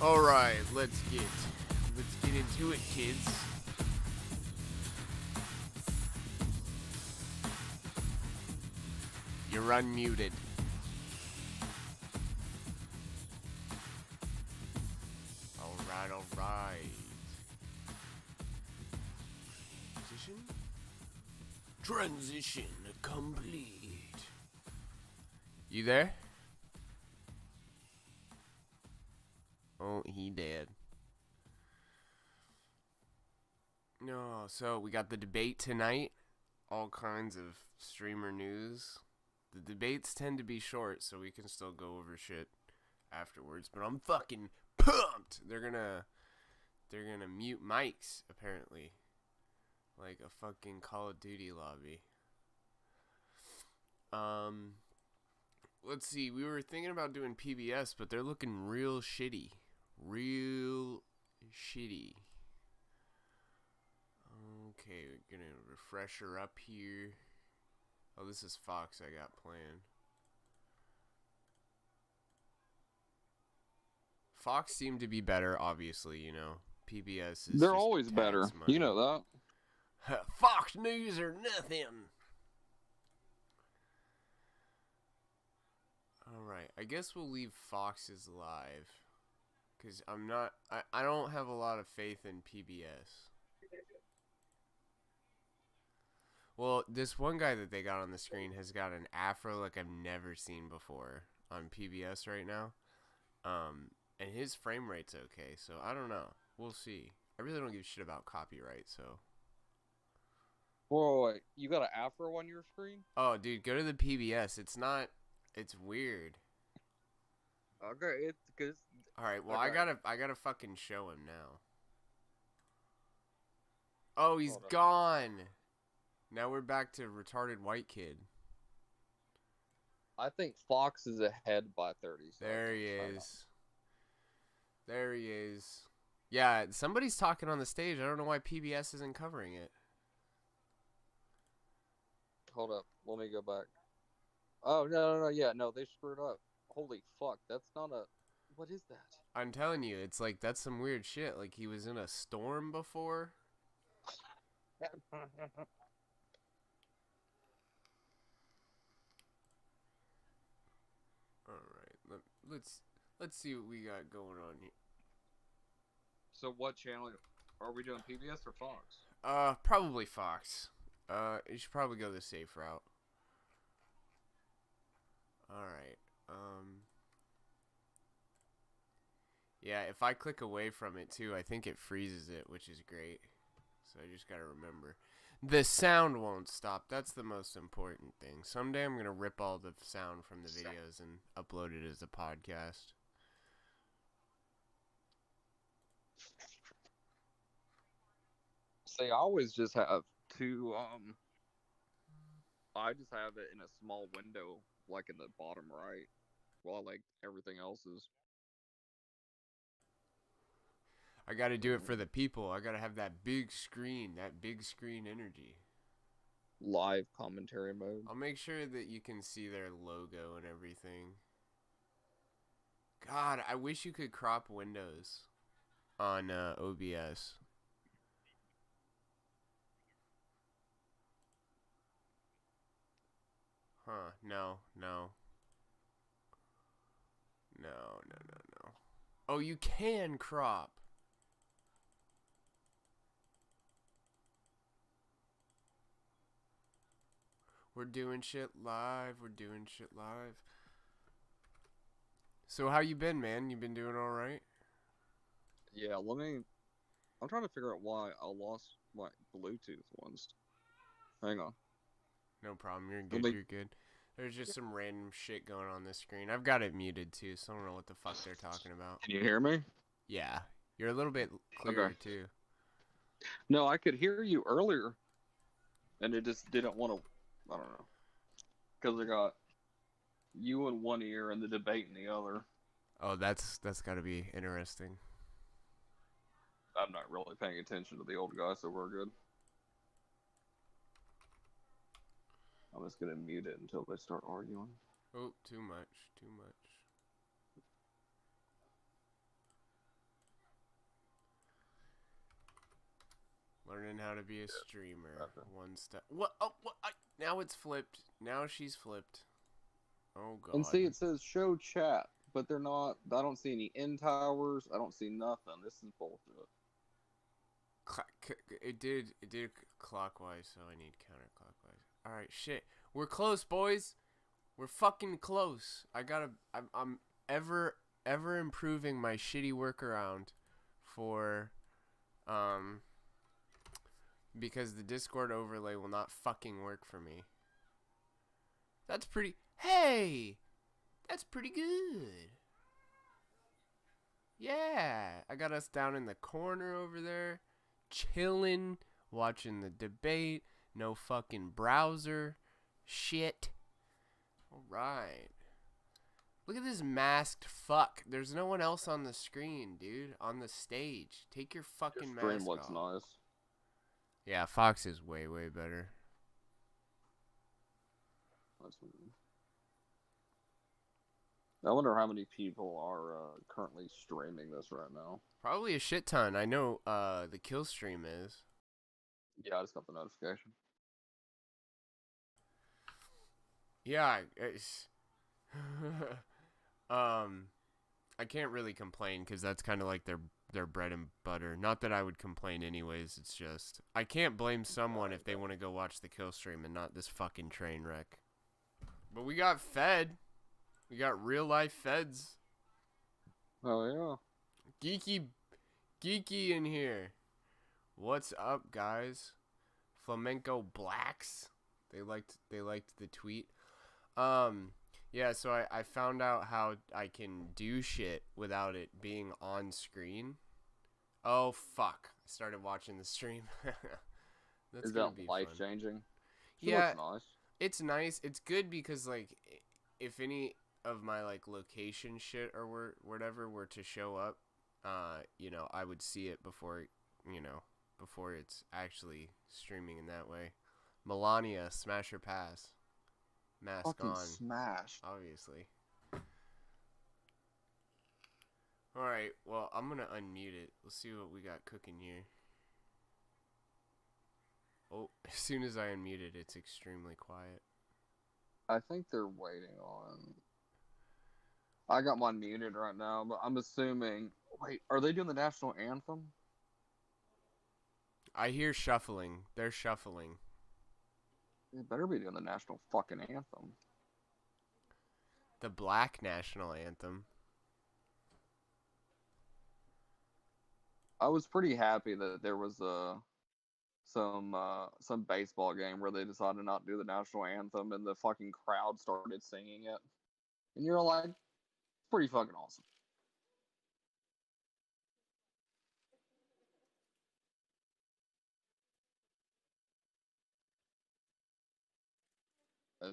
Alright, let's get into it, kids. You're unmuted. Alright. Transition complete. You there? Oh, he dead. No, so we got the debate tonight. All kinds of streamer news. The debates tend to be short, so we can still go over shit afterwards. But I'm fucking pumped. They're gonna mute mics apparently, like a fucking Call of Duty lobby. Let's see. We were thinking about doing PBS, but they're looking real shitty. Okay, we're gonna refresh her up here. Oh, this is Fox I got playing. Fox seemed to be better, obviously, you know. PBS is They're always better. money. You know that. Fox News or nothing. Alright, I guess we'll leave Fox's live. Because I don't have a lot of faith in PBS. Well, this one guy that they got on the screen has got an afro like I've never seen before on PBS right now. And his frame rate's okay, so I don't know. We'll see. I really don't give a shit about copyright, so. Whoa, wait. You got an afro on your screen? Oh, dude, go to the PBS. It's weird. Okay, it's because. All right, well, okay. I gotta fucking show him now. Oh, he's gone. Now we're back to retarded white kid. I think Fox is ahead by 30 seconds. There he is. Yeah, somebody's talking on the stage. I don't know why PBS isn't covering it. Hold up. Let me go back. Oh, no. Yeah, no, they screwed up. Holy fuck. That's not a... What is that? I'm telling you, it's like, that's some weird shit. Like, he was in a storm before. Alright, let's see what we got going on here. So what channel are we doing, PBS or Fox? Probably Fox. You should probably go the safe route. Alright, yeah, if I click away from it too, I think it freezes it, which is great. So I just gotta remember. The sound won't stop. That's the most important thing. Someday I'm gonna rip all the sound from the videos and upload it as a podcast. See, I always just have two, I just have it in a small window, like in the bottom right, while like everything else is I gotta do it for the people. I gotta have that big screen energy. live commentary mode. I'll make sure that you can see their logo and everything. God, I wish you could crop windows on OBS. Huh, no. No. Oh, you can crop. We're doing shit live. So how you been, man? You been doing all right? Yeah, I'm trying to figure out why I lost my Bluetooth ones. Hang on. No problem. You're Let good. me. You're good. There's just some random shit going on this screen. I've got it muted too, so I don't know what the fuck they're talking about. Can you hear me? Yeah, you're a little bit clearer Okay. too. No, I could hear you earlier, and it just didn't want to. I don't know, because I got you in one ear and the debate in the other. Oh, that's got to be interesting. I'm not really paying attention to the old guy, so we're good. I'm just gonna mute it until they start arguing. Oh, too much. Learning how to be a streamer. Okay. One step. What? Oh, what? Now it's flipped. Now she's flipped. Oh god. And see, it says show chat, but they're not. I don't see any end towers. I don't see nothing. This is bullshit. It did clockwise, so I need counterclockwise. All right, shit. We're close, boys. We're fucking close. I'm ever improving my shitty workaround for because the Discord overlay will not fucking work for me. That's pretty. Hey, that's pretty good. Yeah, I got us down in the corner over there, chilling, watching the debate. No fucking browser shit. All right. Look at this masked fuck. There's no one else on the screen, dude. On the stage. Take your fucking Your stream mask looks off. nice. Yeah, Fox is way better. I wonder how many people are currently streaming this right now. Probably a shit ton. I know the kill stream is. Yeah, I just got the notification. Yeah, it's I can't really complain because that's kind of like their bread and butter. Not that I would complain anyways. It's just I can't blame someone if they want to go watch the kill stream and not this fucking train wreck. But we got fed. We got real life feds. Oh yeah. Geeky in here. What's up, guys? Flamenco Blacks. They liked the tweet. Yeah, so I found out how I can do shit without it being on screen. Oh fuck. I started watching the stream. Is that life changing? Yeah. Nice. It's nice. It's good because like if any of my like location shit or whatever were to show up, I would see it before it's actually streaming in that way. Melania, smash her pass. Mask fucking on. Smash. Obviously. Alright, well, I'm gonna unmute it. Let's see what we got cooking here. Oh, as soon as I unmute it, it's extremely quiet. I think they're waiting on... I got mine muted right now, but I'm assuming... Wait, are they doing the national anthem? I hear shuffling. They're shuffling. They better be doing the national fucking anthem. The Black national anthem. I was pretty happy that there was some baseball game where they decided not to do the national anthem and the fucking crowd started singing it. And you're like, pretty fucking awesome.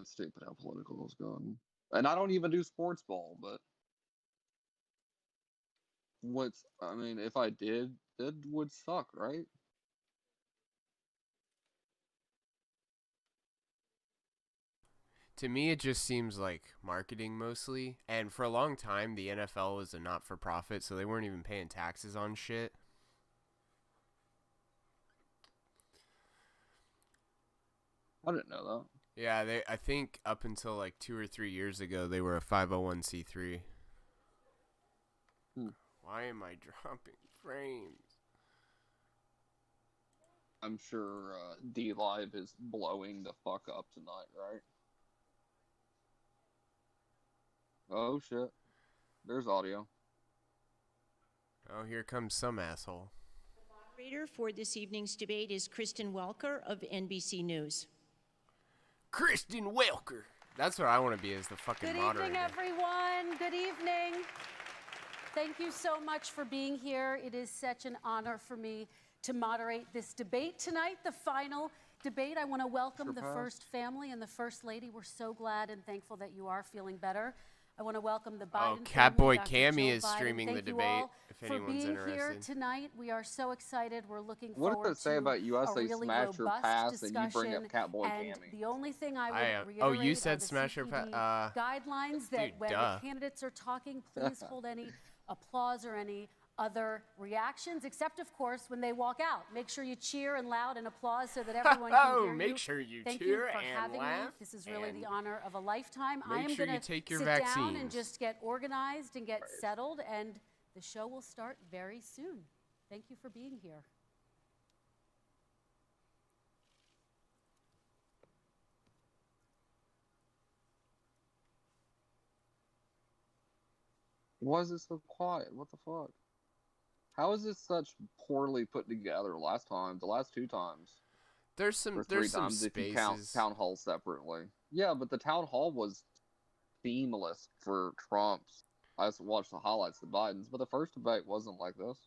It's stupid how political it's going. And I don't even do sports ball, but I mean, if I did, it would suck, right? To me, it just seems like marketing mostly. And for a long time, the NFL was a not-for-profit, so they weren't even paying taxes on shit. I didn't know that. Yeah, I think up until like 2 or 3 years ago, they were a 501c3. Why am I dropping frames? I'm sure D Live is blowing the fuck up tonight, right? Oh shit. There's audio. Oh, here comes some asshole. The moderator for this evening's debate is Kristen Welker of NBC News. Kristen Welker. That's what I want to be, as the fucking moderator. Good evening, everyone. Good evening. Thank you so much for being here. It is such an honor for me to moderate this debate tonight, the final debate. I want to welcome the First Family and the First Lady. We're so glad and thankful that you are feeling better. I want to welcome the Biden Catboy family. Cammy Joe is Biden. streaming Thank the you debate, all if anyone's for being interested. Here tonight. We are so excited. We're looking What forward does it say to about USA a really Smash Your robust Pass and you bring up discussion. Catboy And Cammy? the only thing I would reiterate Oh, you said are the Smash Your CPD Pass. guidelines that Dude, when duh. the candidates are talking, please hold any applause or any other reactions, except of course when they walk out. Make sure you cheer and loud and applause so that everyone can hear you. Make sure you Thank cheer you for and having laugh. me. This is really and the honor of a lifetime. I make am sure going you to take your sit down and vaccines. just get organized and get settled, and the show will start very soon. Thank you for being here. Why is this so quiet? What the fuck? How is this such poorly put together last time? The last two times. There's some Or three some times spaces. if you count town hall separately. Yeah, but the town hall was seamless for Trump's. I just watched the highlights of Biden's, but the first debate wasn't like this.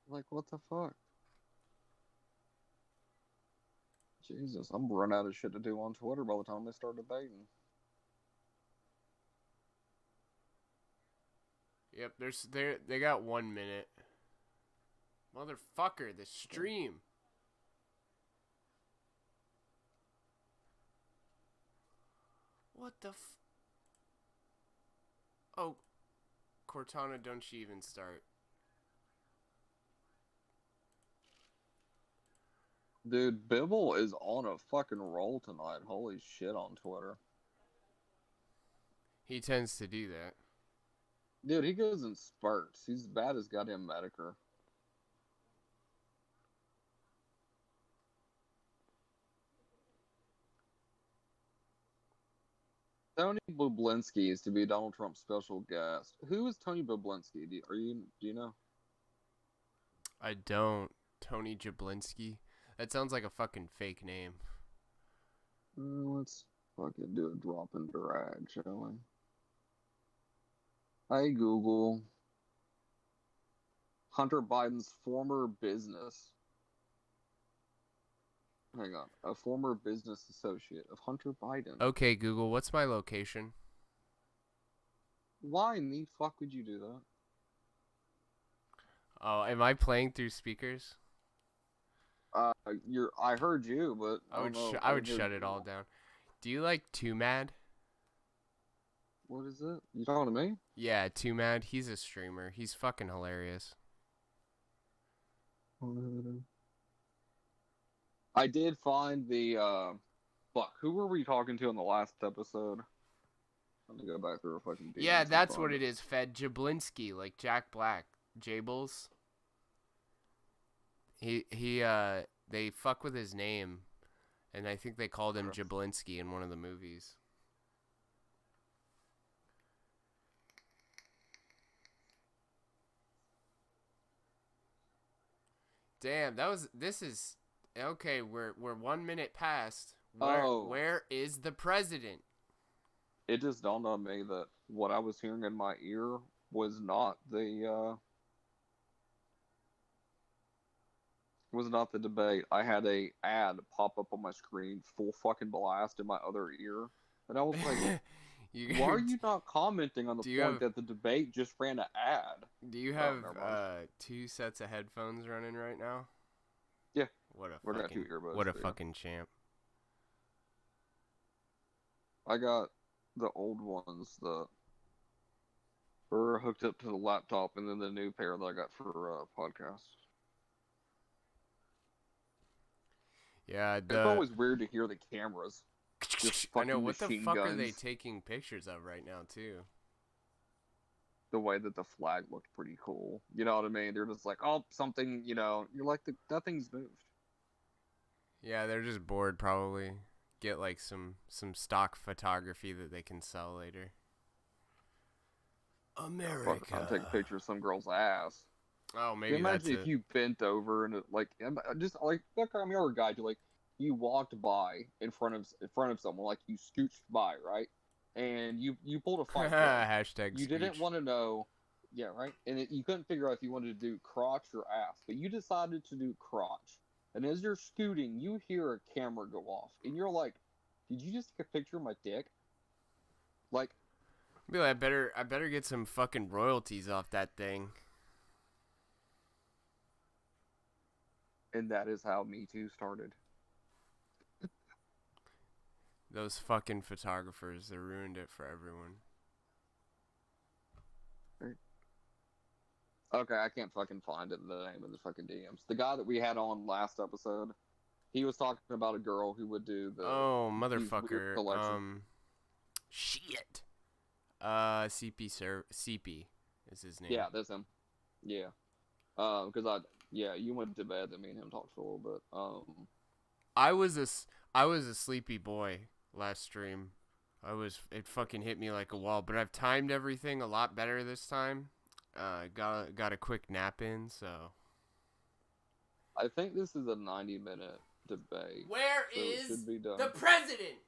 Like, what the fuck? Jesus, I'm run out of shit to do on Twitter by the time they start debating. Yep, they got 1 minute. Motherfucker, the stream. What the Oh, Cortana, don't you even start. Dude, Bibble is on a fucking roll tonight. Holy shit on Twitter. He tends to do that. Dude, he goes in spurts. He's as bad as goddamn Medicare. Tony Boblinski is to be Donald Trump's special guest. Who is Tony Boblinski? Do you know? I don't. Tony Jablinski. That sounds like a fucking fake name. Let's fucking do a drop and drag, shall we? Hey Google. Hunter Biden's former business. Hang on. A former business associate of Hunter Biden. Okay, Google, what's my location? Why in the fuck would you do that? Oh, am I playing through speakers? I heard you, but I would shut it all down. Do you like Too Mad? What is it? You talking to me? Yeah, Too Mad. He's a streamer. He's fucking hilarious. I did find the fuck. Who were we talking to in the last episode? Let me go back through a fucking. Yeah, that's what it is. Fed Jablinski, like Jack Black, Jables. They fuck with his name, and I think they called him Jablinski in one of the movies. Damn, this is okay. We're 1 minute past. Where is the president? It just dawned on me that what I was hearing in my ear was not the debate. I had a ad pop up on my screen, full fucking blast in my other ear, and I was like, why are you not commenting on the point that the debate just ran an ad? Do you have 2 sets of headphones running right now? Yeah. What a got 2 earbuds. What a fucking champ. I got the old ones that were hooked up to the laptop, and then the new pair that I got for podcasts. Yeah, it's always weird to hear the cameras. I know, what the fuck are they taking pictures of right now, too? The way that the flag looked pretty cool. You know what I mean? They're just like, oh, something, you know, you're like, nothing's moved. Yeah, they're just bored, probably. Get, like, some stock photography that they can sell later. America. I'll take a picture of some girl's ass. Oh, maybe imagine if you bent over and just like I'm your guy, you walked by in front of someone, like you scooched by, right? And you pulled a fight. Hashtag you scooch. Didn't want to know, yeah, right? And you couldn't figure out if you wanted to do crotch or ass, but you decided to do crotch. And as you're scooting, you hear a camera go off, and you're like, "Did you just take a picture of my dick?" Like, be like, I better get some fucking royalties off that thing. And that is how Me Too started. Those fucking photographers, they ruined it for everyone. Okay, I can't fucking find it, the name of the fucking DMs. The guy that we had on last episode, he was talking about a girl who would do the... Oh, motherfucker. Shit. CP is his name. Yeah, that's him. Yeah. Because you went to bed, and me and him talked for a little bit. I was a sleepy boy last stream. It fucking hit me like a wall, but I've timed everything a lot better this time. Got a quick nap in, so. I think this is a 90-minute debate. Where so is the president?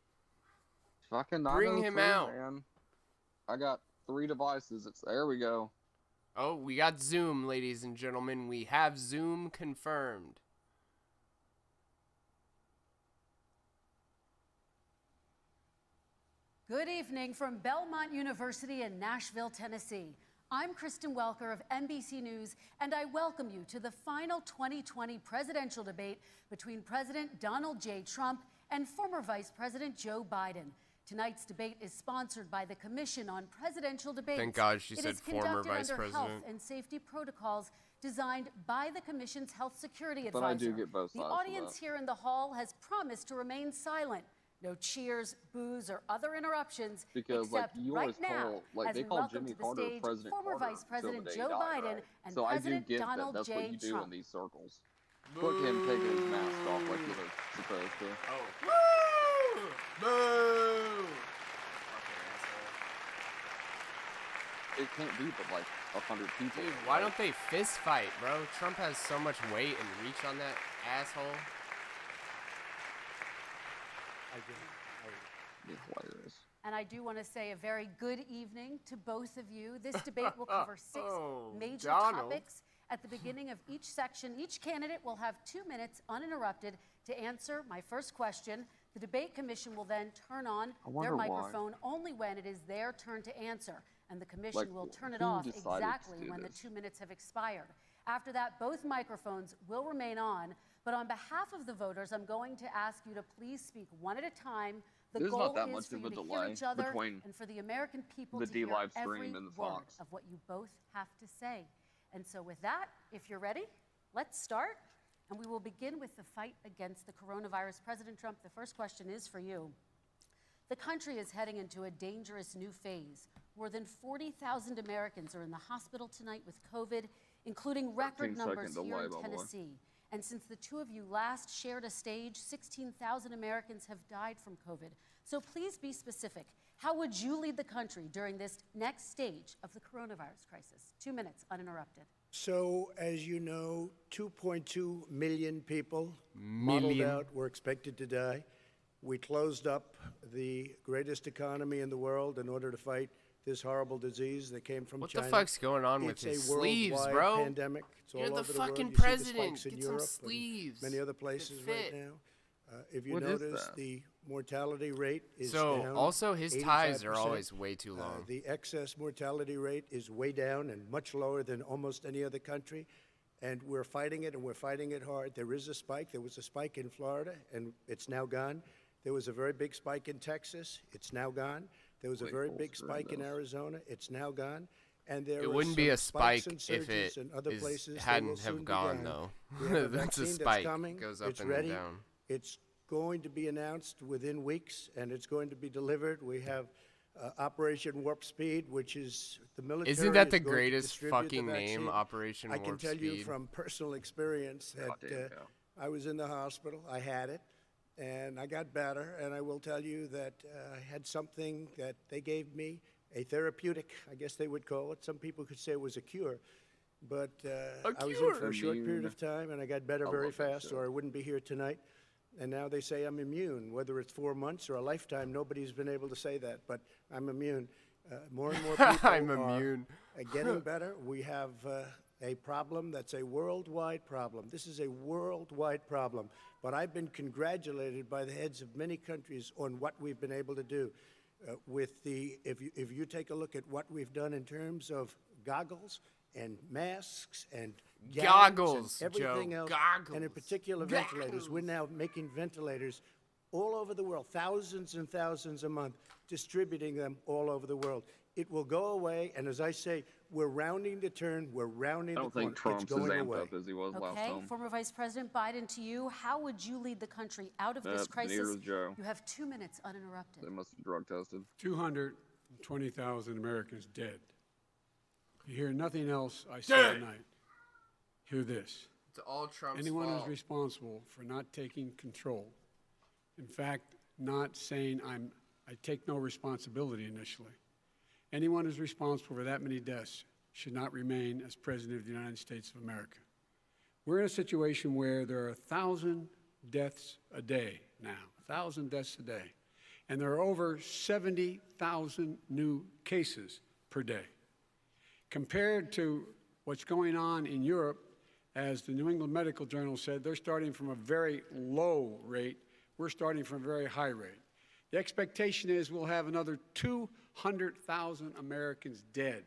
Fucking bring him out, man. I got 3 devices. There we go. Oh, we got Zoom, ladies and gentlemen. We have Zoom confirmed. Good evening from Belmont University in Nashville, Tennessee. I'm Kristen Welker of NBC News, and I welcome you to the final 2020 presidential debate between President Donald J. Trump and former Vice President Joe Biden. Tonight's debate is sponsored by the Commission on Presidential Debates. Thank God she said former Vice President. Health and safety protocols designed by the Commission's health security advisor. But I do get both sides. The audience here in the hall has promised to remain silent. No cheers, boos, or other interruptions. Because you right always now, call, they call Jimmy Carter stage, President former Carter Vice President until Joe the day Biden died, right? and so President I do get Donald that's J. what you do Trump. in these circles. Look him taking his mask off like you're supposed to. Oh. Woo! Boo! It can't be but like 100 people. Dude, why don't they fist fight, bro? Trump has so much weight and reach on that asshole. Hilarious. And I do want to say a very good evening to both of you. This debate will cover 6 major topics. At the beginning of each section, each candidate will have 2 minutes uninterrupted to answer my first question. The debate commission will then turn on their microphone only when it is their turn to answer. And the commission will turn it off exactly when the 2 minutes have expired. After that, both microphones will remain on. But on behalf of the voters, I'm going to ask you to please speak one at a time. The goal is for you to hear each other and for the American people to hear every word of what you both have to say. And so with that, if you're ready, let's start. And we will begin with the fight against the coronavirus. President Trump, the first question is for you. The country is heading into a dangerous new phase. More than 40,000 Americans are in the hospital tonight with COVID, including record numbers here in Tennessee. And since the two of you last shared a stage, 16,000 Americans have died from COVID. So please be specific. How would you lead the country during this next stage of the coronavirus crisis? 2 minutes, uninterrupted. So, as you know, 2.2 million people modeled out were expected to die. We closed up the greatest economy in the world in order to fight this horrible disease that came from What China. the fuck's going on with It's his a sleeves, worldwide bro? pandemic. It's all You're the over the world. fucking You see the president. spikes in Get some Europe sleeves. and many other that places fit. right now. If you What is notice, that? the mortality rate is So down. also his ties are 85%. always way too long. The excess mortality rate is way down and much lower than almost any other country. And we're fighting it, and we're fighting it hard. There is a spike. There was a spike in Florida, and it's now gone. There was a very big spike in Texas. It's now gone. There was a very big spike in Arizona. It's now gone. And there It are wouldn't be some a spike spikes and if surges it in other places that will hadn't soon have be gone, gone. though. We have a That's a vaccine spike. coming. It goes up It's and ready. then down. It's going to be announced within weeks, and it's going to be delivered. We have Operation Warp Speed, which is the military. Isn't that is the going to greatest distribute the fucking name, vaccine. Operation I Warp can tell you Speed? from personal experience that Goddamn, I was in the hospital. I had it, and I got better. And I will tell you that I had something that they gave me, a therapeutic, I guess they would call it. Some people could say it was a cure. But I was in for a short period of time, and I got better very fast, or I wouldn't be here tonight. And now they say I'm immune. Whether it's 4 months or a lifetime, nobody's been able to say that, but I'm immune. More and more people I'm are immune. getting better. We have a problem that's a worldwide problem. This is a worldwide problem. But I've been congratulated by the heads of many countries on what we've been able to do. If you take a look at what we've done in terms of goggles and masks and gowns Goggles, and everything Joe, else, goggles. and in particular ventilators. We're now making ventilators all over the world, thousands and thousands a month, distributing them all over the world. It will go away, and as I say, we're rounding the turn, we're rounding I the don't corner. think Trump's It's as going amped away. up as he was last Okay, time. former Vice President Biden, to you, how would you lead the country out of this crisis? Neither is Joe. You have 2 minutes uninterrupted. They must have drug tested. 220,000 Americans dead. You hear nothing else I say tonight. Hear this. It's all Trump's Anyone fault. who's responsible for not taking control, in fact, not saying I take no responsibility initially. Anyone who's responsible for that many deaths should not remain as President of the United States of America. We're in a situation where there are 1,000 deaths a day now, 1,000 deaths a day. And there are over 70,000 new cases per day. Compared to what's going on in Europe, as the New England Medical Journal said, they're starting from a very low rate. We're starting from a very high rate. The expectation is we'll have another 200,000 Americans dead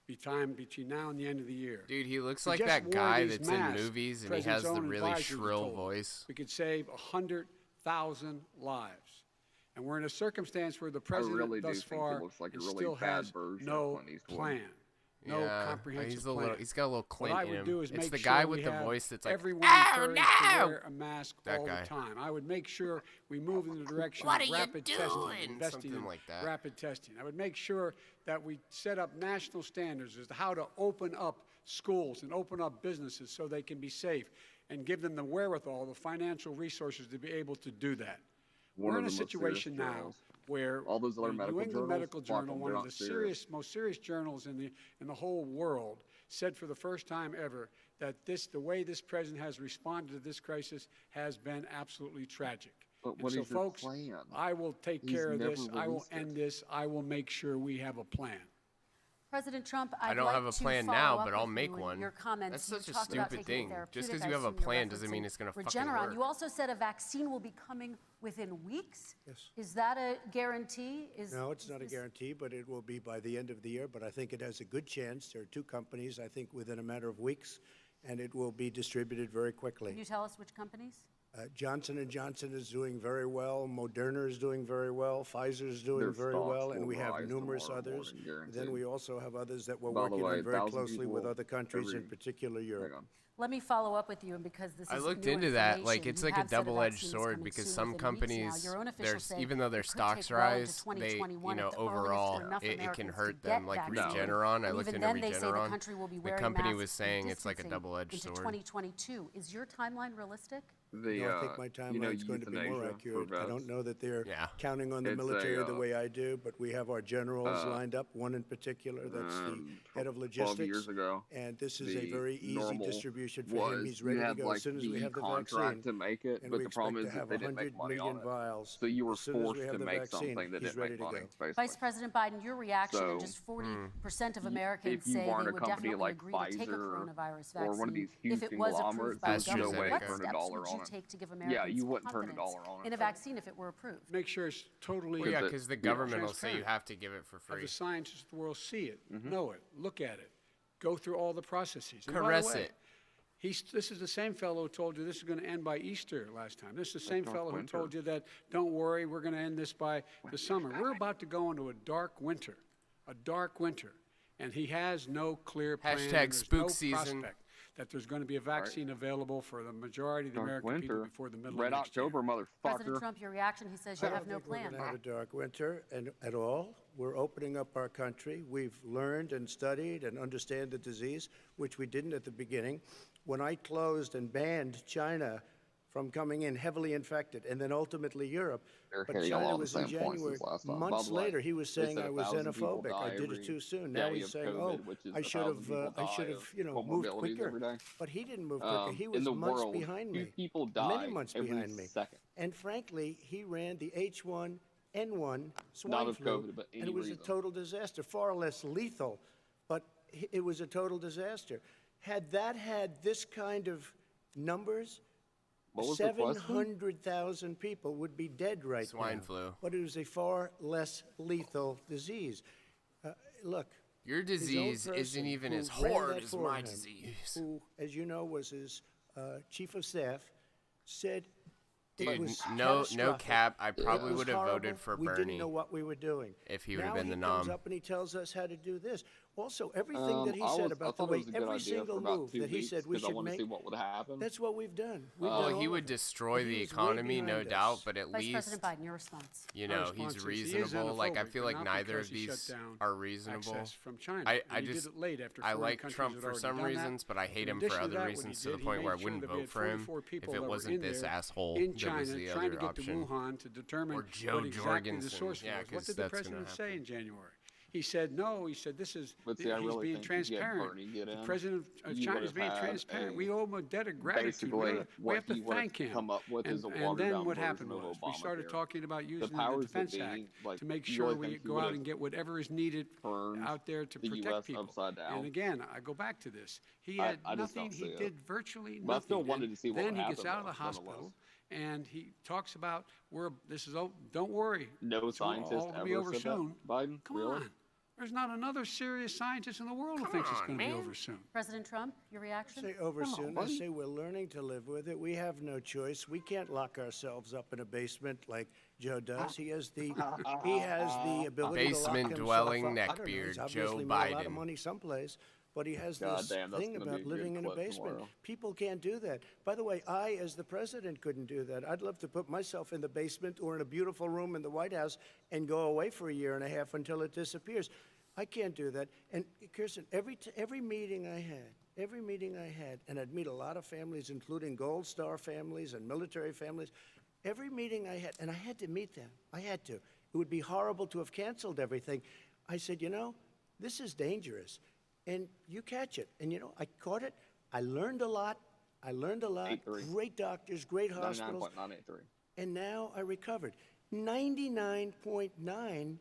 between now and the end of the year. Dude, he looks We like just that wore guy these that's in masks, movies and he President's has the own really advisors shrill told us. voice. We could save 100,000 lives. And we're in a circumstance where the I president really do thus think far he looks like a really still bad has version no of Clint Eastwood. plan, no Yeah, comprehensive he's plan. he's got a little Clint What I in would him. do is It's make the sure guy we with the have voice that's like, everyone "Oh, encouraged no!" to wear a mask That all guy. the time. I would make sure we move in the direction What of are you rapid testing, doing? investing Something in like that. rapid testing. I would make sure that we set up national standards as to how to open up schools and open up businesses so they can be safe and give them the wherewithal, the financial resources to be able to do that. One We're of in a the most situation serious now journals. where All those other the medical New England journals, Medical fuck Journal, them, one they're of the not serious. most serious journals in the whole world, said for the first time ever that the way this president has responded to this crisis has been absolutely tragic. But And what so, is your folks, plan? I will take He's care of this. never I will released it. end this. I will make sure we have a plan. President Trump, I I'd don't like have a to plan follow now, up but I'll with make you in one. Your comments. That's You such a talked about stupid taking thing. a Just therapeutic. 'cause I you have a assume you're plan doesn't mean referencing it's gonna fucking Regeneron. work. You also said a vaccine will be coming within weeks. Yes. Is that a guarantee? No, it's not a guarantee, but it will be by the end of the year. But I think it has a good chance. There are two companies, I think, within a matter of weeks, and it will be distributed very Can quickly. you tell us which companies? Johnson & Johnson is doing very well. Moderna is doing very well. Pfizer is doing Their very stocks well, will and we have rise numerous tomorrow others. morning, guaranteed. Then we also have others that we're By the working way, on very 1,000 closely with people other countries, in every- particular Europe. Hang on. Let me follow up with you, and because this is I looked new into that. Like, information, it's you like a have said double-edged vaccine is sword coming because soon some within weeks now. companies, Your own officials there's say even though their it could stocks take well into rise, they, 2021 at the earliest overall, for enough it can Americans hurt to them. get Like vaccinated. Regeneron, I And looked even into then, they say the Regeneron. country will be The wearing company masks was saying and it's like a distancing double-edged into sword. 2022. Is your timeline realistic? I think my timeline's going to be more euthanasia accurate. for I don't vets. know that they're Yeah. counting on the It's military the a, way I do, but we have our generals lined up, one in particular that's the head of 12 logistics. years ago, And this is a the very easy normal distribution for him. was He's you ready to had go like as soon as we the have the contract vaccine. to make it, And but we the problem expect is to that have they didn't make 100 money on million it. vials. So you were as soon as we forced have to the make vaccine, something that he's didn't ready make to money, go. basically. Vice President Biden, your reaction, So, and just 40% of Americans if you say weren't they a would company definitely like agree to take a Pfizer coronavirus or vaccine one of these huge if it was approved conglomerates, by the there's no government. way AstraZeneca. What to turn a steps dollar would you on it. take to give Yeah, Americans you wouldn't turn a confidence dollar on it. in a vaccine if it were approved? Make sure it's totally Well, yeah, it- because the yeah. government will say you Transparent. have to give it for have free. the scientists of the world see it, Mm-hmm. know it, look at it, go through all the processes. And by the Caress way, it. This is the same fellow who told you this is going to end by Easter last time. This is the same dark fellow who winter. told you that, don't worry, we're going to end this by the summer. We're about to go into a dark winter, and he has no clear plan. Hashtag and there's spook no season. prospect that there's going to be a vaccine available for the majority of the Dark American people winter, before the middle Red of next October, year. President motherfucker. Trump, your reaction, he says you have no We're plan. going to have a dark winter at all. We're opening up our country. We've learned and studied and understand the disease, which we didn't at the beginning. When I closed and banned China from coming in heavily infected, and then ultimately Europe, They're but hitting a lot China of the was in same points as January. last time. Months By the way, later, he was they saying said I was 1,000 people xenophobic. I die did it every too soon. day Now he's of saying, COVID, which is I should 1,000 have, people I should die have, of moved comorbidities quicker. every day. But he didn't move quicker. He In was the months world, behind 2 me. people die Many months every behind me. second. And frankly, he ran the H1N1 swine Not of flu, COVID, but and any it was reason. a total disaster. Far less lethal, but it was a total disaster. Had that had this kind of numbers, What was the question? 700,000 people would be dead right Swine now. flu. But it was a far less lethal disease. Look, Your his own disease isn't person even who as ran hard that as for my him, disease. who, as you know, was his chief of staff, said Dude, it was no catastrophic. cap. I probably It was would have voted horrible. for We Bernie didn't know what we were doing. if he would Now have been the he comes nom. up and he tells us how to do this. Also, everything that he said I about the thought it way was a good every idea single for about move 2 that he weeks, said we 'cause I should wanted to make, see what would happen. that's what we've done. We've Oh, done he all would of it. destroy But he the was way economy, no behind doubt, us. but at Vice least, President Biden, your response. you My know, response he's is he is reasonable. Like, I xenophobic, feel but like not neither because of he shut these down are reasonable. access from China. I And he just, did it late after I foreign like countries Trump had for already some done that. reasons, but I hate In him for addition to other that, what he reasons to did, the he point where I made sure wouldn't that we vote had for him 44 if people it that were wasn't in this there asshole in that China was the trying to other get to option. Wuhan to determine Or Joe what exactly the Jorgensen. source Yeah, was. What 'cause did the that's gonna president say happen. in January? He said no. He said this is But see, I he's really being think if you had transparent. Bernie get The in, president of you China would is have being had transparent. a- We owe him a debt of gratitude. basically, We what have to he would have thank him. come up with is a And watered then down what version happened of was we started Obamacare. talking about using the powers that Defense be, Act like, to make you sure really we think he go out would've and get whatever is needed turned out there to the protect US people. upside down? And again, I go back to this. He I had just nothing. don't He see it. did virtually But I nothing. still wanted And to see what then would he gets happen, out of the though, hospital nonetheless. and he talks about don't worry. No It's all scientist gonna be ever over said that, soon. Biden? Come Really? on. There's not another serious scientist in the world who thinks it's on, going to be man. over soon. President Trump, your reaction? Say over Come on, soon. I buddy. say we're learning to live with it. We have no choice. We can't lock ourselves up in a basement like Joe does. He has the ability to lock Basement himself dwelling up. I don't know, neckbeard, he's Joe obviously made a lot of Biden. money someplace, but he has God this damn, that's thing gonna be about a good living in a clip basement. tomorrow. People can't do that. By the way, I, as the president, couldn't do that. I'd love to put myself in the basement or in a beautiful room in the White House and go away for a year and a half until it disappears. I can't do that. And Kirsten, every meeting I had, and I'd meet a lot of families, including Gold Star families and military families. Every meeting I had, and I had to meet them. I had to. It would be horrible to have canceled everything. I said, this is dangerous, and you catch it. And I caught it. I learned a lot. 8-3. Great doctors, great hospitals. 99.983. And now I recovered. 99.9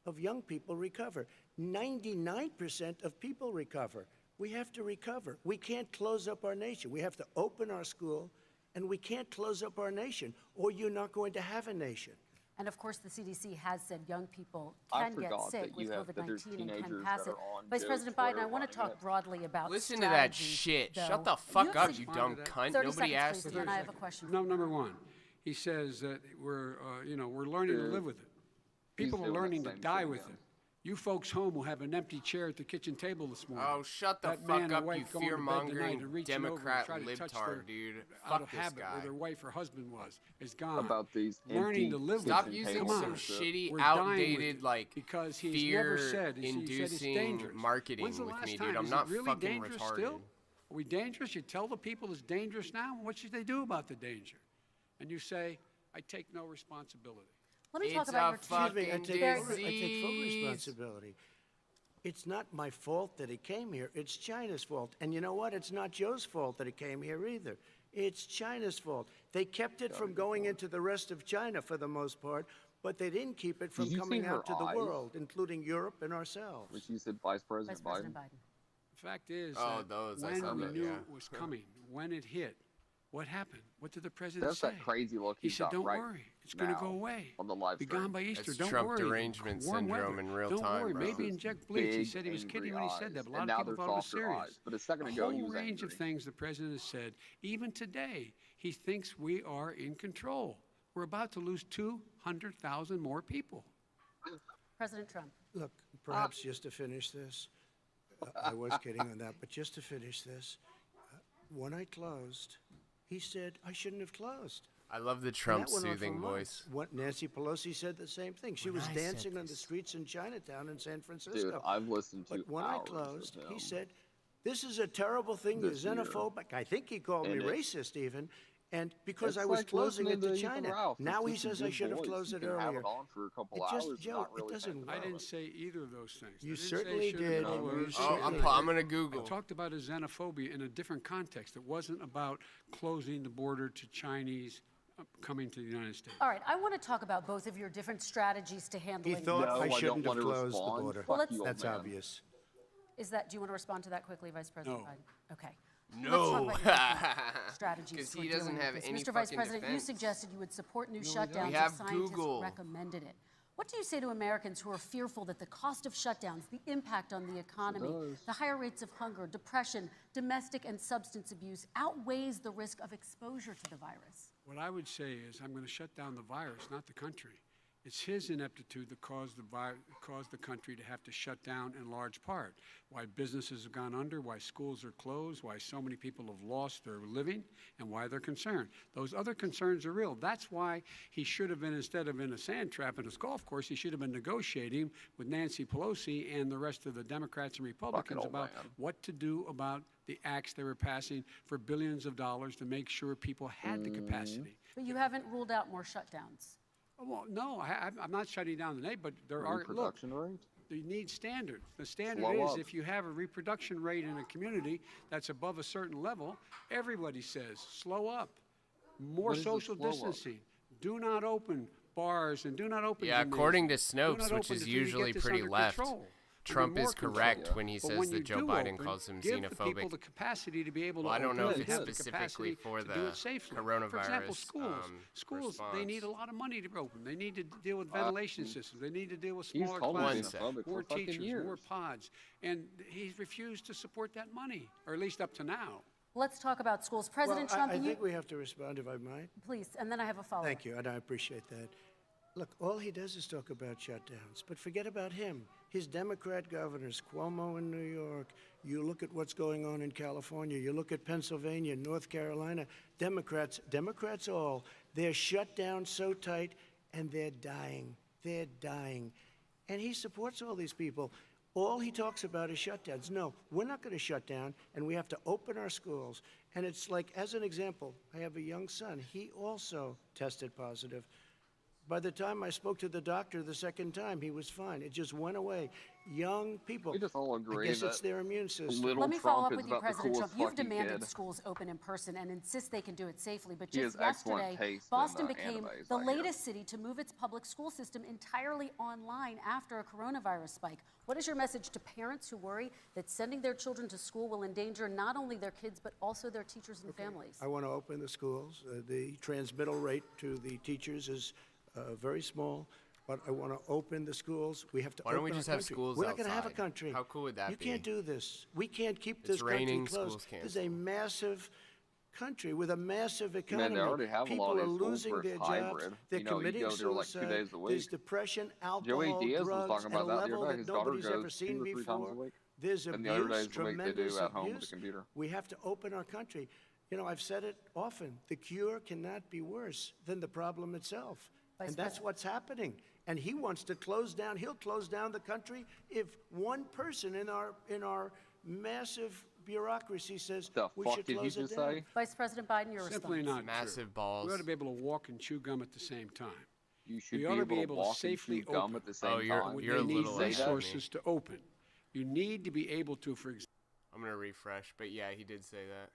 of young people recover. 99% of people recover. We have to recover. We can't close up our nation. We have to open our school, and we can't close up our nation, or you're not going to have a nation. And of course, the CDC has said young people I can get forgot sick that with you have- that there's COVID-19 and can teenagers pass that it. are on Vice Joe's President Biden, I Twitter want to running talk it. broadly about Listen to that strategy, shit. though. Shut the fuck have up, such- you dumb 30 cunt. 30 Nobody seconds, asked please, you. and I have a question. No, number one, he says that we're learning to live with it. People are doing that learning to same die thing with again. it. You folks home will have an empty chair at the kitchen table this morning. Oh, shut the That man fuck or up, wife you going to bed tonight fear-mongering and reaching over and Democrat try to touch libtard, their- dude. Out Fuck of this habit, guy. where their wife or husband was, is gone. About these Learning empty to live with Stop it. using Come some on. shitty, We're dying with outdated, it like, because he's never said he said it's fear-inducing dangerous. marketing When's the with last me, time? dude. I'm Is not it really fucking dangerous retarded. still? Are we dangerous? You tell the people it's dangerous now? What should they do about the danger? and you say, I take no responsibility. Let me talk It's about a your Excuse me, I fucking take full disease. responsibility. It's not my fault that he came here. It's China's fault. And you know what? It's not Joe's fault that he came here either. It's China's fault. They kept it from going into the rest of China for the most part, but they didn't keep it from you see coming her out to the eyes? world, including Europe and ourselves. When she said Vice Vice President President Biden. Biden. The fact is Oh, that those, I when saw we that, knew yeah. it was coming, when it hit, what happened? What did the president That's say? that crazy look He he's said, got don't right worry. It's going to go now away. on the live Be stream. gone by Easter. It's Don't Trump worry. derangement Warm syndrome weather. in real Don't time, worry. bro. Maybe inject bleach. He Big, said he was angry kidding when he said that, eyes. but a lot And of now people they're thought it was softer serious. eyes. But a second A ago, he whole was range of angry. things the president has said. Even today, he thinks we are in control. We're about to lose 200,000 more people. President Trump. Look, perhaps just to finish this, I was kidding on that, but just to finish this, when I closed, he said I shouldn't have closed. I love the And Trump that went on for soothing months. voice. What Nancy Pelosi said the same thing. She was dancing on the streets in Chinatown in San Francisco. Dude, I've listened to But when hours I closed, of he him said, "This is a terrible thing. You're this year. xenophobic." I think he called me And racist even. And because It's I was like closing it listening to Ethan China, Ralph. now It's he just a says I good should have voice. closed You it can have earlier. it on for a couple It just, hours and Joe, not it really doesn't think I about didn't it. say either of those things. I You didn't say certainly should have did. been You closed. Oh, certainly I'm did. going to Google. I talked about his xenophobia in a different context. It wasn't about closing the border to Chinese coming to the United States. All right, I want to talk about both of your different strategies to He handling. thought No, I I don't shouldn't have want to closed the respond. border. Well, let's- You, old That's man. obvious. Is that? Do you want to respond to that quickly, Vice President No. Biden? Okay. No. Let's talk about your different strategies 'Cause for he doesn't dealing with have this. any Mr. Vice fucking President, you defense. suggested you would support new We shutdowns have if scientists Google. recommended it. What do you say to Americans who are fearful that the cost of shutdowns, the impact on the economy, the higher rates of hunger, depression, domestic and substance abuse outweighs the risk of exposure to the virus? What I would say is I'm going to shut down the virus, not the country. It's his ineptitude that caused the country to have to shut down in large part. Why businesses have gone under, why schools are closed, why so many people have lost their living, and why they're concerned. Those other concerns are real. That's why he should have been, instead of in a sand trap in his golf course, he should have been negotiating with Nancy Pelosi and the rest of the Democrats and Republicans old about man. what to do about the acts they were passing for billions of dollars to make sure people had the capacity. But you haven't ruled out more shutdowns. Well, no, I'm not shutting down the name, but there are, look, Reproduction rate? you need standards. The standard Slow is up. if you have a reproduction rate in a community that's above a certain level, everybody says, slow up, more What is the social slow up? distancing, do not open bars and do not open Yeah, gymnasiums. according to Do not Snopes, which open is until you get usually this pretty under left, control. Trump Under is more control. correct when he But says when that you Joe do Biden open, calls him give the people xenophobic. the capacity to be able Well, to I don't know open if and it's have the specifically capacity for to do the it safely. For coronavirus, example, schools, they need a response. lot of money to open. They need to deal with ventilation systems. They need to deal with He's smaller called me classes, xenophobic more for fucking teachers, years. more pods. And he's refused to support that money, or at least up to now. Let's talk about schools. Well, President Trump, I you, think we have to respond, if I might. please, and then I have a follow-up. Thank you, and I appreciate that. Look, all he does is talk about shutdowns, but forget about him. His Democrat governors, Cuomo in New York, you look at what's going on in California, you look at Pennsylvania, North Carolina, Democrats all, they're shut down so tight, and they're dying. They're dying. And he supports all these people. All he talks about is shutdowns. No, we're not going to shut down, and we have to open our schools. And it's like, as an example, I have a young son. He also tested positive. By the time I spoke to the doctor the second time, he was fine. It just went away. Young people. We just all agree I guess it's that their immune system. little Let me follow up Trump with is you, about the President Trump. coolest You've fucking demanded kid. schools open in person and insist they can do it safely. But He just has excellent yesterday, taste in, Boston became animes, the I hear. latest city to move its public school system entirely online after a coronavirus spike. What is your message to parents who worry that sending their children to school will endanger not only their kids, but also their teachers and families? I want to open the schools. The transmittal rate to the teachers is very small, but I want to open the schools. We have to Why don't open we our just have country. schools We're not going to have a outside? country. How cool would that You be? can't do this. We can't keep It's this country raining, closed. schools This is a canceled. massive country with a massive economy. they already have a People lot of are these schools losing where it's their jobs. hybrid. They're You know, you committing go there like 2 suicide. days a There's week. depression, J0e alcohol, Diaz was drugs talking at a about that the level other day. that His daughter nobody's ever goes seen 2 or 3 before. times a week. There's And the other abuse, days of the week they do tremendous at home with the abuse. computer. We have to open our country. You know, I've said it often. The cure cannot be worse than the problem itself. Vice And that's President. what's happening. And he wants to close down. He'll close down the country if one person in our massive bureaucracy says The we fuck should did you close it just down. say? Vice President Biden, your Simply response. not Massive true. balls. We ought to be able to walk and chew gum at the same time. You should We be ought to able to walk and safely chew gum open. at the same Oh, you're- time. you're a They need little ahead of me. resources to open. You need to be able to, for example, I'm gonna refresh, but yeah, he did say that.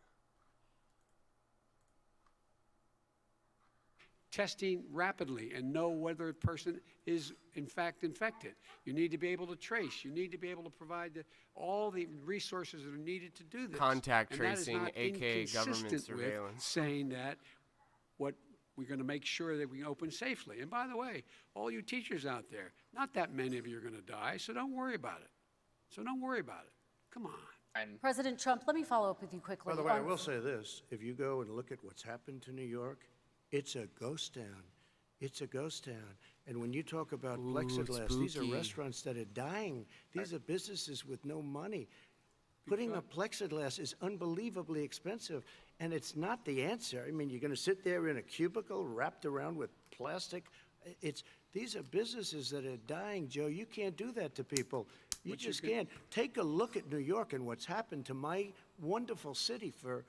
testing rapidly and know whether a person is in fact infected. You need to be able to trace. You need to be able to provide all the resources that are needed to do this. Contact And that is tracing, not aka government inconsistent with surveillance. saying that what we're going to make sure that we open safely. And by the way, all you teachers out there, not that many of you are going to die, so don't worry about it. Come on. And President Trump, let me follow up with you quickly. By the way, I on- will say this. If you go and look at what's happened to New York, it's a ghost town. It's a ghost town. And when you talk about Ooh, plexiglass, these are spooky. restaurants that are dying. These are businesses with no money. Putting up plexiglass is unbelievably expensive, and it's not the answer. I mean, you're going to sit there in a cubicle wrapped around with plastic. These are businesses that are dying, Joe. You can't do that to people. You just can't. Take a look at New York and what's happened to my wonderful city for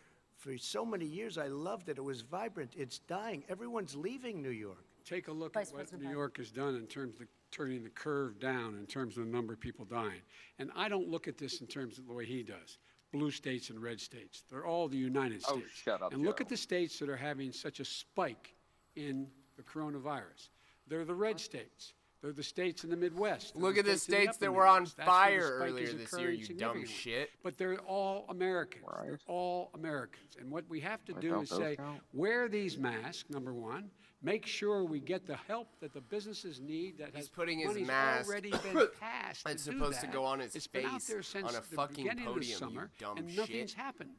so many years. I loved it. It was vibrant. It's dying. Everyone's leaving New York. Take a look Vice at what President New Biden. York has done in terms of turning the curve down in terms of the number of people dying. And I don't look at this in terms of the way he does. Blue states and red states. They're all the United Oh, States. shut up, And look Joe. at the states that are having such a spike in the coronavirus. They're the red states. They're the states in the Midwest. They're Look at the in states upper that were on Midwest. That's where the fire spike earlier is this year, occurring you dumb significantly. shit. But they're all Americans. Right. They're all Americans. And what we have to Wait, do don't is those say, count? wear these masks, number one. Make sure we get the help that the businesses need. That He's has putting his money's mask already been passed. It's to do supposed to that. go on his It's been out face there since on a the fucking beginning of the podium, you summer, dumb and nothing's shit. happened.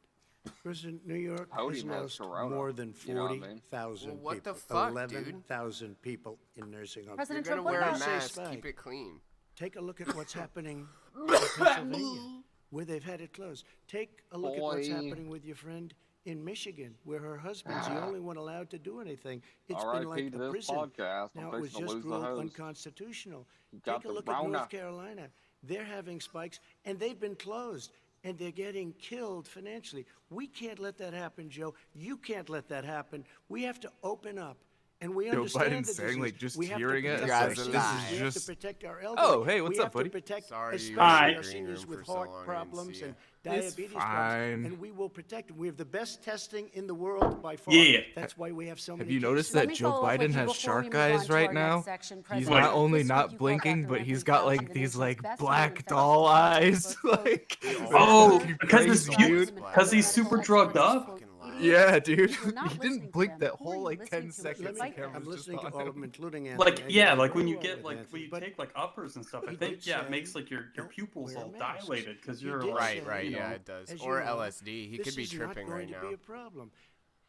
President, New York has Podium has lost corona. more than You know what I mean? 40,000 Well, what people. the fuck, dude? 11,000 people in nursing homes. President You're gonna Trump, what wear a about- mask, Spike. keep it clean. Take a look at what's happening in Pennsylvania, where they've had it closed. Take a look at what's Boy. happening with your friend in Michigan, where her husband's the only one allowed to do anything. It's R.I.P. been like to a this prison. podcast. I'm Now, it was fixing to just lose the ruled host. unconstitutional. got Take a the look at Rona. North Carolina. They're having spikes, and they've been closed, and they're getting killed financially. We can't let that happen, Joe. You can't let that happen. We have to open up. And we Joe understand Biden's the saying, disease. like, just We have to hearing it, protect it's our like, this is seniors. We have just- to protect our elderly. Oh, hey, what's we up, have buddy? To protect Sorry, you especially were in our the green seniors room with for so heart long, I didn't problems see and ya. It's diabetes fine. problems, and we will protect them. We have the best testing in the world by far. Yeah. That's why we have so many Have you noticed cases. Let that me Joe follow up with Biden you has before we shark move on eyes to right our now? next section. He's President not Trump, only this week not you called blinking, Dr. but he's Anthony got Fauci, like the these nation's like best black infectious doll eyes. disease expert, Like, Oh, fucking because he's crazy, cute? dude. Because he's super drugged up? Fucking lie. Yeah, dude. If you're not He listening didn't to blink them, that who are whole you like listening 10 to? seconds. Let The me, camera I'm was just listening to on all of him. them, including Anthony. Like, I yeah, agree like when you with get, like, Anthony, when you but take, like, uppers and stuff, I he think, did yeah, say, it makes, like, your don't pupils wear all masks. dilated, because He you're, did like, say, Right, you yeah, know, it does. as Or you know, LSD. He this could be is not tripping going right to now. be a problem.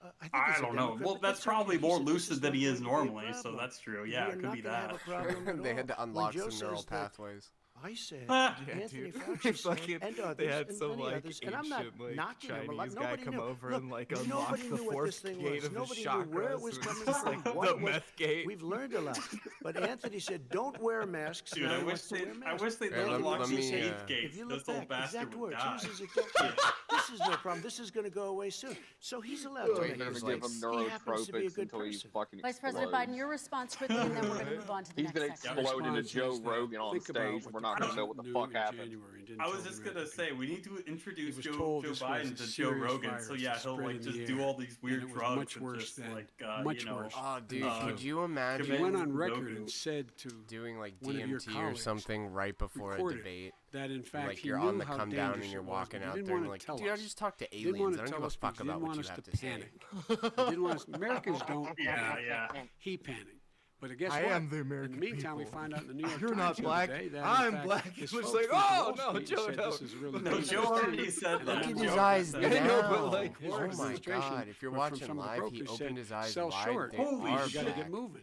I, think I he's a don't know. Democrat, Well, but that's okay. probably He more said this lucid is than not he is going to be a normally, so problem. that's true. We Yeah, are it could not be gonna have that. a problem at They had to all. When unlock Joe some neural says that, pathways. I said, Ah. Yeah, Anthony dude. Fauci They said, fucking- and others, they had and some many like others, and I'm not ancient like knocking them. Chinese guy Nobody come knew. over Look, and like nobody unlock the knew what this fourth thing gate was. of his Nobody knew where it chakras. was It coming just from, like what the it was. meth gate. We've learned a lot. But Anthony said, don't wear masks. Dude, Now I he wish wants to they, wear I masks. wish they Hey, let unlocked me, the cave uh, gates. If you This look little back, bastard exact would words. die. Here's his exact words. This is no problem. This is going to go away soon. So he's allowed to Wait, make They're he's gonna mistakes. give him like- He happens to be a neurotropics good until he person. fucking Vice President explodes. Biden, your response quickly, and then we're going to move on to the He's gonna next section. explode into Response Joe is that Rogan on think about stage. what We're the not gonna know president what the knew fuck in happened. January and didn't I tell was the just American gonna say, people. we need to introduce He was Joe told this was Biden a to Joe serious Rogan, virus so yeah, that he'll spread like in just the do air, all these and weird it was drugs much and worse just than- like much you know, worse. Oh, dude, Uh, could you imagine He went on Goku. record and said to doing like one of your DMT or colleagues something right before a recorded debate? that in fact Like he you're knew on the how come down and dangerous you're it was, walking but he out didn't there and wanna you're like, tell dude, I us. just talked to He didn't aliens. want I to don't tell give a us fuck because he about didn't what want you us have to to say. panic. He didn't want us. Americans don't Yeah, panic. yeah. He panicked. But guess I what? am the American In the meantime, we people. find out in the New York You're Times not the black. other day that in I'm fact, black. his It was folks like, went to oh, Wall no, Street Joe, and said, no. this is really No, dangerous. Joe already said And that. Look then in Joe his Joe eyes said now. that. I know, but, like, his Oh my administration, God! If you're but from watching some of the live, he brokers opened said, his eyes sell wide. short. They Holy are you got to black. get moving.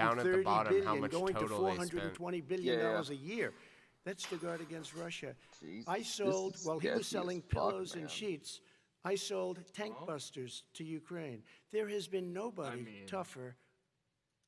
down at the 130 bottom billion how much going to total they spent. $420 billion Yeah. a year. That's to guard against Russia. Jeez, I this sold, is while he was sketchy as selling fuck, pillows man. and sheets, I sold tank busters to Ukraine. There has been nobody tougher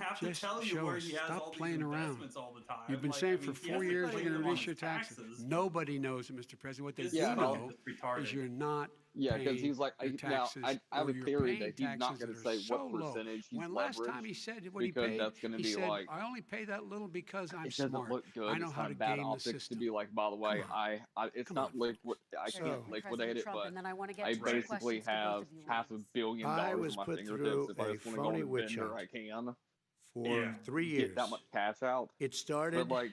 have to Just tell you show where us. he has Stop all these playing around. investments all the time. You've been Like, saying I mean, for he has 4 to years claim you're going them to on reduce his your taxes. Nobody knows it, Mr. President. What they This do Yeah, email know is retarded. is you're not Yeah, because paying he's like, your now taxes, I have or a you're theory paying that he's not taxes going that to are say so what low. percentage he's When last time leveraged, he said what he because paid, that's going to he be said, like, I only pay that little because I'm it doesn't smart. look good. I know It's how kind to of bad game the optics to system. be like, by the way, Come on. it's Come not on, liquid. folks. I So- can't President liquidate it, Trump, but and then I want to get I to the basically questions to both have of you half a ladies. billion I dollars was at my put fingertips. through If I a just want to go phony on a witch bender, hunt I can. for Yeah. 3 Get years. that much cash out. It But started like,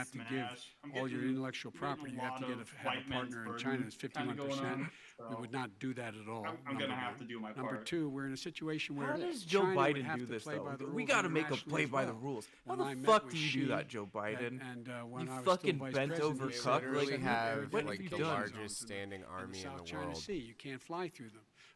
have to give smash. I'm all your getting- intellectual I'm getting property. a You have to lot get of have a white men's partner in burden China that's kinda going 51%. on, We so would not do that at all. I'm number gonna have one. to do my Number part. two, we're in a situation where How does Joe China would Biden have do to this play by the though? We rules got to make a internationally play as by the well. rules. How When I the met fuck with do you do Xi that, Joe Biden? And when You I was still fucking vice bent president, over he They said, cuck. "There literally are Like, have what have like you the done? largest zones in standing the army in South the China world. Sea. You can't fly through them.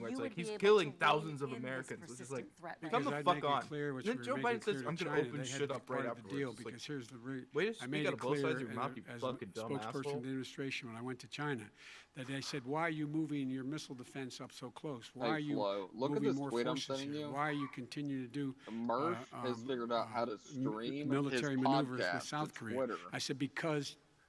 where you it's would like be he's able killing to thousands of rein in this Americans. It's just like, persistent threat come right the I'd fuck make on. it clear, which Then we Joe were making Biden says, clear I'm to gonna China, open they had shit to up be right part of the afterwards. deal It's like, because here's the way to I speak made out it of both clear sides of your mouth, you as a fucking dumb spokesperson asshole. of the administration when I went to China, that they said, why are you moving your missile defense up so close? Why Hey, are you Flo, look at moving this more tweet I'm forces sending here? you. Why are you continuing to do Murph has figured out how to stream military his maneuvers podcast with South to Korea? Twitter. I said, because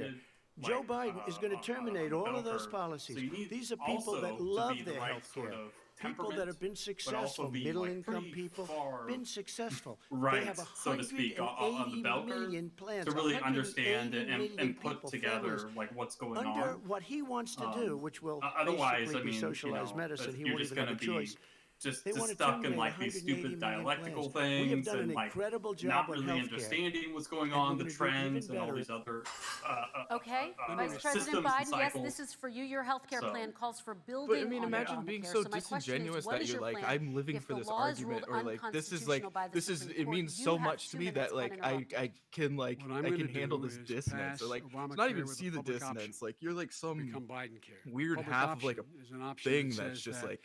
care. Joe Biden is going to terminate all of those policies. These are people that love their health care. People that have been successful, middle-income people, been successful. They have so to speak, on the bell curve million plans, to really 180 understand million and put people, together families, like what's going under on. what he wants to do, which will Otherwise, basically I be mean, socialized medicine. He you're won't just even have going a to be choice. just They want to stuck in terminate like these 180 stupid million dialectical plans. We have things done an and like incredible job not with really healthcare. understanding what's going And on, we're the gonna do even trends, and all better these other Okay, Vice systems President and Biden, yes, cycles. this is for you. Your health care So- plan calls for building But I mean, on imagine being Obamacare. so My question is, disingenuous what that is you're your like, plan I'm living if for the this law is argument, ruled or like this is like unconstitutional by the this is Supreme it Court? means You so have much to 2 me minutes that like I uninterrupted. can like What I'm I gonna can handle do this is dissonance. Or pass like it's not Obamacare even with see a the public dissonance. option. Like you're like some Become Biden care. weird Public half of option like is an a option thing that that's says just that like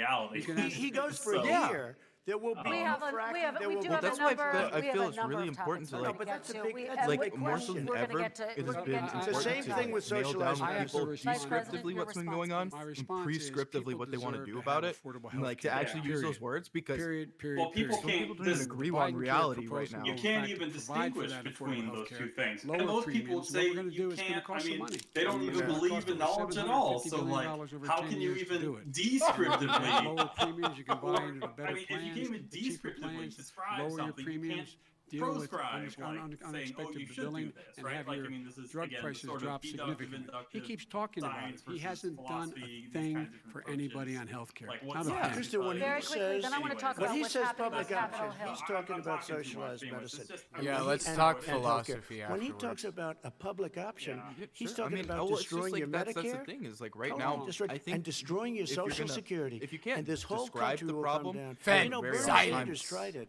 reality. He goes for So- a year. There will be We no have a, fracking. we have, there we will do be have that's a why number. I we have feel a it's number really of important topics to, we're like- gonna No, but that's get a to. big- We- that's and a like big we're- more so than we're gonna ever, get to- it we're has gonna been get to- It's the important same to thing with nail down socialized what people medicine. Vice President, descriptively your what's been response, going on, please. My and response is prescriptively people what they want to deserve do to about have it, affordable and like to healthcare. actually use those words because Period. Well, people some can't. people don't even this- agree Biden on care reality right proposal now. You in can't fact, even to provide for distinguish that between affordable those healthcare, two things. lower And most people premiums, say what we're gonna you do is gonna can't. cost I some mean, money. they don't It's even gonna believe cost in over knowledge at all. $750 So billion like, over how 10 can you years to even do it. descriptively? Lower premiums, you can buy into the better I mean, if you plans, can't even the cheaper descriptively plans, describe lower your something, you premiums, can't deal with proscribe, saying, unexpected you should do billing, this, and right? have Like, your I mean, this is, drug again, prices sort of drop deductive, significantly. He inductive, keeps talking about science it. He versus hasn't done philosophy, a these thing kinds of different for approaches. anybody on healthcare. Like, Not what's a that? thing. Kristen, when Very he quickly, says, then I want to talk when about he what's says happening public with Capitol option, Hill. he's talking I'm about talking too much, socialized anyways. medicine. It's just- Yeah, And let's and- talk and philosophy healthcare. When he afterwards. talks about a public option, Yeah. he's Sure. talking I mean, about well, it's just destroying like your that's the Medicare. thing is like right Come now on, destroy- I think and destroying your if you're Social gonna- Security. if you can't and this whole describe country the will problem, come down. Fed, you know, very Bernie silence. Sanders tried it.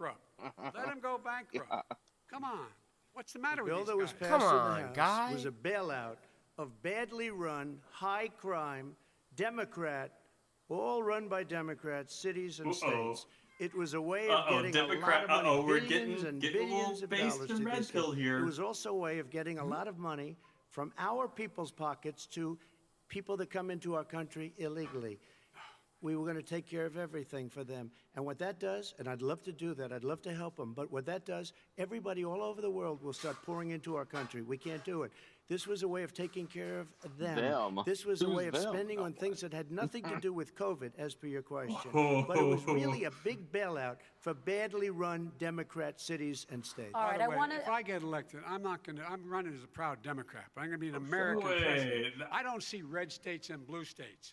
bankrupt. Let them go bankrupt. Come on. What's the matter The bill with that these was guys? passed Come in on, the House guy. was a bailout of badly run, high crime, Democrat, all run by Democrats, cities and states. It was a way of getting Democrat. a lot of money, We're billions and getting a billions little of based dollars and to red this pill thing. here. It was also a way of getting a lot of money from our people's pockets to people that come into our country illegally. We were going to take care of everything for them. And what that does, and I'd love to do that, I'd love to help them, but what that does, everybody all over the world will start pouring into our country. We can't do it. This was a way of taking care of them. This was a Who's way of them? spending on things that had nothing to do with COVID, as per your question. But it was really a big bailout for badly run Democrat cities and states. All By right, the I way, want to. if I get elected, I'm running as a proud Democrat, but I'm going to be an American president. I don't see red states and blue states.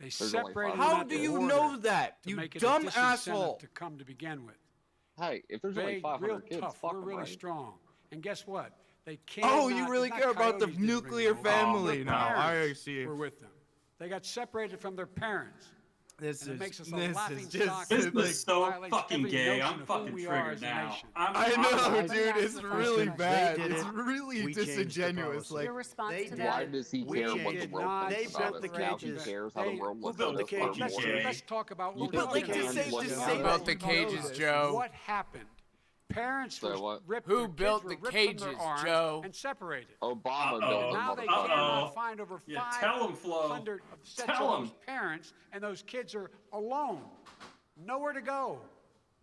They There's only separated 500 them How at do the you border know that? to You make it dumb a disincentive asshole. to come to begin with. Hey, if there's only Big, 500 real kids, tough. fuck We're 'em, really right? strong. And guess what? They can't. Oh, you really care about the nuclear family now. I see. We're with them. They got separated from their parents. This And it is makes us a this laughing is just stock. This like, is so violates fucking every gay. notion I'm of who fucking we are triggered as a now. nation. I know, Let me dude. ask It's the really question. bad. They did It's it. really We changed the disingenuous. policy. Like, Your response They to did that? Why does he We care what the did world not thinks They about built us? the Now he cages. cares how the world Who looks built at the us. Fuck cages? more. Let's talk about You what built we're the talking about. cages, What just happened? say built that. the cages, Joe? What happened? Parents Say were what? ripped. Who their kids built were the ripped from cages, their arms Joe? And separated. Obama Uh-oh. built Now it, they motherfucker. cannot find over Yeah, tell 'em, Flo. 500 sets Tell of those 'em. parents, and those kids are alone, nowhere to go.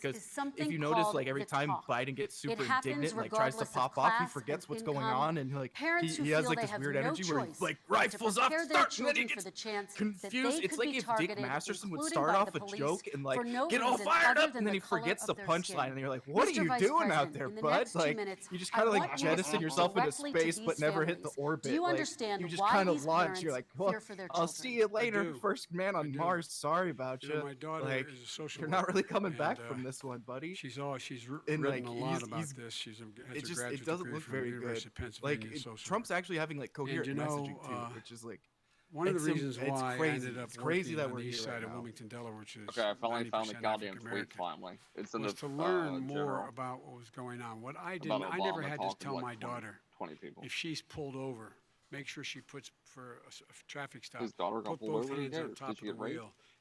because is something if you notice, called like every the time talk. Biden gets It super happens indignant, and, like tries to regardless of pop off, he class forgets and what's going income. on, and like Parents who he has feel like they this have weird no energy where he choice like but to rifles up, prepare their start, and then he children for gets the chance that confused. they It's could like be if Dick targeted, Masterson would including start by off the a police, joke and like for no get all reason fired other up, than and then the he color forgets of the their punchline, skin. and you're like, what are Mr. you Vice doing out President, there, in the bud? next 2 Like minutes, you just I kind of want like you to jettison speak yourself into directly to space, but these never hit the families. orbit. Do you Like, understand you just why kind of these launch. parents You're like, well, fear for their I'll children? see you later, do. first man I on do. Mars. Sorry about you. My daughter Like, is a social you're not worker, really coming back and, from this one, buddy. She's And, written like, a lot about he's this. She's has it a just graduate it doesn't degree look from the very University good. of Pennsylvania in social Trump's work. actually having like coherent you know, messaging too, which is like One of the it's reasons it's why crazy. I ended up It's crazy working that on we're the here east right side of now. Wilmington, Delaware, which is Okay, I finally found the 90% goddamn African tweet American, finally. It's in was the to learn more general about what was going on. What I about didn't, I never Obama had to talking tell like my 20 daughter 20 people. if she's pulled over, make sure she puts for a traffic stop, His daughter got put pulled both over. hands Who on cares? top Did of she the get raped? wheel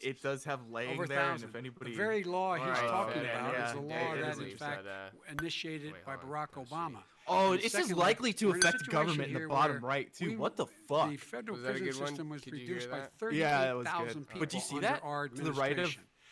it does have laying Over there, and 1,000. if anybody. The very law he's Alright, talking yeah, about yeah, is the yeah, law yeah, that, yeah, in yeah, fact, yeah. initiated Wait, by hold on, Barack let's see. Obama. Oh, And this is secondly, likely to we're in a affect the situation government in the here bottom where right too. we- What the fuck? The federal Was that a prison good one? system was Did you hear reduced by that? 38,000 Yeah, that was good. people But do you see under that? our To the right of- administration.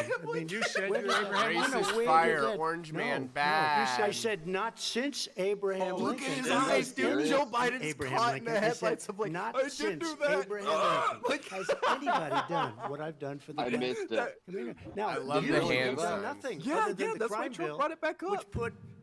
I mean, You said where you're did that- Abraham no, Racist where did fire, that- orange no, man, no, bad. I said not since Abraham Look at Lincoln. his Yeah, eyes, dude. serious. Joe Biden's Abraham caught in the Lincoln. I said, headlights of like, not I didn't since do that. Abraham Lincoln Like, has anybody done what I've done for the I deaf missed it. community. Now, I love you the have hand done signs. nothing Yeah, other than yeah, the that's why crime Trump bill, brought it back which up. put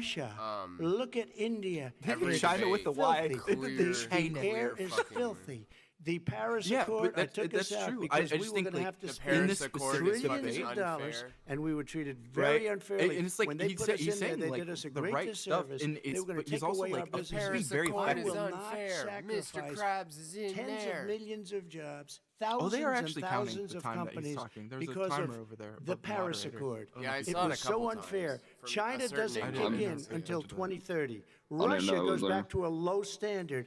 Russia. Look at India. Every It's China with the Y. filthy. Clear, The air is fucking- filthy. The Paris Yeah, Accord, but I took that's us out true. because I we just were think, going to like, have to the spend Paris Accord is trillions fucking of dollars, unfair. and we were treated very Right? unfairly. And it's like when they he put said, us he's in there, saying they like did us a the great right stuff, disservice. and They it's were going but to he's take also away like our The business. Paris very Accord I is will not unfair. Mr. sacrifice Krabs is in tens there. of millions of jobs, Oh, thousands they are and actually counting thousands the of time that he's companies talking. There's a because timer of over there the above the Paris moderator. Accord. Yeah, I It saw it a was couple so unfair. times from China a certain doesn't angle. kick I in didn't pay until attention to that. 2030. know Russia it was goes there. back to a low standard.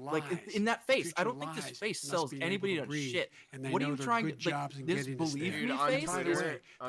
like in that face. I don't think this face sells anybody on shit. What are you trying to like? This believe me face is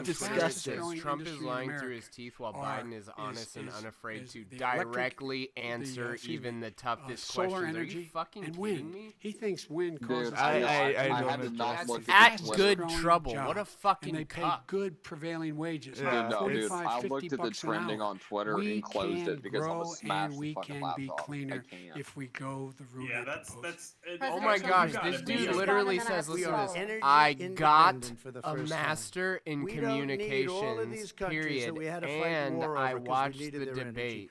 disgusting. Trump is lying through his teeth while Biden is honest and unafraid to directly answer even the toughest questions. Are you fucking kidding me? He thinks wind causes. Dude, I had to not look at the good Twitter. trouble. What a fucking and they pay cuck. good prevailing wages. Yeah. No, dude, 45, I 50 looked at the bucks an trending hour. on Twitter We and closed can it because I'm grow gonna smash and the we fucking can laptop. be cleaner I can't. if we go the route. Yeah, I that's propose. Oh my gosh, this dude literally says, listen to this. I got a master in We don't need all of communications, these countries period, that we had to fight and war I over 'cause we watched needed the their energy. debate.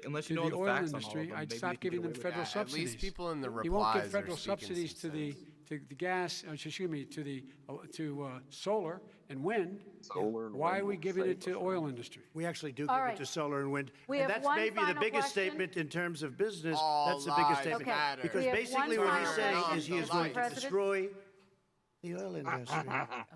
like unless to you know the all oil the facts on all of industry, them, I'd maybe stop they could giving get them away with federal it. subsidies. At least people in the He won't give replies federal are speaking subsidies some to the gas, excuse me, to solar and wind. Solar and Why wind are we will giving save it to us. oil industry? We actually do All give right. it to solar and wind. We And have that's one maybe the final biggest question. statement in terms of business. All That's the biggest lives statement. Okay. matter. Because We have basically one what he's final saying question, is he is Mr. going to President. destroy The oil industry.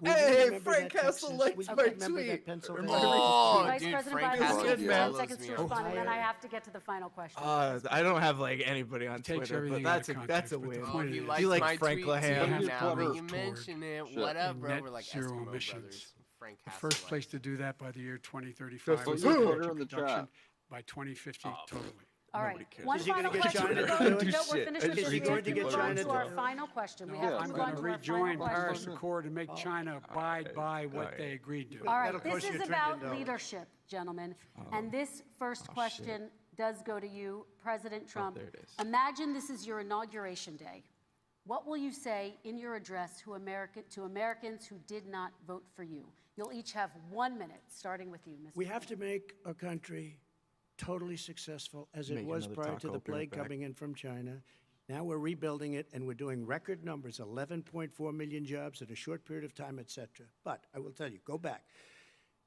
Hey, Remember Frank that, Castle Texas? liked We my remember that tweet. Pennsylvania. Oh, Vice dude, President Frank Biden, Castle we'll give you 10 follows seconds me to on respond, and then I Twitter. have to get to the final question. I don't have like anybody on takes Twitter, everything but out of that's a context, but the win. point He is, likes You like my Frank tweet Laham? too, Put your now that Twitter you mention it. shit. What up, in bro? net We're like zero Eskimo emissions. brothers. Frank The Castle. first place to do that by the year 2035. Just Put and your Boom. Twitter in the reduction chat. by 2050 totally. All right. Nobody cares. One Is he final gonna get question. China to No, do it? we're Do finished shit. with Is this. he We going have to to get move on China to to our do it? final question. We Yeah, have to I'm move going on to to our final rejoin Paris question. Accord and make China abide by what they agreed to. All right, That'll this cost you is $1 about trillion. leadership, gentlemen. And this first question does go to you, President Trump. there it is. Imagine this is your inauguration day. What will you say in your address to Americans who did not vote for you? You'll each have 1 minute, starting with you, Mr. We have to make our country totally successful as it Make was another prior to taco, the bring it plague back. coming in from China. Now we're rebuilding it, and we're doing record numbers, 11.4 million jobs in a short period of time, et cetera. But I will tell you, go back.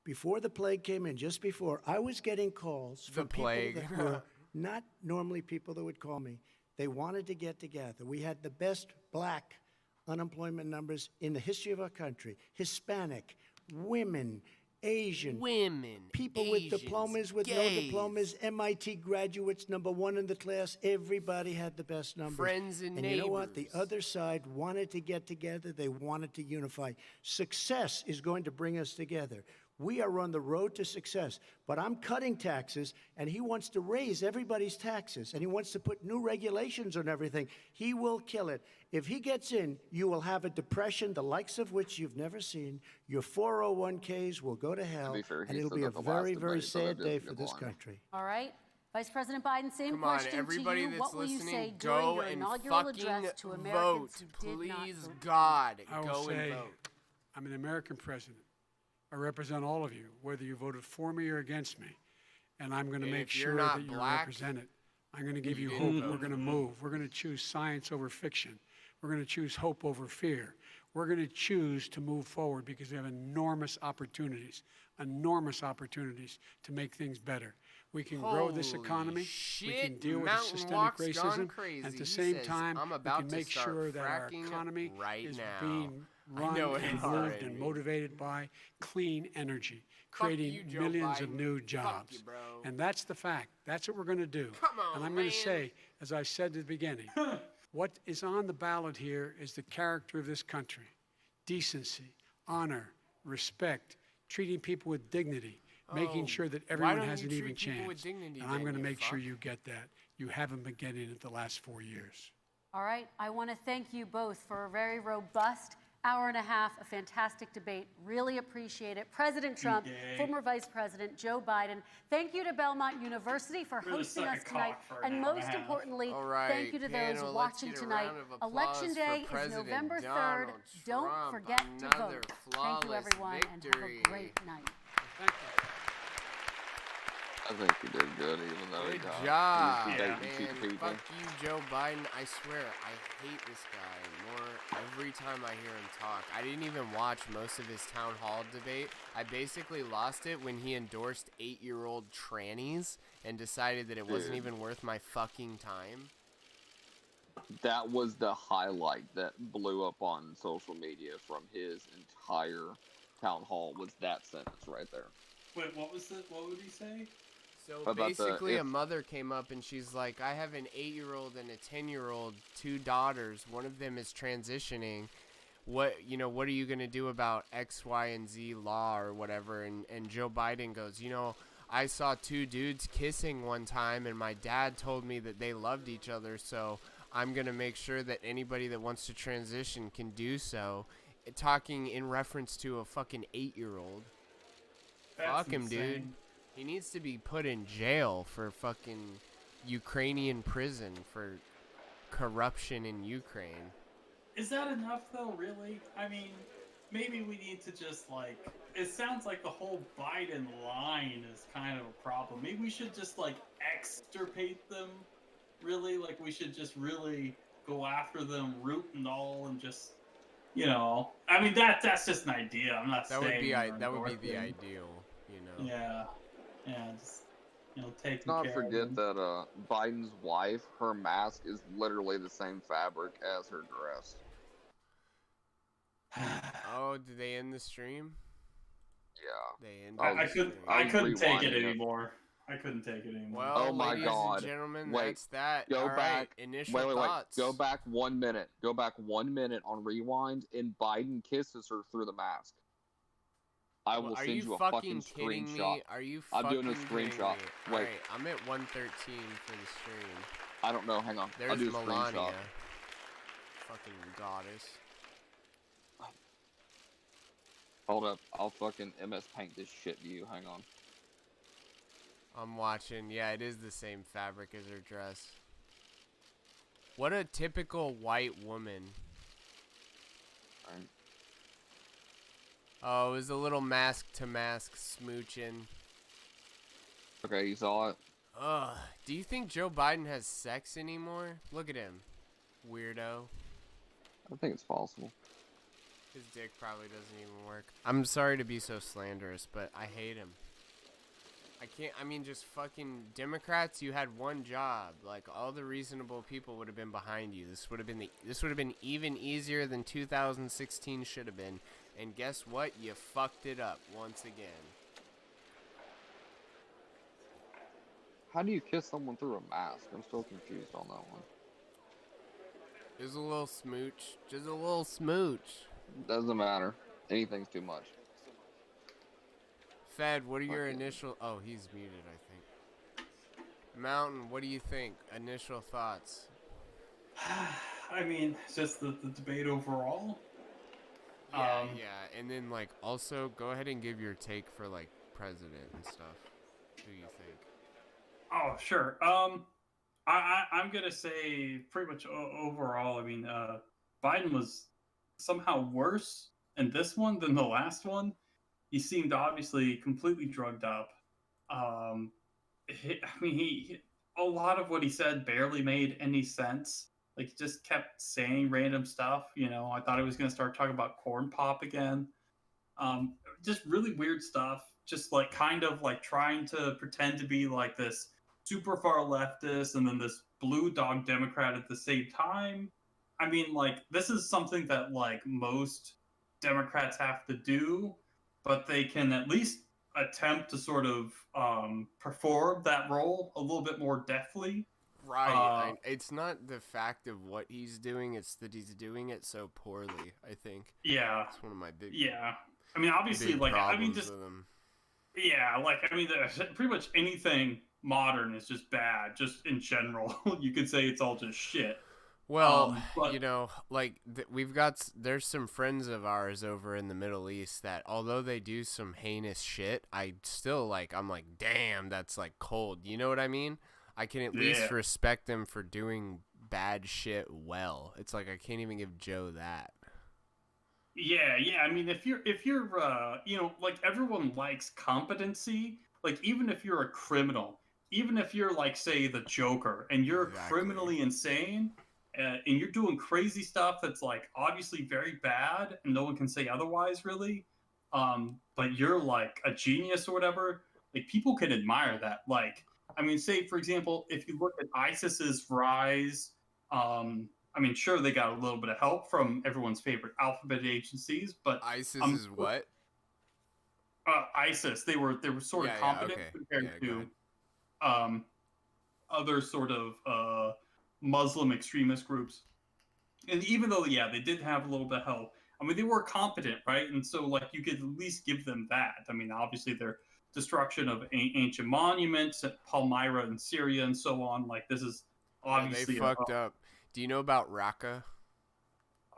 Before the plague came in, just before, I was getting calls from people plague. that were not normally people that would call me. They wanted to get together. We had the best black unemployment numbers in the history of our country. Hispanic, women, Asian, Women, people with Asians, diplomas, with no gays, diplomas, MIT graduates, #1 in the class. Everybody had the best numbers. Friends and you know what? The neighbors. other side wanted to get together. They wanted to unify. Success is going to bring us together. We are on the road to success, but I'm cutting taxes, and he wants to raise everybody's taxes, and he wants to put new regulations on everything. He will kill it. If he gets in, you will have a depression, the likes of which you've never seen. Your 401ks will go to hell, be fair, and he it'll said be a that the last very, very debate, so that sad day is a for good this line. country. All right. Vice President Biden, same Come on, question everybody to you. that's What will you say listening, during go your and inaugural fucking address to vote. Americans who did not Please, vote? God, I will go say, and vote. I'm an American president. I represent all of you, whether you voted for me or against me. And I'm going to And make if you're sure not that you're black, represented. I'm going to give you you hope. didn't vote We're going to move. We're going to choose science over fiction. We're going to choose hope over fear. We're going to choose to move forward because we have enormous opportunities to make things better. We can grow this Holy economy. We shit, can deal with the systemic Mountainwalk's gone racism. crazy. At the He same says, time, "I'm we about can to make start sure that our fracking economy right is now." being I run know it and moved already. and motivated by clean energy, Fuck creating you, Joe millions of Biden. new Fuck jobs. you, bro. And that's the fact. That's what we're going to do. Come on, and I'm going man. to say, as I said at the beginning, what is on the ballot here is the character of this country. Decency, honor, respect, treating people with dignity, making sure that why everyone don't has you an even treat people with chance. dignity And I'm then, going to you make sure fuck? you get that. You haven't been getting it the last 4 years. All right. I want to thank you both for a very robust hour and a half, a fantastic debate. Really appreciate it. President Trump, Yay. former Vice President Joe Biden, thank you to Belmont University for Really hosting suck us a tonight. cock for an And hour and most a half. importantly, All right, thank you to those panel, let's watching get a tonight. round of applause Election for Day is President November 3rd. Donald Don't Trump. forget to Another vote. Thank you, flawless everyone, and have victory. a great night. Thank you. I think he did good, even though he Good died. job, He was man. debating cheap people. Fuck you, Joe Biden. I swear, I hate this guy more every time I hear him talk. I didn't even watch most of his town hall debate. I basically lost it when he endorsed 8-year-old trannies and decided that it wasn't Dude. even worth my fucking time. That was the highlight that blew up on social media from his entire town hall, was that sentence right there. Wait, what was it? What would he say? So About the- basically, a if- mother came up and she's like, I have an 8-year-old and a 10-year-old, 2 daughters. One of them is transitioning. What are you going to do about X, Y, and Z law or whatever? And Joe Biden goes, I saw 2 dudes kissing one time and my dad told me that they loved each other. So I'm going to make sure that anybody that wants to transition can do so. Talking in reference to a fucking 8-year-old. That's Fuck him, insane. dude. He needs to be put in jail for fucking Ukrainian prison for corruption in Ukraine. Is that enough, though, really? I mean, maybe we need to just, like... It sounds like the whole Biden line is kind of a problem. Maybe we should just, like, extirpate them, really? Like, we should just really go after them, root and all, and just... I mean, that's just an idea. I'm not That saying... would be we're the endorsing. ideal, Yeah, just taking Not care forget of them. that Biden's wife, her mask is literally the same fabric as her dress. Oh, did they end the stream? Yeah. They ended I couldn't take it anymore. I couldn't take it anymore. Well, oh my ladies God. and gentlemen, wait, that's that. Go All back. right, initial thoughts. Go back 1 minute. Go back 1 minute on rewind, and Biden kisses her through the mask. I will send you a fucking screenshot. Me? Are you I'm doing a fucking screenshot. Wait. Wait. Right, I'm at 113 for the stream. I don't know. Hang on. There's I'll do a Melania. screenshot. Fucking goddess. Hold up. I'll fucking MS Paint this shit to you. Hang on. I'm watching. Yeah, it is the same fabric as her dress. What a typical white woman. Alright. Oh, it was a little mask-to-mask smooching. Okay, you saw it? Ugh. Do you think Joe Biden has sex anymore? Look at him. Weirdo. I think it's possible. His dick probably doesn't even work. I'm sorry to be so slanderous, but I hate him. I can't, I mean, just fucking Democrats, you had one job. Like, all the reasonable people would have been behind you. This would have been even easier than 2016 should have been. And guess what? You fucked it up once again. How do you kiss someone through a mask? I'm still confused on that one. Just a little smooch. Just a little smooch. Doesn't matter. Anything's too much. Fed, what are your initial... Oh, he's muted, I think. Mountain, what do you think? Initial thoughts? I mean, just the debate overall. Yeah, and then, like, also, go ahead and give your take for, like, president and stuff. Who you think? Oh, sure. I'm gonna say pretty much overall. I mean, Biden was somehow worse in this one than the last one. He seemed obviously completely drugged up. A lot of what he said barely made any sense. Like, he just kept saying random stuff. You know, I thought he was going to start talking about corn pop again. Just really weird stuff. Just like kind of like trying to pretend to be like this super far leftist and then this blue dog Democrat at the same time. I mean, like, this is something that like most Democrats have to do, but they can at least attempt to sort of perform that role a little bit more deftly. Right. It's not the fact of what he's doing, it's that he's doing it so poorly, I think. Yeah. It's one of my big... Yeah. I mean, obviously, like, I mean, just... Yeah, like, I mean, pretty much anything modern is just bad, just in general. You could say it's all just shit. Well, you know, like, there's some friends of ours over in the Middle East that, although they do some heinous shit, I still, like, I'm like, damn, that's, like, cold. You know what I mean? I can at least respect them for doing bad shit well. It's like, I can't even give Joe that. Yeah. I mean, if you're, you know, like, everyone likes competency. Like, even if you're a criminal, even if you're, like, say, the Joker, and you're criminally insane, and you're doing crazy stuff that's, like, obviously very bad, and no one can say otherwise, really, but you're, like, a genius or whatever, like, people can admire that. Like, I mean, say, for example, if you look at ISIS's rise, I mean, sure, they got a little bit of help from everyone's favorite alphabet agencies, but... ISIS is what? ISIS. They were sort of competent compared to other sort of Muslim extremist groups. And even though, they did have a little bit of help, I mean, they were competent, right? And so, like, you could at least give them that. I mean, obviously, their destruction of ancient monuments at Palmyra in Syria and so on, like, this is obviously... they fucked up. Do you know about Raqqa?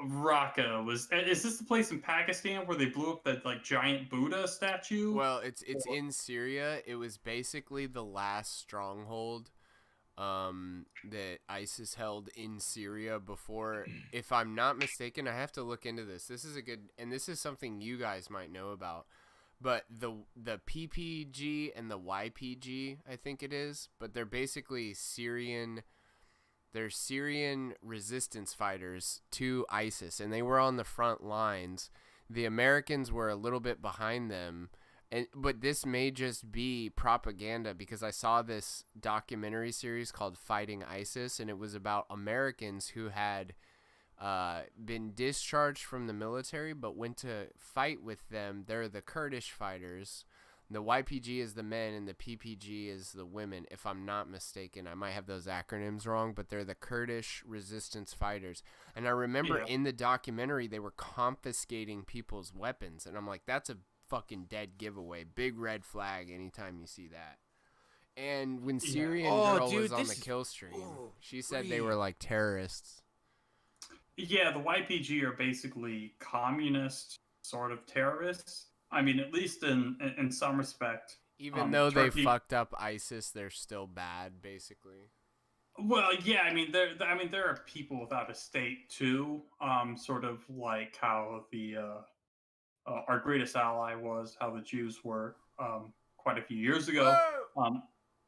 Raqqa is this the place in Pakistan where they blew up that, like, giant Buddha statue? Well, it's in Syria. It was basically the last stronghold that ISIS held in Syria before, if I'm not mistaken. I have to look into this. This is something you guys might know about. But the PPG and the YPG, I think it is, but they're basically Syrian resistance fighters to ISIS, and they were on the front lines. The Americans were a little bit behind them, but this may just be propaganda, because I saw this documentary series called Fighting ISIS, and it was about Americans who had been discharged from the military, but went to fight with them. They're the Kurdish fighters. The YPG is the men, and the PPG is the women, if I'm not mistaken. I might have those acronyms wrong, but they're the Kurdish resistance fighters. And I remember in the documentary, they were confiscating people's weapons. And I'm like, that's a fucking dead giveaway. Big red flag anytime you see that. And when Syrian girl was on the kill stream, she said they were like terrorists. Yeah, the YPG are basically communist sort of terrorists. I mean, at least in some respect. Even though they fucked up ISIS, they're still bad, basically. Well, yeah, I mean, there are people without a state too. Sort of like how the our greatest ally was, how the Jews were quite a few years ago.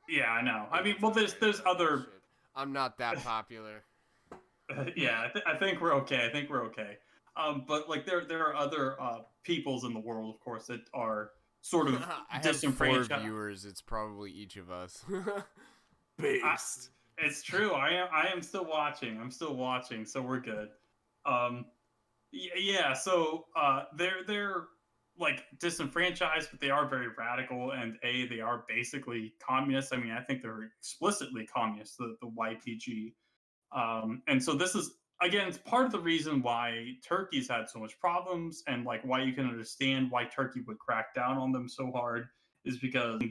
Yeah, I know. I mean, well, there's other. I'm not that popular. Yeah, I think we're okay. I think we're okay. But like there are other peoples in the world, of course, that are sort of disenfranchised. 4 viewers. It's probably each of us. Based. It's true. I am still watching. I'm still watching, so we're good. Yeah. So they're like disenfranchised, but they are very radical, and they are basically communists. I mean, I think they're explicitly communists. The YPG. And so this is, again, it's part of the reason why Turkey's had so much problems, and like why you can understand why Turkey would crack down on them so hard is because,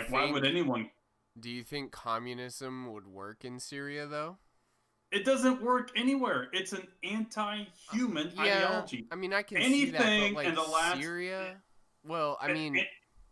why would anyone? Do you think communism would work in Syria, though? It doesn't work anywhere. It's an anti-human ideology. I mean, I can see that, but like Syria? Well, I mean...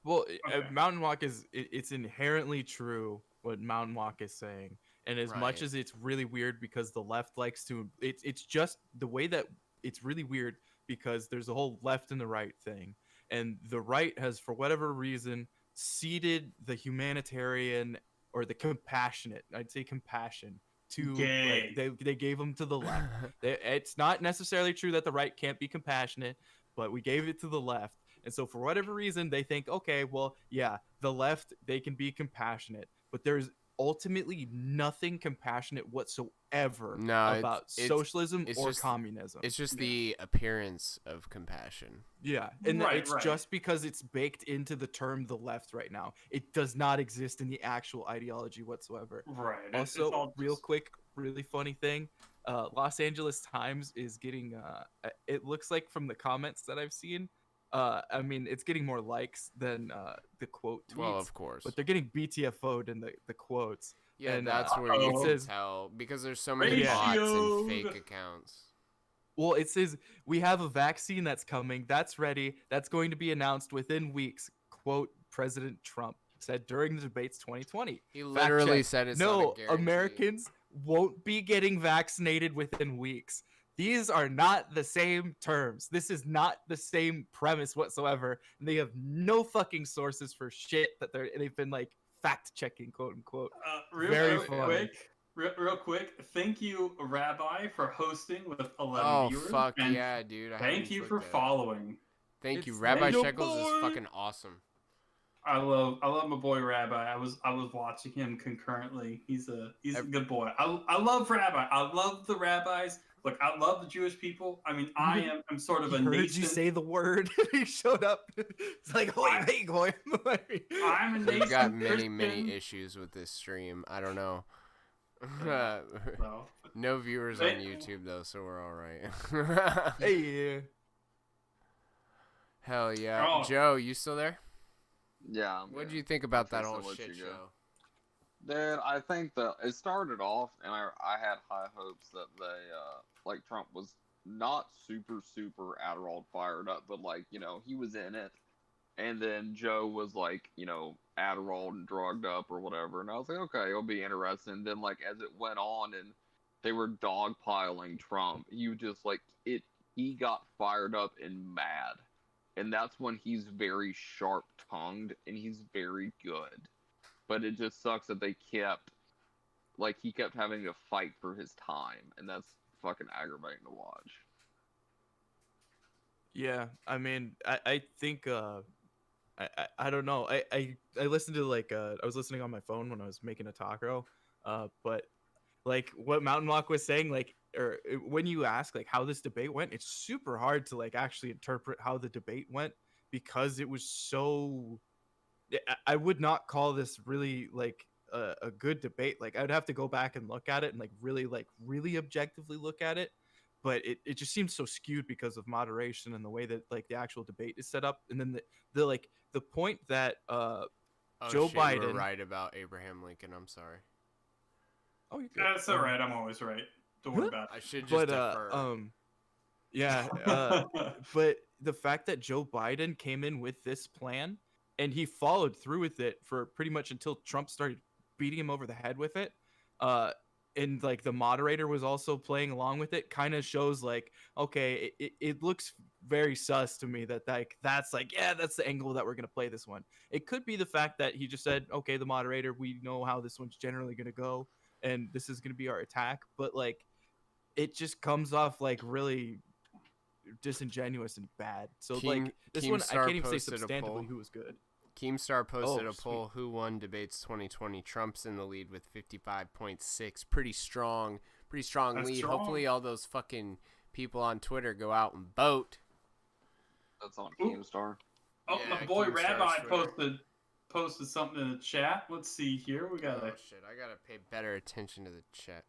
Mountainwalk it's inherently true what Mountainwalk is saying. And as much as it's really weird because the left likes to, it's just the way that it's really weird because there's a whole left and the right thing. And the right has, for whatever reason, ceded the humanitarian or the compassionate, I'd say compassion, to, they gave them to the left. It's not necessarily true that the right can't be compassionate, but we gave it to the left. And so for whatever reason, they think, okay, well, yeah, the left, they can be compassionate, but there's ultimately nothing compassionate whatsoever about socialism or communism. It's just the appearance of compassion. Yeah, and it's just because it's baked into the term the left right now. It does not exist in the actual ideology whatsoever. Right. Also, real quick, really funny thing, Los Angeles Times is getting, it looks like from the comments that I've seen, I mean, it's getting more likes than the quote tweets. Well, of course. But they're getting BTFO'd in the quotes. Yeah, and that's where you can tell, because there's so many bots and fake accounts. Well, it says, we have a vaccine that's coming. That's ready. That's going to be announced within weeks. Quote, President Trump said during the debates 2020. He literally said it's not a guarantee. Americans won't be getting vaccinated within weeks. These are not the same terms. This is not the same premise whatsoever. And they have no fucking sources for shit that they've been like fact checking, quote unquote. Real quick. Thank you, Rabbi, for hosting with 11 viewers. Oh fuck yeah, dude! Thank you for following. Thank you, Rabbi Shekels is fucking awesome. I love my boy Rabbi. I was watching him concurrently. He's a good boy. I love Rabbi. I love the rabbis. Look, I love the Jewish people. I mean, I'm sort of a nascent. Heard you say the word? He showed up. It's like, hey, boy. I'm a nascent. We've got many issues with this stream. I don't know. No viewers on YouTube though, so we're all right. Hey. Hell yeah, Joe, you still there? Yeah. What did you think about that whole shit show? Dude, I think that it started off, and I had high hopes that like Trump was not super Adderall fired up, but like, you know, he was in it. And then Joe was like, you know, Adderall and drugged up or whatever. And I was like, okay, it'll be interesting. And then like, as it went on and they were dogpiling Trump, he got fired up and mad. And that's when he's very sharp-tongued and he's very good. But it just sucks that he kept having to fight for his time, and that's fucking aggravating to watch. Yeah, I mean, I think, I don't know. I listened to I was listening on my phone when I was making a taco, but like what Mountainwalk was saying, like when you ask like how this debate went, it's super hard to like actually interpret how the debate went because it was so. I would not call this really like a good debate. Like I'd have to go back and look at it and like really objectively look at it. But it just seems so skewed because of moderation and the way that like the actual debate is set up. And then the point that Joe Biden. We're right about Abraham Lincoln. I'm sorry. Oh, you're good. That's all right. I'm always right. Don't worry about it. I should just defer. Yeah. But the fact that Joe Biden came in with this plan and he followed through with it for pretty much until Trump started beating him over the head with it. And like the moderator was also playing along with it, kind of shows like, okay, it looks very sus to me that like that's like, yeah, that's the angle that we're gonna play this one. It could be the fact that he just said, okay, the moderator, we know how this one's generally gonna go, and this is gonna be our attack, but like it just comes off like really disingenuous and bad. So like this one, I can't even say substantively who was good. Keemstar posted a poll: who won debates 2020? Trump's in the lead with 55.6. Pretty strong lead. Strong. Hopefully all those fucking people on Twitter go out and vote. That's on Keemstar. Oh, yeah, my boy Rabbi posted something in the chat. Let's see here. We got shit. I gotta pay better attention to the chat.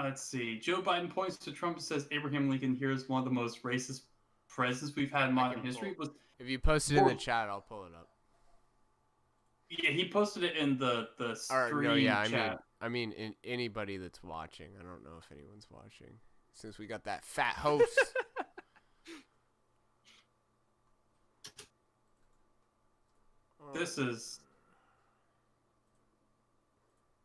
Let's see. Joe Biden points to Trump and says Abraham Lincoln here is one of the most racist presidents we've had in modern history. If you post it in the chat, I'll pull it up. Yeah, he posted it in the stream chat. I mean, in anybody that's watching. I don't know if anyone's watching since we got that fat host. This is.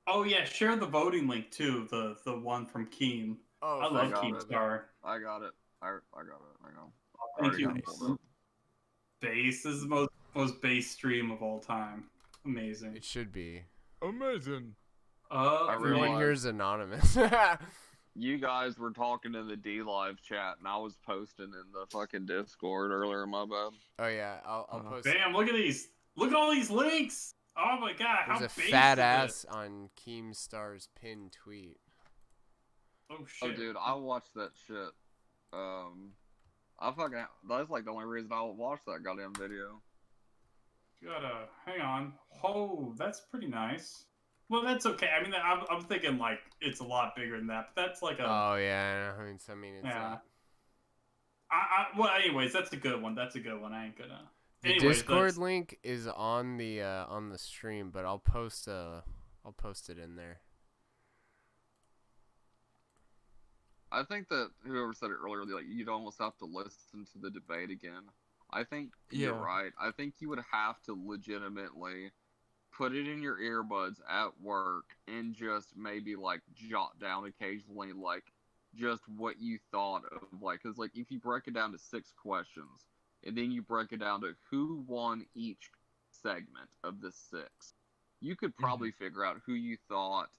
Oh yeah, share the voting link too. The one from Keem. Oh, I love Keemstar. I got it. I got it. I know. Thank you. Base this is the most base stream of all time. Amazing. It should be amazing. Everyone here is anonymous. You guys were talking in the D Live chat, and I was posting in the fucking Discord earlier. My bad. Oh yeah, I'll post. Damn! Look at these. Look at all these links. Oh my god! There's how a fat ass on Keemstar's pinned tweet. Oh shit! Oh dude, I watched that shit. That's like the only reason I watched that goddamn video. Gotta hang on. Oh, that's pretty nice. Well, that's okay. I mean, I'm thinking like it's a lot bigger than that, but that's like a. Oh yeah, it's yeah. Well, anyways, that's a good one. That's a good one. I ain't gonna. The Discord link is on the stream, but I'll post it in there. I think that whoever said it earlier, like you'd almost have to listen to the debate again. I think you're right. I think you would have to legitimately put it in your earbuds at work and just maybe like jot down occasionally like just what you thought of, like, because like if you break it down to 6 questions and then you break it down to who won each segment of the 6, you could probably figure out who you thought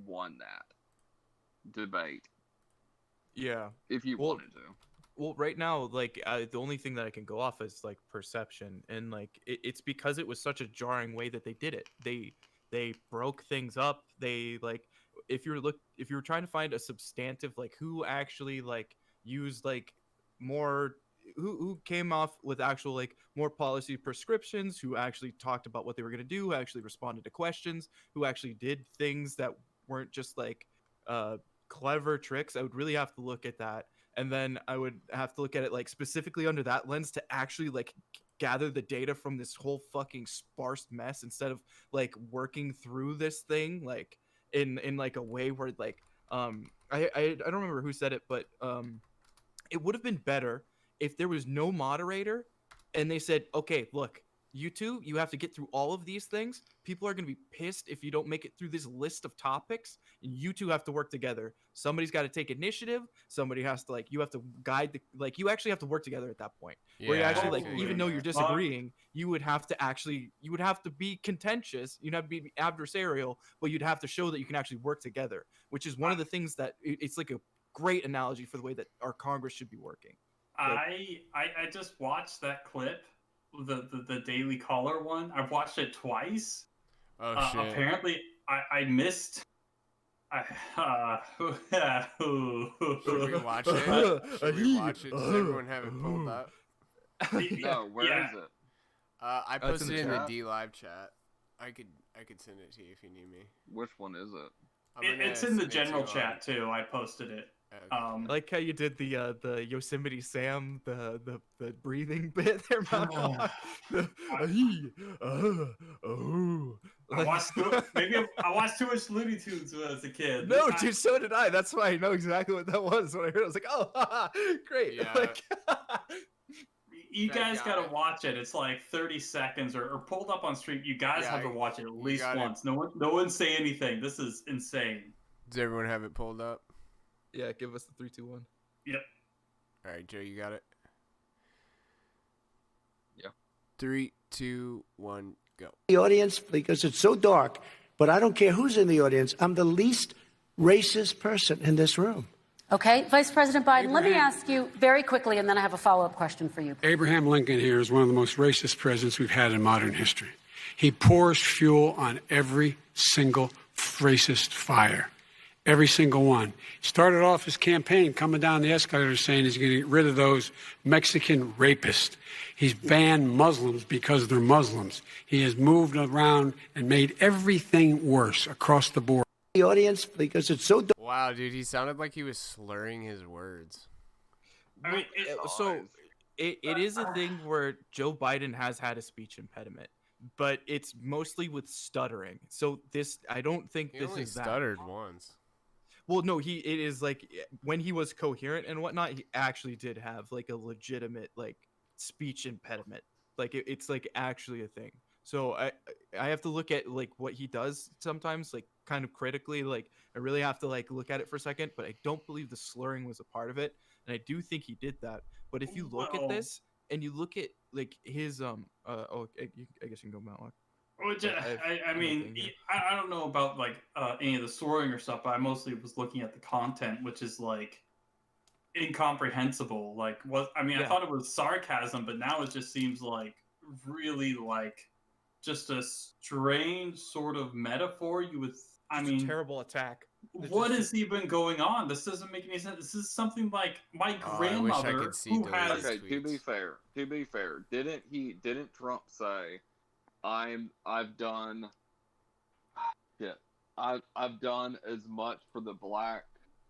won that debate. Yeah. If you wanted to. Well, right now, like, the only thing that I can go off is, like, perception. And, like, it's because it was such a jarring way that they did it. They broke things up. They, like, if you were trying to find a substantive, like, who actually, like, used, like, more, who came off with actual, like, more policy prescriptions, who actually talked about what they were going to do, who actually responded to questions, who actually did things that weren't just, like, clever tricks, I would really have to look at that. And then I would have to look at it like specifically under that lens to actually like gather the data from this whole fucking sparse mess instead of like working through this thing like in like a way where like I don't remember who said it, but it would have been better if there was no moderator and they said, okay, look, you two, you have to get through all of these things. People are going to be pissed if you don't make it through this list of topics. And you two have to work together. Somebody's got to take initiative. Somebody has to, like, you have to guide the, like, you actually have to work together at that point. Yeah, where you actually, like, even though you're disagreeing, you would have to actually, you would have to be contentious. You'd have to be adversarial, but you'd have to show that you can actually work together, which is one of the things that it's like a great analogy for the way that our Congress should be working. I just watched that clip. The Daily Caller one. I've watched it twice. Oh shit! Apparently, I missed Should we watch it? Should we watch it? Does everyone have it pulled up? No, where is it? I Oh, it's in posted the it in the chat? D Live chat. I could send it to you if you need me. Which one is it? It's in the general chat too. I posted it. Okay. I like how you did the Yosemite Sam the breathing bit there, Mountainwalk. Maybe I watched too much Looney Tunes when I was a kid. No, dude, so did I. That's why I know exactly what that was. When I heard it, I was like, oh, great. Yeah. Like, you guys gotta watch it. It's like 30 seconds or pulled up on stream. You guys have to watch it at least once. No one say anything. This is insane. Does everyone have it pulled up? yeah, give us the 3, 2, 1. Yep. All right, Joe, you got it. Yeah. 3, 2, 1, go. The audience, because it's so dark, but I don't care who's in the audience. I'm the least racist person in this room. Okay, Vice President Biden, let me ask you very quickly, and then I have a follow-up question for you. Abraham Lincoln here is one of the most racist presidents we've had in modern history. He pours fuel on every single racist fire. Every single one. He started off his campaign coming down the escalator saying he's going to get rid of those Mexican rapists. He's banned Muslims because they're Muslims. He has moved around and made everything worse across the board. The audience, because it's so dark. Wow, dude, he sounded like he was slurring his words. I mean, it is a thing where Joe Biden has had a speech impediment, but it's mostly with stuttering. So I don't think He this only is stuttered that. once. Well, no, it is like when he was coherent and whatnot, he actually did have like a legitimate like speech impediment. Like it's like actually a thing. So I have to look at like what he does sometimes, like kind of critically. Like I really have to like look at it for a second, but I don't believe the slurring was a part of it, and I do think he did that. But if you look at this and you look at like his I guess you can go Mountainwalk. I mean, I don't know about like any of the slurring or stuff, but I mostly was looking at the content, which is like incomprehensible. Like, I thought it was sarcasm, but now it just seems like really like just a strange sort of metaphor. A terrible attack. What is even going on? This doesn't make any sense. This is something like my grandmother who has. Okay, to be fair, didn't Trump say, I've done as much for the black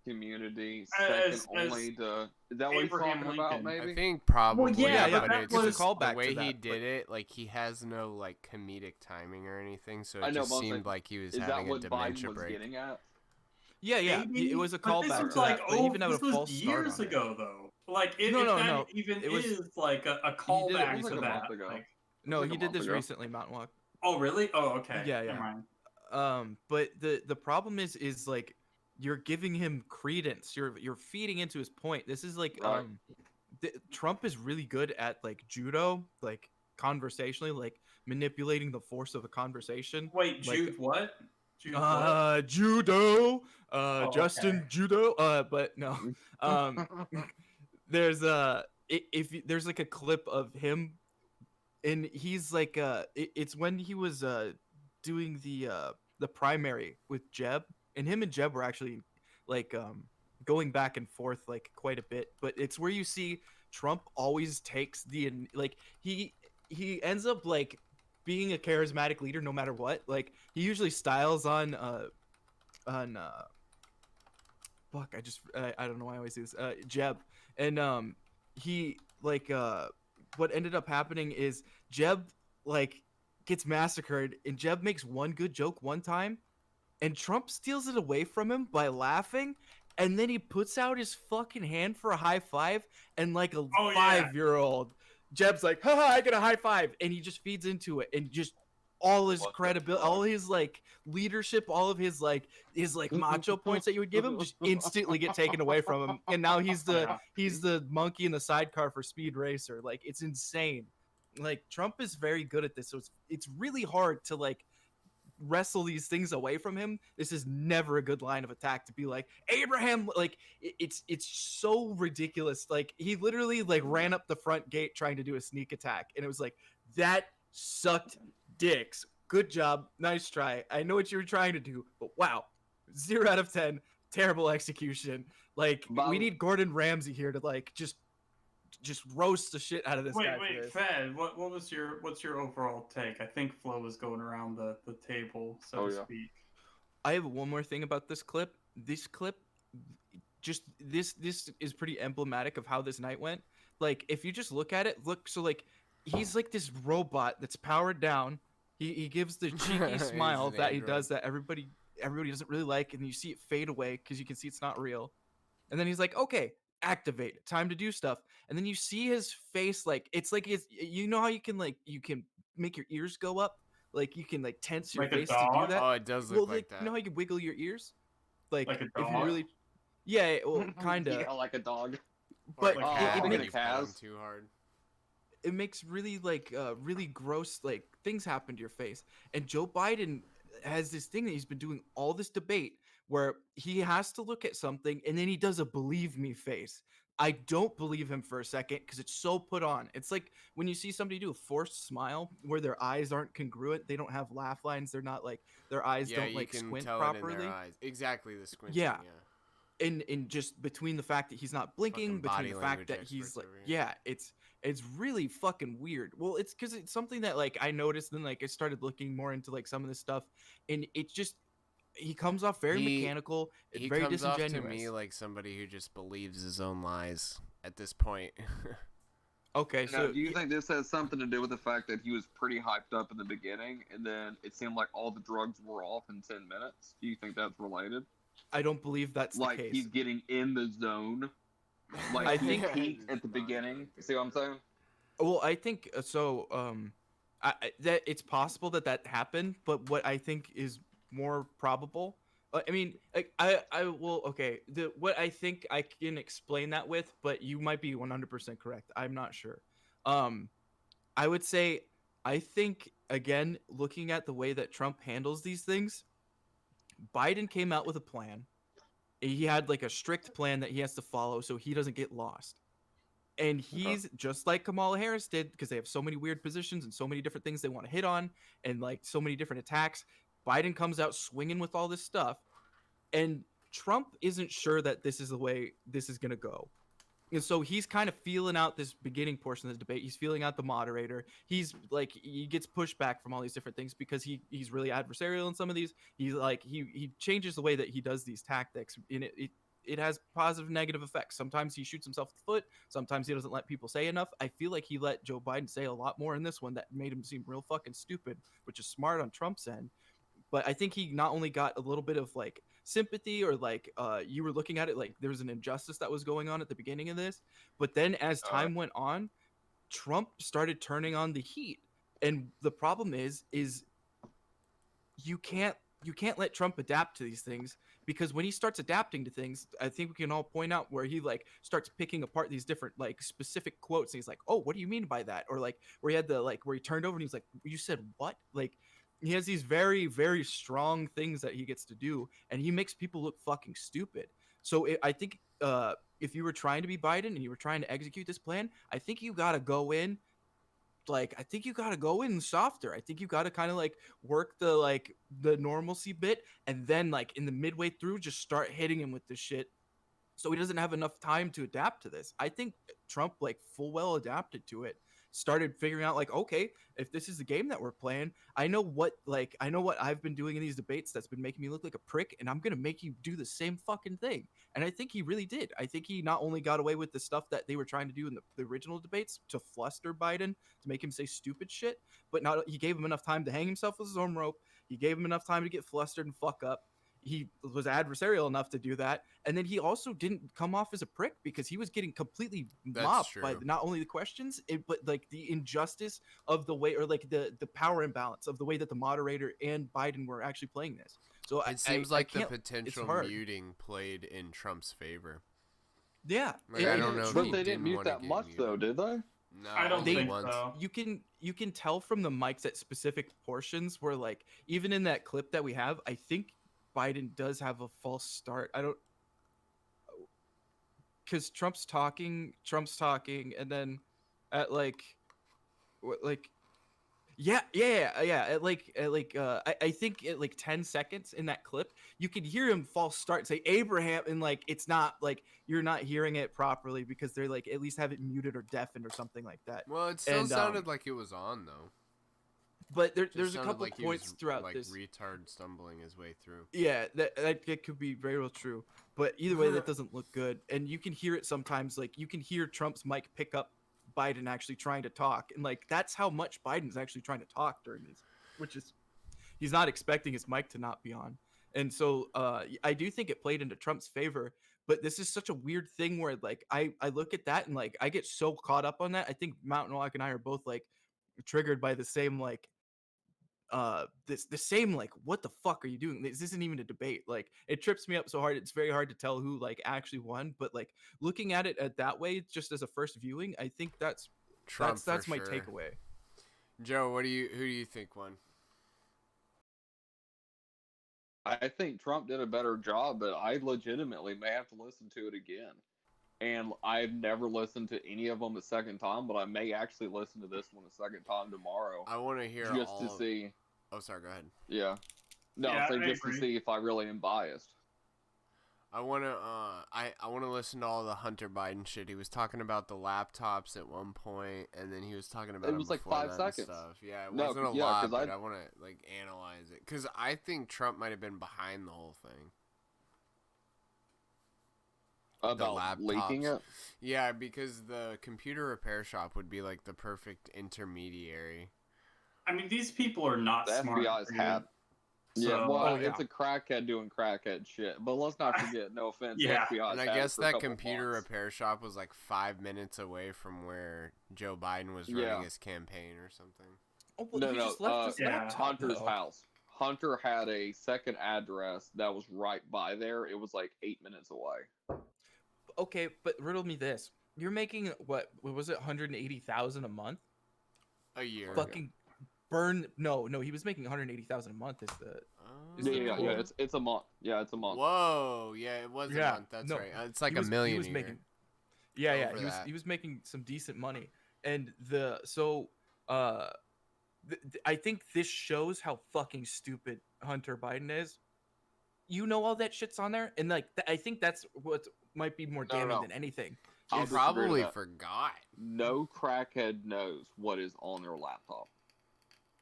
community second only to, is that what he's talking about, maybe? I think probably. Well, yeah, but that it's was just a callback the way to that, he did it. Like he has no like comedic timing or anything, so I it know, just but seemed like he was is that having a what dementia Biden was break. getting at? Yeah, Maybe, it was a but this callback was to like, that. But even this a false was start years on it. ago, though. Like, if No, that even it was- is like a He did it callback like to a that. month ago. Like, No, like a he did month this ago. recently, Mountainwalk. oh, really? Oh, okay. Yeah. Never mind. But the problem is like you're giving him credence. You're feeding into his point. This is like Right. Trump is really good at like judo, like conversationally, like manipulating the force of a conversation. Wait, like, Jude what? Jude what? Judo. Justin okay. Judo. But no. There's there's like a clip of him, and he's like it's when he was doing the primary with Jeb, and him and Jeb were actually like going back and forth like quite a bit, but it's where you see Trump always takes like he ends up like being a charismatic leader no matter what. Like he usually styles on fuck, I don't know why I always do this. Jeb. And he like what ended up happening is Jeb like gets massacred, and Jeb makes one good joke one time, and Trump steals it away from him by laughing, and then he puts out his fucking hand for a high five, and like a 5-year-old, Jeb's like, haha, I get a high five, and he just feeds into it, and just all his credibility, all his like leadership, all of his like macho points that you would give him just instantly get taken away from him, and now he's the monkey in the sidecar for Speed Racer. Like it's insane. Like Trump is very good at this, so it's really hard to like wrestle these things away from him. This is never a good line of attack to be like Abraham. Like it's so ridiculous. Like he literally like ran up the front gate trying to do a sneak attack, and it was like that sucked dicks. Good job, nice try. I know what you were trying to do, but wow, 0 out of 10. Terrible execution. Like, we need Gordon Ramsay here to like just roast the shit out of this guy. Wait, Fed. What's your overall take? I think Flo was going around the table, so to speak. I have one more thing about this clip. This clip, just this is pretty emblematic of how this night went. Like, if you just look at it, so like he's like this robot that's powered down. He gives the cheeky smile that he does that everybody doesn't really like, and you see it fade away because you can see it's not real. And then he's like, okay, activate, time to do stuff. And then you see his face, like it's like you know how you can make your ears go up, like you can like tense your face to do that. Oh, it does look like that. You know how you can wiggle your ears, like a dog? if you really, yeah, well, kind of, yeah, like a dog. But it makes too hard. It makes really really gross like things happen to your face. And Joe Biden has this thing that he's been doing all this debate where he has to look at something and then he does a believe me face. I don't believe him for a second because it's so put on. It's like when you see somebody do a forced smile where their eyes aren't congruent. They don't have laugh lines. They're not like their eyes don't like squint properly. It in their eyes. Exactly the squinting. Yeah. And just between the fact that he's not blinking, between the fact that he's like, it's really fucking weird. Well, it's because it's something that like I noticed, and like I started looking more into like some of this stuff, and it's just he comes off very mechanical, he very comes disingenuous. Off to me like somebody who just believes his own lies at this point. Okay, now, do you think this has something to do with the fact that he was pretty hyped up in the beginning, and then it seemed like all the drugs were off in 10 minutes? Do you think that's related? I don't believe that's like the case. He's getting in the zone. Like I think peaked at the beginning. You see what I'm saying? Well, I think so. That it's possible that happened, but what I think is more probable. I mean, like I will. Okay, what I think I can explain that with, but you might be 100% correct. I'm not sure. I would say I think again, looking at the way that Trump handles these things, Biden came out with a plan. He had like a strict plan that he has to follow so he doesn't get lost. And he's just like Kamala Harris did, because they have so many weird positions and so many different things they want to hit on and like so many different attacks. Biden comes out swinging with all this stuff, and Trump isn't sure that this is the way this is going to go. And so he's kind of feeling out this beginning portion of the debate. He's feeling out the moderator. He's like, he gets pushback from all these different things because he's really adversarial in some of these. He's like, he changes the way that he does these tactics, and it has positive, negative effects. Sometimes he shoots himself in the foot. Sometimes he doesn't let people say enough. I feel like he let Joe Biden say a lot more in this one that made him seem real fucking stupid, which is smart on Trump's end. But I think he not only got a little bit of like sympathy, or like you were looking at it like there was an injustice that was going on at the beginning of this, but then as time went on, Trump started turning on the heat. And the problem is you can't let Trump adapt to these things, because when he starts adapting to things, I think we can all point out where he like starts picking apart these different like specific quotes, and he's like, oh, what do you mean by that? Or like where he had the like where he turned over and he's like, you said what? Like he has these very, very strong things that he gets to do, and he makes people look fucking stupid. So I think if you were trying to be Biden and you were trying to execute this plan, I think you got to go in softer. I think you got to kind of like work the normalcy bit, and then like in the midway through, just start hitting him with this shit, so he doesn't have enough time to adapt to this. I think Trump like full well adapted to it. Started figuring out like, okay, if this is the game that we're playing, I know what I've been doing in these debates that's been making me look like a prick, and I'm gonna make you do the same fucking thing. And I think he really did. I think he not only got away with the stuff that they were trying to do in the original debates to fluster Biden, to make him say stupid shit, but he gave him enough time to hang himself with his own rope. He gave him enough time to get flustered and fuck up. He was adversarial enough to do that, and then he also didn't come off as a prick, because he was getting completely mobbed by not only the questions, but like the injustice of the way, or like the power imbalance of the way that the moderator and Biden were actually playing this. So it seems like the potential muting played in Trump's favor. Yeah, like, I don't know, but they didn't mute that much though, did they? No, I don't think so. You can tell from the mics at specific portions where, like, even in that clip that we have, I think Biden does have a false start. I don't, because Trump's talking, and then at like Yeah. I think at like 10 seconds in that clip, you could hear him false start say Abraham, and like it's not like you're not hearing it properly because they're like at least have it muted or deafened or something like that. Well, it still sounded like it was on though. But there's a couple points throughout like this. retard stumbling his way through. Yeah, that could be very well true. But either way, that doesn't look good. And you can hear it sometimes. Like you can hear Trump's mic pick up Biden actually trying to talk, and like that's how much Biden's actually trying to talk during this, which is he's not expecting his mic to not be on. And so I do think it played into Trump's favor. But this is such a weird thing where like I look at that and like I get so caught up on that. I think Mountainwalk and I are both like triggered by the same like the same like what the fuck are you doing? This isn't even a debate. Like it trips me up so hard. It's very hard to tell who like actually won. But like looking at it at that way, just as a first viewing, I think that's Trump. That's my sure. takeaway. Joe, who do you think won? I think Trump did a better job, but I legitimately may have to listen to it again. And I've never listened to any of them a second time, but I may actually listen to this one a second time tomorrow. I want to hear just to see. Oh, sorry. Go ahead. Yeah. No, yeah, so just to see if I really am biased. I want to. I want to listen to all the Hunter Biden shit. He was talking about the laptops at one point, and then he was talking about it was like 5 seconds. Stuff. Yeah, it wasn't a lot, but I want to like analyze it because I think Trump might have been behind the whole thing. About leaking it? Yeah, because the computer repair shop would be like the perfect intermediary. I mean, these people are not the smart. FBI's hat. So, yeah, well, it's a crackhead doing crackhead shit. But let's not forget, no offense, yeah. FBI's and I guess that computer months. repair shop was like 5 minutes away from where Joe Biden was running his campaign or something. Oh, well, no, just left his laptop, Hunter's house. Hunter had a second address that was right by there. It was like 8 minutes away. Okay, but riddle me this: you're making what was it, 180,000 a month? A year. Fucking burn. No, he was making 180,000 a month. Yeah, it's a month. Yeah, it's a month. Whoa, yeah, it was a month. That's right. It's like $1 million. He was making. Yeah. He was making some decent money, and I think this shows how fucking stupid Hunter Biden is. You know all that shit's on there, and like I think that's what might be more damning than anything. I probably forgot. No crackhead knows what is on their laptop.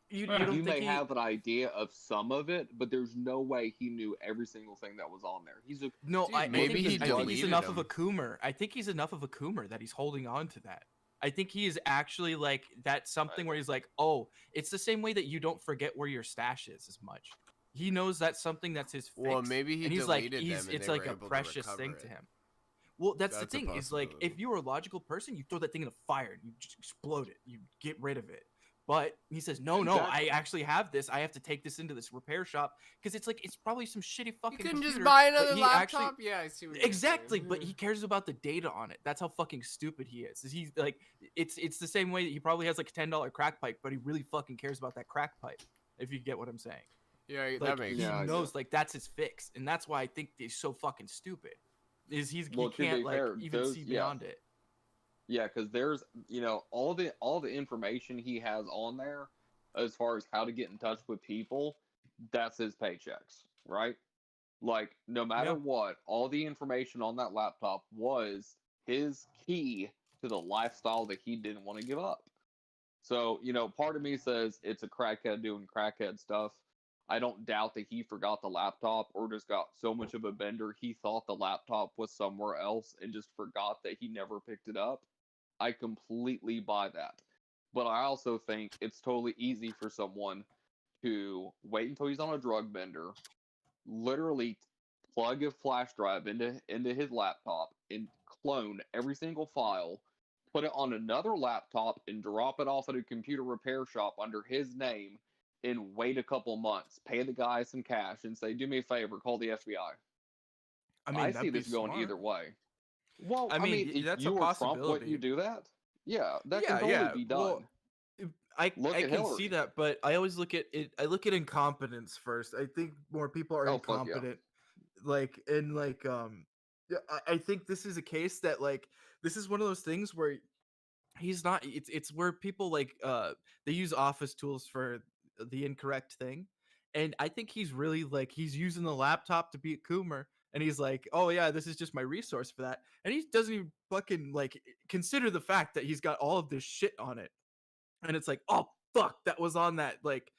You may have an idea of some of it, but there's no way he knew every single thing that was on there. He's a I think he's enough of a coomer. I think he's enough of a coomer that he's holding on to that. I think he is actually like that's something where he's like, oh, it's the same way that you don't forget where your stash is as much. He knows that's something that's his fix. Well, maybe he deleted them and it's they like were a able precious to thing it. to him. Well, that's the thing. Is like if you were a logical person, you throw that thing in the fire, you just explode it, you get rid of it. But he says, no, I actually have this. I have to take this into this repair shop because it's like it's probably some shitty fucking. You couldn't computer, just buy another laptop. Actually, yeah, I see what exactly. you're saying. But he cares about the data on it. That's how fucking stupid he is. He's like, it's the same way that he probably has like a $10 crack pipe, but he really fucking cares about that crack pipe. If you get what I'm saying. Yeah, like, that makes sense. He knows like that's his fix, and that's why I think he's so fucking stupid. He can't like even see beyond it. Yeah, because there's all the information he has on there as far as how to get in touch with people, that's his paychecks, right? Like no matter what, all the information on that laptop was his key to the lifestyle that he didn't want to give up. So, part of me says it's a crackhead doing crackhead stuff. I don't doubt that he forgot the laptop or just got so much of a bender he thought the laptop was somewhere else and just forgot that he never picked it up. I completely buy that. But I also think it's totally easy for someone to wait until he's on a drug bender, literally plug a flash drive into his laptop and clone every single file, put it on another laptop and drop it off at a computer repair shop under his name, and wait a couple months, pay the guy some cash, and say, "Do me a favor, call the FBI." I see this going either way. Well, I mean that's you a were possibility. Trump, wouldn't you do that? Yeah, that can totally be done. Well, I can see that, but I always look at it. I look at incompetence first. I think more people are incompetent. I think this is a case that this is one of those things where He's not. It's where people like they use office tools for the incorrect thing, and I think he's really like he's using the laptop to beat Coomer, and he's like, oh yeah, this is just my resource for that, and he doesn't even fucking like consider the fact that he's got all of this shit on it, and it's like, oh fuck, that was on that. Like,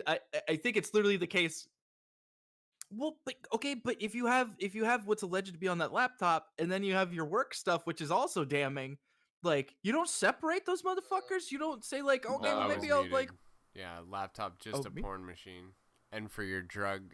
I think it's literally the case. Well, but okay, but if you have what's alleged to be on that laptop, and then you have your work stuff, which is also damning, like you don't separate those motherfuckers. You don't say like, okay, No, well I was maybe I'll muted. like, Yeah, laptop just a porn machine, and for your drug.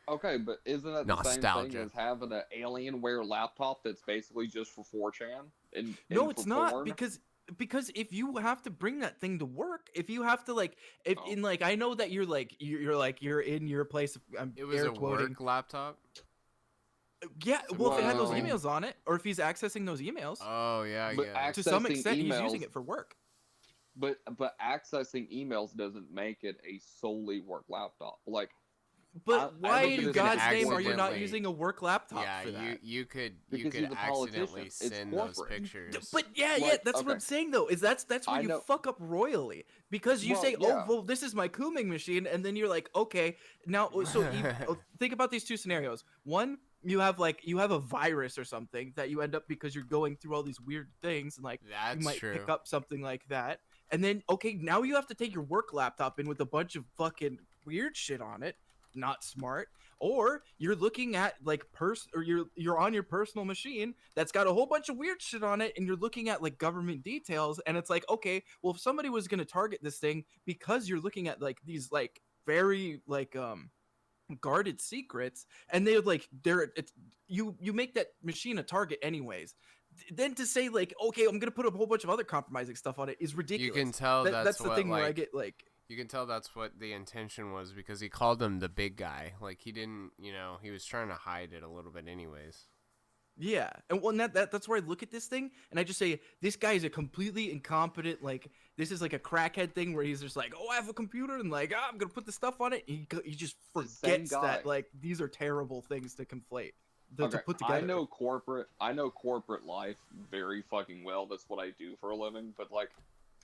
Okay, but isn't that the same thing as having an Alienware laptop that's basically just for 4chan? No, it's not, because if you have to bring that thing to work, if you have to like, if in like, I know that you're in your place. It was a work laptop. Yeah, well, if it had those emails on it, or if he's accessing those emails. Oh yeah, to some extent, he's using it for work. But accessing emails doesn't make it a solely work laptop. Like, but why in God's name are you not using a work laptop? Yeah, for that? you could accidentally send those pictures. But that's what I'm saying though. Is that's where you fuck up royally, because you say, oh well, this is my cooming machine, and then you're like, okay, now so think about these two scenarios. One, you have a virus or something that you end up because you're going through all these weird things, and like you might pick up something like that, and then okay, now you have to take your work laptop in with a bunch of fucking weird shit on it. Not smart. Or you're looking at like you're on your personal machine that's got a whole bunch of weird shit on it, and you're looking at like government details, and it's like, okay, well, if somebody was going to target this thing because you're looking at like these like very like guarded secrets, and you make that machine a target anyways, then to say like, okay, I'm gonna put a whole bunch of other compromising stuff on it is ridiculous. You can tell that's the thing where I get like, you can tell that's what the intention was, because he called him the big guy. Like, he didn't, he was trying to hide it a little bit anyways. Yeah, and that's where I look at this thing, and I just say, this guy is a completely incompetent, like, this is like a crackhead thing where he's just like, oh, I have a computer, and like, I'm gonna put the stuff on it, and he just forgets that, like, these are terrible things to conflate, to put together. I know corporate life very fucking well. That's what I do for a living, but, like,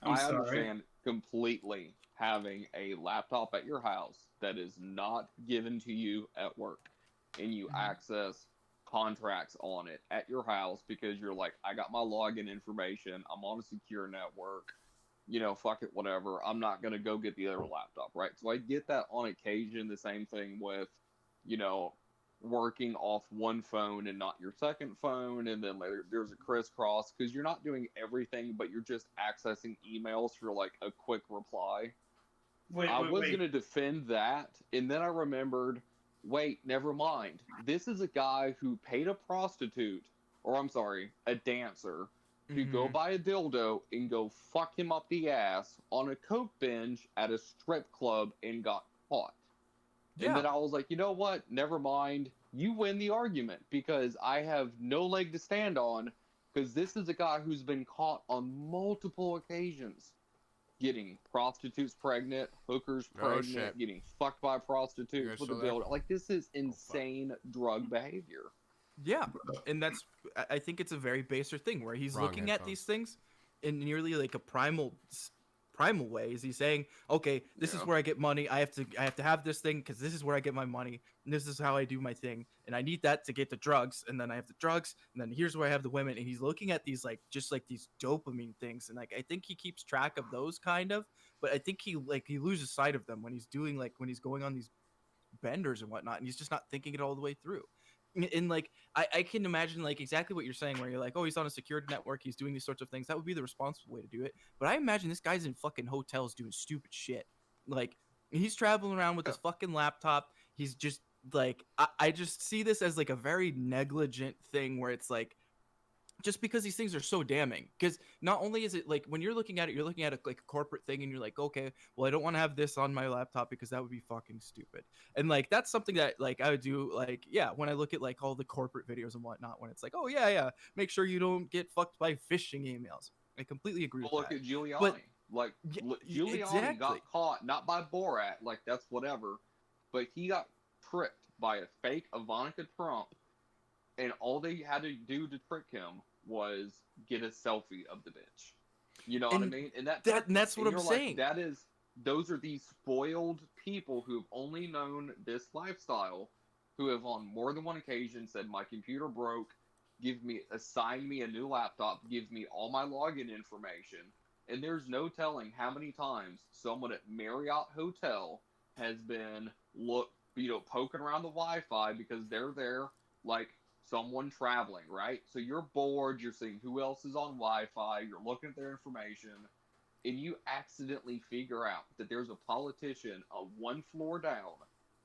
I understand completely having a laptop at your house that is not given to you at work, and you access contracts on it at your house because you're like, I got my login information, I'm on a secure network, fuck it, whatever, I'm not going to go get the other laptop, right? So I get that on occasion. The same thing with, working off one phone and not your second phone, and then later there's a crisscross because you're not doing everything, but you're just accessing emails for like a quick reply. I was going to defend that, and then I remembered, wait, never mind. This is a guy who paid a prostitute, or I'm sorry, a dancer, to go buy a dildo and go fuck him up the ass on a coke binge at a strip club and got caught. Yeah. And then I was like, you know what? Never mind. You win the argument, because I have no leg to stand on, because this is a guy who's been caught on multiple occasions. Getting prostitutes pregnant, hookers pregnant, getting fucked by prostitutes with a dildo. Like, this is insane drug behavior. Yeah, and I think it's a very baser thing where he's looking at these things in nearly like a primal way. Is he saying, okay, this is where I get money, I have to have this thing because this is where I get my money, and this is how I do my thing, and I need that to get the drugs, and then I have the drugs, and then here's where I have the women, and he's looking at these like just like these dopamine things, and like I think he keeps track of those kind of, but I think he loses sight of them when he's doing like when he's going on these benders and whatnot, and he's just not thinking it all the way through. And like I can imagine like exactly what you're saying, where you're like, oh, he's on a secured network, he's doing these sorts of things. That would be the responsible way to do it. But I imagine this guy's in fucking hotels doing stupid shit. Like, he's traveling around with his fucking laptop. He's just like, I just see this as like a very negligent thing where it's like, just because these things are so damning, because not only is it like when you're looking at it, you're looking at like a corporate thing, and you're like, okay, well, I don't want to have this on my laptop because that would be fucking stupid. And like that's something that like I would do, like, yeah, when I look at like all the corporate videos and whatnot, when it's like, oh yeah, make sure you don't get fucked by phishing emails. I completely agree with that. Look at Giuliani. Giuliani got caught not by Borat, like that's whatever, but he got tricked by a fake Ivanka Trump, and all they had to do to trick him was get a selfie of the bitch. You know And what I mean? And that's what I'm saying. Those are these spoiled people who've only known this lifestyle, who have on more than one occasion said, my computer broke, assign me a new laptop, give me all my login information. And there's no telling how many times someone at Marriott Hotel has been poking around the Wi-Fi because they're there like someone traveling, right? So you're bored, you're seeing who else is on Wi-Fi, you're looking at their information, and you accidentally figure out that there's a politician one floor down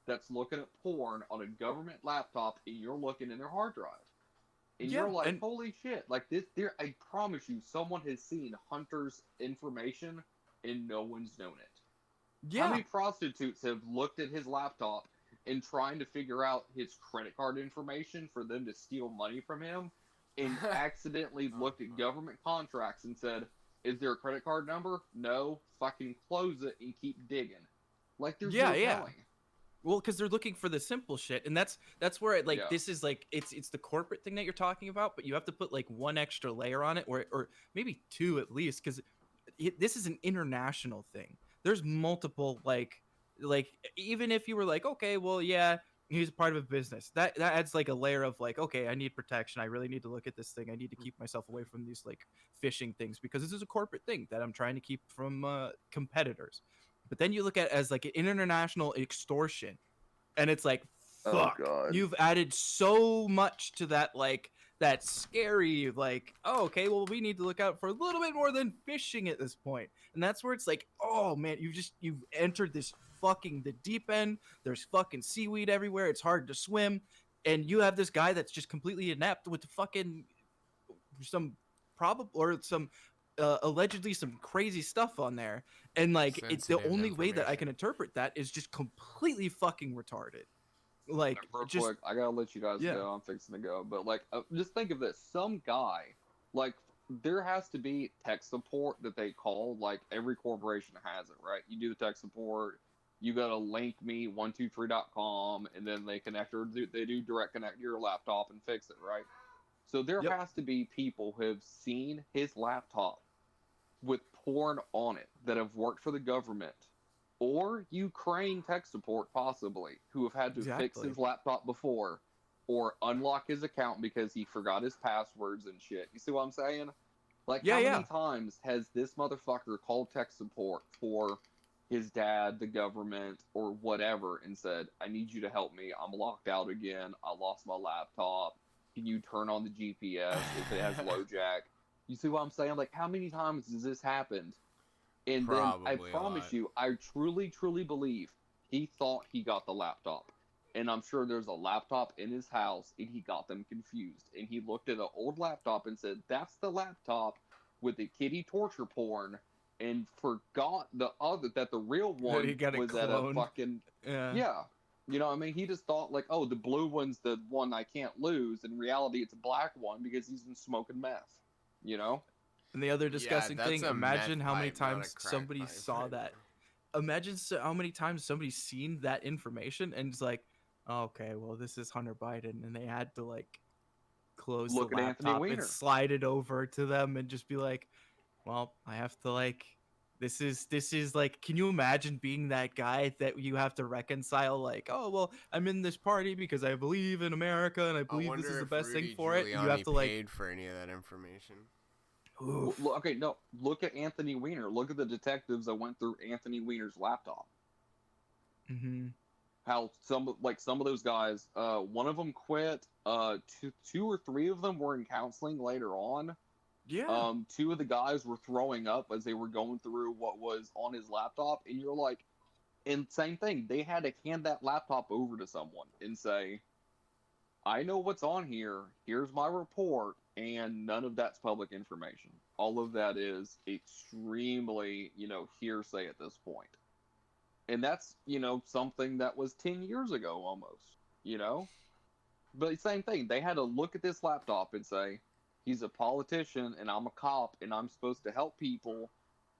that's looking at porn on a government laptop, and you're looking in their hard drive. And you're like, holy shit, like this, I promise you, someone has seen Hunter's information and no one's known it. Yeah. How many prostitutes have looked at his laptop and trying to figure out his credit card information for them to steal money from him, and accidentally looked at government contracts and said, is there a credit card number? No. Fucking close it and keep digging. Like, there's no telling. Well, because they're looking for the simple shit, and that's where this is like it's the corporate thing that you're talking about, but you have to put like one extra layer on it, or maybe two at least, because this is an international thing. There's multiple like even if you were like, okay, well, yeah, he's part of a business, that adds like a layer of like, okay, I need protection, I really need to look at this thing, I need to keep myself away from these like phishing things because this is a corporate thing that I'm trying to keep from competitors. But then you look at it as like an international extortion, and it's like, fuck, you've added so much to that, like that scary, like, oh, okay, well, we need to look out for a little bit more than phishing at this point. And that's where it's like, oh man, you've entered this fucking the deep end. There's fucking seaweed everywhere. It's hard to swim, and you have this guy that's just completely inept with fucking some probable or some allegedly some crazy stuff on there, and like it's the only way that I can interpret that is just completely fucking retarded. Like, quick, I gotta let you guys go. I'm fixing to go, but like, just think of this: some guy, like, there has to be tech support that they call. Like, every corporation has it, right? You do the tech support. You go to linkme123.com, and then they connect, or they do direct connect to your laptop and fix it, right? So there has to be people who have seen his laptop with porn on it that have worked for the government, or Ukraine tech support possibly, who have had to fix his laptop before, or unlock his account because he forgot his passwords and shit. You see what I'm saying? Like, how many times has this motherfucker called tech support for his dad, the government, or whatever, and said, I need you to help me. I'm locked out again. I lost my laptop. Can you turn on the GPS if it has low jack? You see what I'm saying? Like, how many times has this happened? And then I promise you, I truly, truly believe he thought he got the laptop. And I'm sure there's a laptop in his house, and he got them confused. And he looked at an old laptop and said, that's the laptop with the kiddie torture porn, and forgot that the real one was at a fucking... Yeah. You know what I mean? He just thought, like, oh, the blue one's the one I can't lose. In reality, it's a black one because he's been smoking meth. You know? And the other disgusting thing, imagine how many times somebody saw that. Imagine how many times somebody's seen that information and it's like, oh, okay, well, this is Hunter Biden. And they had to, like, close the laptop and slide it over to them and just be like, well, I have to, like... This is like, can you imagine being that guy that you have to reconcile, like, oh, well, I'm in this party because I believe in America and I believe this is the best thing for it. And you have to, like, paid for any of that information. Okay, no, look at Anthony Weiner. Look at the detectives that went through Anthony Weiner's laptop. Mm-hmm. How some of those guys, one of them quit. Two or three of them were in counseling later on. Yeah. Two of the guys were throwing up as they were going through what was on his laptop, and you're like, and same thing, they had to hand that laptop over to someone and say, I know what's on here, here's my report, and none of that's public information. All of that is extremely, hearsay at this point. And that's, something that was 10 years ago almost, But same thing, they had to look at this laptop and say, he's a politician, and I'm a cop, and I'm supposed to help people.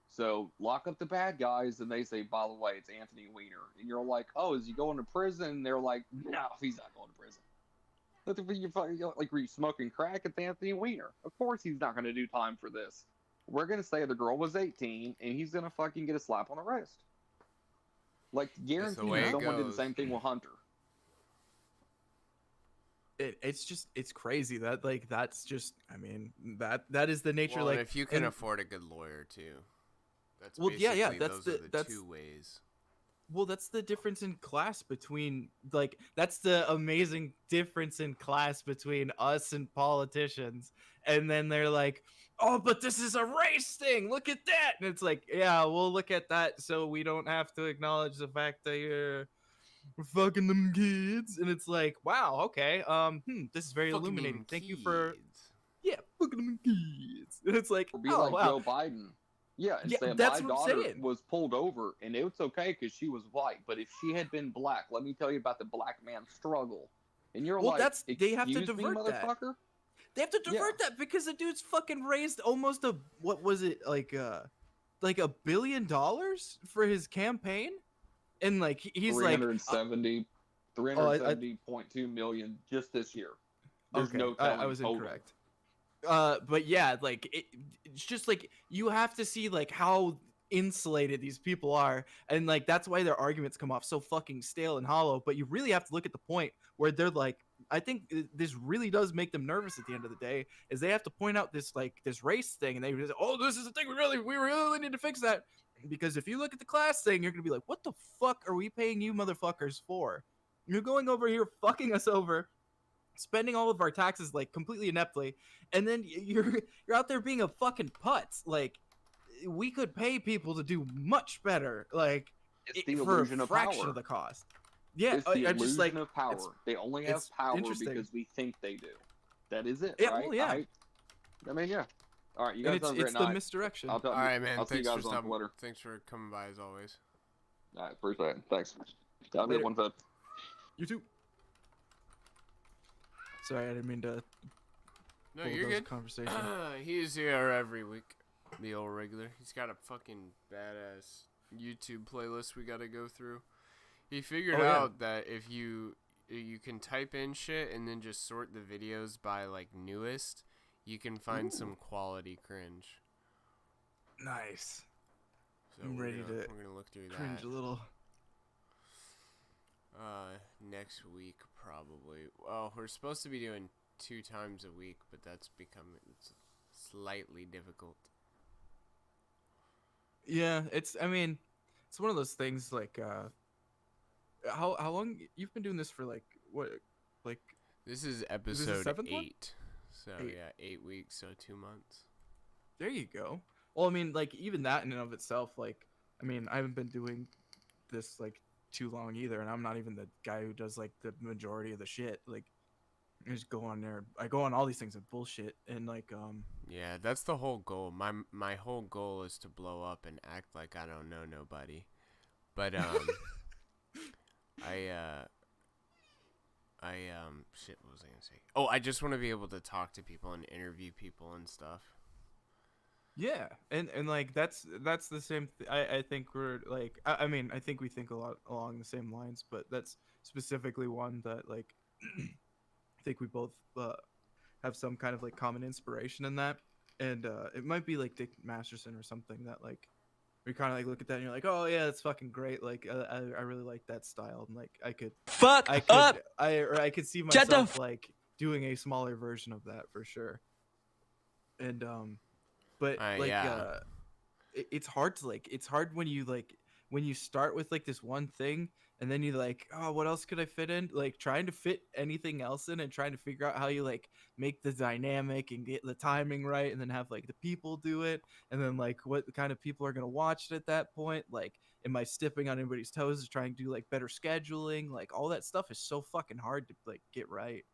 So lock up the bad guys, and they say, by the way, it's Anthony Weiner. And you're like, oh, is he going to prison? And they're like, no, he's not going to prison. Like, were you smoking crack? It's Anthony Weiner. Of course he's not going to do time for this. We're going to say the girl was 18, and he's going to fucking get a slap on the wrist. Like, guarantee someone did the same thing with Hunter. It's crazy that like that's just I mean that is the nature. Well, like if you can afford a good lawyer too, that's well basically yeah that's those are the that's two ways. Well, that's the difference in class between like that's the amazing difference in class between us and politicians. And then they're like, oh, but this is a race thing. Look at that. And it's like, yeah, we'll look at that so we don't have to acknowledge the fact that you're fucking them kids. And it's like, wow, okay. This is very Fucking illuminating. them Thank you for kids. fucking them kids. And it's like, Or be oh, like wow. Joe Biden. Yeah, and Yeah, say that's my what I'm daughter saying. was pulled over, and it's okay because she was white. But if she had been black, let me tell you about the black man's struggle. And you're Well, like, that's they have to "Excuse me, divert that. motherfucker?" They have to divert that because the dude's fucking raised almost what was it like $1 billion for his campaign, and like he's like 370.2 million just this year. There's okay, no telling I was total. incorrect. But yeah, like it's just like you have to see like how insulated these people are, and like that's why their arguments come off so fucking stale and hollow. But you really have to look at the point where they're like, I think this really does make them nervous at the end of the day, is they have to point out this like this race thing, and they just, oh, this is the thing we really need to fix that, because if you look at the class thing, you're gonna be like, what the fuck are we paying you motherfuckers for? You're going over here fucking us over, spending all of our taxes like completely ineptly, and then you're out there being a fucking putz. Like, we could pay people to do much better, like It's the for illusion a of fraction power. of the cost. Yeah, It's the I illusion just like of power. They only have it's power interesting. because we think they do. That is it, Yeah, right? well, yeah. I mean, yeah. All right, you and guys have a great it's the night. misdirection. All Alright, man. I'll see you Thanks guys for on stopping. Twitter. Thanks for coming by as always. All right, appreciate it. Thanks. Have a Later. good one, Fed. You too. Sorry, I didn't mean to. No, bulldoze you're the good. Conversation. He's here every week. The old regular. He's got a fucking badass YouTube playlist we gotta go through. He figured out that if you can type in shit and then just sort the videos by like newest, you can find some quality cringe. Nice. So I'm ready to we're gonna look through cringe that. a little. Next week probably. Well, we're supposed to be doing 2 times a week, but that's becoming slightly difficult. Yeah, I mean, it's one of those things like how long you've been doing this for, like what, like This is the episode 7th 8. one? So 8. yeah, 8 weeks, so 2 months. There you go. Well, I mean, like even that in and of itself, like I mean, I haven't been doing this like too long either, and I'm not even the guy who does like the majority of the shit. Like I just go on there. I go on all these things and bullshit, and like Yeah, that's the whole goal. My whole goal is to blow up and act like I don't know nobody. But shit, what was I gonna say? Oh, I just want to be able to talk to people and interview people and stuff. yeah, and like that's the same. I think we're like I mean I think we think a lot along the same lines, but that's specifically one that like I think we both have some kind of like common inspiration in that, and it might be like Dick Masterson or something that like we kind of like look at that and you're like, oh yeah, that's fucking great. Like I really like that style, and like I could see myself like doing a smaller version of that for sure. And but like yeah. it's hard to like it's hard when you start with like this one thing, and then you like, oh, what else could I fit in? Like trying to fit anything else in and trying to figure out how you like make the dynamic and get the timing right, and then have like the people do it, and then like what kind of people are gonna watch it at that point. Like, am I stepping on anybody's toes to try and do like better scheduling? Like all that stuff is so fucking hard to like get right.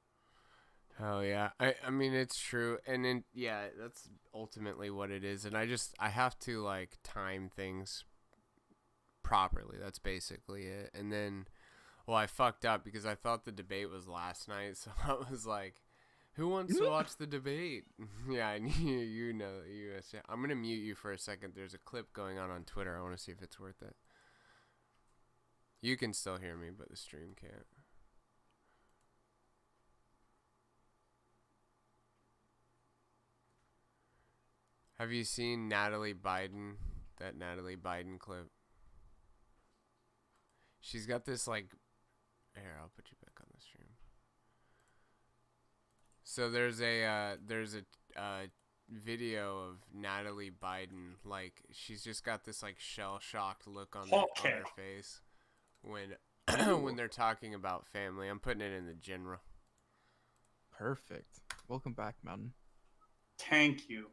Oh yeah, I mean it's true, and then yeah, that's ultimately what it is, and I have to like time things properly. That's basically it. And then, well, I fucked up because I thought the debate was last night, so I was like, who wants to watch the debate? Yeah, I knew you know. I'm gonna mute you for a second. There's a clip going on Twitter. I want to see if it's worth it. You can still hear me, but the stream can't. Have you seen Natalie Biden? That Natalie Biden clip? She's got this like... Here, I'll put you back on the stream. So there's a video of Natalie Biden, like she's just got this like shell-shocked look on her face when when they're talking about family. I'm putting it in the general. Perfect. Welcome back, Mountain. Thank you.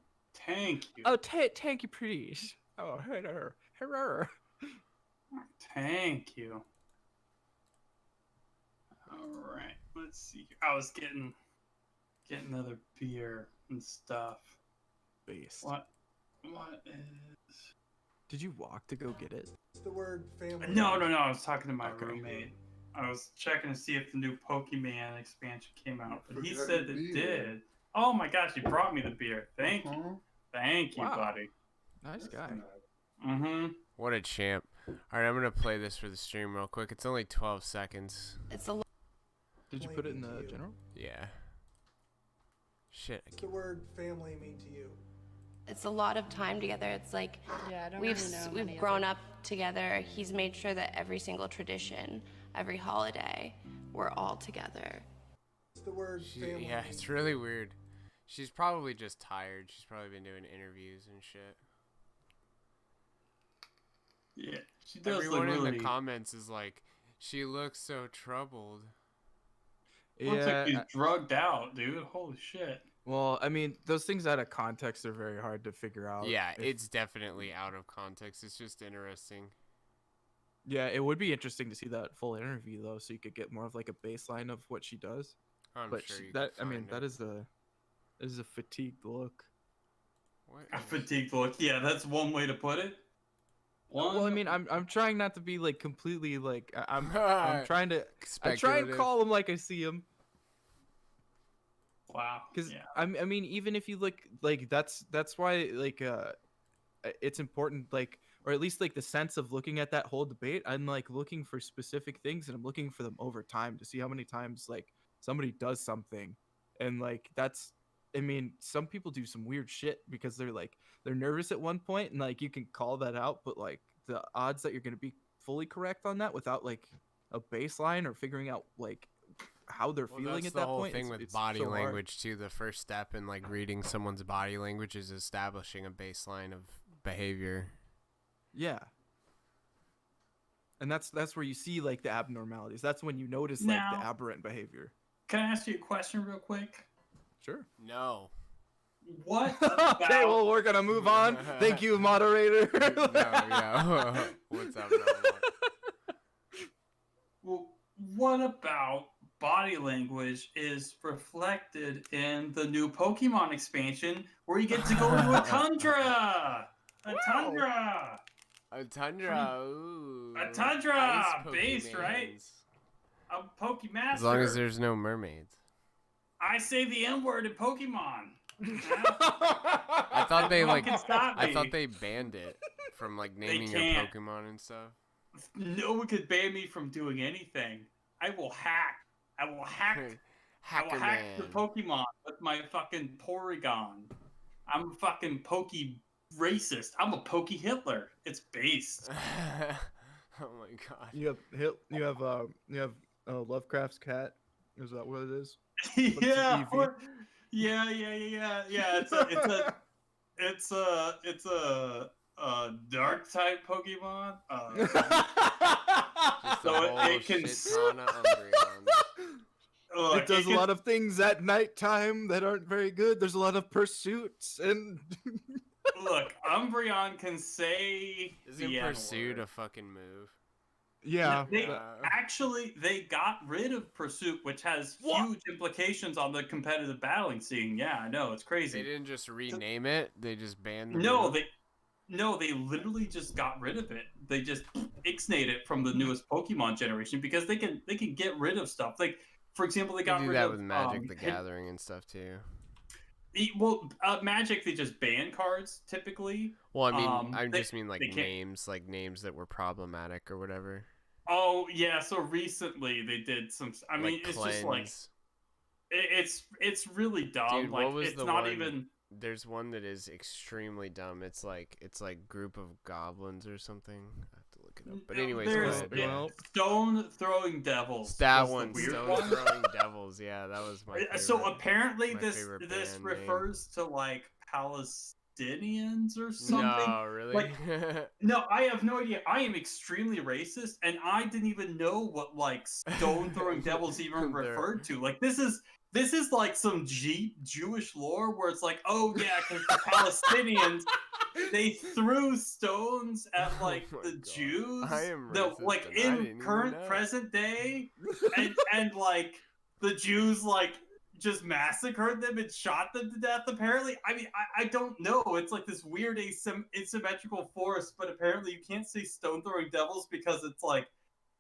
Oh, thank you, please. Oh, hello. Thank you. All right, let's see. I was getting another beer and stuff. Based. What is? Did you walk to go get it? It's the word family. No. I was talking to my roommate. I was checking to see if the new Pokemon expansion came out, but he said it did. Oh my gosh, he brought me the beer. Thank you. Thank you, buddy. Nice guy. Mm-hmm. What a champ. Alright, I'm gonna play this for the stream real quick. It's only 12 seconds. Did you put it in the general? Yeah. Shit. What's the word family mean to you? It's a lot of time together. It's like I don't we've really know grown up together. He's made sure that every single tradition, every holiday, we're all together. What's the word family? Yeah, it's really weird. She's probably just tired. She's probably been doing interviews and shit. Yeah, she does. Everyone in the comments is like, she looks so troubled. Looks like he's drugged out, dude. Holy shit. Well, I mean, those things out of context are very hard to figure out. Yeah, it's definitely out of context. It's just interesting. Yeah, it would be interesting to see that full interview though, so you could get more of like a baseline of what she does. I'm but sure you that can I mean, find that is a fatigued look. What a fatigued look. Yeah, that's one way to put it. Well, I mean, I'm trying not to be like completely like I'm trying to I try and call him like I see him. Wow. Because I mean, even if you look like that's why like it's important, like, or at least like the sense of looking at that whole debate. I'm like looking for specific things, and I'm looking for them over time to see how many times like somebody does something, and like that's. I mean, some people do some weird shit because they're nervous at one point, and like you can call that out, but like the odds that you're gonna be fully correct on that without like a baseline or figuring out like how they're feeling at that point. That's the whole thing with body language too. The first step in like reading someone's body language is establishing a baseline of behavior. Yeah. And that's where you see like the abnormalities. That's when you notice like the aberrant behavior. Can I ask you a question real quick? Sure. No. What? Okay, well, we're gonna move on. Thank you, moderator. Yeah. What's up? Well, what about body language is reflected in the new Pokemon expansion, where you get to go into a tundra? A tundra. A tundra. Ooh. A tundra. Based, right? A Pokemaster. As long as there's no mermaids. I say the N word in Pokemon. I thought they like. I thought they banned it from like naming your Pokemon and stuff. No one could ban me from doing anything. I will hack. I will hack the Pokemon with my fucking Porygon. I'm a fucking Poke racist. I'm a Poke Hitler. It's based. Oh my god. You have Lovecraft's cat. Is that what it is? Yeah. Yeah. It's a dark type Pokemon. So it can. It does a lot of things at nighttime that aren't very good. There's a lot of pursuits and. Look, Umbreon can say. Isn't Pursuit a fucking move? Yeah. They got rid of Pursuit, which has huge implications on the competitive battling scene. Yeah, I know, it's crazy. They didn't just rename it; they just banned the move. They literally just got rid of it. They just ixnayed it from the newest Pokemon generation because they can get rid of stuff. Like, for example, they got rid of... do that with Magic the Gathering and stuff too. Magic, they just ban cards typically. Well, I mean, I just mean like names that were problematic or whatever. Oh yeah, so recently they did some. I mean, it's just like it's really dumb. Dude, like what was it's the not one... even. There's one that is extremely dumb. It's like group of goblins or something. I have to look it up. But anyways, go There's ahead. stone throwing devils. That was the one, weird stone one. throwing devils. Yeah, that was my favorite. So apparently my this favorite band refers to like Palestinians or something. No, really? Like, no, I have no idea. I am extremely racist, and I didn't even know what like stone throwing devils even referred to. Like this is like some Jewish lore where it's like, oh yeah, because the Palestinians they threw stones at like the God. Jews. I am the racist like and I didn't in even current know. present day, and like the Jews like just massacred them and shot them to death. Apparently, I mean, I don't know. It's like this weird asymmetrical force, but apparently you can't say stone throwing devils because it's like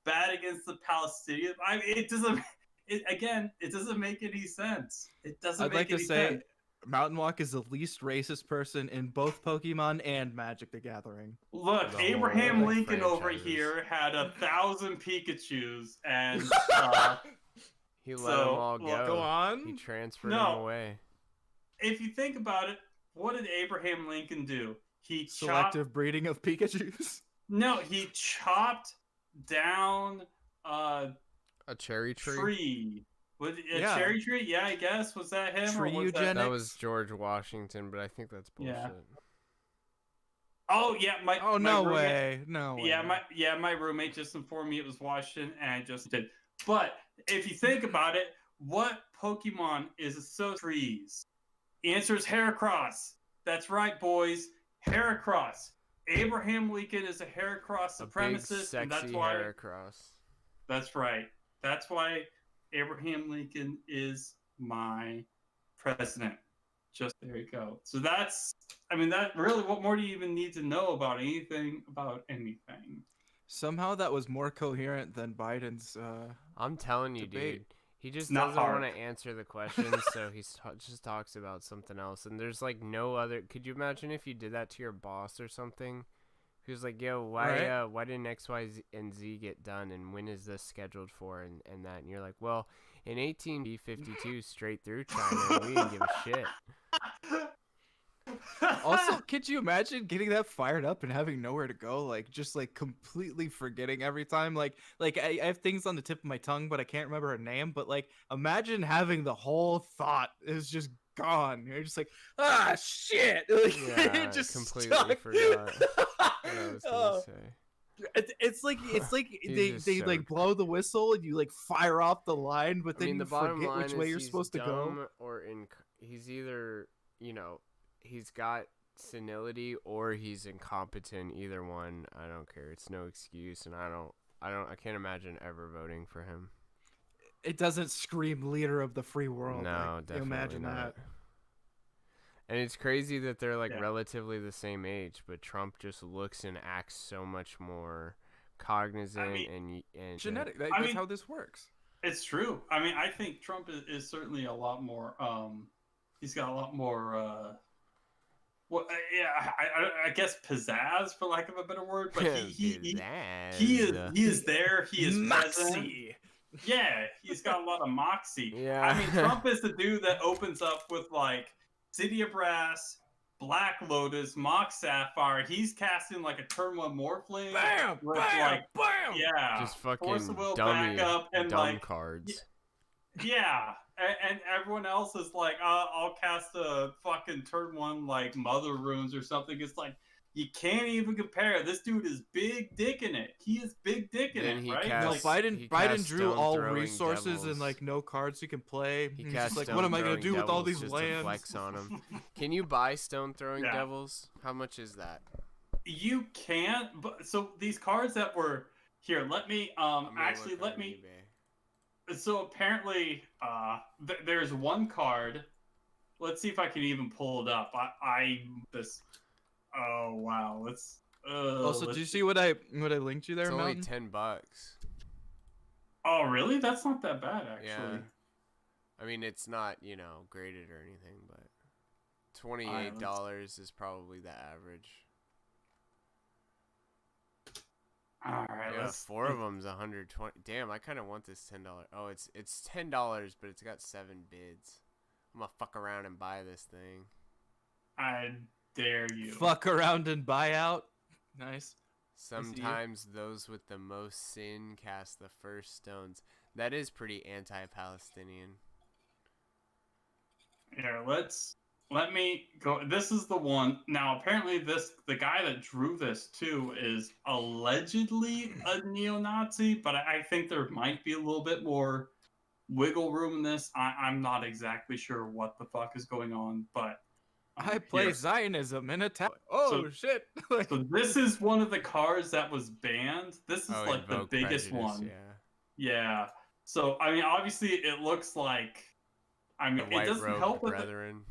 bad against the Palestinians. I mean, it doesn't. It doesn't make any sense. It doesn't I'd make like to any say sense. Mountainwalk is the least racist person in both Pokemon and Magic the Gathering. Look, The Abraham whole Lincoln over franchises. here had 1,000 Pikachus, and He let So, them all well, go. go on. He transferred No. them away. if you think about it, what did Abraham Lincoln do? He chopped. Selective breeding of Pikachus. No, he chopped down A cherry tree? tree. Was it a Yeah. cherry tree? Yeah, I guess. Was that him? Tree or was that... eugenics? That was George Washington, but I think that's bullshit. Yeah. Oh yeah, my. Oh, my no roommate- way. No way. My roommate just informed me it was Washington, and I just did. But if you think about it, what Pokemon is so trees? Answer is Heracross. That's right, boys. Heracross. Abraham Lincoln is a Heracross A big, supremacist, and that's sexy why. Heracross. That's right. That's why Abraham Lincoln is my president. Just there you go. So that's, I mean, that really, what more do you even need to know about anything? Somehow that was more coherent than Biden's. I'm telling you, debate. dude. He just It's not doesn't want hard. to answer the questions, so he just talks about something else. And there's like no other. Could you imagine if you did that to your boss or something? He was like, "Yo, why didn't X, Y, and Z get done? And when is this scheduled for?" And that, and you're like, "Well, in 1852, straight through China, we didn't give a shit." Also, could you imagine getting that fired up and having nowhere to go? Like, just like completely forgetting every time. Like I have things on the tip of my tongue, but I can't remember her name. But like, imagine having the whole thought is just gone. You're just like, ah, shit. Like, Yeah, it just completely stuck. forgot what I was gonna Oh. say. It's like they just like soaked. blow the whistle and you like fire off the line, but I then mean, you the bottom forget line which way is you're he's supposed to go. dumb or he's either, he's got senility or he's incompetent. Either one, I don't care. It's no excuse, and I can't imagine ever voting for him. It doesn't scream leader of the free world. No, like, definitely imagine not. that. And it's crazy that they're like Yeah. relatively the same age, but Trump just looks and acts so much more cognizant and Genetic. I That's mean- how this works. It's true. I mean, I think Trump is certainly a lot more. He's got a lot more. I guess pizzazz, for lack of a better word. But he is there. He is present. Moxie. Yeah, he's got a lot of moxie. Yeah. I mean, Trump is the dude that opens up with like City of Brass, Black Lotus, Mox Sapphire. He's casting like a turn one Morphling. Bam! with, Bam! like, Bam! Yeah. just Force fucking of Will dummy, back up and dumb like cards. yeah, and everyone else is like, I'll cast a fucking turn one like Mother Runes or something. It's like you can't even compare. This dude is big dick in it. He is big dick in Then it, he right? No, casts- Like, Biden he Biden cast drew all stone-throwing resources devils. and like no cards you can play. He He's cast just like, what am I gonna stone-throwing do with all devils these just to lands? flex on him. Can you buy stone throwing Yeah. devils? How much is that? you can't. But so these cards that were here, let me I'm gonna actually look let on me. eBay. So apparently, there's one card. Let's see if I can even pull it up. Oh wow, let's. Also, let's do you see what I linked you there, It's only Mountain? $10. Oh really? That's not that bad actually. Yeah. I mean, it's not, graded or anything, but $28 is probably the average. All right, Yeah, let's. 4 of them's 120. Damn, I kind of want this $10. Oh, it's $10, but it's got 7 bids. I'm gonna fuck around and buy this thing. I dare you. Fuck around and buy out. Nice. Sometimes those with the most sin cast the first stones. That is pretty anti-Palestinian. Here, let me go. This is the one. Now, apparently, the guy that drew this too is allegedly a neo-Nazi, but I think there might be a little bit more wiggle room in this. I'm not exactly sure what the fuck is going on, but I play here. Zionism in a town. Oh shit! So this is one of the cars that was banned. This is like the Invoke biggest prejudice, one. Yeah. Yeah. So I mean, obviously, it looks like. I mean, The it doesn't help with brethren.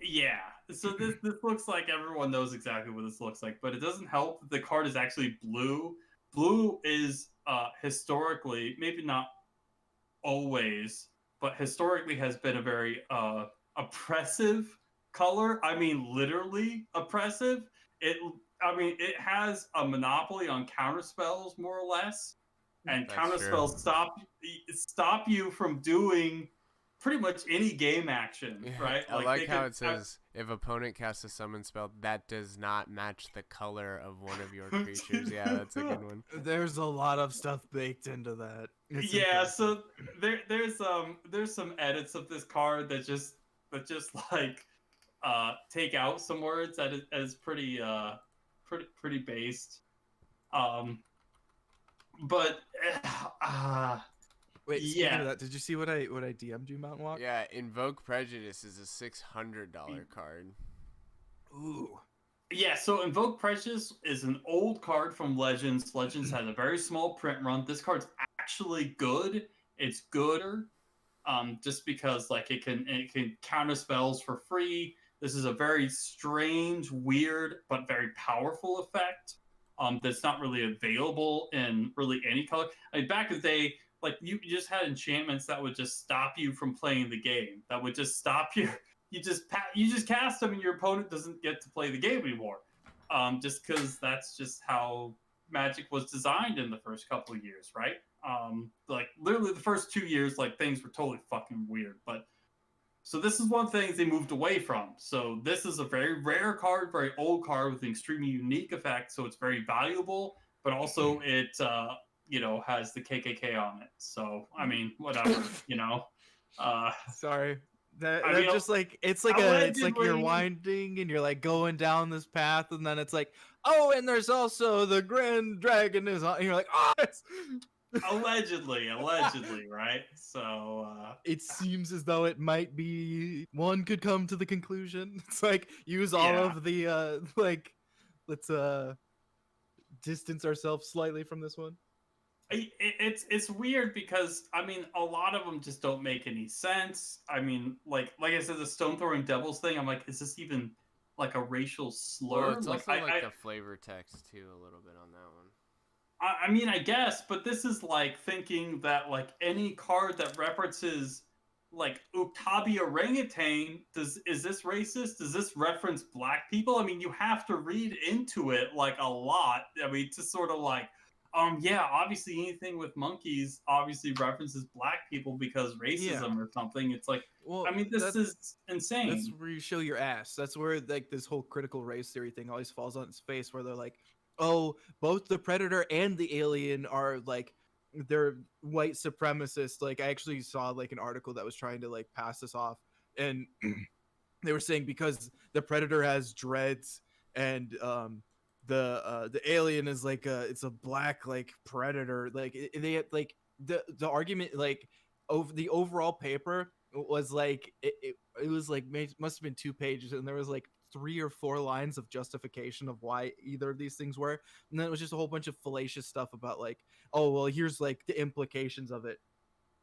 Yeah. So this looks like everyone knows exactly what this looks like, but it doesn't help that the card is actually blue. Blue is historically, maybe not always, but historically has been a very oppressive color. I mean, literally oppressive. It has a monopoly on counterspells, more or less, and That's counterspells stop you from doing pretty much any game action, right? I like how it says, if opponent casts a summon spell, that does not match the color of one of your creatures. Yeah, that's a good one. There's a lot of stuff baked into that. It's yeah, impressive. so there's some edits of this card that just like take out some words that is pretty based. But Wait, speaking of that, did you see what I DM'd you, Mountainwalk? Yeah, Invoke Prejudice is a $600 card. Ooh. Yeah, so Invoke Prejudice is an old card from Legends. Legends has a very small print run. This card's actually good. It's gooder, just because like it can counter spells for free. This is a very strange, weird, but very powerful effect. That's not really available in really any color. I mean, back in the day, like you just had enchantments that would just stop you from playing the game. That would just stop you. You just cast them, and your opponent doesn't get to play the game anymore. Just because that's just how Magic was designed in the first couple of years, right? Like literally the first 2 years, like things were totally fucking weird. But so this is one of the things they moved away from. So this is a very rare card, very old card with an extremely unique effect. So it's very valuable, but also it has the KKK on it. So I mean, whatever, Sorry. That mean, just like it's like you're winding and you're like going down this path, and then it's like, oh, and there's also the Grand Dragon is on, and you're like, oh, allegedly, right? So it seems as though it might be one could come to the conclusion. It's like use all of the let's distance ourselves slightly from this one. It's weird because I mean a lot of them just don't make any sense. I mean, like I said, the stone throwing devils thing. I'm like, is this even like a racial slur? Well, it's also like the flavor text too, a little bit on that one. I mean, I guess, but this is like thinking that like any card that references like Uktabi orangutan, is this racist? Does this reference black people? I mean, you have to read into it like a lot. I mean, to sort of like. Yeah, obviously anything with monkeys obviously references black people because racism or something. It's like, well, I mean, this is insane. That's where you show your ass. That's where like this whole critical race theory thing always falls on its face, where they're like, oh, both the predator and the alien are like, they're white supremacists. Like I actually saw like an article that was trying to like pass this off, and they were saying because the predator has dreads and the alien is like it's a black like predator, like they had like the argument like over the overall paper was like it was like must have been 2 pages, and there was like 3 or 4 lines of justification of why either of these things were, and then it was just a whole bunch of fallacious stuff about like, oh well, here's like the implications of it.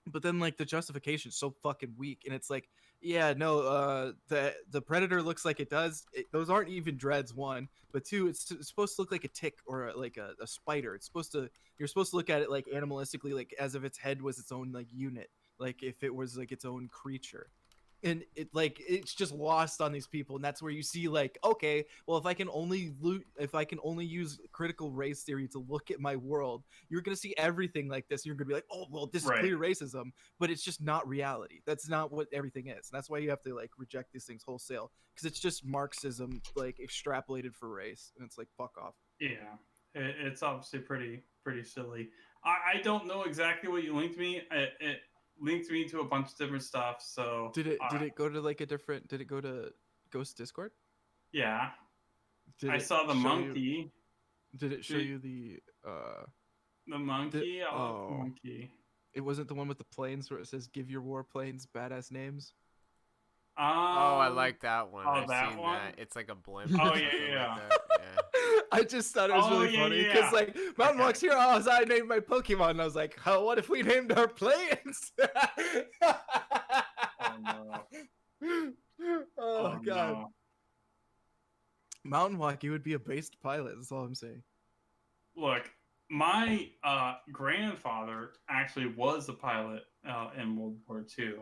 But then like the justification is so fucking weak, and it's like, yeah, no, the predator looks like it does. Those aren't even dreads, 1, but 2, it's supposed to look like a tick or like a spider. It's supposed to, you're supposed to look at it like animalistically, like as if its head was its own like unit, like if it was like its own creature. and it's just lost on these people, and that's where you see like, okay, well, if I can only use critical race theory to look at my world, you're gonna see everything like this, and you're gonna be like, oh well, this is clear racism, but it's just not reality. That's not what everything is, and that's why you have to like reject these things wholesale, because it's just Marxism like extrapolated for race, and it's like, fuck off. Yeah, it's obviously pretty silly. I don't know exactly what you linked me. It linked me to a bunch of different stuff. So did it go to like a different? Did it go to Ghost Discord? Yeah, I saw the monkey. Did it show you the monkey? I love the monkey. It wasn't the one with the planes where it says "Give your warplanes badass names." Oh, I like that one. I've that seen one? that. It's like a blimp. Oh yeah. I just thought it was really funny because like Mountainwalk's here. Oh, so I named my Pokemon, and I was like, oh, what if we named our planes? Oh no. Oh god. No. Mountainwalk, you would be a based pilot. That's all I'm saying. Look, my grandfather actually was a pilot in World War II,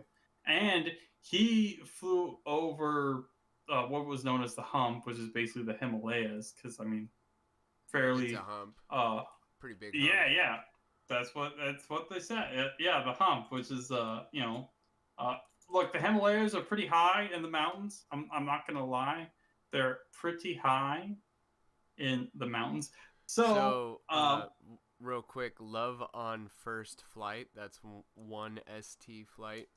and he flew over what was known as the hump, which is basically the Himalayas, because I mean, fairly it's a hump. Pretty big hump. Yeah, that's what they said. Yeah, the hump, which is look, the Himalayas are pretty high in the mountains. I'm not gonna lie, they're pretty high in the mountains. So real quick, Love on First Flight, that's one ST flight.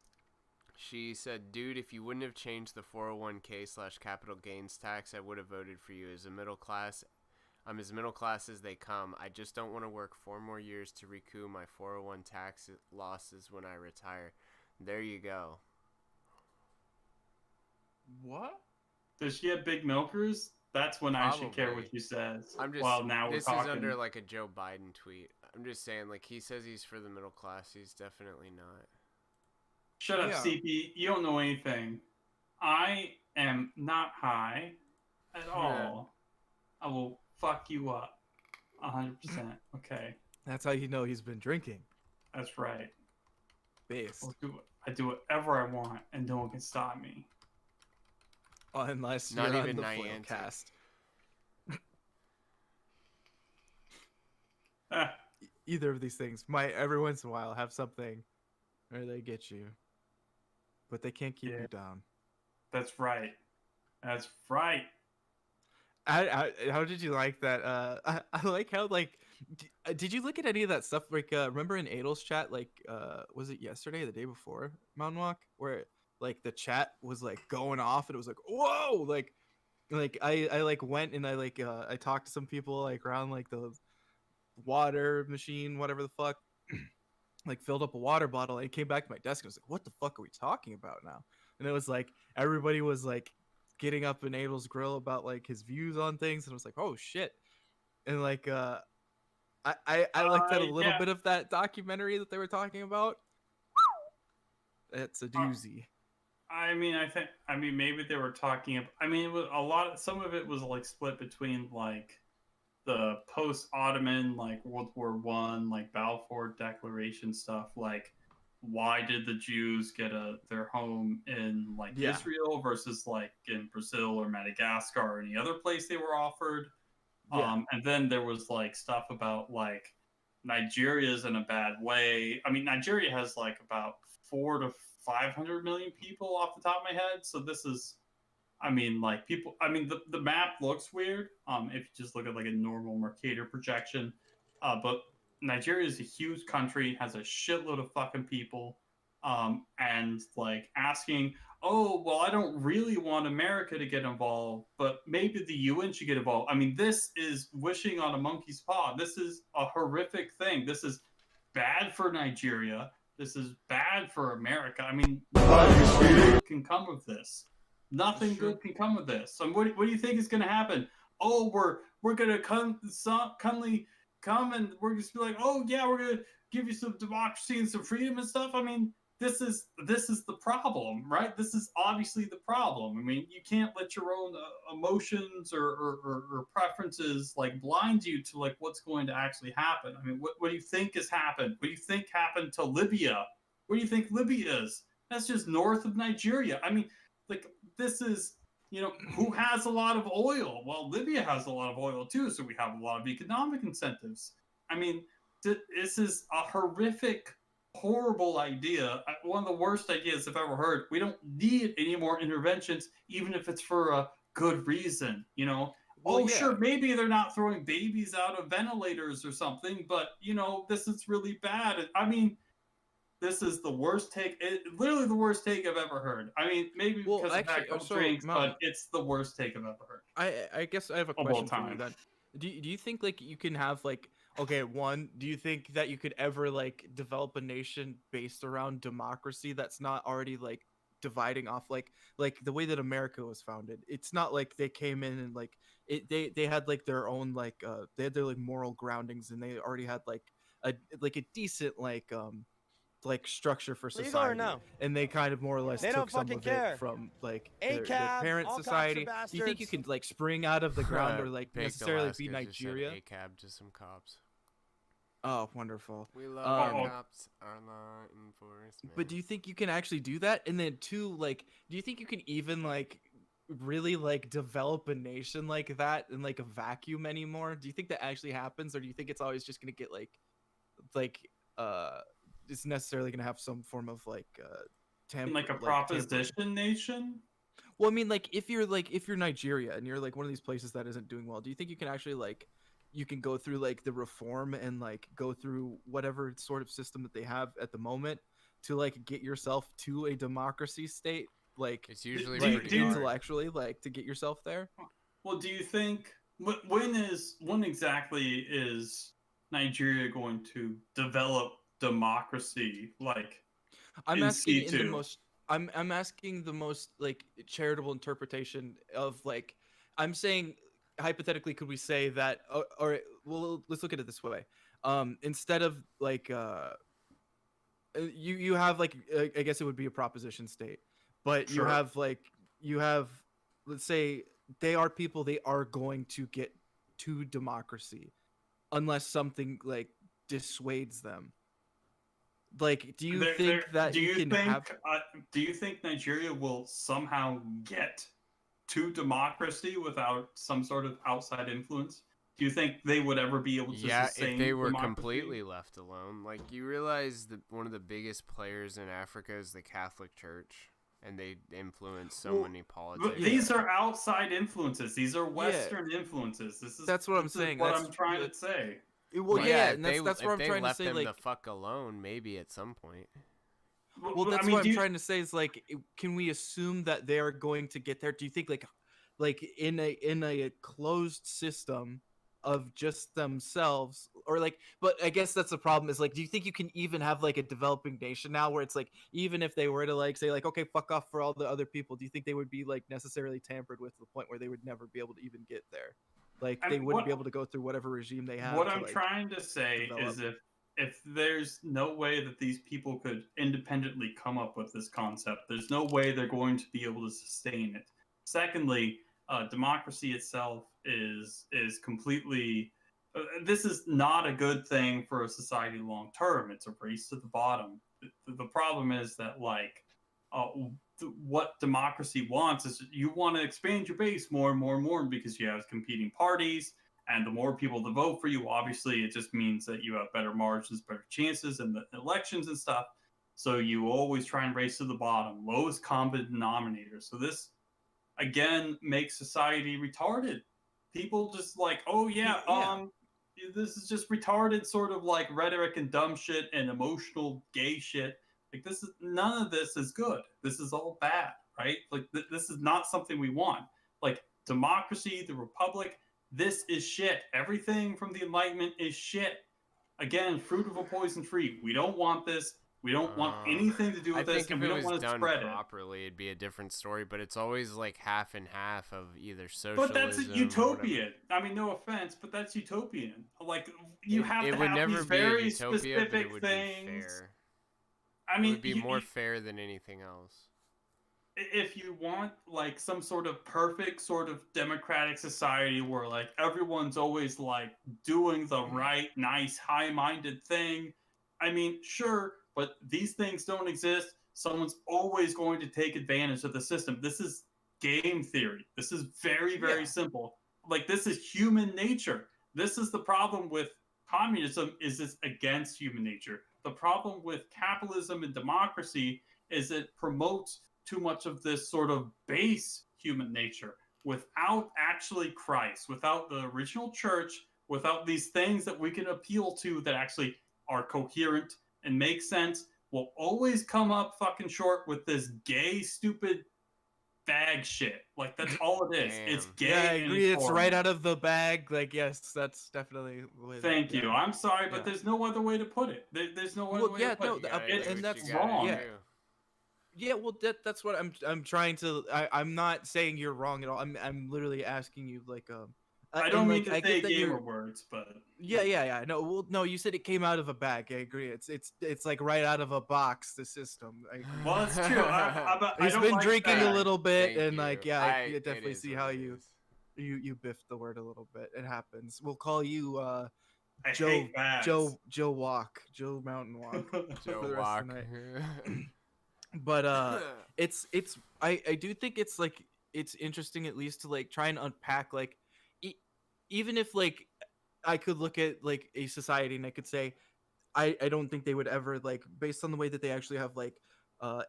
She said, dude, if you wouldn't have changed the 401k/capital gains tax, I would have voted for you. I'm as middle class as they come. I just don't want to work 4 more years to recoup my 401 tax losses when I retire. There you go. What? Does she have big milkers? That's when I should care what she says. I'm just, well, now this we're talking. is under like a Joe Biden tweet. I'm just saying, like, he says he's for the middle class. He's definitely not. Shut up, CP. You don't know anything. I am not high at all. I will fuck you up 100%. Okay. That's how you know he's been drinking. That's right. Based. I do whatever I want, and no one can stop me. Unless not you're even on the Foilcast. Either of these things might every once in a while have something where they get you, but they can't keep you down. That's right. That's right. How did you like that? I like how, like, did you look at any of that stuff? Like, remember in Adel's chat, like, was it yesterday or the day before Mountainwalk, where like the chat was like going off and it was like, whoa, like I like went and I like I talked to some people like around like the water machine, whatever the fuck, like filled up a water bottle. I came back to my desk and I was like, what the fuck are we talking about now? And it was like everybody was like getting up in Adel's grill about like his views on things, and I was like, oh shit. And like I looked at a little bit of that documentary that they were talking about. It's a doozy. I mean, maybe they were talking about, it was some of it was like split between like the post-Ottoman, like World War I, like Balfour Declaration stuff, like why did the Jews get their home in like Israel versus like in Brazil or Madagascar or any other place they were offered. And then there was like stuff about like Nigeria's in a bad way. I mean, Nigeria has like about 400 to 500 million people off the top of my head. So this is, like people, the map looks weird. If you just look at like a normal Mercator projection, but Nigeria is a huge country, has a shitload of fucking people, and like asking, oh, well, I don't really want America to get involved, but maybe the UN should get involved. This is wishing on a monkey's paw. This is a horrific thing. This is bad for Nigeria. This is bad for America. Nothing good can come of this. Nothing good can come of this. So what do you think is going to happen? Oh, we're going to come and we're just be like, oh yeah, we're gonna give you some democracy and some freedom and stuff. This is the problem, right? This is obviously the problem. You can't let your own emotions or preferences like blind you to like what's going to actually happen. What do you think has happened? What do you think happened to Libya? What do you think Libya is? That's just north of Nigeria. I mean, like, this is, who has a lot of oil? Well, Libya has a lot of oil too, so we have a lot of economic incentives. I mean, this is a horrific, horrible idea. One of the worst ideas I've ever heard. We don't need any more interventions, even if it's for a good reason, Well, sure, maybe they're not throwing babies out of ventilators or something, but, this is really bad. I mean, this is the worst take, literally the worst take I've ever heard. I mean, maybe because I've had a couple drinks, but it's the worst take I've ever heard. I guess I have a question for you then. Do you think like you can have like, okay, one, do you think that you could ever like develop a nation based around democracy that's not already like dividing off like the way that America was founded? It's not like they came in and like they had like their own like they had their like moral groundings, and they already had like a decent like structure for society. Legal or no? And they kind of more or less They took don't some fucking of care. it from like ACAB, their parent all cops are society. Do you think you bastards. could like spring out of the ground or like Baked necessarily Alaska be just said Nigeria? ACAB to some cops. Oh, wonderful. We love our cops, our law enforcement. But do you think you can actually do that? And then two, like, do you think you can even like really like develop a nation like that in like a vacuum anymore? Do you think that actually happens, or do you think it's always just gonna get like it's necessarily gonna have some form of like like a proposition nation? Well, I mean, like if you're Nigeria and you're like one of these places that isn't doing well, do you think you can actually like you can go through like the reform and like go through whatever sort of system that they have at the moment to like get yourself to a democracy state? Like it's usually intellectually like to get yourself there. Well, do you think when exactly is Nigeria going to develop democracy? Like, I'm asking in the most I'm asking the most like charitable interpretation of like, I'm saying hypothetically, could we say that or well, let's look at it this way. Instead of like you have like I guess it would be a proposition state, but Sure. you have let's say they are people, they are going to get to democracy unless something like dissuades them. Like, do you think that do you can think have? Do you think Nigeria will somehow get to democracy without some sort of outside influence? Do you think they would ever be able to sustain if they were democracy? completely left alone? Like, you realize that one of the biggest players in Africa is the Catholic Church, and they influence so many politics. But these are outside influences. These are Western influences. That's what I'm saying. What I'm trying to say. Well, and that's what I'm if trying they to say. left them Like, the fuck alone, maybe at some point. well, that's what I'm trying to say is like, can we assume that they are going to get there? Do you think like in a closed system of just themselves, or like, but I guess that's the problem is like, do you think you can even have like a developing nation now where it's like, even if they were to like say like, okay, fuck off for all the other people, do you think they would be like necessarily tampered with to the point where they would never be able to even get there? Like they wouldn't be able to go through whatever regime they have. What I'm trying to say is if there's no way that these people could independently come up with this concept, there's no way they're going to be able to sustain it. Secondly, democracy itself is completely this is not a good thing for a society long term. It's a race to the bottom. The problem is that like what democracy wants is you want to expand your base more and more and more because you have competing parties, and the more people that vote for you, obviously it just means that you have better margins, better chances in the elections and stuff. So you always try and race to the bottom, lowest common denominator. So this again makes society retarded. People just like, oh yeah, this is just retarded sort of like rhetoric and dumb shit and emotional gay shit. Like this is none of this is good. This is all bad, right? Like this is not something we want. Like democracy, the republic, this is shit. Everything from the Enlightenment is shit. Again, fruit of a poison tree. We don't want this. We don't want anything to do with this, and we don't want to spread it. Properly, it'd be a different story. But it's always like half and half of either socialism. But that's utopian. I mean, no offense, but that's utopian. Like you have to have these very specific things. I mean, it would be more fair than anything else. If you want like some sort of perfect sort of democratic society where like everyone's always like doing the right, nice, high-minded thing, I mean, sure, but these things don't exist. Someone's always going to take advantage of the system. This is game theory. This is very, very simple. Like, this is human nature. This is the problem with communism, is it's against human nature. The problem with capitalism and democracy is it promotes too much of this sort of base human nature without actually Christ, without the original church, without these things that we can appeal to that actually are coherent and make sense. Will always come up fucking short with this gay, stupid bag shit. Like, that's all it is. It's gay. Yeah, I and agree. It's horrible. right out of the bag. Like, yes, that's definitely. Thank you. I'm sorry, but there's no other way to put it. There's no other way to put it. And that's wrong. Yeah, well, that's what I'm trying to. I'm not saying you're wrong at all. I'm literally asking you like I don't mean to say gamer words, but yeah. No, well, no. You said it came out of a bag. I agree. It's like right out of a box. The system. Well, it's true. He's been drinking a little bit, Thank and like, you. yeah, I definitely is see what how it you is. biffed the word a little bit. It happens. We'll call you I Joe hate bags. Joe Walk, Joe Mountain Walk Joe for the rest Walk. of the night. But it's I do think it's like it's interesting at least to like try and unpack like even if like I could look at like a society and I could say I don't think they would ever like based on the way that they actually have like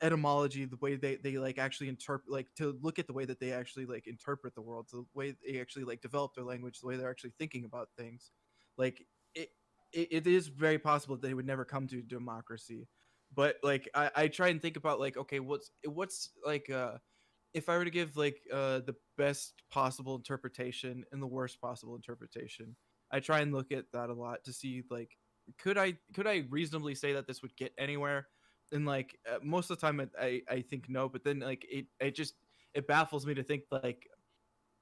etymology, the way they like actually interpret like to look at the way that they actually like interpret the world, the way they actually like develop their language, the way they're actually thinking about things, like it is very possible that they would never come to democracy. But like I try and think about like, okay, what's like if I were to give like the best possible interpretation and the worst possible interpretation, I try and look at that a lot to see like could I reasonably say that this would get anywhere? And like most of the time I think no, but then like it baffles me to think like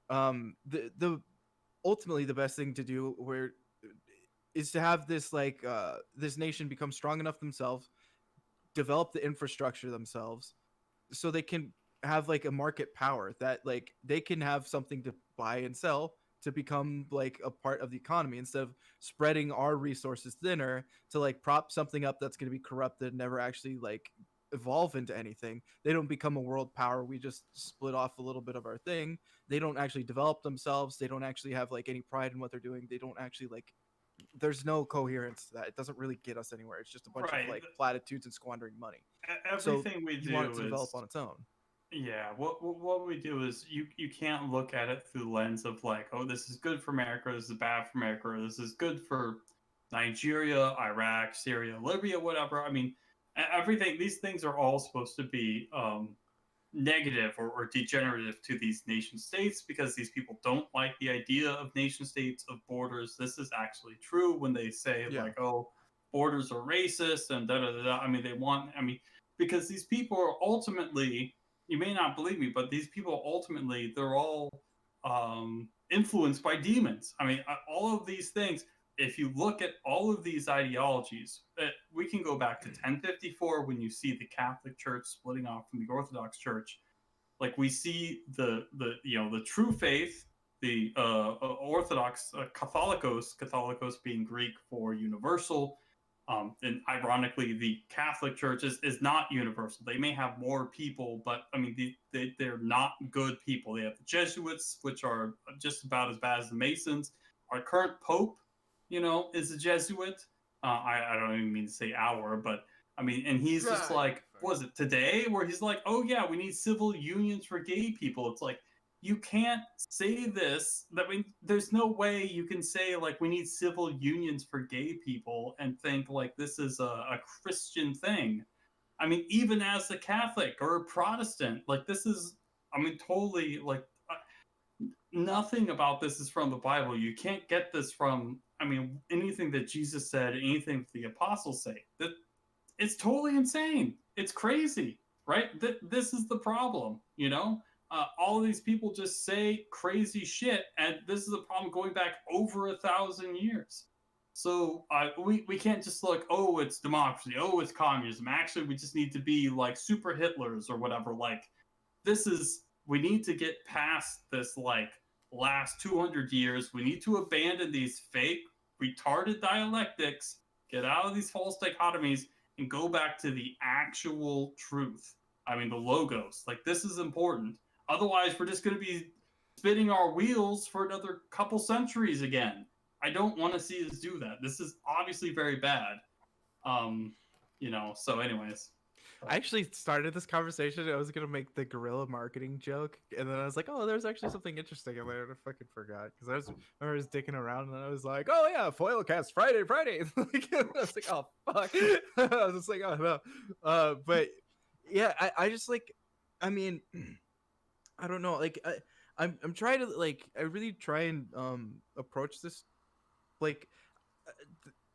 the ultimately the best thing to do where is to have this like this nation become strong enough themselves, develop the infrastructure themselves so they can have like a market power that like they can have something to buy and sell to become like a part of the economy instead of spreading our resources thinner to like prop something up that's going to be corrupted and never actually like evolve into anything. They don't become a world power. We just split off a little bit of our thing. They don't actually develop themselves. They don't actually have like any pride in what they're doing. They don't actually like there's no coherence to that. It doesn't really get us anywhere. It's just a bunch of like platitudes and squandering money. Everything we do want it to is develop on its own. Yeah, what we do is you can't look at it through the lens of like, oh, this is good for America, this is bad for America, or this is good for Nigeria, Iraq, Syria, Libya, whatever. I mean, everything. These things are all supposed to be negative or degenerative to these nation states because these people don't like the idea of nation states, of borders. This is actually true when they say like, oh, borders are racist and da da da da. I mean, because these people are ultimately, you may not believe me, but these people ultimately, they're all influenced by demons. I mean, all of these things, if you look at all of these ideologies, we can go back to 1054 when you see the Catholic Church splitting off from the Orthodox Church. Like we see the true faith, the Orthodox Catholicos being Greek for universal. And ironically, the Catholic Church is not universal. They may have more people, but I mean, they're not good people. They have the Jesuits, which are just about as bad as the Masons. Our current Pope, is a Jesuit. I don't even mean to say our, but I mean, and he's just like, was it today? Where he's like, oh yeah, we need civil unions for gay people. It's like, you can't say this. I mean, there's no way you can say like we need civil unions for gay people and think like this is a Christian thing. I mean, even as a Catholic or a Protestant, like this is, I mean, totally like nothing about this is from the Bible. You can't get this from, I mean, anything that Jesus said, anything the apostles say. That it's totally insane. It's crazy, right? This is the problem, all of these people just say crazy shit, and this is a problem going back over 1,000 years. So we can't just look, oh, it's democracy, oh, it's communism. Actually, we just need to be like super Hitlers or whatever. Like, we need to get past this like last 200 years. We need to abandon these fake, retarded dialectics, get out of these false dichotomies, and go back to the actual truth. I mean, the logos. Like, this is important. Otherwise, we're just going to be spinning our wheels for another couple centuries again. I don't want to see us do that. This is obviously very bad. So anyways. I actually started this conversation. I was gonna make the guerrilla marketing joke, and then I was like, "Oh, there's actually something interesting," and then I fucking forgot because I was dicking around, and I was like, "Oh yeah, Foilcast Friday." I was like, "Oh fuck," I was just like, "Oh no," but yeah, I just like, I mean, I don't know, like I'm trying to like, I really try and approach this like,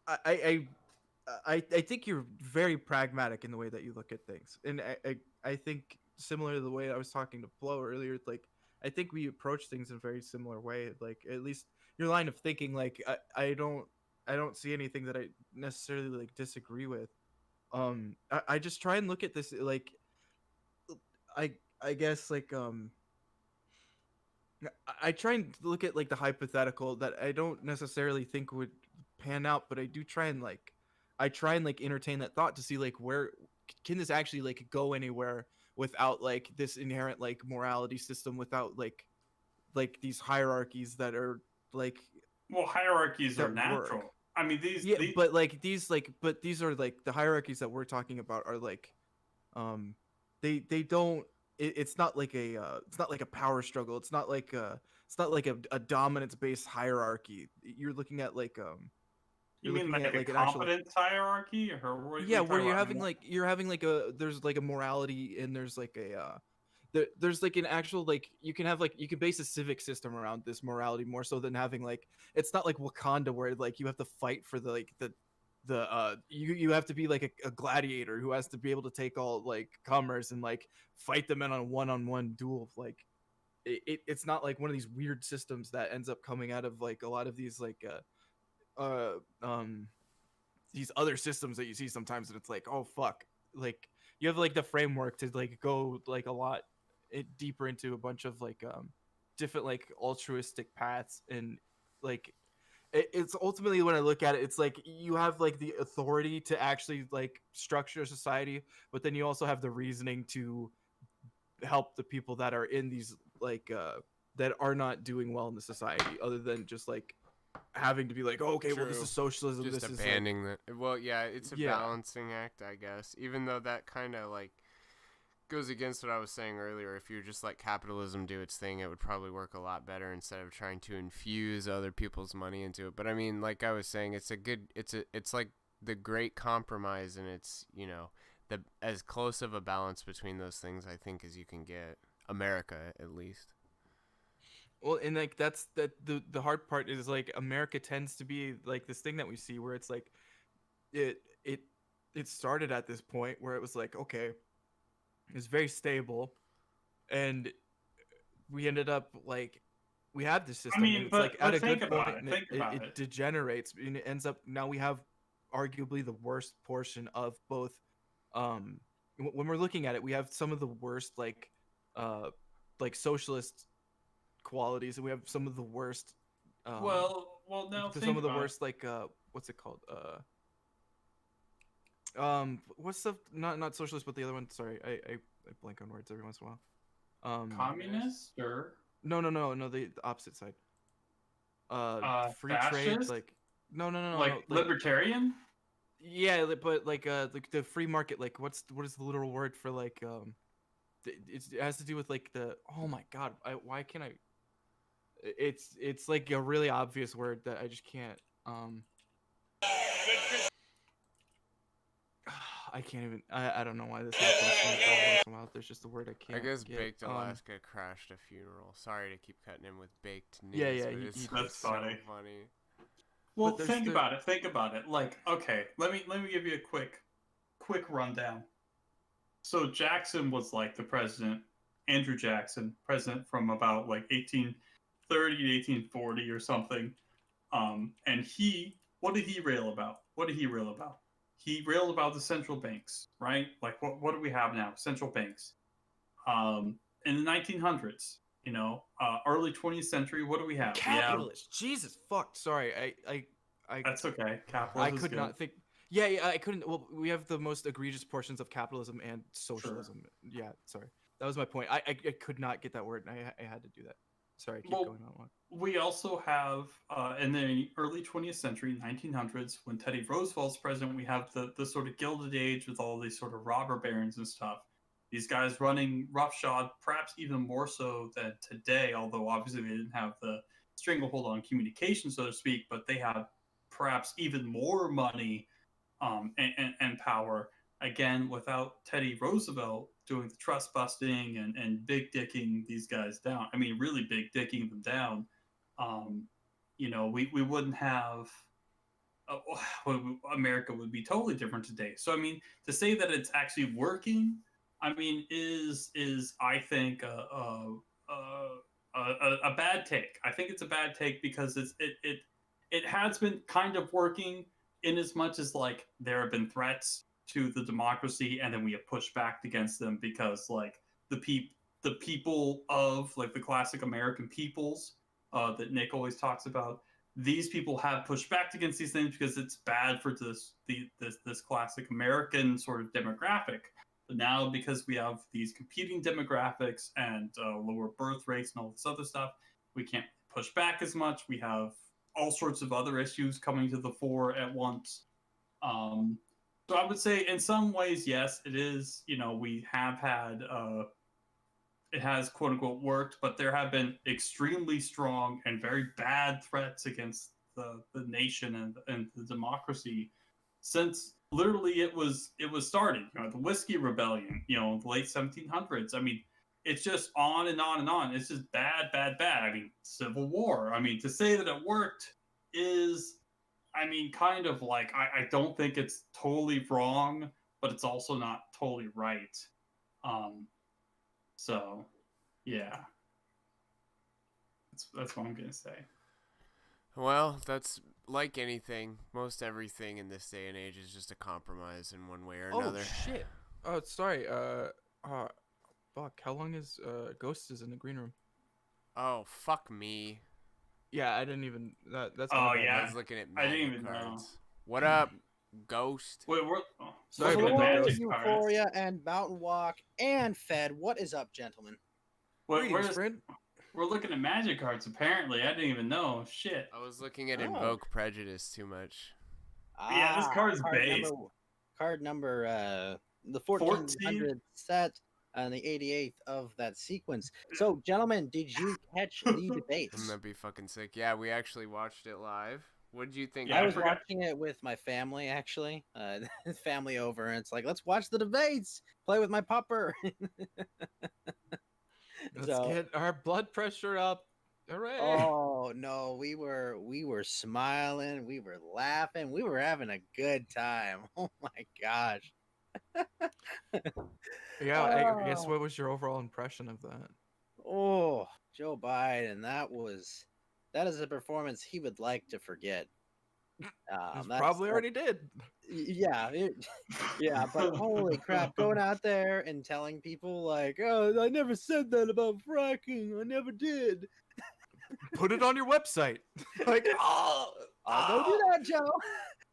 I think you're very pragmatic in the way that you look at things, and I think similar to the way I was talking to Flo earlier. Like, I think we approach things in a very similar way. Like, at least your line of thinking. Like, I don't see anything that I necessarily like disagree with. I just try and look at this like, I guess like I try and look at like the hypothetical that I don't necessarily think would pan out, but I try and like entertain that thought to see like where can this actually like go anywhere without like this inherent like morality system, without like these hierarchies that are like, well, hierarchies are that natural. work. I mean, these but these are like the hierarchies that we're talking about are like, they don't, it's not like a power struggle. It's not like a dominance based hierarchy. You're looking at like You you're mean looking like at a like an actual, competence hierarchy, or what are yeah, you where talking about? you're having like there's like a morality, and there's like a there's like an actual, like, you can have like, you can base a civic system around this morality more so than having like, it's not like Wakanda where like you have to fight for the like you have to be like a gladiator who has to be able to take all like comers and like fight them in on a one-on-one duel. Like, it's not like one of these weird systems that ends up coming out of like a lot of these like uh um these other systems that you see sometimes, and it's like, oh fuck, like you have like the framework to like go like a lot deeper into a bunch of like different like altruistic paths, and like it's ultimately, when I look at it, it's like you have like the authority to actually like structure society, but then you also have the reasoning to help the people that are in these like that are not doing well in the society, other than just like having to be like, oh, okay, well, this is socialism, Just this is abandoning like, the. Well, yeah, it's a yeah. balancing act, I guess. Even though that kind of like goes against what I was saying earlier. If you just let capitalism do its thing, it would probably work a lot better instead of trying to infuse other people's money into it. But I mean, like I was saying, it's like the great compromise, and it's, the as close of a balance between those things, I think, as you can get. America, at least. Well, and like the hard part is like America tends to be like this thing that we see where it's like it started at this point where it was like, okay, it's very stable, and we ended up like, we have this system. I mean, and it's but, like but at a think good about point, it. and Think about it it. degenerates, and it ends up, now we have arguably the worst portion of both. When we're looking at it, we have some of the worst like socialist qualities, and we have some of the worst Well, now some think of the about worst like what's it called, what's the, not socialist, but the other one, sorry, I blank on words every once in a while. communist or no, the opposite side, free trade, fascist? like, no, like like libertarian? yeah, but like the free market, like what is the literal word for like it has to do with like the, oh my god, why can't I, it's like a really obvious word that I just can't I can't even, I don't know why this happens to me every once in a while. There's just a word I can't I guess get. Baked Alaska crashed a funeral. Sorry to keep cutting him with baked news. Yeah, but it's That's so funny. funny. Well, But think about it. Think about it. Like, okay, let me give you a quick rundown. So Jackson was like the president, Andrew Jackson, president from about like 1830 to 1840 or something. And what did he rail about? He railed about the central banks, right? Like, what do we have now? Central banks. In the 1900s, early 20th century, what do we have? Capitalist. Jesus fuck. Sorry, I That's okay. I Capitalism is could good. not think. Yeah, I couldn't. Well, we have the most egregious portions of capitalism and socialism. Sure. Yeah, sorry, that was my point. I could not get that word, and I had to do that. Sorry, keep going on. We also have in the early 20th century, 1900s, when Teddy Roosevelt's president, we have the sort of Gilded Age with all these sort of robber barons and stuff. These guys running roughshod, perhaps even more so than today, although obviously they didn't have the stranglehold on communication, so to speak, but they had perhaps even more money and power. Again, without Teddy Roosevelt doing the trust busting and big dicking these guys down, I mean, really big dicking them down, we wouldn't have. America would be totally different today. So, I mean, to say that it's actually working, I mean, is I think a bad take. I think it's a bad take because it has been kind of working in as much as like there have been threats to the democracy, and then we have pushed back against them because like the people of like the classic American peoples that Nick always talks about. These people have pushed back against these things because it's bad for this classic American sort of demographic. But now, because we have these competing demographics and lower birth rates and all this other stuff, we can't push back as much. We have all sorts of other issues coming to the fore at once. So I would say in some ways, yes, it is, we have had, it has quote unquote worked, but there have been extremely strong and very bad threats against the nation and the democracy since literally it was started. The Whiskey Rebellion, in the late 1700s. I mean, it's just on and on and on. It's just bad. I mean, Civil War. I mean, to say that it worked is, I mean, kind of like, I don't think it's totally wrong, but it's also not totally right. So, yeah. That's what I'm going to say. Well, that's like anything. Most everything in this day and age is just a compromise in one way or another. Oh, shit. Oh, sorry. Fuck, how long is Ghost is in the green room? Oh, fuck me. Yeah, I didn't even. That's. Oh yeah, I was looking at I didn't magic even cards. know. What up, Ghost? Wait, sorry about about that, magic Euphoria and Mountainwalk and Fed. What is up, gentlemen? We're looking at magic cards. Apparently, I didn't even know. Shit. I was looking at Invoke Prejudice too much. Yeah, this card's base. Card number the 1400 set and the 88th of that sequence. So, gentlemen, did you catch the debates? That'd be fucking sick. Yeah, we actually watched it live. What did you think? I was watching it with my family, actually. Family over, and it's like, let's watch the debates. Play with my pupper. Let's get our blood pressure up. Hooray! Oh no, we were smiling, we were laughing, we were having a good time. Oh my gosh. Yeah, I guess what was your overall impression of that? Oh, Joe Biden, that is a performance he would like to forget. Probably already did. Yeah, yeah, but holy crap, going out there and telling people like, oh, I never said that about fracking, I never did. Put it on your website. Like, I'll go do that, Joe.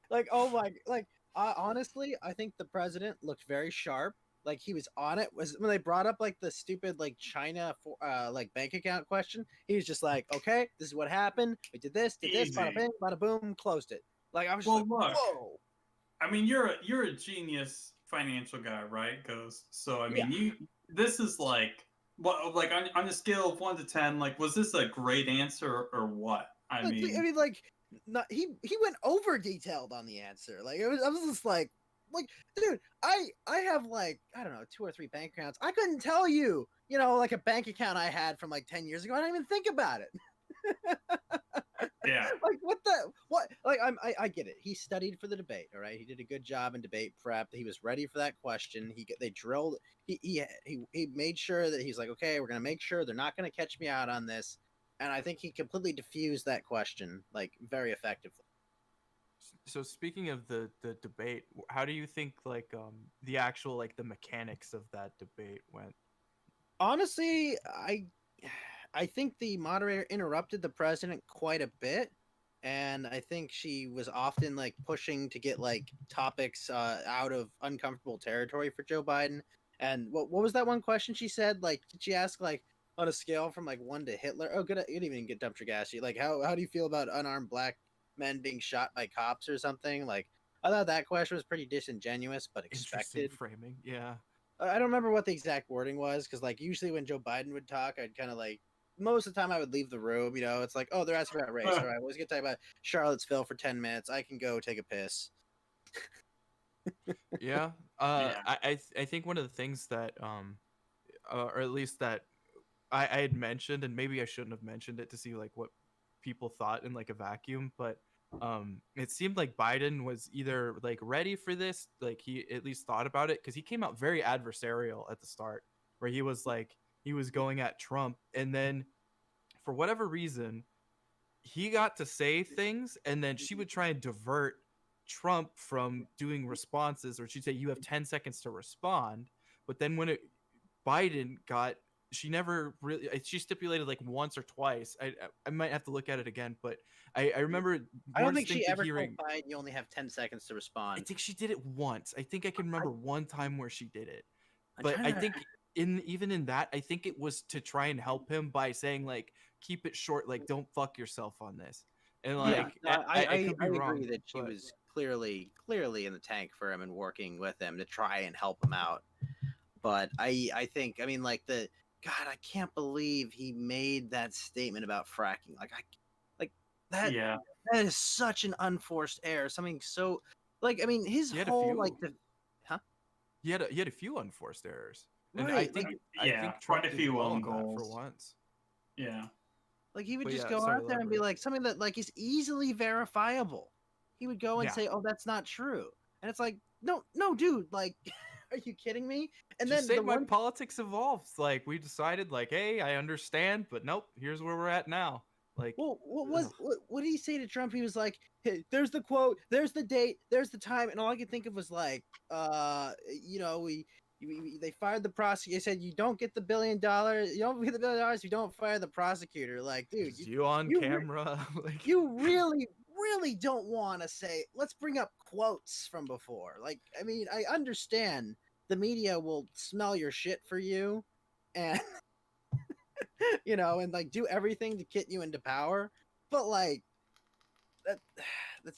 Like, oh my, like, honestly, I think the president looked very sharp. Like he was on it. Was when they brought up like the stupid like China like bank account question. He was just like, okay, this is what happened. We did this, bada bing, bada boom, closed it. Like I was just like, whoa. I mean, you're a genius financial guy, right? So I mean, this is like what, like on a scale of 1 to 10, like was this a great answer or what? I mean, like he went over detailed on the answer. Like I was just like, dude, I have like, I don't know, 2 or 3 bank accounts. I couldn't tell you, like a bank account I had from like 10 years ago. I didn't even think about it. Yeah. Like what? Like I get it. He studied for the debate. All right. He did a good job in debate prep. He was ready for that question. They drilled. He made sure that he's like, okay, we're gonna make sure they're not gonna catch me out on this. And I think he completely diffused that question like very effectively. So speaking of the debate, how do you think like the actual like the mechanics of that debate went? Honestly, I think the moderator interrupted the president quite a bit, and I think she was often like pushing to get like topics out of uncomfortable territory for Joe Biden. And what was that one question she said? Like, did she ask like on a scale from like 1 to Hitler? Oh, good. You didn't even get dumpster gas. She like, how do you feel about unarmed black men being shot by cops or something? Like, I thought that question was pretty disingenuous, but expected. Framing, yeah. I don't remember what the exact wording was, because like usually when Joe Biden would talk, I'd kind of like most of the time I would leave the room. You know, it's like, oh, they're asking about race. All right, well, let's get talking about Charlottesville for 10 minutes. I can go take a piss. Yeah. I think one of the things that or at least that I had mentioned, and maybe I shouldn't have mentioned it to see like what people thought in like a vacuum, but it seemed like Biden was either like ready for this, like he at least thought about it, because he came out very adversarial at the start, where he was like he was going at Trump, and then for whatever reason he got to say things, and then she would try and divert Trump from doing responses, or she'd say you have 10 seconds to respond, but then when Biden got, she never really, she stipulated like once or twice. I might have to look at it again, but I remember. I don't think she ever told Biden you only have 10 seconds to respond. I think she did it once. I think I can remember one time where she did it, but I think even in that, I think it was to try and help him by saying like keep it short, like don't fuck yourself on this, and like I agree that she was clearly in the tank for him and working with him to try and help him out. But I think, I mean, like God, I can't believe he made that statement about fracking. Like that. Yeah. That is such an unforced error. Something so, like, I mean, his whole like He had a few unforced errors, and right, I think quite a few own goals goals for once. Yeah. Like he would just go out there and be like something that like is easily verifiable. He would go and say, "Oh, that's not true," and it's like, no, dude, like. Are you kidding me? And Just then say politics evolves. Like we decided, like, hey, I understand, but nope, here's where we're at now. Like, well, what did he say to Trump? He was like, hey, "There's the quote, there's the date, there's the time," and all I could think of was like, you know, they fired the prosecutor. They said you don't get the $1 billion, you don't get the $1 billion if you don't fire the prosecutor. Like, dude, you on camera? Like, you really don't want to say, let's bring up quotes from before. Like, I mean, I understand the media will smell your shit for you and you know, and like do everything to get you into power, but like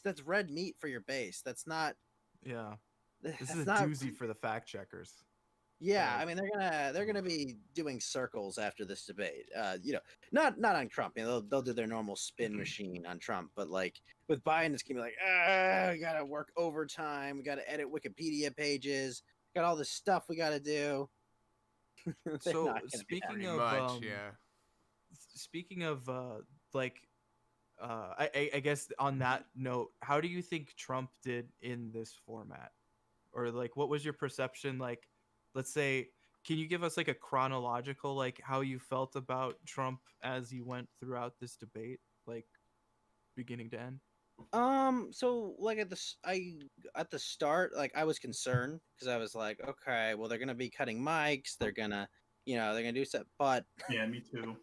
that's red meat for your base. That's not this is a doozy for the fact checkers. Yeah, I mean they're gonna be doing circles after this debate. You know, not on Trump. You know, they'll do their normal spin machine on Trump, but like with Biden, it's gonna be like, we gotta work overtime. We gotta edit Wikipedia pages. Got all this stuff we gotta do. So speaking of like, I guess on that note, how do you think Trump did in this format, or like what was your perception like? Let's say, can you give us like a chronological, like how you felt about Trump as you went throughout this debate, like beginning to end? So like at the start, like I was concerned because I was like, okay, well they're gonna be cutting mics, they're gonna do stuff, but yeah, me too.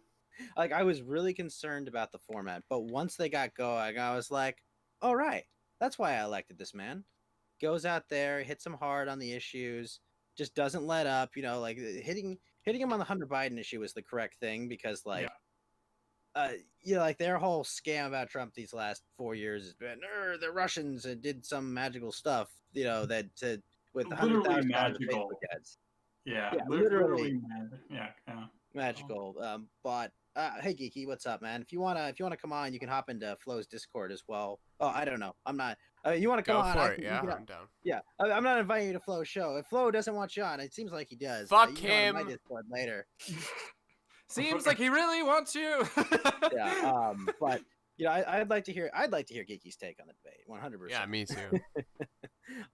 Like I was really concerned about the format, but once they got going, I was like, all right, that's why I elected this man. Goes out there, hits him hard on the issues. Just doesn't let up, you know, like hitting him on the Hunter Biden issue was the correct thing because like you know, like their whole scam about Trump these last 4 years has been the Russians did some magical stuff, you know, that with literally magical. Yeah, literally magical. But hey Geeky, what's up, man? If you wanna come on, you can hop into Flo's Discord as well. Oh, I don't know. I'm not. You want to come on? Go for it. Yeah, I'm down. Yeah, I'm not inviting you to Flo's show. If Flo doesn't want you on, it seems like he does. Fuck him. My Discord later. Seems like he really wants you. Yeah. But you know, I'd like to hear Geeky's take on the debate. 100%. Yeah, me too.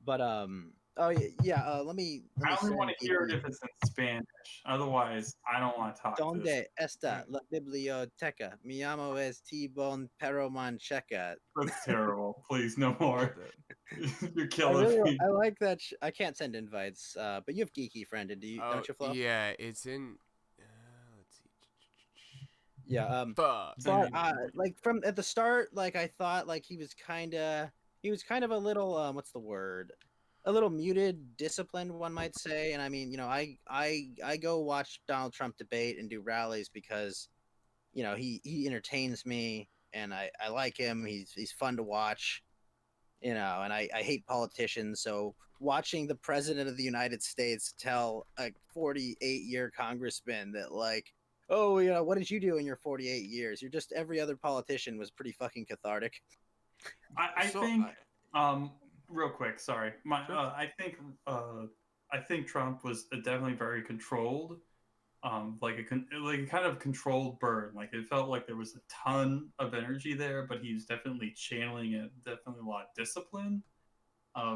But oh yeah. Let me. I only want to hear it if it's in Spanish. Otherwise, I don't want to talk. Donde está la biblioteca? Mi llamo es T-Bone Pero Mancheca. That's terrible. Please, no more. You're killing me. I like that. I can't send invites. But you have Geeky friended. Don't you, Flo? Yeah, it's in. Let's see. Yeah. Fuck. But like from at the start, like I thought like he was kind of a little what's the word? A little muted, disciplined, one might say. And I mean, I go watch Donald Trump debate and do rallies because, he entertains me and I like him. He's fun to watch, and I hate politicians. So watching the president of the United States tell a 48-year congressman that like, oh, what did you do in your 48 years? You're just every other politician was pretty fucking cathartic. I think, real quick, sorry, I think Trump was definitely very controlled, like a kind of controlled burn. Like it felt like there was a ton of energy there, but he's definitely channeling it, definitely a lot of discipline,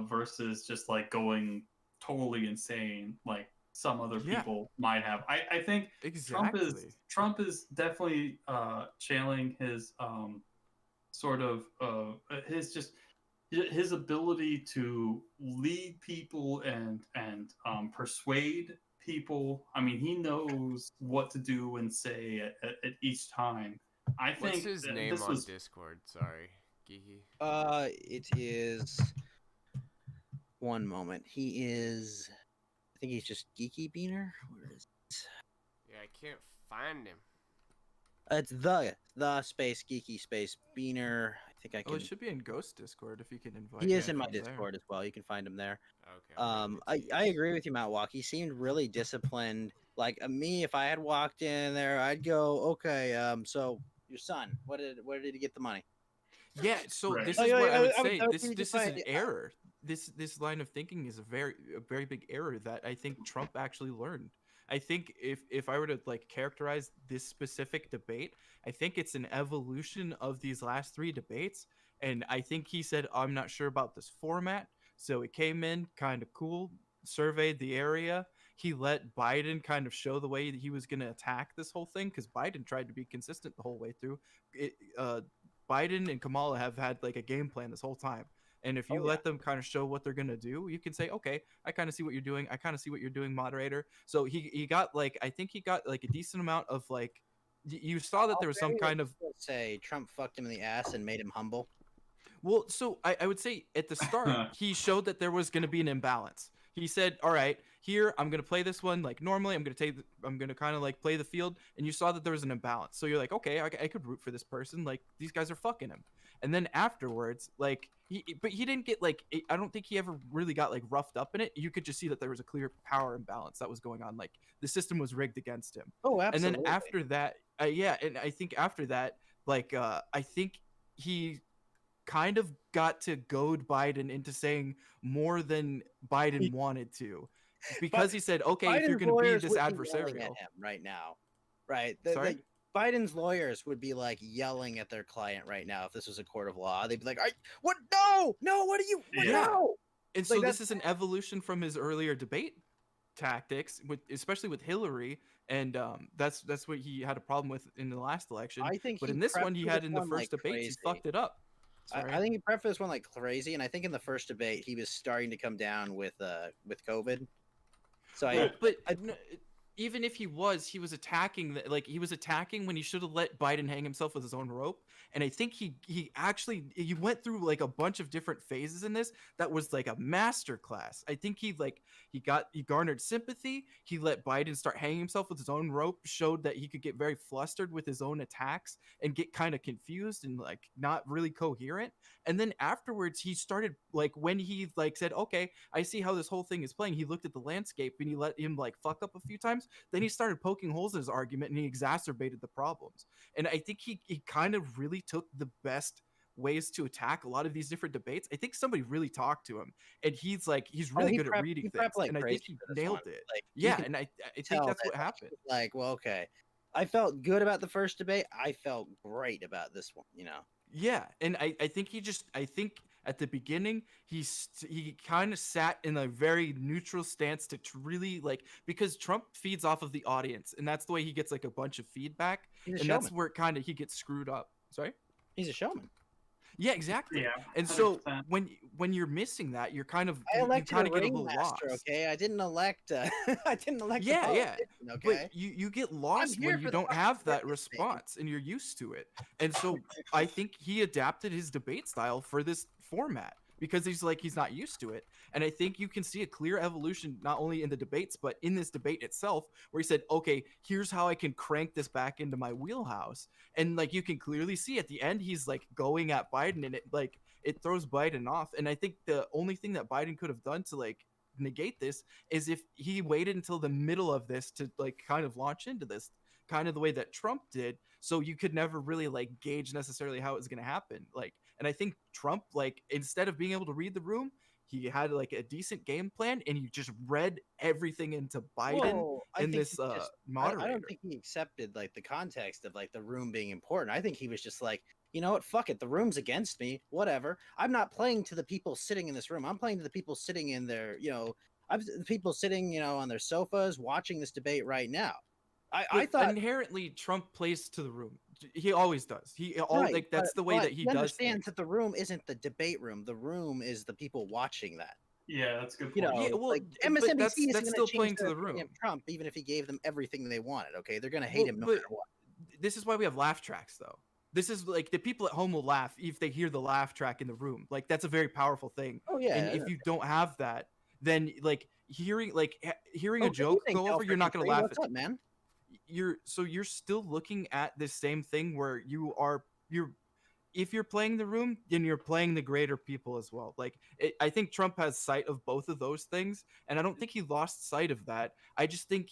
versus just like going totally insane, like some other people might have. I think Trump is definitely channeling his sort of his ability to lead people and persuade people. I mean, he knows what to do and say at each time. I think What's his name on Discord? Sorry, Geeky. It is. One moment. He is. I think he's just Geeky Beaner. Where is it? Yeah, I can't find him. It's the space Geeky space Beaner. I think I can. Oh, it should be in Ghost Discord if you can invite. He is in my Discord as well. You can find him there. Okay. I agree with you, Mountainwalk. He seemed really disciplined. Like me, if I had walked in there, I'd go, okay. So your son, where did he get the money? Yeah. So this is what I would say. This is an error. This line of thinking is a very big error that I think Trump actually learned. I think if I were to like characterize this specific debate, I think it's an evolution of these last 3 debates. And I think he said, I'm not sure about this format. So he came in kind of cool, surveyed the area. He let Biden kind of show the way that he was going to attack this whole thing, because Biden tried to be consistent the whole way through. Biden and Kamala have had like a game plan this whole time. And if you let them kind of show what they're going to do, you can say, okay, I kind of see what you're doing. I kind of see what you're doing, moderator. So he got like, I think he got like a decent amount of like, you saw that there was some kind of. Say Trump fucked him in the ass and made him humble. Well, so I would say at the start, he showed that there was going to be an imbalance. He said, all right, here, I'm going to play this one like normally. I'm going to kind of like play the field. And you saw that there was an imbalance. So you're like, okay, I could root for this person. Like, these guys are fucking him. And then afterwards, like, but he didn't get like, I don't think he ever really got like roughed up in it. You could just see that there was a clear power imbalance that was going on. Like, the system was rigged against him. Oh, absolutely. And then after that, and I think after that, like, I think he kind of got to goad Biden into saying more than Biden wanted to, because he said, okay, Biden's if you're going to be this yelling adversarial at him right now, right? Sorry? Biden's lawyers would be like yelling at their client right now if this was a court of law. They'd be like, "What? No! What are you? What, no!" And so this is an evolution from his earlier debate tactics, especially with Hillary, and that's what he had a problem with in the last election. I think, but in this one, he had in the first debate, he fucked it up. I think he prepped this one like crazy, and I think in the first debate he was starting to come down with COVID. So even if he was attacking he was attacking when he should have let Biden hang himself with his own rope. And I think he went through like a bunch of different phases in this that was like a master class. I think he garnered sympathy. He let Biden start hanging himself with his own rope, showed that he could get very flustered with his own attacks and get kind of confused and like not really coherent. And then afterwards he started like, when he like said, okay, I see how this whole thing is playing, he looked at the landscape and he let him like fuck up a few times. Then he started poking holes in his argument and he exacerbated the problems. And I think he kind of really took the best ways to attack a lot of these different debates. I think somebody really talked to him, and he's really good at reading things. And I think he nailed it. Like, and I think that's what happened. Like, well, okay, I felt good about the first debate. I felt great about this one. Yeah, and I think at the beginning he kind of sat in a very neutral stance to really because Trump feeds off of the audience, and that's the way he gets like a bunch of feedback, and that's where kind of he gets screwed up. Sorry? He's a showman. Yeah, exactly. Yeah, And so 100%. when you're missing that, you're kind of I you elected kind a of get a little ringmaster, lost. okay? I didn't elect I didn't elect a Yeah, yeah. politician, But okay? you get I'm lost here when you for the don't fucking have that president, response and you're used to it. And so I think he adapted his debate style for this format because he's not used to it. And I think you can see a clear evolution not only in the debates but in this debate itself where he said, "Okay, here's how I can crank this back into my wheelhouse." And like you can clearly see at the end he's like going at Biden and it throws Biden off. And I think the only thing that Biden could have done to like negate this is if he waited until the middle of this to like kind of launch into this kind of the way that Trump did, so you could never really like gauge necessarily how it was going to happen. Like, and I think Trump, like, instead of being able to read the room, he had like a decent game plan and he just read everything into Biden I in think this he just I moderator. don't think he accepted like the context of like the room being important. I think he was just like, you know what, fuck it, the room's against me, whatever. I'm not playing to the people sitting in this room. I'm playing to the people sitting in their, the people sitting, on their sofas watching this debate right now. I But thought inherently Trump plays to the room. He always does. right, Like that's the way but that he he does understands things. that the room isn't the debate room. The room is the people watching that. Yeah, that's a good You point. Yeah, know, well, like but MSNBC that's isn't still going to change playing to their the opinion room. of Trump even if he gave them everything they wanted. Okay, they're going to hate Well, him no but matter what. this is why we have laugh tracks, though. This is like the people at home will laugh if they hear the laugh track in the room. Like that's a very powerful thing. Oh And yeah. if you don't have that, then like hearing Oh, a good joke evening, go Del over, you're freaking not gonna Tree. laugh What's at. up, man? You're still looking at this same thing where you're if you're playing the room, then you're playing the greater people as well. Like I think Trump has sight of both of those things, and I don't think he lost sight of that. I just think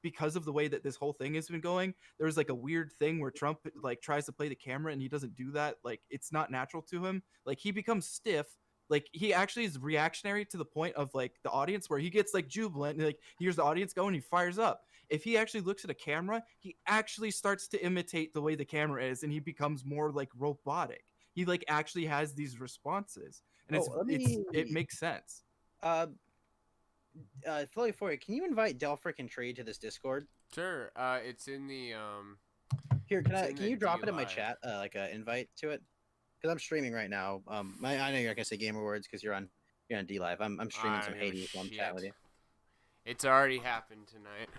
because of the way that this whole thing has been going, there's like a weird thing where Trump like tries to play the camera and he doesn't do that. Like it's not natural to him. Like he becomes stiff. Like he actually is reactionary to the point of like the audience where he gets like jubilant and like he hears the audience go and he fires up. If he actually looks at a camera, he actually starts to imitate the way the camera is and he becomes more like robotic. He like actually has these responses and it makes sense. Philly for you, can you invite Del freaking Tree to this Discord? Sure. It's in the Here, it's in can the you drop it in my D-Live. chat, like an invite to it? Because I'm streaming right now. I know you're not gonna say gamer words because you're on D Live. I'm streaming some I Hades while I'm chatting with you. It's already happened tonight.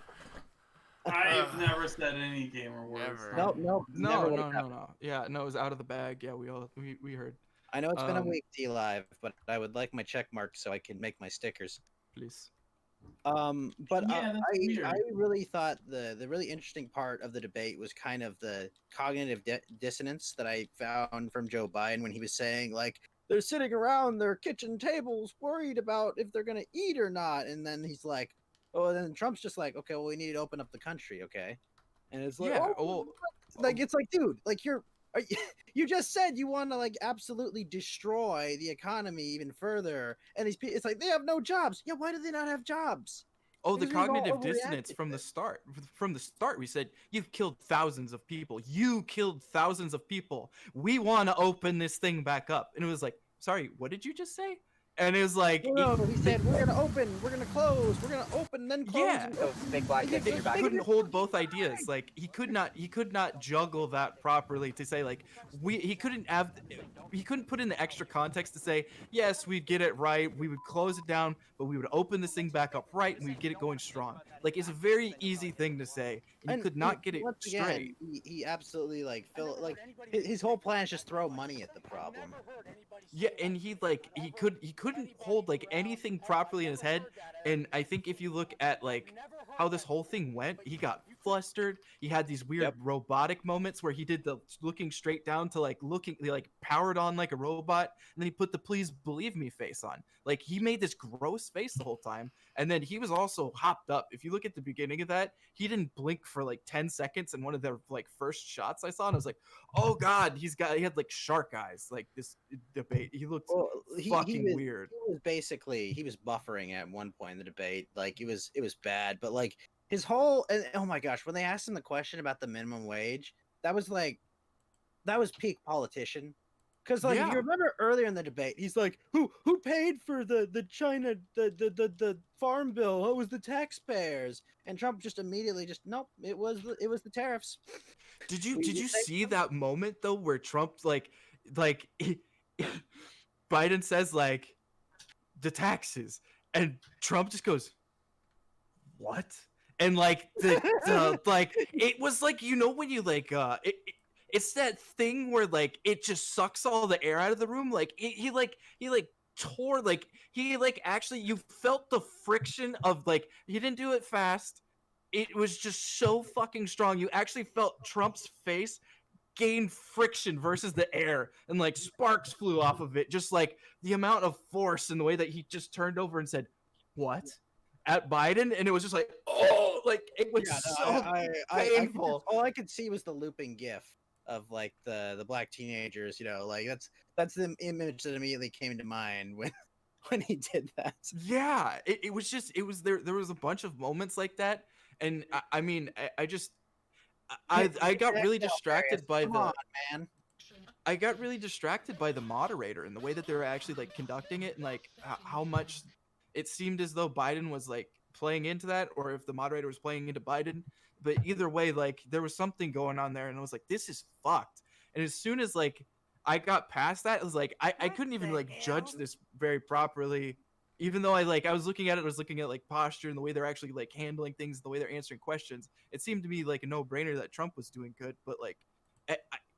I've never said any gamer words. Never. Nope. No, never would've happened. no. Yeah, no, it was out of the bag. Yeah, we heard. I know it's been a week, D Live, but I would like my check mark so I can make my stickers. Please. But Yeah, that's weird. I really thought the really interesting part of the debate was kind of the cognitive dissonance that I found from Joe Biden when he was saying like they're sitting around their kitchen tables worried about if they're gonna eat or not, and then he's like, oh, and then Trump's just like, okay, well we need to open up the country, okay, and it's like, Yeah, it's like, dude, like you just said you want to like absolutely destroy the economy even further, and it's like they have no jobs. Yeah, why do they not have jobs? Oh, the Because we've all cognitive dissonance overreacted from to the it. start. From the start, we said you've killed thousands of people. You killed thousands of people. We want to open this thing back up, and it was like, sorry, what did you just say? And it was like, No, he said we're gonna open, we're gonna close, we're gonna open, then close. Yeah. and Those big black kids in your back. couldn't hold both ideas. Like he could not juggle that properly to say like he couldn't put in the extra context to say yes, we'd get it right, we would close it down, but we would open this thing back up right and we'd get it going strong. Like it's a very easy thing to say, and you could not get it once again, straight. he absolutely like his whole plan is just throw money at the problem. Yeah, and he couldn't hold like anything properly in his head. And I think if you look at like how this whole thing went, he got flustered. He had these weird robotic moments where he did the looking straight down to like looking like powered on like a robot, and then he put the please believe me face on. Like he made this gross face the whole time. And then he was also hopped up. If you look at the beginning of that, he didn't blink for like 10 seconds in one of the like first shots I saw, and I was like, oh god, he had like shark eyes. Like this debate, he looked fucking weird. He was buffering at one point in the debate. Like it was bad, but like his whole, and oh my gosh, when they asked him the question about the minimum wage, that was peak politician. Because like if you remember earlier in the debate, he's like, who paid for the China the farm bill? It was the taxpayers. And Trump just immediately nope, it was the tariffs. Did you see that moment though where Trump like like Biden says like the taxes, and Trump just goes, what? And like the like it was like, you know, when you like it's that thing where like it just sucks all the air out of the room. Like he tore, like he like actually, you felt the friction of, like, he didn't do it fast. It was just so fucking strong. You actually felt Trump's face gain friction versus the air, and like sparks flew off of it. Just like the amount of force and the way that he just turned over and said, what? At Biden, and it was just like, oh, like it was painful. All I could see was the looping GIF of like the black teenagers. You know, like that's the image that immediately came to mind when he did that. Yeah, it was just, it was there. There was a bunch of moments like that, and I mean, I just, I got really distracted by man. I got really distracted by the moderator and the way that they were actually like conducting it, and like how much it seemed as though Biden was like playing into that, or if the moderator was playing into Biden. But either way, like there was something going on there, and I was like, this is fucked. And as soon as like I got past that, it was like I couldn't even like judge this very properly. Even though I was looking at it, I was looking at like posture and the way they're actually like handling things, the way they're answering questions. It seemed to me like a no-brainer that Trump was doing good, but like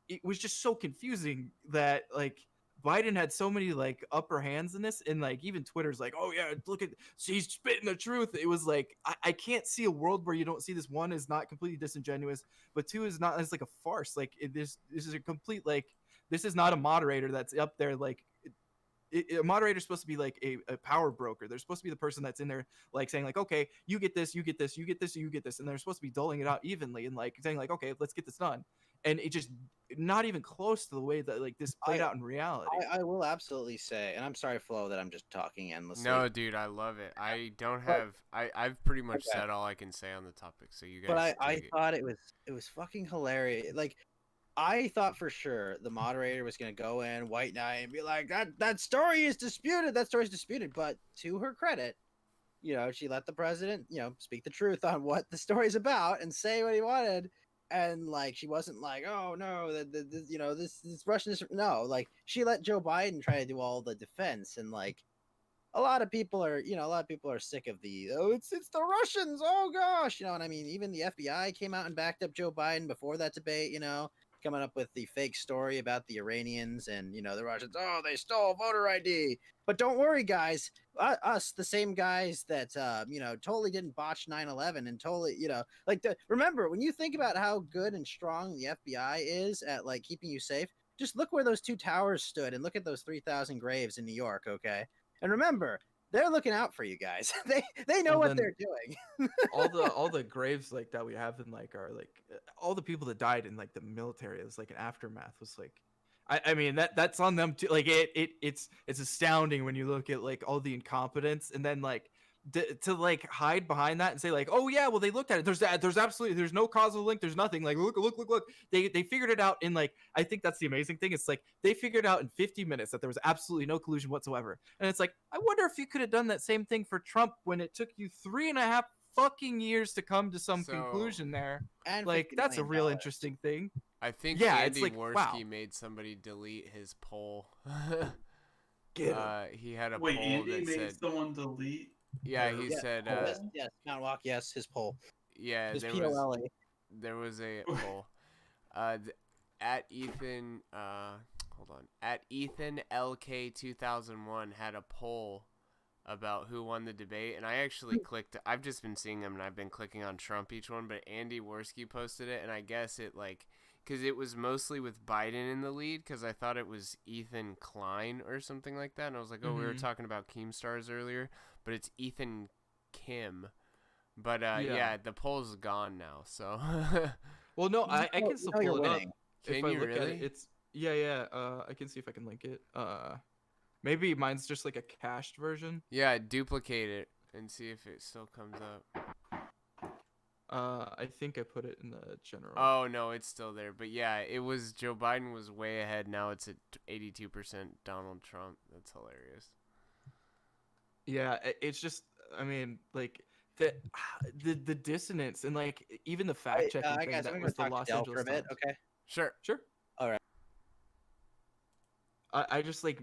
it was just so confusing that like Biden had so many like upper hands in this, and like even Twitter's like, oh yeah, look at, he's spitting the truth. It was like I can't see a world where you don't see this. One is not completely disingenuous, but two is not, it's like a farce. Like this is a complete, like, this is not a moderator that's up there like. A moderator is supposed to be like a power broker. They're supposed to be the person that's in there like saying like, okay, you get this, you get this, you get this, you get this, and they're supposed to be doling it out evenly and like saying like, okay, let's get this done. And it just not even close to the way that like this played out in reality. I will absolutely say, and I'm sorry, Flo, that I'm just talking endlessly. No, dude, I love it. I don't have. I've pretty much said all I can say on the topic, so you guys. But I thought it was fucking hilarious. Like, I thought for sure the moderator was gonna go in white knight and be like, that story is disputed. That story is disputed. But to her credit, you know, she let the president, you know, speak the truth on what the story's about and say what he wanted. And like, she wasn't like, oh no, you know, this Russian is, no, like she let Joe Biden try to do all the defense. And like, a lot of people are sick of it's the Russians. Oh gosh. You know what I mean? Even the FBI came out and backed up Joe Biden before that debate, you know, coming up with the fake story about the Iranians and, you know, the Russians. Oh, they stole voter ID. But don't worry, guys. Us, the same guys that, you know, totally didn't botch 9/11 and totally, you know, like, remember, when you think about how good and strong the FBI is at, like, keeping you safe, just look where those two towers stood and look at those 3,000 graves in New York, okay? And remember, they're looking out for you guys. They know what they're doing. all the graves like that we have in like our like all the people that died in like the military, it was like an aftermath was like, I mean that's on them too. Like it's astounding when you look at like all the incompetence, and then like to like hide behind that and say like, oh yeah, well they looked at it. There's absolutely, there's no causal link. There's nothing. Like look. They figured it out in like, I think that's the amazing thing. It's like they figured out in 50 minutes that there was absolutely no collusion whatsoever. And it's like, I wonder if you could have done that same thing for Trump when it took you 3.5 fucking years to come to some conclusion there. And like that's a real interesting thing. I think Andy like, Worski made somebody delete his poll. Get him. He had a Wait, poll Andy that made said someone delete. Yeah, he said. Yes, Mountainwalk. Yes, his poll. Yeah, his there POLA. There was a poll. At Ethan. Hold on. At Ethan LK 2001 had a poll about who won the debate, and I actually clicked. I've just been seeing them, and I've been clicking on Trump each one. But Andy Worski posted it, and I guess it like. Because it was mostly with Biden in the lead, because I thought it was Ethan Klein or something like that. And I was like, oh, we were talking about Keemstars earlier, but it's Ethan Kim. But yeah, the poll's gone now, so. Well, no, I can still pull it up. Can if I you look really? at it, it's yeah. I can see if I can link it. Maybe mine's just like a cached version. Yeah, duplicate it and see if it still comes up. I think I put it in the general. Oh no, it's still there. But yeah, it was Joe Biden was way ahead. Now it's at 82% Donald Trump. That's hilarious. Yeah, it's just, I mean, like the dissonance and like even the fact checking thing guys, that I'm was gonna the talk Los to Del Angeles for a bit, Times. okay? Sure. All right. I just like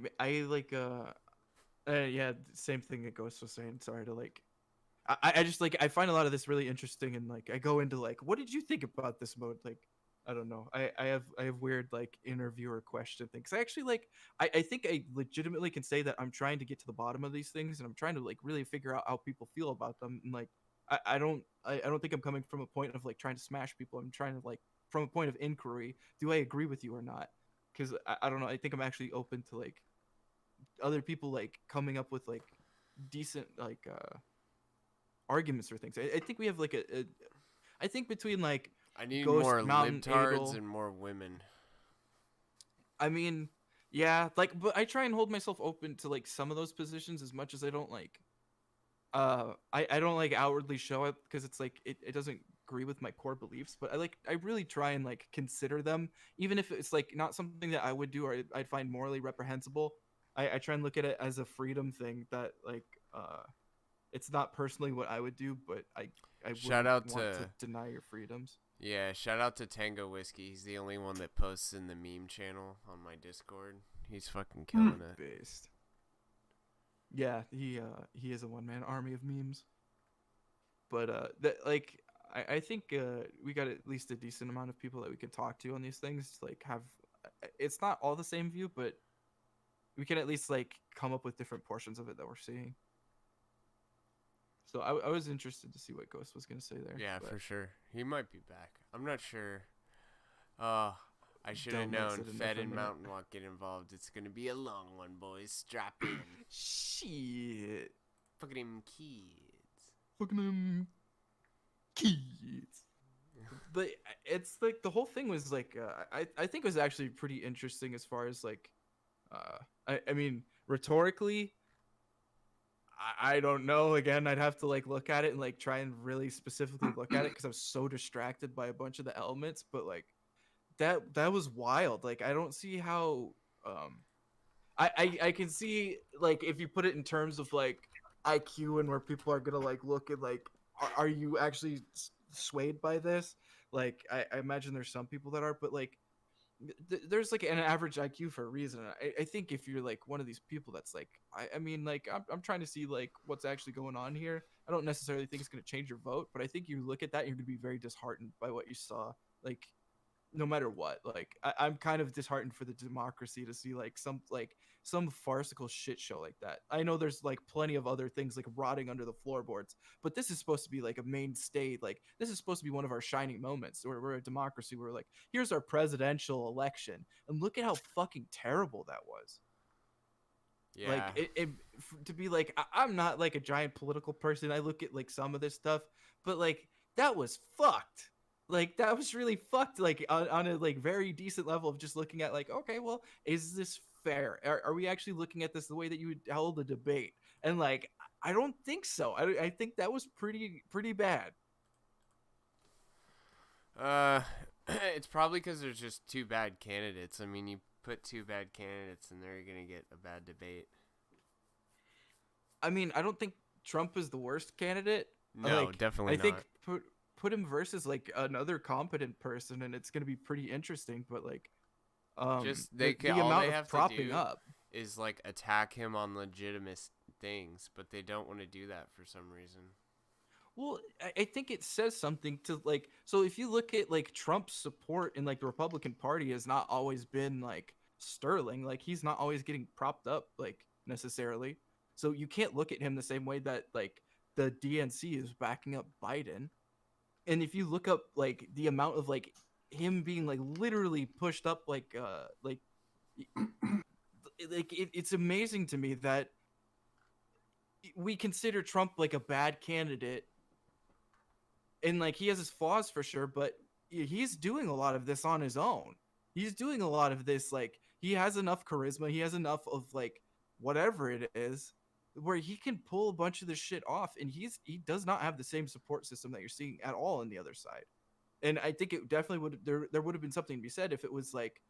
yeah, same thing that Ghost was saying. Sorry to like I just like I find a lot of this really interesting, and like I go into like, what did you think about this mode? Like I don't know. I have weird like interviewer question things. I actually like I think I legitimately can say that I'm trying to get to the bottom of these things, and I'm trying to like really figure out how people feel about them. And like I don't think I'm coming from a point of like trying to smash people. I'm trying to like from a point of inquiry. Do I agree with you or not? Because I don't know. I think I'm actually open to like other people like coming up with like decent like arguments or things. I think we have like I think between like I need Ghost, more Mountain, libtards Adel, and more women. I mean, yeah, like, but I try and hold myself open to like some of those positions as much as I don't like. I don't like outwardly show it because it's like it doesn't agree with my core beliefs. But I really try and like consider them, even if it's like not something that I would do or I'd find morally reprehensible. I try and look at it as a freedom thing that like it's not personally what I would do, but I Shout wouldn't out want to to deny your freedoms. Yeah, shout out to Tango Whiskey. He's the only one that posts in the meme channel on my Discord. He's fucking killing it. Based. Yeah, he is a one man army of memes. But that like I think we got at least a decent amount of people that we can talk to on these things. Like have it's not all the same view, but we can at least like come up with different portions of it that we're seeing. So I was interested to see what Ghost was gonna say there. Yeah, but for sure. He might be back. I'm not sure. I should have Don't known. exit in Fed for a and minute. Mountainwalk get involved. It's gonna be a long one, boys. Strap in. Shit. Fucking them kids. Fucking them kids. But it's like the whole thing was like I think it was actually pretty interesting as far as like I mean rhetorically I don't know. Again, I'd have to like look at it and like try and really specifically look at it because I was so distracted by a bunch of the elements. But like that was wild. Like I don't see how I can see like if you put it in terms of like IQ and where people are gonna like look at like are you actually swayed by this? Like I imagine there's some people that are, but like there's like an average IQ for a reason. I think if you're like one of these people that's like I mean like I'm trying to see like what's actually going on here. I don't necessarily think it's going to change your vote, but I think you look at that and you're going to be very disheartened by what you saw. Like no matter what, like I'm kind of disheartened for the democracy to see like some farcical shit show like that. I know there's like plenty of other things like rotting under the floorboards, but this is supposed to be like a mainstay. Like this is supposed to be one of our shining moments. We're a democracy. We're like, here's our presidential election, and look at how fucking terrible that was. Yeah. Like to be like I'm not like a giant political person. I look at like some of this stuff, but like that was fucked. Like that was really fucked like on a like very decent level of just looking at like okay, well, is this fair? Are we actually looking at this the way that you would held a debate? And like I don't think so. I think that was pretty bad. It's probably because there's just two bad candidates. I mean, you put two bad candidates and they're gonna get a bad debate. I mean, I don't think Trump is the worst candidate. No, like, definitely not. I think put him versus like another competent person and it's going to be pretty interesting, but like just the all amount they of have propping to do up is like attack him on legitimate things, but they don't want to do that for some reason. Well, I think it says something to like so if you look at like Trump's support in like the Republican Party has not always been like sterling. Like he's not always getting propped up like necessarily. So you can't look at him the same way that like the DNC is backing up Biden. And if you look up like the amount of like him being like literally pushed up like it's amazing to me that we consider Trump like a bad candidate and like he has his flaws for sure, but he's doing a lot of this on his own. He's doing a lot of this like he has enough charisma, he has enough of like whatever it is where he can pull a bunch of this shit off, and he does not have the same support system that you're seeing at all on the other side. And I think it definitely would there would have been something to be said if it was like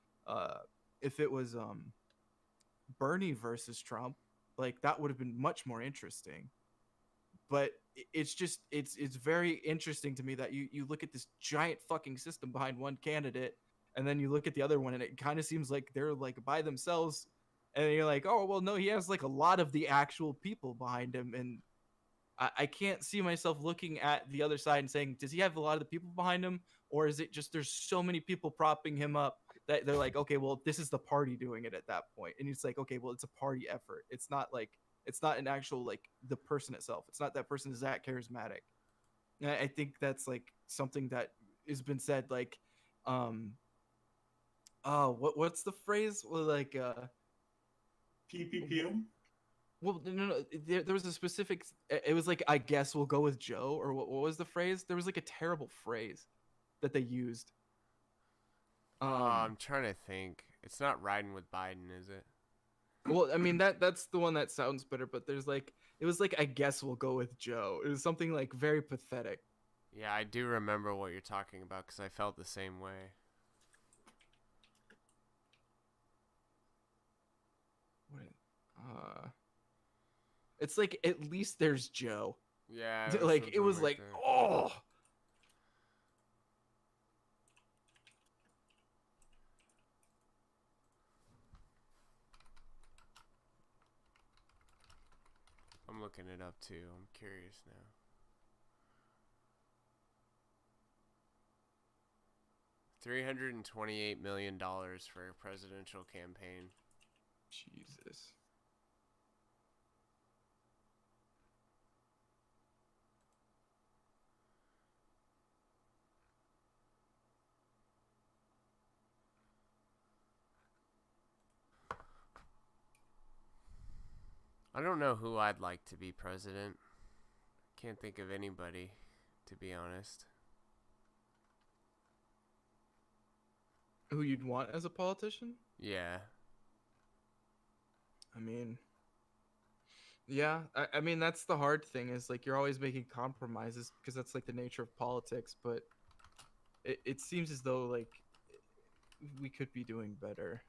Bernie versus Trump, like that would have been much more interesting. But it's just it's very interesting to me that you look at this giant fucking system behind one candidate and then you look at the other one and it kind of seems like they're like by themselves And you're like, oh well, no, he has like a lot of the actual people behind him, and I can't see myself looking at the other side and saying, does he have a lot of the people behind him, or is it just there's so many people propping him up that they're like, okay, well, this is the party doing it at that point, and it's like, okay, well, it's a party effort. It's not an actual like the person itself. It's not that person is that charismatic. And I think that's like something that has been said, like, what's the phrase? Well, like, PPPM. Well, no. There was a specific. It was like, I guess we'll go with Joe, or what was the phrase? There was like a terrible phrase that they used. I'm trying to think. It's not riding with Biden, is it? Well, I mean that's the one that sounds better, but there's like, it was like, I guess we'll go with Joe. It was something like very pathetic. Yeah, I do remember what you're talking about because I felt the same way. What? It's like, at least there's Joe. Yeah. Like, it was like, oh. I'm looking it up too. I'm curious now. $328 million for a presidential campaign. Jesus. I don't know who I'd like to be president. Can't think of anybody, to be honest. Who you'd want as a politician? Yeah. I mean, yeah. I mean, that's the hard thing, is like, you're always making compromises because that's like the nature of politics. But it seems as though like we could be doing better.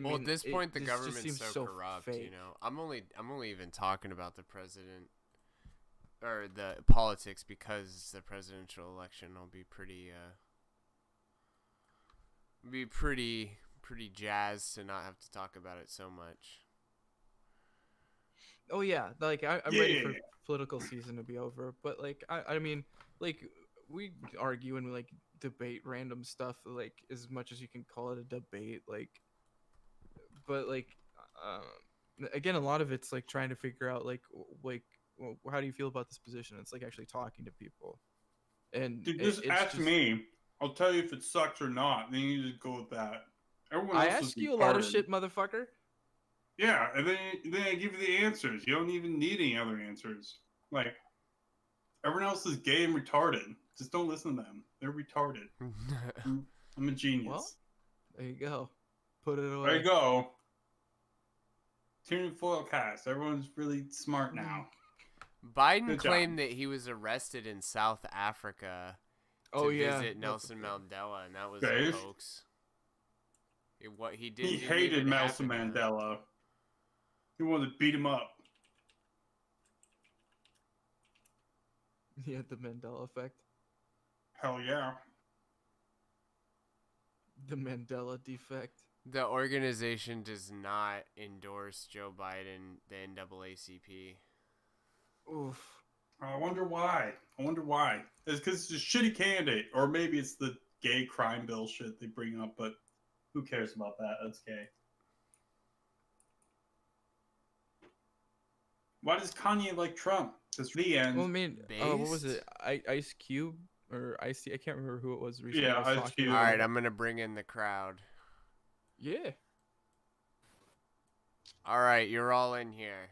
Well, at this point, the just government's seems so corrupt. fake. You know, I'm only even talking about the president or the politics because the presidential election will be pretty jazzed to not have to talk about it so much. Oh yeah, like I'm ready for political season to be over. But like I mean, like, we argue and we like debate random stuff, like, as much as you can call it a debate, like. But like, again, a lot of it's like trying to figure out like well, how do you feel about this position? It's like actually talking to people. And Dude, just ask me. I'll tell you if it sucks or not. Then you just go with that. Everyone else I ask you a lot of shit, motherfucker. Yeah, and then I give you the answers. You don't even need any other answers. Like, everyone else is gay and retarded. Just don't listen to them. They're retarded. I'm a genius. Well, there you go. Put it away. There you go. Tinfoil cast. Everyone's really smart now. Biden claimed that he was arrested in South Africa to visit Nelson Mandela, and that was a hoax. He hated Nelson Mandela. He wanted to beat him up. He had the Mandela effect. Hell yeah. The Mandela defect. The organization does not endorse Joe Biden, the NAACP. Oof. I wonder why. It's because it's a shitty candidate. Or maybe it's the gay crime bill shit they bring up, but who cares about that? That's gay. Why does Kanye like Trump? Just the end. Well, I mean, what was it? Ice Cube or Ice T? I can't remember who it was recently. Yeah, Ice Cube. All right, I'm gonna bring in the crowd. Yeah. All right, you're all in here.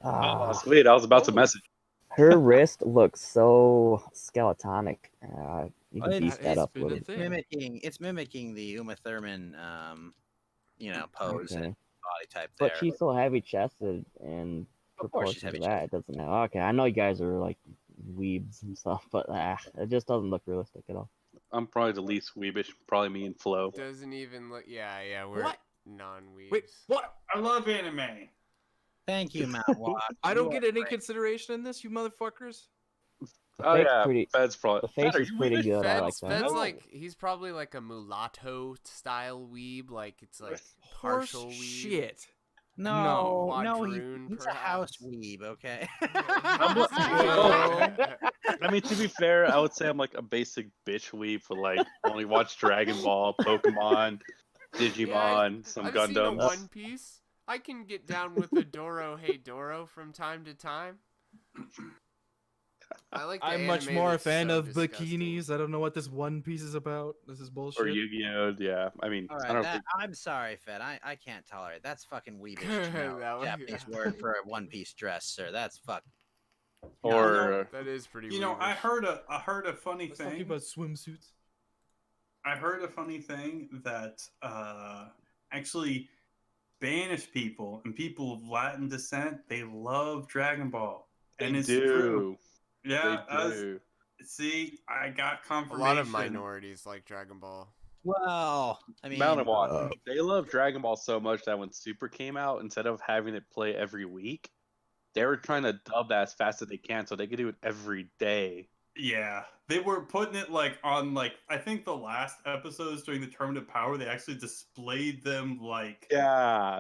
Oh, sweet. I was about to message. Her wrist looks so skeletonic. You can beef that up a little. It's mimicking the Uma Thurman, pose and body type. But she's so heavy chested and proportion to that, it doesn't matter. Okay, I know you guys are like weebs and stuff, but it just doesn't look realistic at all. I'm probably the least weebish. Probably me and Flo. Doesn't even look. Yeah, we're non-weebs. Wait, what? I love anime. Thank you, Mountainwalk. I don't get any consideration in this, you motherfuckers. Oh fake's yeah, pretty. Fed's probably. The face Fed, are is you pretty Weebish? good. I like Fed's that. like he's probably like a mulatto style weeb, like it's like Horse partial weeb. shit. No, Quadroon, he's a house perhaps. weeb, okay? I mean, to be fair, I would say I'm like a basic bitch weeb for like only watch Dragon Ball, Pokemon, Digimon, some I've seen a Gundams. One Piece. I can get down with a Doro Hey Doro from time to time. I like. The I'm much anime more a that's fan so of disgusting. bikinis. I don't know what this One Piece is about. This is bullshit. Or Yu-Gi-Oh! Yeah, I mean, All I right, don't that, think. I'm sorry, Fed. I can't tolerate. That's fucking weebish. That was- Japanese word for a one-piece dress, sir. That's fuck. Or that is pretty. You know, I heard a funny Let's thing. talk about swimsuits. I heard a funny thing that actually Spanish people and people of Latin descent, they love Dragon Ball. And they it's do. true. Yeah, They do. see, I got A confirmation. lot of minorities like Dragon Ball. Well, I mean, Mountainwalk. They love Dragon Ball so much that when Super came out, instead of having it play every week, they were trying to dub that as fast as they can so they could do it every day. Yeah, they were putting it like on like I think the last episodes during the Tournament of Power, they actually displayed them like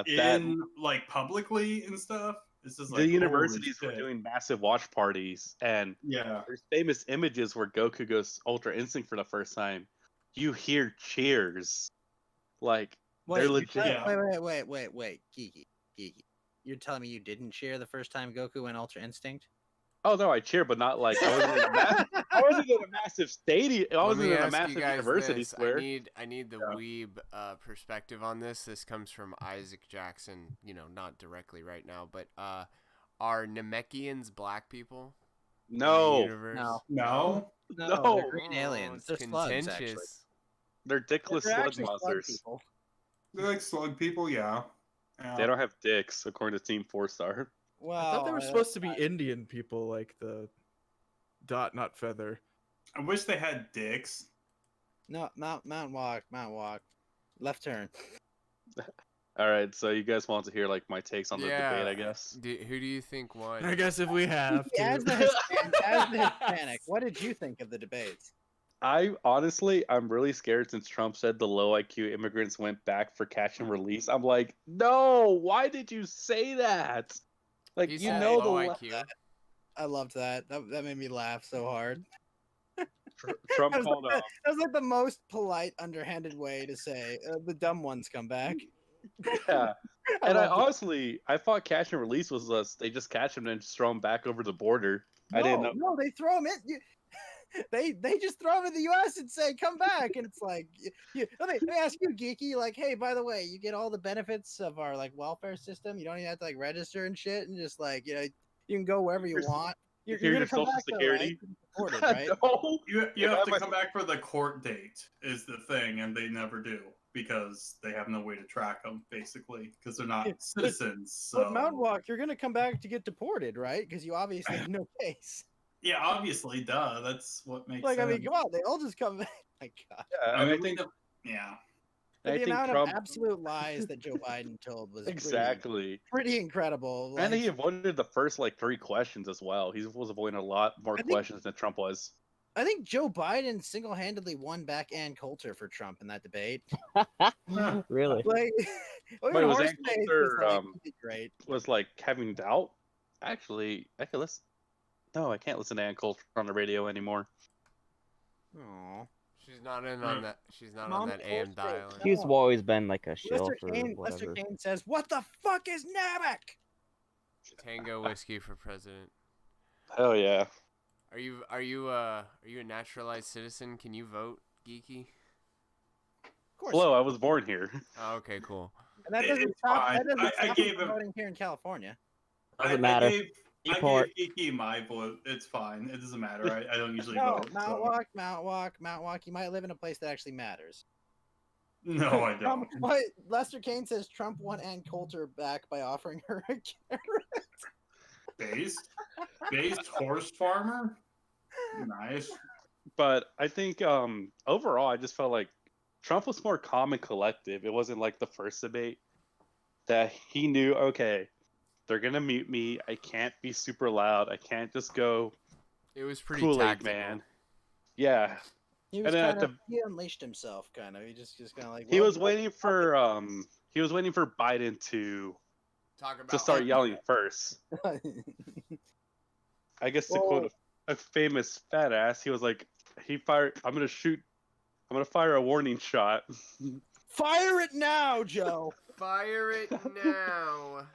in like publicly and stuff. It's just like the universities holy were shit. doing massive watch parties, and Yeah. there's famous images where Goku goes Ultra Instinct for the first time. You hear cheers, like they're legit. Wait, Geeky. You're telling me you didn't cheer the first time Goku went Ultra Instinct? Oh no, I cheer, but not like I wasn't in a massive stadium. I Let wasn't me in a ask massive you guys university this. square. I need the weeb perspective on this. This comes from Isaac Jackson. You know, not directly right now, but are Namekians black people? No. In the universe? No. They're green aliens. They're slugs, actually. contentious. They're dickless They're slug actually slug monsters. people. They're like slug people, yeah. They don't have dicks, according to Team 4-Star. Well, I thought they were supposed to be Indian people, like the dot, not feather. I wish they had dicks. No, Mount Walk. Left turn. All right, so you guys want to hear like my takes on the debate, I guess. Who do you think won? I guess if we have to. As the Hispanic, what did you think of the debates? I'm really scared since Trump said the low IQ immigrants went back for catch and release. I'm like, no, why did you say that? Like, He you said know low the IQ. I loved that. That made me laugh so hard. Trump that was called that was like the most polite, underhanded way to say the dumb ones come back. Yeah. And I honestly, I thought catch and release was they just catch him and just throw him back over the border. I didn't know. No, they throw him in. They just throw him in the U.S. and say, "Come back," and it's like, let me ask you, Geeky. Like, hey, by the way, you get all the benefits of our like welfare system. You don't even have to like register and shit, and just like you can go wherever you want. You're gonna come Social back, Security. though, right? Deported, right? No. You have to come back for the court date is the thing, and they never do because they have no way to track them, basically, because they're not citizens. So. But Mountainwalk, you're gonna come back to get deported, right? Because you obviously have no case. Yeah, obviously, duh. That's what makes Like, sense. I mean, come on, they all just come back. My God. Yeah, I mean, I think. Yeah. But I the think amount Trump of absolute lies that Joe Biden told was exactly pretty incredible. And Like, he avoided the first like 3 questions as well. He was avoiding a lot more questions than Trump was. I think Joe Biden single-handedly won back Ann Coulter for Trump in that debate. Really? Like, Wait, was Ann Horseface Coulter was, like, great. was like having doubt? Actually, I could listen. No, I can't listen to Ann Coulter on the radio anymore. Aww. She's not in on that. She's not on that AM dial. He's always been like a shill Lester for Kane whatever. says, "What the fuck is Namek?" Tango whiskey for president. Hell yeah. Are you a naturalized citizen? Can you vote, Geeky? Of course. Hello, I was born here. Oh, okay, cool. And that doesn't It's stop. fine. That doesn't I stop gave him him- voting here in California. Doesn't matter. I Deport. gave Iki my vote. It's fine. It doesn't matter. I don't usually No, vote. Mount Walk. You might live in a place that actually matters. No, I don't. What Lester Kane says Trump won Ann Coulter back by offering her a carrot. Based horse farmer. Nice. But I think overall, I just felt like Trump was more calm and collective. It wasn't like the first debate that he knew, okay, they're going to mute me. I can't be super loud. I can't just go It was pretty Kool-Aid tactical. Man. Yeah. He was And then kind of he unleashed himself, kind of. He just kind of like he well, was waiting for Biden to Talk about start India. yelling first. I guess to quote a famous fat ass, he was like, I'm gonna fire a warning shot. Fire it now, Joe. Fire it now.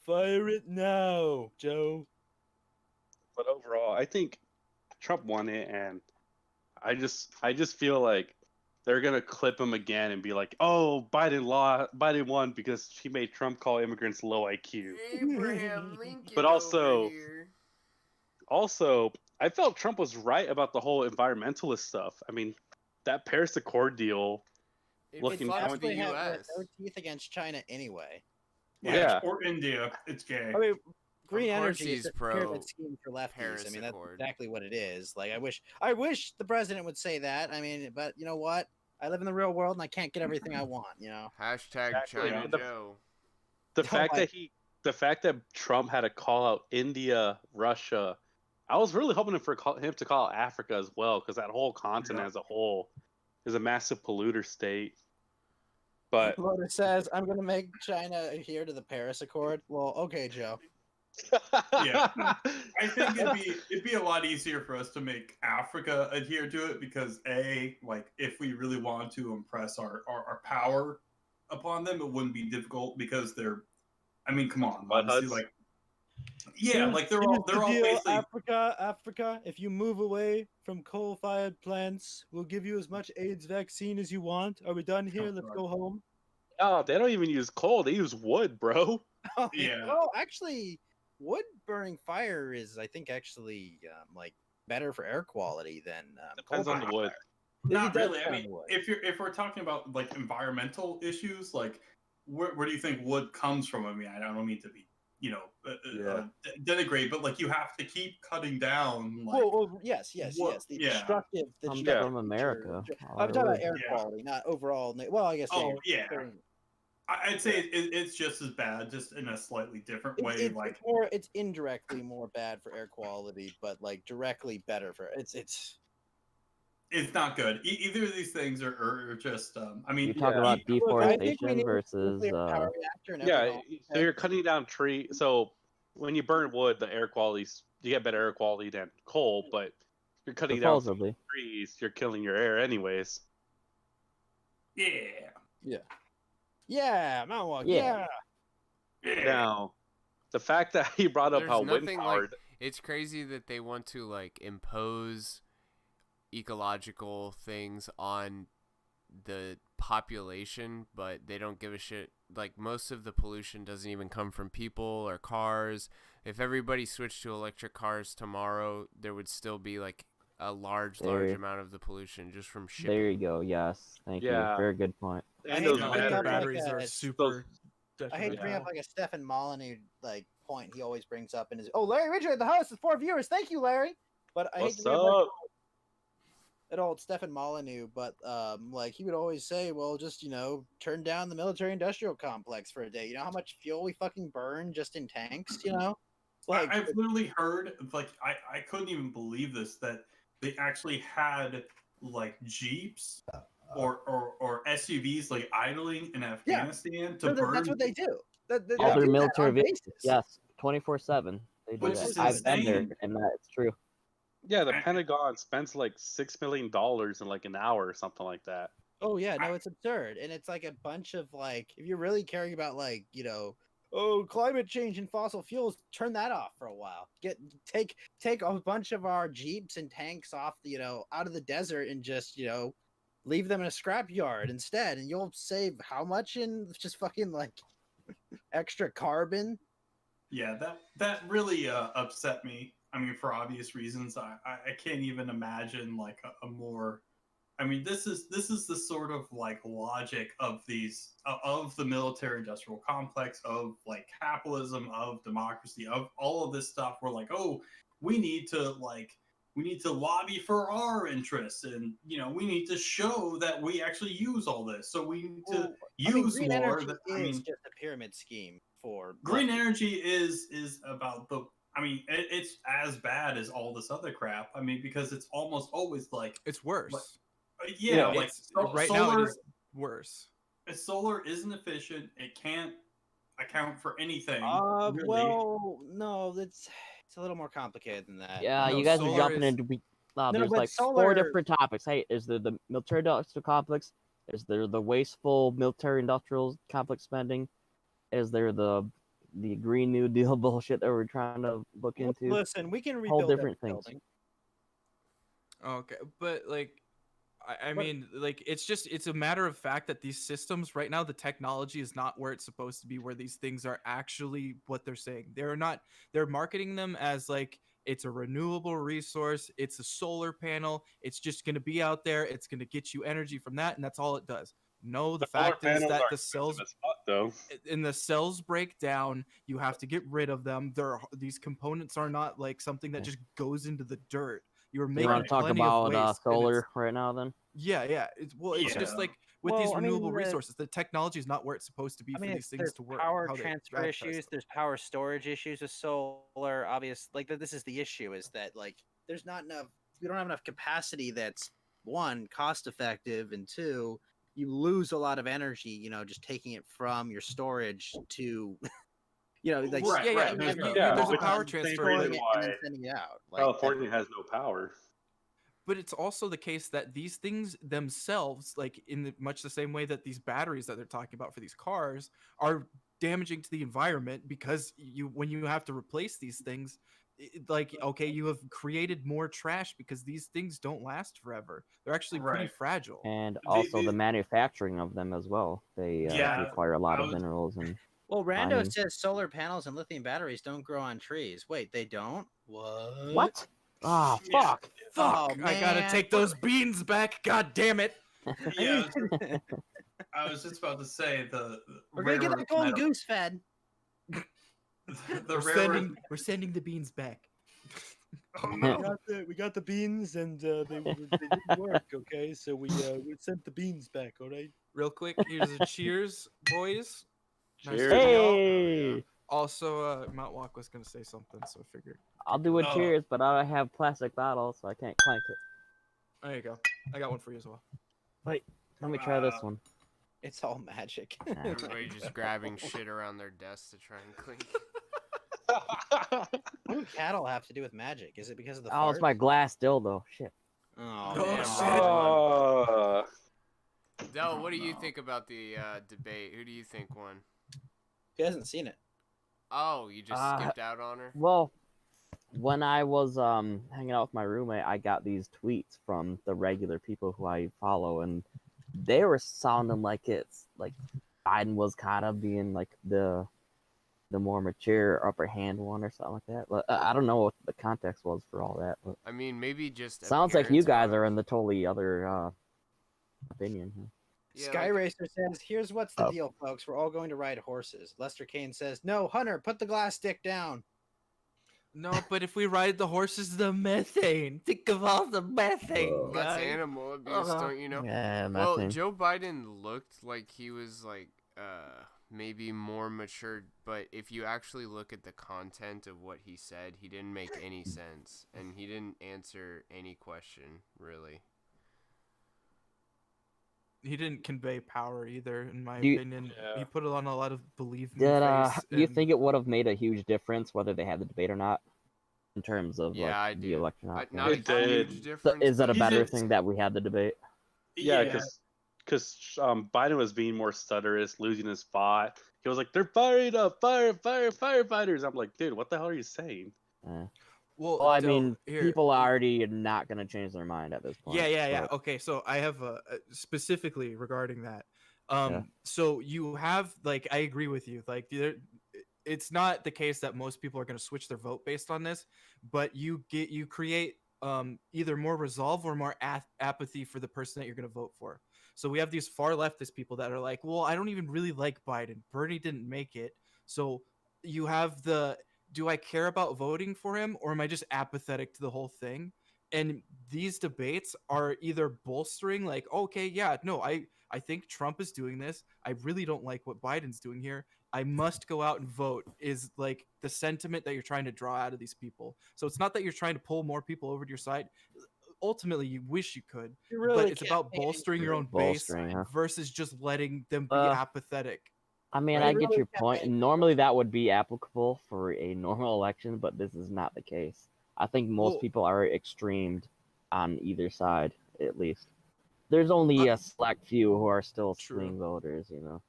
Fire it now, Joe. But overall, I think Trump won it, and I just feel like they're gonna clip him again and be like, "Oh, Biden won because she made Trump call immigrants low IQ." Abraham Lincoln But over here. also, I felt Trump was right about the whole environmentalist stuff. I mean, that Paris Accord deal, looking fucked the had U.S. no teeth against China anyway. Yeah. Or India. It's gay. I mean, green Of course energy is he's a pro pyramid scheme for lefties. Paris I mean, that's Accord. exactly what it is. Like, I wish the president would say that. I mean, but you know what? I live in the real world and I can't get everything I want. You know. Hashtag Exactly. China The- Joe. the fact that Trump had to call out India, Russia, I was really hoping for him to call out Africa as well, because that whole continent as a whole is a massive polluter state. But Lotus says, "I'm going to make China adhere to the Paris Accord." Well, okay, Joe. Yeah, I think it'd be a lot easier for us to make Africa adhere to it because like if we really want to impress our power upon them, it wouldn't be difficult because they're, I mean, come on, honestly, like, yeah, like they're all basically Africa. If you move away from coal-fired plants, we'll give you as much AIDS vaccine as you want. Are we done here? Let's go home. oh, they don't even use coal; they use wood, bro. Yeah. Oh, actually, wood burning fire is, I think, actually like better for air quality than Depends on the wood. Not It does really. I sound mean, wood. if we're talking about like environmental issues, like where do you think wood comes from? I mean, I don't mean to be, denigrate, but like you have to keep cutting down. Like, yes. wood. The Yeah. destructive. Comes destructive from America. I'm talking about air Yeah. quality, not overall. Well, I guess. Oh, air- yeah. I'd say it's just as bad, just in a slightly different way. It's indirectly more bad for air quality, but like directly better for it's. It's not good. Either of these things are just. I mean, You talk about deforestation versus. Yeah, so you're cutting down tree. So when you burn wood, you get better air quality than coal, but you're cutting down trees. You're killing your air anyways. Yeah, Mountainwalk. Yeah. Now, the fact that he brought up There's how wind nothing powered. like, it's crazy that they want to like impose ecological things on the population, but they don't give a shit. Like most of the pollution doesn't even come from people or cars. If everybody switched to electric cars tomorrow, there would still be like a large amount of the pollution just from shipping. There you go. Yes, thank you. Very good point. I hate to bring up batteries are super. I hate to bring up like a Stefan Molyneux like point he always brings up in his. Oh, Larry Richard at the house with 4 viewers. Thank you, Larry. But I hate to bring up that old Stefan Molyneux, but like he would always say, well, just turn down the military-industrial complex for a day. You know how much fuel we fucking burn just in tanks. Like I've literally heard, like, I couldn't even believe this, that they actually had like Jeeps or SUVs like idling in Afghanistan to burn. That's what they do. All their military vehicles. Yes, 24/7. They do Which that. is I've been there, insane. and it's true. Yeah, the Pentagon spends like $6 million in like an hour or something like that. Oh yeah, no, it's absurd, and it's like a bunch of like, if you're really caring about like climate change and fossil fuels, turn that off for a while. Take a bunch of our Jeeps and tanks off, out of the desert and just leave them in a scrapyard instead, and you'll save how much in just fucking like extra carbon. Yeah, that really upset me. I mean, for obvious reasons. I can't even imagine like a more. I mean, this is the sort of like logic of these of the military-industrial complex, of like capitalism, of democracy, of all of this stuff. We're like, oh, we need to lobby for our interests, and we need to show that we actually use all this. So we need to use more. Green energy is just a pyramid scheme for green energy is about the. I mean, it's as bad as all this other crap. I mean, because it's almost always like it's worse. Yeah, like right solar, now it is worse. Solar isn't efficient. It can't account for anything. Really. Well, no, it's a little more complicated than that. Yeah, you guys are jumping into. There's like four different topics. Hey, is there the military industrial complex? Is there the wasteful military industrial complex spending? Is there the Green New Deal bullshit that we're trying to look into? Listen, we can rebuild whole different things. building. Okay, but like, I mean, like, it's a matter of fact that these systems right now, the technology is not where it's supposed to be, where these things are actually what they're saying. They're marketing them as like, it's a renewable resource, it's a solar panel, it's just going to be out there, it's going to get you energy from that, and that's all it does. No, the fact is that the cells and the cells break down. You have to get rid of them. These components are not like something that just goes into the dirt. You're making want to talk about solar right now, then? Yeah. It's just like with these renewable resources, the technology is not where it's supposed to be for these things to work. Power transfer issues. There's power storage issues with solar. Obvious, like this is the issue: is that like there's not enough. We don't have enough capacity that's one cost effective, and two, you lose a lot of energy. You know, just taking it from your storage to. You know, like There's a power transfer and then sending it out. Like, California has no power. But it's also the case that these things themselves, like much the same way that these batteries that they're talking about for these cars are damaging to the environment, because when you have to replace these things, you have created more trash because these things don't last forever. They're actually pretty fragile. And also the manufacturing of them as well. They require a lot of minerals and. Well, Rando says solar panels and lithium batteries don't grow on trees. Wait, they don't? What? Oh, fuck. Fuck. Oh, I gotta take those beans back. God damn it. Yeah. I was just about to say we're gonna get that golden goose fed. We're sending the beans back. Oh, no. we got the beans and they didn't work. Okay, so we sent the beans back. All right. Real quick, here's a cheers, boys. Cheers. Hey. Also, Mountainwalk was gonna say something, so I figured. I'll do a cheers, but I don't have plastic bottles, so I can't clank it. There you go. I got one for you as well. Wait, let me try this one. It's all magic. Everybody just grabbing shit around their desks to try and clink. What do cattle have to do with magic? Is it because of the Oh, it's my glass dildo. Shit. Oh, shit. Del, what do you think about the debate? Who do you think won? He hasn't seen it. Oh, you just skipped out on her? Well, when I was hanging out with my roommate, I got these tweets from the regular people who I follow, and they were sounding like it's like Biden was kind of being like the more mature upper hand one or something like that. But I don't know what the context was for all that. But I mean, maybe just sounds like you guys are in the totally other opinion. Yeah, Sky Racer says, "Here's what's the deal, folks. We're all going to ride horses." Lester Kane says, "No, Hunter, put the glass stick down." No, but if we ride the horses, the methane. Think of all the methane. That's animal abuse, don't you know? Yeah, well, methane. Joe Biden looked like he was like maybe more mature, but if you actually look at the content of what he said, he didn't make any sense, and he didn't answer any question, really. He didn't convey power either, in my opinion. He put it on a lot of believe me face. Do you think it would have made a huge difference whether they had the debate or not? In terms of like, the election outcome? Not a huge difference. So is that a better thing that we had the debate? Yeah, because Biden was being more stutterous, losing his spot. He was like, "They're firing up, firefighters." I'm like, dude, what the hell are you saying? Well, I mean, people are already not going to change their mind at this point. Yeah. Okay, so I have specifically regarding that. So you have, like, I agree with you. Like, it's not the case that most people are going to switch their vote based on this, but you create either more resolve or more apathy for the person that you're going to vote for. So we have these far leftist people that are like, well, I don't even really like Biden. Bernie didn't make it. So you have do I care about voting for him, or am I just apathetic to the whole thing? And these debates are either bolstering, like, okay, yeah, no, I think Trump is doing this. I really don't like what Biden's doing here. I must go out and vote, is like the sentiment that you're trying to draw out of these people. So it's not that you're trying to pull more people over to your side. Ultimately, you wish you could, You really but it's about bolstering your own base Bolstering, huh? versus just letting them be apathetic. I mean, Right? I get your point. And normally that would be applicable for a normal election, but this is not the case. I think most people are extremed on either side, at least. There's only a select few who are still swing voters, you know,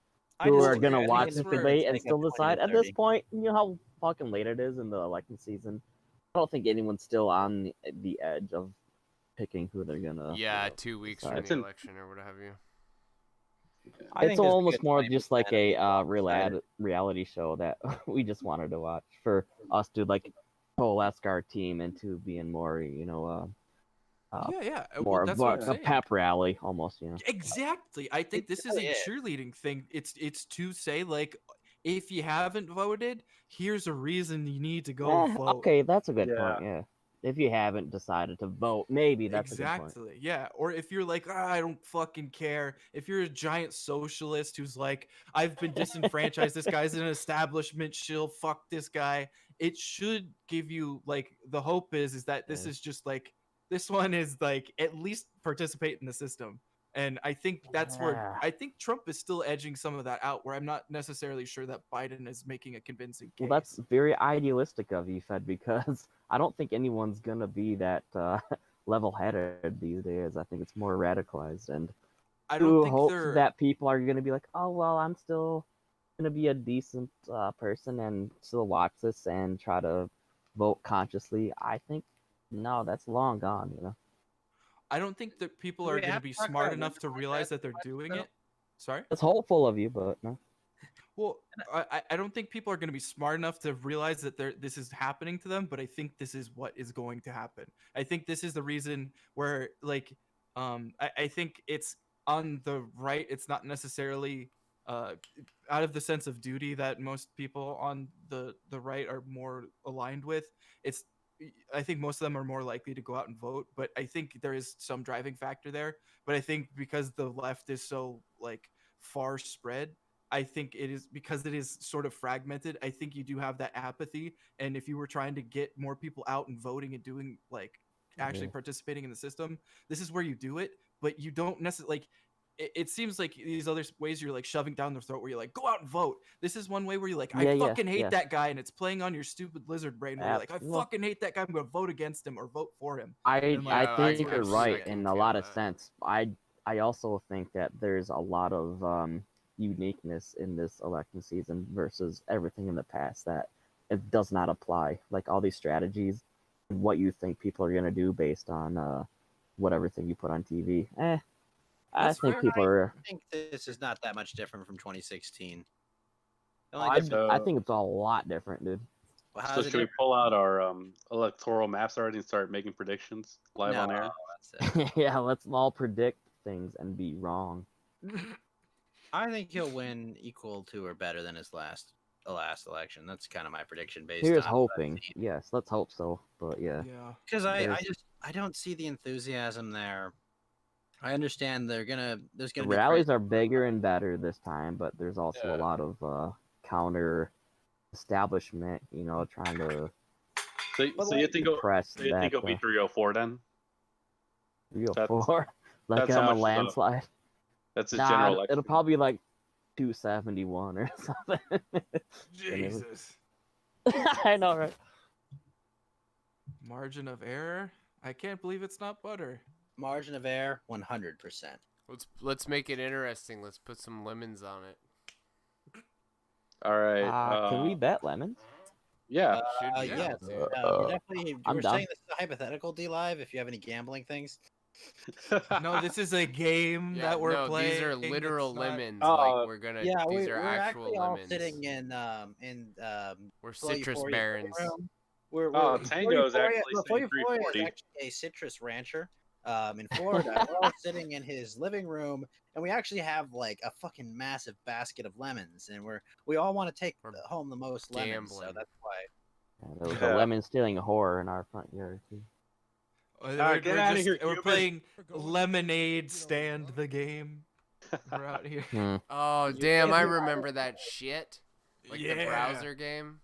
who are going to watch this debate and still decide. At this point, you know how fucking late it is in the election season. I don't think anyone's still on the edge of picking who they're going to. Yeah, 2 weeks from the election or what have you. It's almost more just like a reality show that we just wanted to watch for us to like coalesce our team into being more, you know, more that's of what I'm a saying. pep rally almost, you know. Exactly. I think this is a cheerleading thing. It's to say, like, if you haven't voted, here's a reason you need to go vote. Okay, that's a good point. Yeah, if you haven't decided to vote, maybe that's a good point. Exactly. Yeah. Or if you're like, I don't fucking care. If you're a giant socialist who's like, I've been disenfranchised. This guy's an establishment shill. Fuck this guy. It should give you like the hope is that this is just like this one is like at least participate in the system. And I think that's where I think Trump is still edging some of that out, where I'm not necessarily sure that Biden is making a convincing case. Well, that's very idealistic of you, Fed, because I don't think anyone's gonna be that level-headed these days. I think it's more radicalized, and I don't think hope they're... that people are gonna be like, oh well, I'm still gonna be a decent person and still watch this and try to vote consciously. I think no, that's long gone, you know. I don't think that people are going to be smart enough to realize that they're doing it. Sorry? It's hopeful of you, but no. Well, I don't think people are going to be smart enough to realize that this is happening to them, but I think this is what is going to happen. I think this is the reason where, like, I think it's on the right. It's not necessarily out of the sense of duty that most people on the right are more aligned with. I think most of them are more likely to go out and vote, but I think there is some driving factor there. But I think because the left is so like far spread, I think it is because it is sort of fragmented. I think you do have that apathy. And if you were trying to get more people out and voting and doing like actually participating in the system, this is where you do it. But you don't necessarily like. It seems like these other ways you're like shoving down their throat where you're like, go out and vote. This is one way where you're like, I fucking hate that guy, and it's playing on your stupid lizard brain where you're like, I fucking hate that guy, I'm gonna vote against him or vote for him. I think you're right in a lot of sense. I also think that there's a lot of uniqueness in this election season versus everything in the past that it does not apply. Like all these strategies, what you think people are gonna do based on what everything you put on TV. I think people are. I think this is not that much different from 2016. I think it's a lot different, dude. Well, so should we pull out our electoral maps already and start making predictions live on air? Yeah, let's all predict things and be wrong. I think he'll win equal to or better than his last election. That's kind of my prediction based Here's on hoping. Yes, let's hope so. But yeah. Because I don't see the enthusiasm there. I understand there's gonna be rallies are bigger and better this time, but there's also a lot of counter establishment, you know, trying to. So you think it'll be 304 then? 304, like a landslide. That's a general election. It'll probably be like 271 or something. Jesus. I know, right? Margin of error? I can't believe it's not butter. Margin of error, 100%. Let's make it interesting. Let's put some lemons on it. All right. Can we bet lemons? Yeah. Yes. Definitely. We're saying this is a hypothetical, D-Live, if you have any gambling things. No, this is a game that we're playing. These are literal lemons. Like we're gonna. Yeah, these are actual actually lemons. all sitting in we're citrus barons. Tango's actually saying 340. Is actually a citrus rancher. In Florida, we're all sitting in his living room, and we actually have like a fucking massive basket of lemons, and we all want to take home the most lemons, so that's why. Yeah, there was a lemon stealing horror in our front yard too. Get out of here, We're Cuban. playing Lemonade Stand the game. We're out here. Oh, damn, I remember that shit. Like the Yeah. browser game.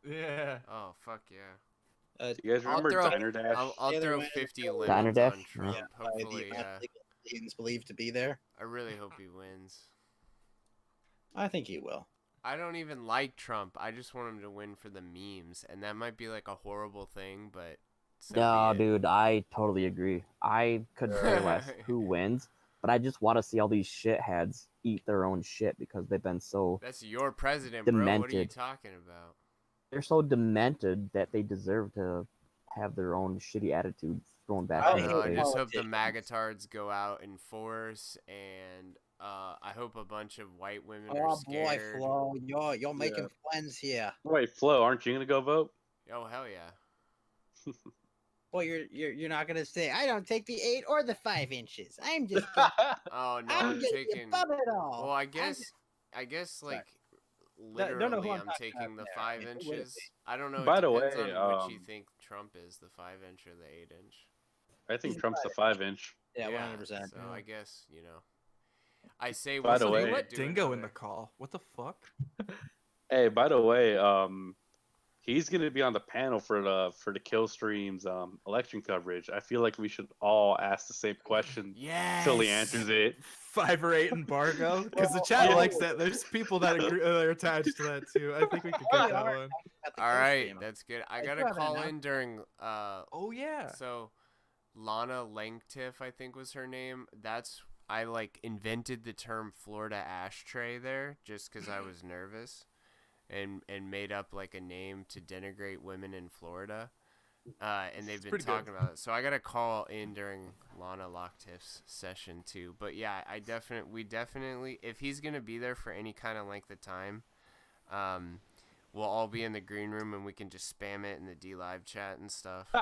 Yeah. Oh, fuck yeah. You guys remember Diner Dash? I'll throw 50 Diner lemons Dash? on Trump. Yeah, Hopefully, He's believed to be there. I really hope he wins. I think he will. I don't even like Trump. I just want him to win for the memes, and that might be like a horrible thing, but so No, be it. dude, I totally agree. I could care less who wins, but I just want to see all these shitheads eat their own shit because they've been so That's your president, bro. What are you demented. talking about? They're so demented that they deserve to have their own shitty attitude thrown back I in don't their know. I face. just hope the magatards go out in force, and I hope a bunch of white women are Oh boy, scared. Flo, you're making friends here. Wait, Flo, aren't you gonna go vote? Oh hell yeah! Well, you're not gonna say I don't take the 8 or the 5 inches. I'm just Oh no, I'm I'm just taking. above it all. Well, I guess like Don't know who literally, I'm I'm talking taking about the there. 5 I mean, who would it inches. be? I don't know. By It the depends way, on which you think Trump is, the 5 inch or the 8 inch. I think Trump's the 5-inch. Yeah, 100%. So I guess I say. By the we're way, gonna Let do Dingo in another- the call. What the fuck? Hey, by the way, he's gonna be on the panel for the Killstream's election coverage. I feel like we should all ask the same question till he answers it. 5 or 8 embargo? Because the chat likes that. There's people that are attached to that too. I think we could get that one. All right, that's good. I do gotta have an call in announcement. during. Oh yeah. So, Lana Langtiff, I think was her name. I like invented the term Florida ashtray there just because I was nervous, and made up like a name to denigrate women in Florida. And they've been pretty talking good. about it. So I gotta call in during Lana Langtiff's session too. But yeah, we definitely, if he's gonna be there for any kind of length of time, we'll all be in the green room and we can just spam it in the D Live chat and stuff.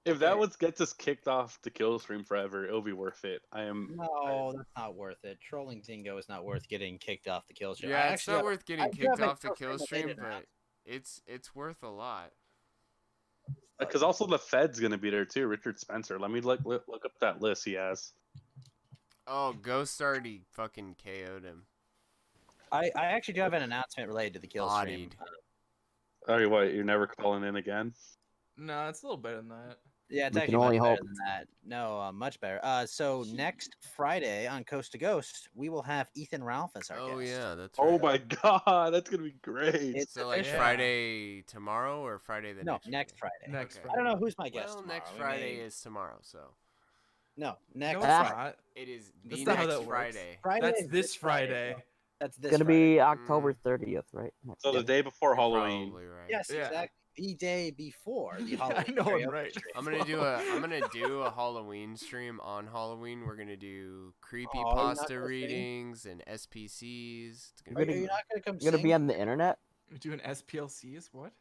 If that one gets us kicked off the Killstream forever, it'll be worth it. No, that's not worth it. Trolling Dingo is not worth getting kicked off the kill stream. Yeah, I it's actually not have- worth I getting do kicked have a off the Kill kill Stream stream, related but it's worth a lot. Because also the Fed's gonna be there too. Richard Spencer. Let me look up that list he has. Oh, Ghost already fucking KO'd him. I actually do have an announcement related to the kill stream. Bodied. Oh, what? You're never calling in again? No, it's a little better than that. Yeah, it's We actually can much only better hope. than that. No, much better. So next Friday on Coast to Ghost, we will have Ethan Ralph as our Oh guest. yeah, that's Oh right. my god, that's gonna be great. It's So like official. Friday tomorrow or Friday the No, next? next Friday. Next Okay. I don't know who's my guest Well, tomorrow. next We Friday may- is tomorrow, so No, next No, it's Friday. not. it is That's the not how next that works. Friday. Friday That's is this Friday. bro. That's It's this gonna Friday. be October 30th, right? So the day before You're Halloween. probably right. Yes, Yeah. exactly. The day before the I Halloween. know I'm karaoke right. stream. I'm gonna do a Halloween stream on Halloween. We're gonna do creepy Oh, you're not pasta gonna sing? readings and SPCs. It's Are gonna you be not gonna come You're gonna sing? be on the internet? We're doing SPLCs. What?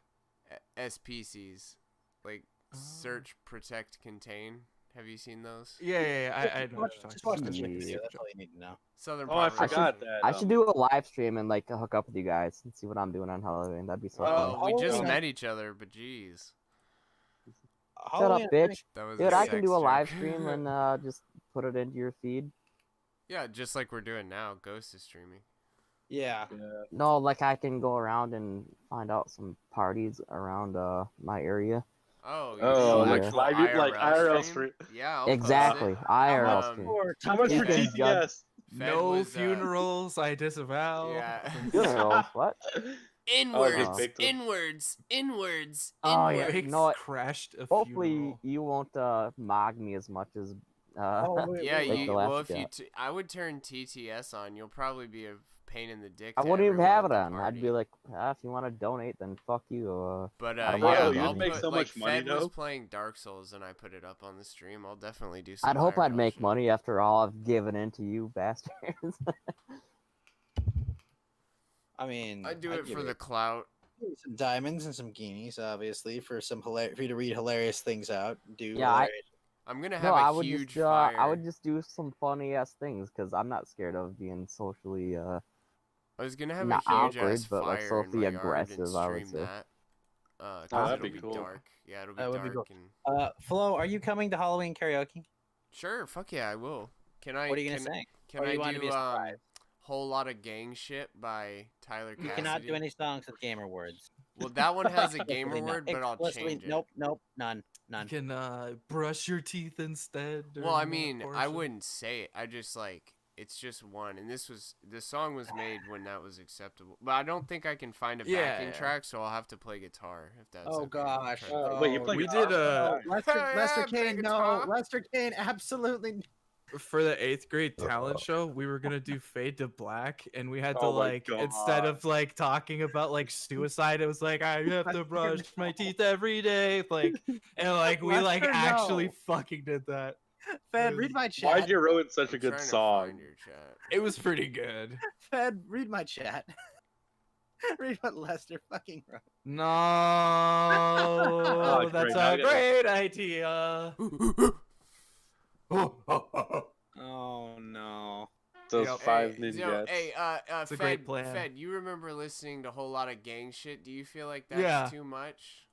SPCs, like search, protect, contain. Have you seen those? Yeah. I know. what you're Just talking watch the about. music Yeah. video. That's all you need to know. Southern Oh, I Poverty. forgot that. I should do a live stream and like hook up with you guys and see what I'm doing on Halloween. That'd be so Oh, fun. we just Halloween- met each other, but jeez. Shut up, Halloween, bitch. That was Dude, a I can sex do a live joke. stream and just put it into your feed. Yeah, just like we're doing now. Ghost is streaming. Yeah. No, like I can go around and find out some parties around my area. Oh, you Oh, do like actual live- like IRL stream? Yeah, I'll Exactly, Post IRL Um, stream. How much You for can judge- TTS? Fed No was, funerals. I disavow. Yeah. Funerals, what? Inwards, victim. inwards, inwards, Oh, yeah. inwards. Hicks No, crashed a Hopefully funeral. you won't mog me as much as Yeah, like you. the last Well, if you, guy. I would turn TTS on. You'll probably be a pain in the dick. I to wouldn't even everyone have at it the on. I'd party. be like, if you want to donate, then fuck you. But I don't yeah, mind you'd I'll make put, so like, much money, Fed was though. playing Dark Souls and I put it up on the stream. I'll definitely do some. I'd hope I'd IRL make shit. money after all I've given in to you bastards. I mean, I'd do I'd it give for you the clout. some diamonds and some guineas, obviously, for you to read hilarious things out. Yeah, I- I'm gonna have No, I a would huge just fire. I would just do some funny ass things because I'm not scared of being socially I was gonna have not a huge awkward, ass but, like, fire socially in my yard and aggressive, I would stream say. that. Oh, 'cause that'd it'll be be cool. dark. Yeah, it'll be That would be dark cool. and Flo, are you coming to Halloween karaoke? sure, fuck yeah, I will. Can I? What are you gonna can, sing? Can Or I you want it to do be a surprise? Whole Lot of Gang Shit by Tyler You Cassidy? cannot do any songs with gamer words. Well, that one has a gamer Explicitly word, but I'll Explicitly, change it. nope, none. You can brush your teeth instead. Well, I during that mean, I portion. wouldn't say it. I just like it's just one, and the song was made when that was acceptable. But I don't think I can find a backing track, so I'll have to play guitar if that's. Oh okay. gosh. Wait, you play We guitar? did Lester play Kane, no. guitar. Lester Kane, absolutely. for the 8th grade talent show. We were gonna do Fade to Black, and we had to Oh my like instead of like talking about like suicide, it was like I have to brush my teeth every day, like and like we like Lester, actually no. fucking did that. Fed, read my chat. Why'd you ruin such a I'm good trying to song? find your chat. It was pretty good. Fed, read my chat. Read what Lester fucking wrote. No, Oh, that's great. a great idea. Oh no. Those Yep. 5 Hey, ninjas. It's a great plan. Fed, you remember listening to a whole lot of gang shit? Do you feel like that's Yeah. too much?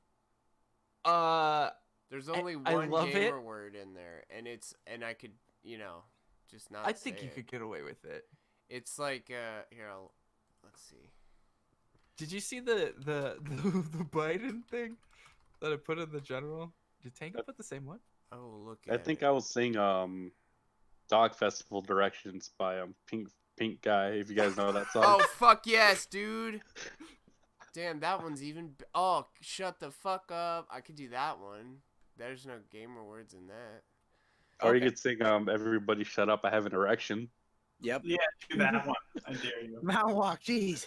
Uh, There's only I one love gamer it. word in there, and I could, just not. I think say you it. could get away with it. It's like here. Let's see. Did you see the the Biden thing that I put in the general? Did Tango put the same one? Oh, look. I think I will sing Dog Festival Directions by Pink Guy, if you guys know that song. Oh fuck yes, dude. Damn, that one's even. Oh, shut the fuck up. I could do that one. There's no gamer words in that. Or you could sing Everybody Shut Up, I Have an Erection. Yep. Yeah, do that one. I dare you. Mountainwalk, jeez.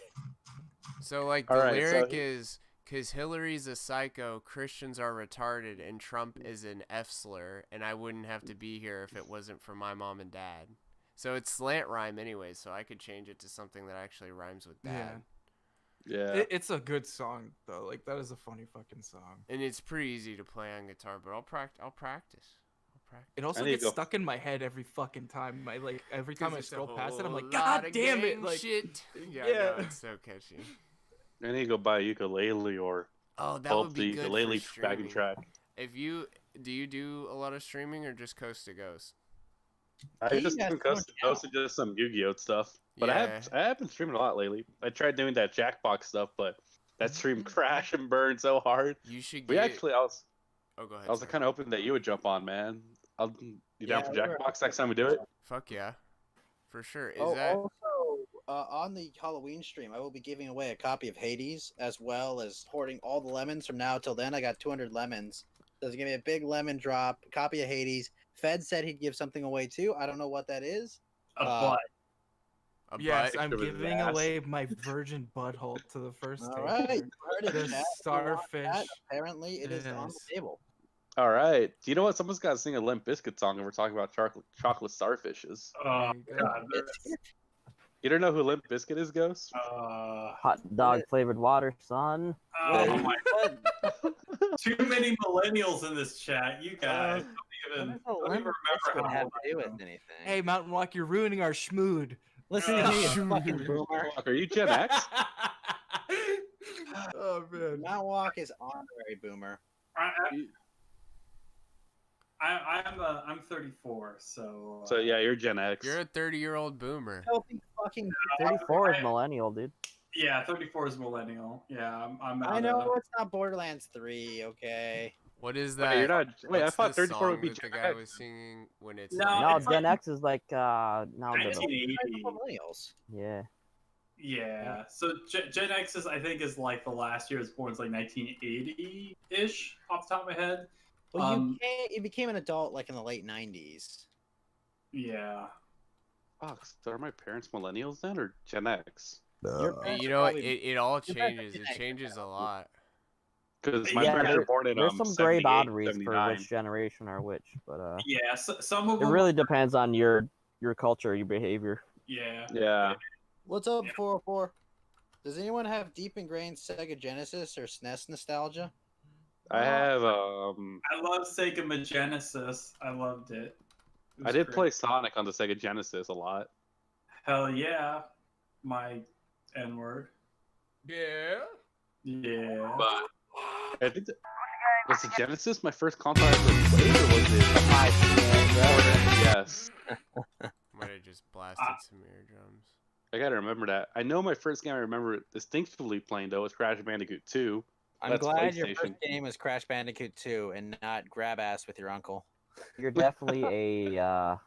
So like All the right, so lyric is, "'Cause Hillary's a psycho, Christians are retarded, and Trump is an F slur, and I wouldn't have to be here if it wasn't for my mom and dad." So it's slant rhyme anyway, so I could change it to something that actually rhymes with dad. Yeah. It's a good song though. Like that is a funny fucking song. And it's pretty easy to play on guitar, but I'll practice. It also need to gets go- stuck in my head every fucking time. Every time I It's a scroll past it, I'm like, whole God lot of damn it! gang Like, shit. Yeah, yeah. I know, it's so catchy. I need to go buy a ukulele or Oh, that pull would up be the good ukulele for backing streaming. track. Do you do a lot of streaming or just coast to coast? I you just guys been going coasting just some Yu-Gi-Oh stuff. But I have been streaming a lot lately. I tried doing that Jackbox stuff, but that stream crashed and burned so hard. You should We get. actually, I was Oh, go ahead. kind sorry. of hoping that you would jump on, man. You down for we were- Jackbox next time we do it? Fuck yeah, for sure. Is Oh, that? also, on the Halloween stream, I will be giving away a copy of Hades, as well as hoarding all the lemons from now till then. I got 200 lemons. So there's going to be a big lemon drop, copy of Hades. Fed said he'd give something away too. I don't know what that is. A butt. A yes, butt? I'm Picture of his giving ass. away my virgin butthole to the first All taker. right, you heard it, The chat. If you want starfish. that, apparently, it is on the Yes. table. All right. Do you know what? Someone's got to sing a Limp Bizkit song, and we're talking about chocolate starfishes. Oh There you go. god, that's, You don't know who Limp Bizkit is, Ghost? Hot dog flavored water, son. oh my god. Too many millennials in this chat. You guys don't even remember how have old to I do with am. anything. Hey, Mountainwalk, you're ruining our schmood. Listen to me, you fucking boomer. Are you Gen X? Oh man. Mountainwalk is honorary boomer. I'm 34, so. So yeah, you're Gen X. You're a 30-year-old boomer. Filthy fucking. 34 is millennial, dude. Yeah, 34 is millennial. Yeah, I'm out I know of- it's not Borderlands 3, okay? What is Wait, that? you're not. Wait, I What's thought the 34 would song be that the Gen guy X. was singing when it's No, like, No, it's Gen like X is like now the 1980. Millennials. yeah. Yeah, so Gen X is, I think, is like the last year it was born. It's like 1980-ish, off the top of my head. Well, you became an adult like in the late 90s. Yeah. Fuck, so are my parents millennials then, or Gen X? Your parents you are know, probably- it all your parents are changes. It Gen X changes a now. lot. Because my Yeah, parents were born in There's some gray 78, boundaries for 79. which generation are which, but Yeah, so, some of it them. really depends on your culture, your behavior. Yeah. Yeah. What's up, 404? Does anyone have deep ingrained Sega Genesis or SNES nostalgia? I have I love Sega Genesis. I loved it. It I was did great. play Sonic on the Sega Genesis a lot. Hell yeah, my N word. Yeah. Yeah. But I think was the Genesis my first console I ever played, or was it? Yes. Might have just blasted some eardrums. I gotta remember that. I know my first game I remember distinctively playing though was Crash Bandicoot 2. I'm That's glad your PlayStation. first game was Crash Bandicoot 2 and not grab ass with your uncle. You're definitely a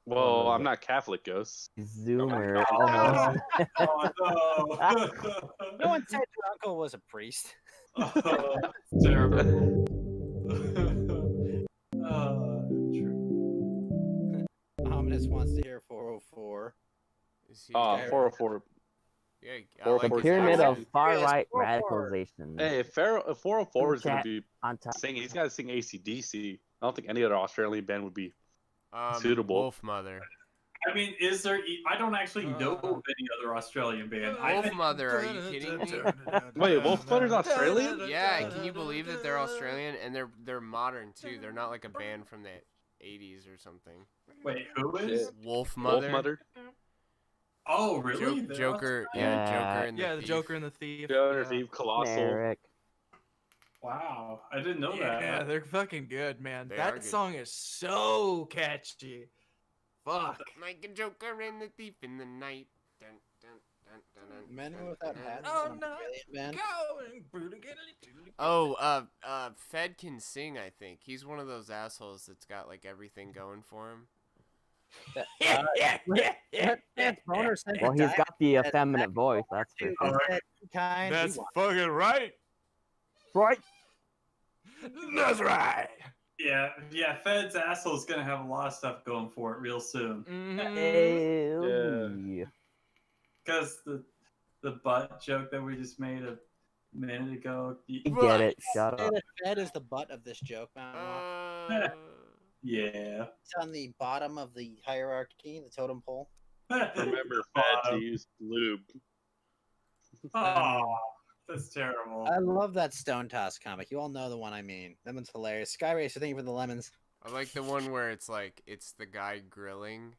Well, I'm not Catholic, Ghost. Zoomer almost. Oh no! No one said your uncle was a priest. Oh, that's terrible. True. Ominous wants to hear 404. 404. Yeah, I Four- like The four- pyramid four- of far right 404. radicalization. Hey, if 404 is gonna Chat be on top. singing, he's gotta sing AC/DC. I don't think any other Australian band would be suitable. Wolf Mother. I mean, is there? I don't actually know of any other Australian band. Wolf Mother, are you kidding me? Wait, Wolf Mother's Australian? Yeah, can you believe that they're Australian and they're modern too? They're not like a band from the 80s or something. Wait, who is? Wolf Mother. Wolf Mother? Oh, really? They're Joker, Australian? Joker and the Joker and the Thief. Joker, yeah. Thief, Colossal. Eric. Wow, I didn't know that. Yeah, they're fucking good, man. They are That good. song is so catchy. Fuck. Like a Joker and the Thief in the night. Dun, dun, dun, dun, dun, Men dun, without dun, hats. dun. Oh, on no. Australian band. Oh, Fed can sing, I think. He's one of those assholes that's got like everything going for him. That's Boner said Well, to he's die. got the effeminate voice. That's for He sure. said, "Kind, we That's want fucking right. Right. That's right. Yeah, Fed's asshole's gonna have a lot of stuff going for it real soon. Hey. Because the butt joke that we just made a minute ago. You get it. Shut Say up. that Fed is the butt of this joke, Mountainwalk. Yeah. It's on the bottom of the hierarchy, the totem pole. Remember Fed to use lube. Oh, that's terrible. I love that Stone Toss comic. You all know the one I mean. That one's hilarious. Sky Racer, thank you for the lemons. I like the one where it's like it's the guy grilling,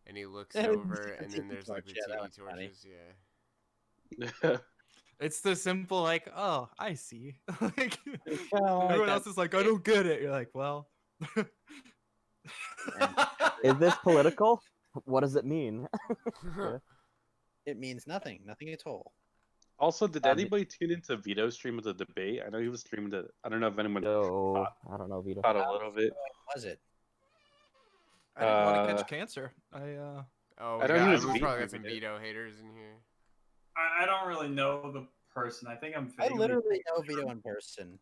and he looks Yeah, over, the and then tiki there's like the torch, yeah, that tiki one's funny. torches. Yeah. It's the simple, like, oh, I see. Like, like everyone that. else is like, I don't get it. You're like, well. Is this political? What does it mean? It means nothing. Nothing at all. Also, did anybody tune into Vito's stream of the debate? I know he was streaming it. I don't know if anyone No, I don't know, Vito. caught a little bit. Was it? I didn't want to catch cancer. Oh, I know yeah, he was we probably vegan, got some but- veto haters in here. I don't really know the person. I think I'm. I vaguely- literally know Vito in person.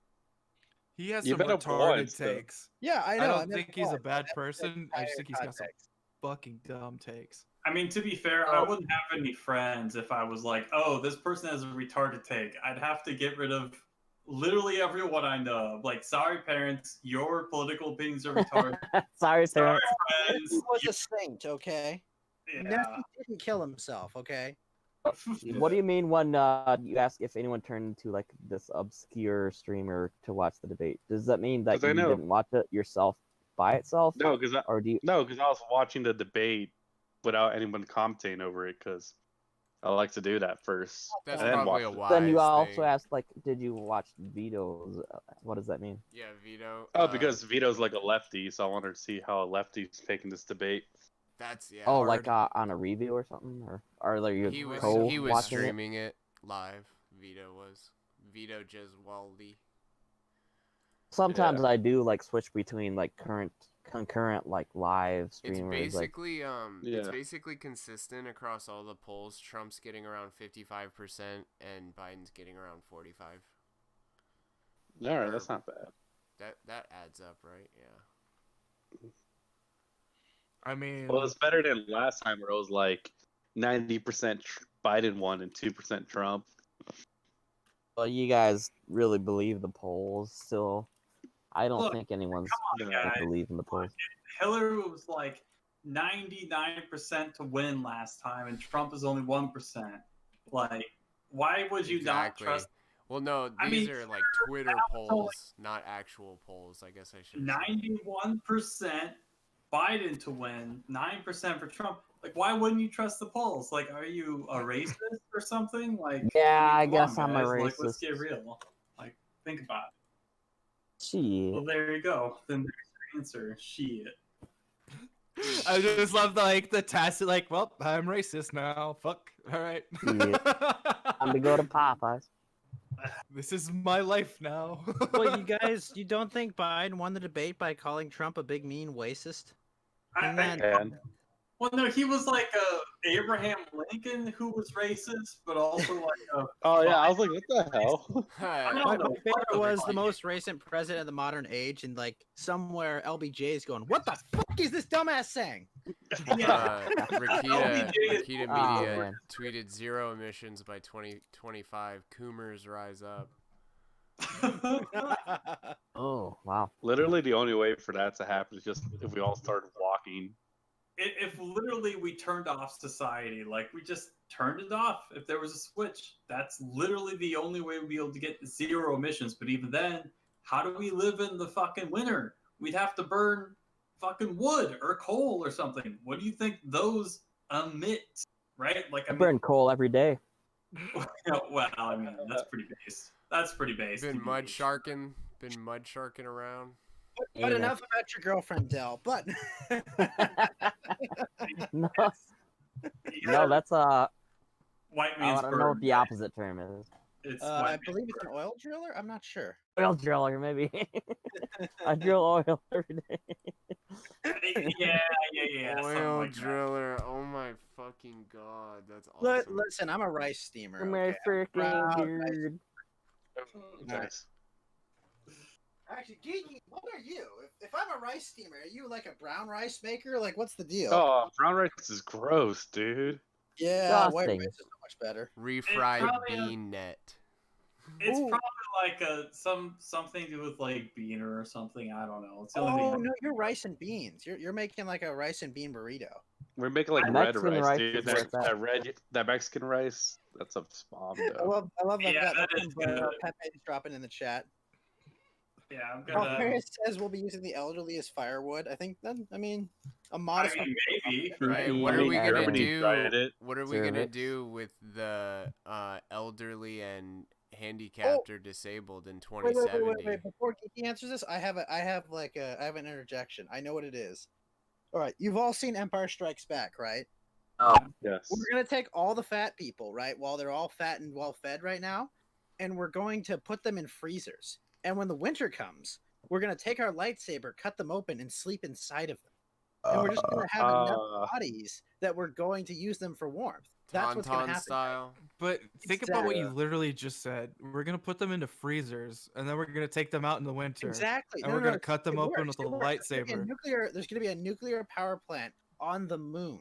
He has You some met him retarded once, though. takes. Yeah, I know. I I don't met think him he's a once. bad That's person. I just think he's got some context. fucking dumb takes. I mean, to be fair, I wouldn't have any friends if I was like, oh, this person has a retarded take. I'd have to get rid of literally everyone I know. Like, sorry, parents, your political opinions are retarded. Sorry, Sorry, parents. friends. He was a saint, okay? Yeah. Nephew didn't kill himself, okay? What do you mean when you ask if anyone turned into like this obscure streamer to watch the debate? Does that mean that 'Cause I you know- didn't watch it yourself by itself? No, because or do you? I was watching the debate without anyone commentating over it because I like to do that first. That's and then probably watch a it. wise Then you also thing. asked like, did you watch Vito's? What does that mean? Yeah, veto. Oh, because Vito's like a lefty, so I wanted to see how a lefty's taking this debate. That's yeah. Oh, hard. like on a review or something, or are you he was watching it? streaming it live. Veto was Vito J0e. Sometimes Yeah. I do like switch between like concurrent like live It's streamers. basically it's Yeah. basically consistent across all the polls. Trump's getting around 55% and Biden's getting around 45. All right, that's not bad. That adds up, right? Yeah. I mean, Well, it's better than last time where it was like 90% Biden won and 2% Trump. Well, you guys really believe the polls still? I don't Look, think anyone's come on, gonna guys. believe in the polls. Hillary was like 99% to win last time, and Trump is only 1%. Like, why would you Exactly. not trust Well, no, I these mean, are like Twitter polls, not actual polls. I guess I should. 91% Biden to win, 9% for Trump? Like, why wouldn't you trust the polls? Like, are you a racist or something? Like, Yeah, I come on, guess I'm a guys. Like, let's racist. get real. Like, Think about it. Shit. Well, there you go. Then there's your answer. Shit. I just love the tacit, like, well, I'm racist now. Fuck. All right. Shit. Time to go to Popeyes. This is my life now. Well, you don't think Biden won the debate by calling Trump a big mean racist? Well, no, he was like Abraham Lincoln, who was racist, but also like. Oh yeah, I was like, what the hell? My favorite was the most recent president of the modern age, and like somewhere LBJ is going, "What the fuck is this dumbass saying?" Rakita Media tweeted 0 emissions by 2025. Coomers rise up. Oh wow! Literally, the only way for that to happen is just if we all started walking. If literally we turned off society, like we just turned it off, if there was a switch, that's literally the only way we'd be able to get 0 emissions. But even then, how do we live in the fucking winter? We'd have to burn fucking wood or coal or something. What do you think those emit, right? Like, I burn coal every day. Well, I mean, that's pretty base. That's pretty base. Been mud sharking around. But enough about your girlfriend, Dell. But no, no, that's white I man's don't know what the opposite term is. It's I believe it's an oil driller. I'm not sure. Oil driller, maybe. I drill oil every day. Yeah. Oil like driller. Oh my fucking god, that's awesome. Listen, I'm a rice steamer. I'm a freaking dude. Nice. Actually, Geeky, what are you? If I'm a rice steamer, are you like a brown rice maker? Like, what's the deal? Oh, brown rice is gross, dude. Yeah, white rice is so much better. Refried bean net. It's probably like something to do with like beaner or something. I don't know. It's the only Oh thing. no, you're rice and beans. You're making like a rice and bean burrito. We're making like red Mexican rice, rice dude. is like that. That Mexican rice. That's a bomb. I love that. Yeah, that is good. Pepe's dropping in the chat. Yeah, I'm gonna. Paris says we'll be using the elderly as firewood. I think that. I mean, a modest. Maybe. Right. What are we gonna Germany do? tried it. What are we gonna do with the elderly and handicapped or disabled in 2070? Wait. Before Geeky answers this, I have an interjection. I know what it is. All right, you've all seen Empire Strikes Back, right? Oh. Yes. We're gonna take all the fat people, right, while they're all fat and well fed right now, and we're going to put them in freezers. And when the winter comes, we're gonna take our lightsaber, cut them open, and sleep inside of them. And we're just gonna have enough bodies that we're going to use them for warmth. That's what's gonna happen. Style. But think about what you literally just said. We're gonna put them into freezers, and then we're gonna take them out in the winter. Exactly. And we're gonna cut them open with a lightsaber. There's gonna be a nuclear power plant on the moon.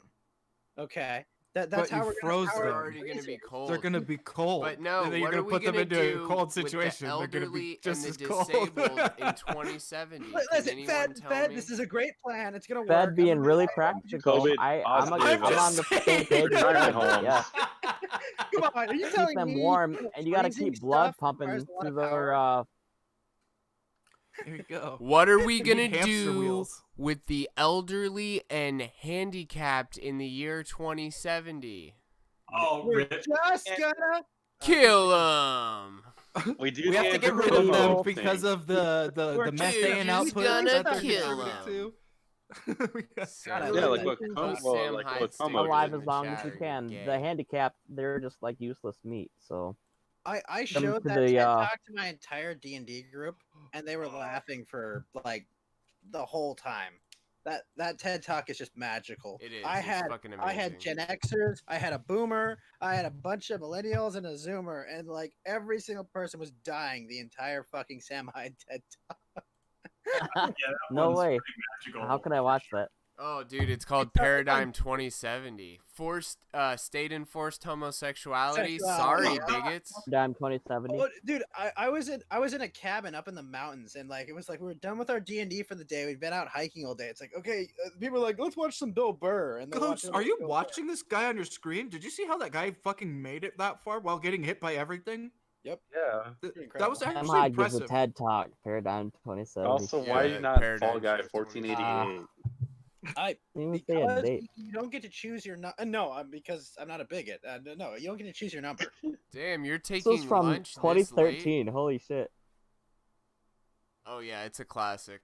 Okay. That's But how you we're froze gonna them. power Already gonna be cold. They're gonna be cold. But no, and then you're what gonna are we put them gonna into do a cold with the situation. They're gonna be elderly just and as the cold. disabled in 2070? Can Listen, anyone tell Fed, me? this is a great plan. It's gonna work. Fed being really COVID practical. I'm on the same page. Yeah. Come on, are you Keep telling them me warm, and you gotta freezing keep blood stuff pumping requires a lot through of their. power? There you go. What are we Need gonna hamster do wheels. with the elderly and handicapped in the year 2070? Oh, We're Rip. just gonna Kill them. We do. We have to get rid of them because of the methane just output gonna that they're kill contributing to. Yeah, like what alive as long as you can. The handicapped, they're just like useless meat. So I Come showed to that the, TED talk to my entire D&D group, and they were laughing for like the whole time. That TED talk is just magical. It is. I It's had fucking I had amazing. Gen Xers, I had a boomer, I had a bunch of millennials and a Zoomer, and like every single person was dying the entire fucking Sam Hyde TED talk. Yeah, that no one's way. pretty magical. How can I watch that? Oh, dude, it's called Paradigm 2070. State enforced homosexuality. Sorry, bigots. Paradigm 2070. Oh, dude, I was in a cabin up in the mountains, and like it was like we were done with our D&D for the day. We'd been out hiking all day. It's like, okay, people are like, let's watch some Bill Burr. And Coach, are you watching this guy on your screen? Did you see how that guy fucking made it that far while getting hit by everything? Yep. Yeah. That was Sam actually Hyde gives impressive. a TED talk. Paradigm 2070. Also, why are you not Fall Guy 1488? Because you don't get to choose your because I'm not a bigot. No, you don't get to choose your number. Damn, you're This taking was from lunch 2013. Holy shit. Oh yeah, it's a classic.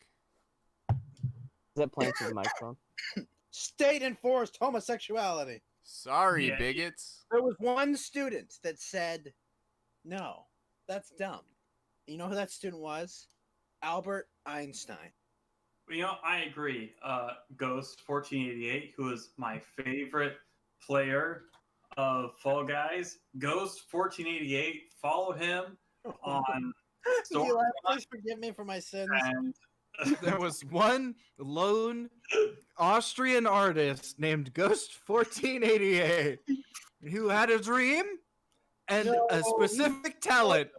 Is it playing through the microphone? State enforced homosexuality. Sorry, bigots. There was one student that said, "No, that's dumb." You know who that student was? Albert Einstein. You know, I agree. Ghost 1488, who is my favorite player of Fall Guys. Ghost 1488, follow him on. Please forgive me for my sins. There was one lone Austrian artist named Ghost 1488 who had a dream and a specific talent,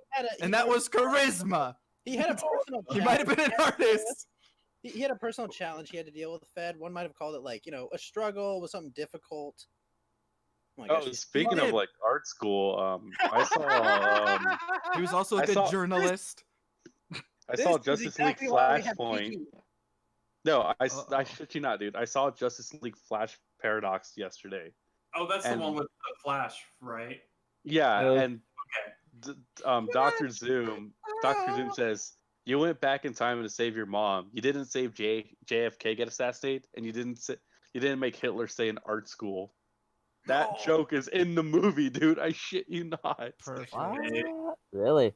and that was charisma. He had a personal. He might have been an artist. He had a personal challenge he had to deal with. The Fed. One might have called it like a struggle with something difficult. Oh, my gosh. Speaking of like art school, I saw. He was also a good journalist. I saw Justice League Flashpoint. No, I shit you not, dude. I saw Justice League Flash Paradox yesterday. Oh, that's the one with the Flash, right? Yeah, and Dr. Zoom says you went back in time to save your mom. You didn't save JFK get assassinated, and you didn't make Hitler stay in art school. That joke is in the movie, dude. I shit you not. Perfect. Really?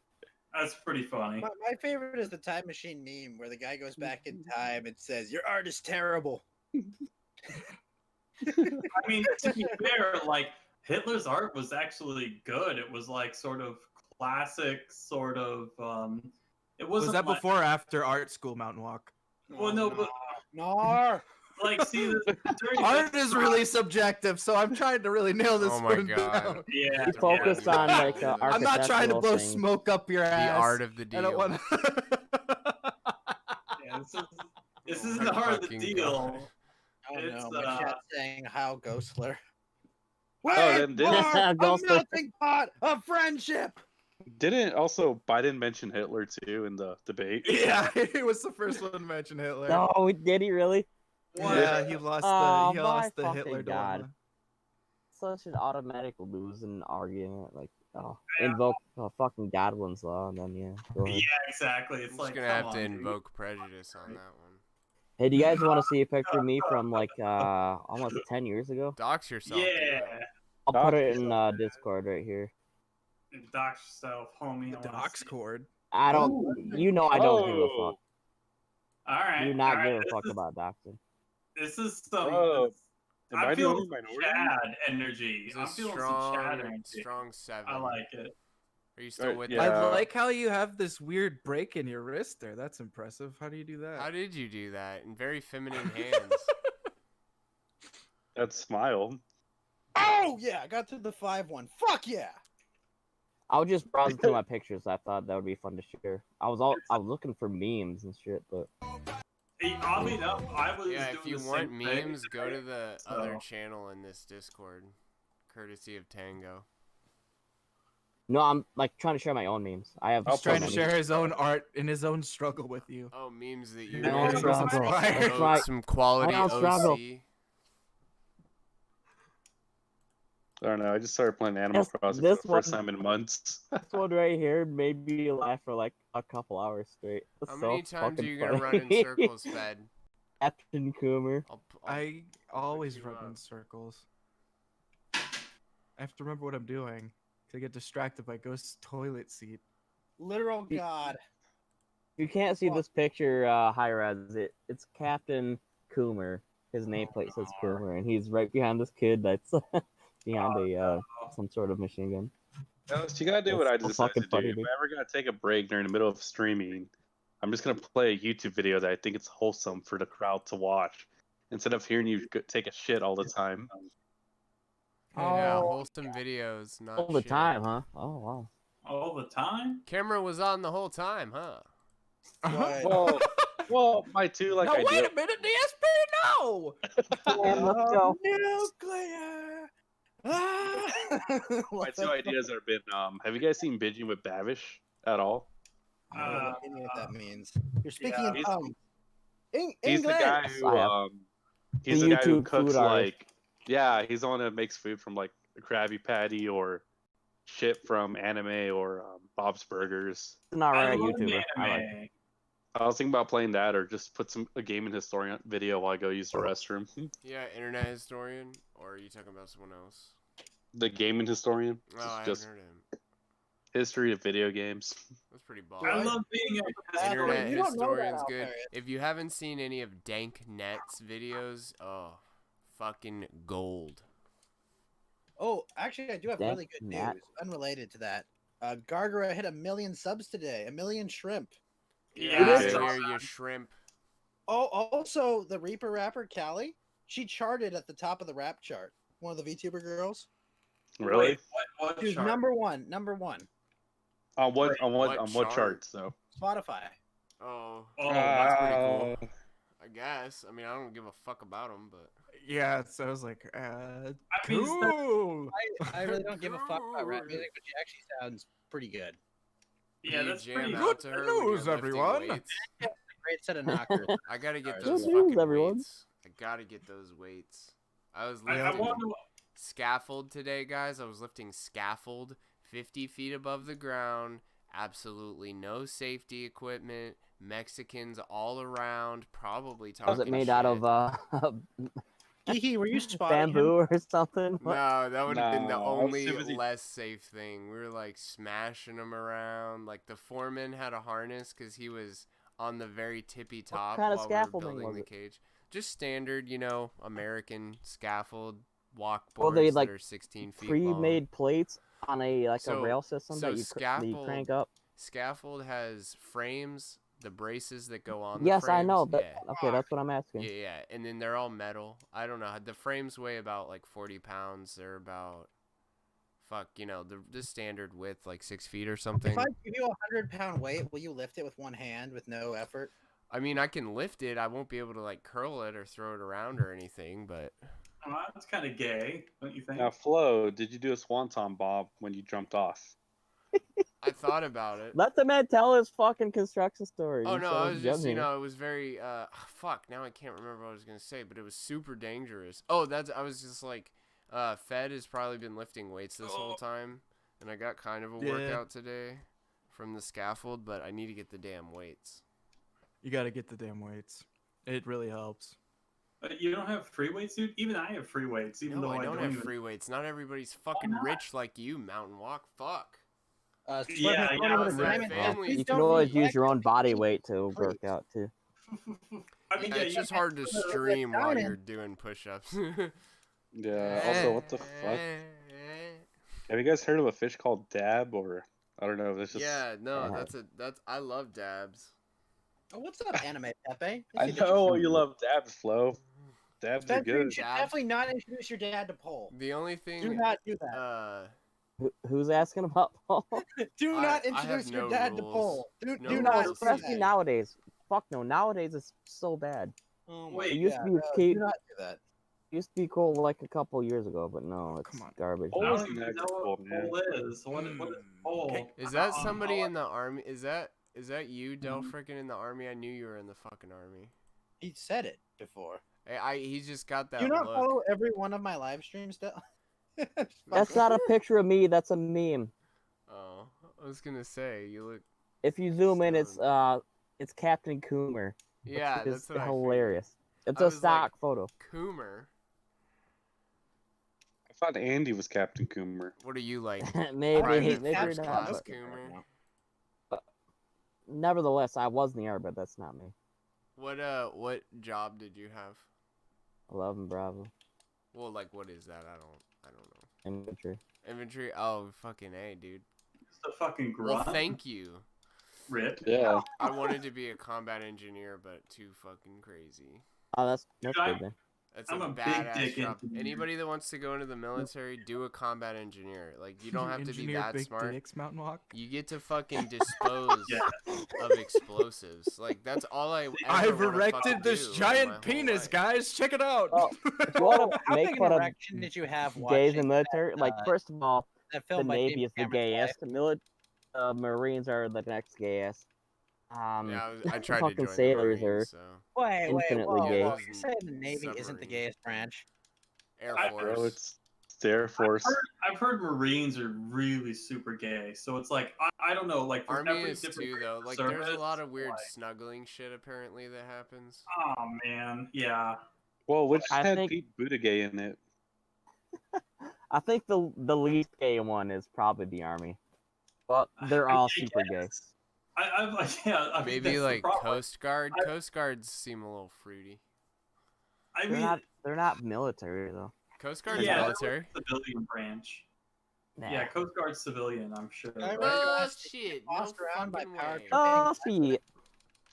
That's pretty funny. My favorite is the time machine meme where the guy goes back in time and says, "Your art is terrible." I mean, to be fair, like Hitler's art was actually good. It was like sort of classic, sort of. It wasn't. Was that like, before or after art school, Mountainwalk? Well, no, but like, see, art is really subjective, so I'm trying to really nail this one down. Yeah, You focused on like I'm not trying to blow things. smoke up your ass. The art of the deal. I don't want yeah, this isn't the heart of the deal. Oh It's, no, my chat's saying how Ghostler. then didn't- a Ghostler. melting pot of friendship. Didn't also Biden mention Hitler too in the debate? Yeah, he was the first one to mention Hitler. No, did he really? Yeah, he lost the Hitler God. dilemma. Such an automatic losing argument. Like, invoke fucking Godwin's law, and then go ahead. Yeah, exactly. It's I'm like just gonna have come to on, dude. invoke prejudice on that one. Hey, do you guys want to see a picture of me from like almost 10 years ago? Dox yourself. Yeah. I'll put it in Discord right here. Dox yourself, homie. Dox cord. I don't. You know I don't give a fuck. All right. Do not all give right, a fuck about doxing. This is some. Bro, am I I the feel only some minority? Chad energy. It's a I'm feeling some strong, Chad energy. strong 7. I like it. Are you still with I that? like how you have this weird break in your wrist there. That's impressive. How do you do that? How did you do that? In very feminine hands. That smile. Oh yeah, I got to the 5-1. Fuck yeah. I was just browsing through my pictures. I thought that would be fun to share. I was looking for memes and shit, but Oddly enough, I was Yeah, doing if you the want same thing memes, go to the so- other channel in this Discord, courtesy of Tango. no, I'm like trying to share my own memes. I have. He's so trying to many. share his own art in his own struggle with you. Oh, memes that you My own made. struggle. That's Oh, right. some quality My own struggle. OC. I don't know. I just started playing Animal Yes, Crossing this for the first one- time in months. This one right here made me laugh for like a couple hours straight. It's How so many times are fucking you gonna run funny. in circles, Fed? Captain Coomer. I always you run up. in circles. I have to remember what I'm doing. 'Cause I get distracted by Ghost's toilet seat. Literal God. If you can't see this picture, high res, it's Captain Coomer. His nameplate says Coomer, and he's right behind this kid that's behind a some sort of machine gun. Alex, you gotta do what I That's so decided to fucking funny, do. If dude. I ever gotta take a break during the middle of streaming, I'm just gonna play a YouTube video that I think it's wholesome for the crowd to watch, instead of hearing you take a shit all the time. Yeah, Oh, wholesome videos, not all the shit. time, huh? Oh wow. All the time? Camera was on the whole time, huh? Well, my two like Now I wait do. a minute, DSP, no! Let's go. Nuclear. My two ideas have been have you guys seen Binging with Bavish at all? I don't know any what that means. You're speaking Yeah. in He's- tongues. He's the guy Yes, who I have. he's The the guy who YouTube cooks food artist. like he's the one that makes food from like a Krabby Patty or shit from anime or Bob's Burgers. He's an alright I love YouTuber. I like anime. I was thinking about playing that, or just put a gaming historian video while I go use the restroom. Yeah, internet historian, or are you talking about someone else? The gaming historian. Oh, I haven't Just heard of him. history of video games. That's pretty bold. I love being a internet You don't know that historian's out good. there. If you haven't seen any of Dank Net's videos, oh, fucking gold. Oh, actually, I do have really good news, unrelated to that. Gargara hit 1 million subs today. 1 million shrimp. Yeah, here you shrimp. Oh, also the Reaper rapper Callie, she charted at the top of the rap chart. One of the VTuber girls. Really? Wait, what She was chart? number one. Number one. On what charts though? Spotify. Oh, Oh, that's pretty cool. I guess. I mean, I don't give a fuck about them, but Yeah, so I was like, mean, cool. I really don't give a fuck about rap music, but she actually sounds pretty good. Yeah, you that's jam pretty out to good her when you're news, lifting everyone. weights. Great set of knockers. I gotta get Good those news, fucking everyone. weights. I gotta get those weights. I was I lifting wonder. scaffold today, guys. I was lifting scaffold 50 feet above the ground. Absolutely no safety equipment. Mexicans all around, probably talking Was it made shit. out of Hee, were you spotting bamboo or something? What? No, that would have been the No, I was only too busy- less safe thing. We were like smashing them around. Like the foreman had a harness because he was on the very tippy top kind of while we were scaffolding building was the it? cage. Just standard, American scaffold walk Well, boards they that like are 16 feet long. pre-made plates on a So- rail system so that you crank up. Scaffold has frames, the braces that go on. Yes, the frames. I know. But Yeah. okay, that's what I'm asking. Yeah, and then they're all metal. I don't know. The frames weigh about like 40 pounds. They're about, the standard width, like 6 feet or something. If I give you a 100-pound weight, will you lift it with one hand with no effort? I mean, I can lift it. I won't be able to like curl it or throw it around or anything, but Oh, that's kind of gay, don't you think? Now, Flo, did you do a swanton bob when you jumped off? I thought about it. Let the man tell his fucking construction story. Oh no, instead I of was just, judging. it was very fuck, now I can't remember what I was going to say, but it was super dangerous. Oh, I was just like Fed has probably been lifting weights this whole time, and I got kind of a workout today from the scaffold, but I need to get the damn weights. You gotta get the damn weights. It really helps. But you don't have free weights, dude? Even I have free weights, even No, though I don't have even... free weights. Not everybody's fucking rich like you, Mountainwalk. Fuck. Yeah, You can always use your own body weight to work out too. I mean, It's just hard to stream while you're doing push-ups. Yeah. Also, what the fuck? Have you guys heard of a fish called dab, or I don't know? That's just Yeah, no, I love dabs. Oh, what's up, Anime Pepe? I know you love dabs, Flo. Dabs are Spencer, you good. should definitely not introduce your dad to Pole. The only thing. Do not do that. Who's asking about Paul? Do not I introduce have your no dad to rules. Pole. No Do not. rules. Especially nowadays. Fuck no. Nowadays it's so bad. Oh It my used God, to be no, keep. do not do that. Used to be cool like a couple years ago, but no, it's garbage. I now. don't even know what pole is. What is pole? Is that somebody in the army? Is that you, Del frickin' in the army? I knew you were in the fucking army. He said it before. He's just got that Do you not look. follow every one of my live streams, Del? That's not a picture of me. That's a meme. Oh, I was gonna say you look. If you zoom in, it's Captain Coomer. Yeah, which is that's what I hilarious. It's I a was stock like, photo. Coomer. I thought Andy was Captain Coomer. What are you like? Maybe Private maybe first not. class But, Coomer. nevertheless, I was in the air, but that's not me. What job did you have? 11 Bravo. Well, like, what is that? I don't know. Infantry. Infantry? Oh, fucking A, dude. It's a fucking Well, grunt. thank you. Rip. Yeah. I wanted to be a combat engineer, but too fucking crazy. Oh, that's good then. That's I'm a a big badass dick job. engineer. Anybody that wants to go into the military, do a combat engineer. Like, you don't have to be Engineer that big smart. dicks, Mountainwalk. You get to fucking dispose of explosives. Like, that's all I ever I've wanna erected fucking this do in my giant whole penis, life. guys. Check it out. Oh, if you want to How make big fun an of erection did you have gays in watching the military, like first of all, that the film by Navy James is the Cameron's gayest. Marines are the next gayest. Yeah, I tried to fucking join the sailors Marines, so. Wait, infinitely whoa, gay. whoa. You're saying the Navy isn't the Submarine. gayest branch? Air Bro, Force. it's The Air Force. I've heard Marines are really super gay, so it's like I don't know, like for Army every is different too, though. Like, service, there's a lot of weird like, snuggling shit apparently that happens. oh man, yeah. Well, which I had think- Pete Buttigieg in it? I think the least gay one is probably the Army, but they're all super gay. I've like yeah. I mean, Maybe that's the like problem. Coast Guard. Coast Guards seem a little fruity. I They're mean, they're not military though. Coast Guard's yeah, military. civilian branch. Nah. Yeah, Coast Guard civilian, I'm sure. I Right? Oh shit! No Tossed around by fucking power way. Oh shit!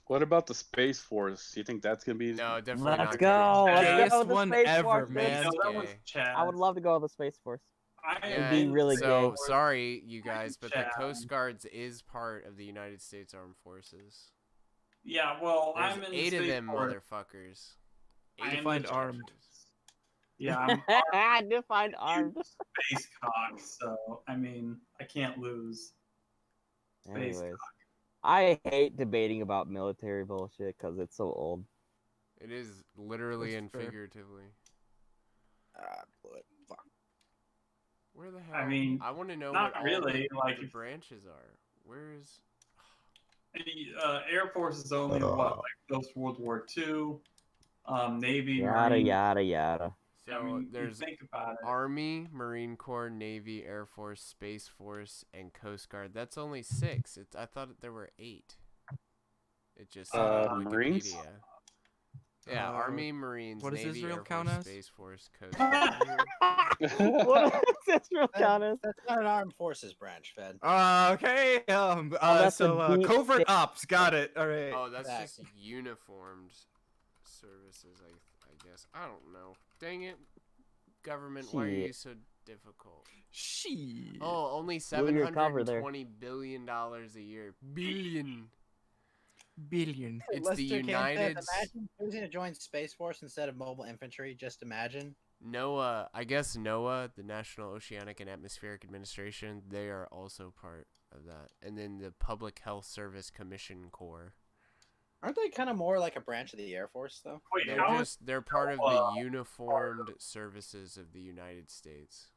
What about the Space Force? You think that's gonna be? No, definitely Let's not. go. gay. Let's Gayest go with the one Space ever, Force, man. No, that was Gay. Chad. I would love to go with the Space Force. Yeah, be really so gay. sorry, you guys, but the Chad. Coast Guards is part of the United States Armed Forces. Yeah, well, There's I'm in 8 of Space them Force. motherfuckers. I am Defined in armed. Yeah, I'm I defined armed. space cock, so I mean, I can't lose. Space Anyways, I hate debating about military bullshit because it's so old. It is literally That's and fair. figuratively. Blew it. Fuck. Where the hell? I mean, I want to know not what all really, the, like, the if- branches are. Where is? Air Force is only what, like post World War II. Navy, Yada Marine. yada yada. So I mean, there's you think about it. Army, Marine Corps, Navy, Air Force, Space Force, and Coast Guard. That's only 6. I thought there were 8. It just said on Marines? Wikipedia. Yeah, Army, Marines, what does Navy, Israel Air count Force, as? Space Force, Coast Guard. What does Israel count as? That's not an armed forces branch, Fed. Okay. that's So a deep covert state. ops. Got it. All right. Oh, that's Exactly. just uniformed services, I guess. I don't know. Dang it, government, why are you Shit. so difficult? Shit. Oh, only Blew your cover there. $720 billion a year. Billion. Billion. It's Lester the King said, United Imagine choosing to join Space Force instead of mobile infantry. Just imagine. NOAA. I guess NOAA, the National Oceanic and Atmospheric Administration, they are also part of that. And then the Public Health Service Commission Corps. Aren't they kind of more like a branch of the Air Force, though? Wait, They're how just they're part of the uniformed services of the United States.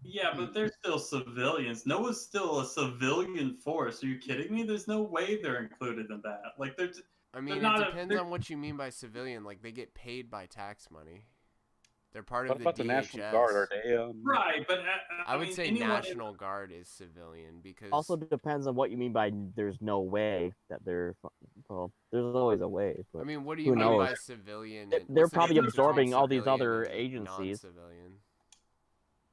Yeah, but they're still civilians. NOAA's still a civilian force. Are you kidding me? There's no way they're included in that. Like they're. I mean, not it a- depends they're- on what you mean by civilian. Like, they get paid by tax money. They're part What of about the the DHS. National Guard? Are they? Right, but I would mean, say anyone- National Guard is civilian because Also depends on what you mean by there's no way that they're. Well, there's always a way. But I mean, what do who you mean by knows? civilian? They're What's the probably difference between absorbing all these civilian other and agencies. non-civilian?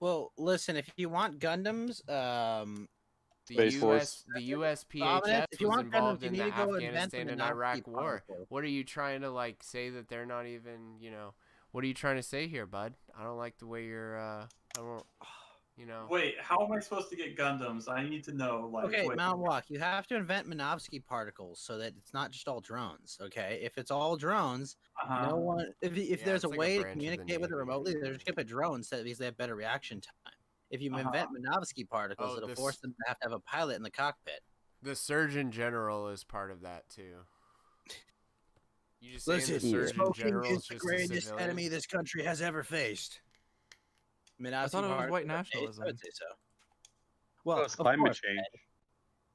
Well, listen, if you want Gundams, The Space Force. The USPHS Dominant, if you was want Gundams, involved you in need the to go invent Afghanistan the and Nazi Iraq War. particle. What are you trying to like say that they're not even? What are you trying to say here, bud? I don't like the way you're. I don't. Wait, how am I supposed to get Gundams? I need to know. Like, Okay, wait. Mountainwalk, you have to invent Minovsky particles so that it's not just all drones. Okay, if it's all drones, Uh-huh. no one. If Yeah, there's it's a like a way to branch of the communicate with it Navy. remotely, they're just gonna put drones so because they have better reaction time. If you invent Minovsky particles, Oh, it'll this- force them to have a pilot in the cockpit. The Surgeon General is part of that too. You just saying Listen, the Surgeon smoking General is is the just a greatest civilian? enemy this country has ever faced. Minovsky thought it was white particles, nationalism. I would say so. Well, Well, it's of climate course, change.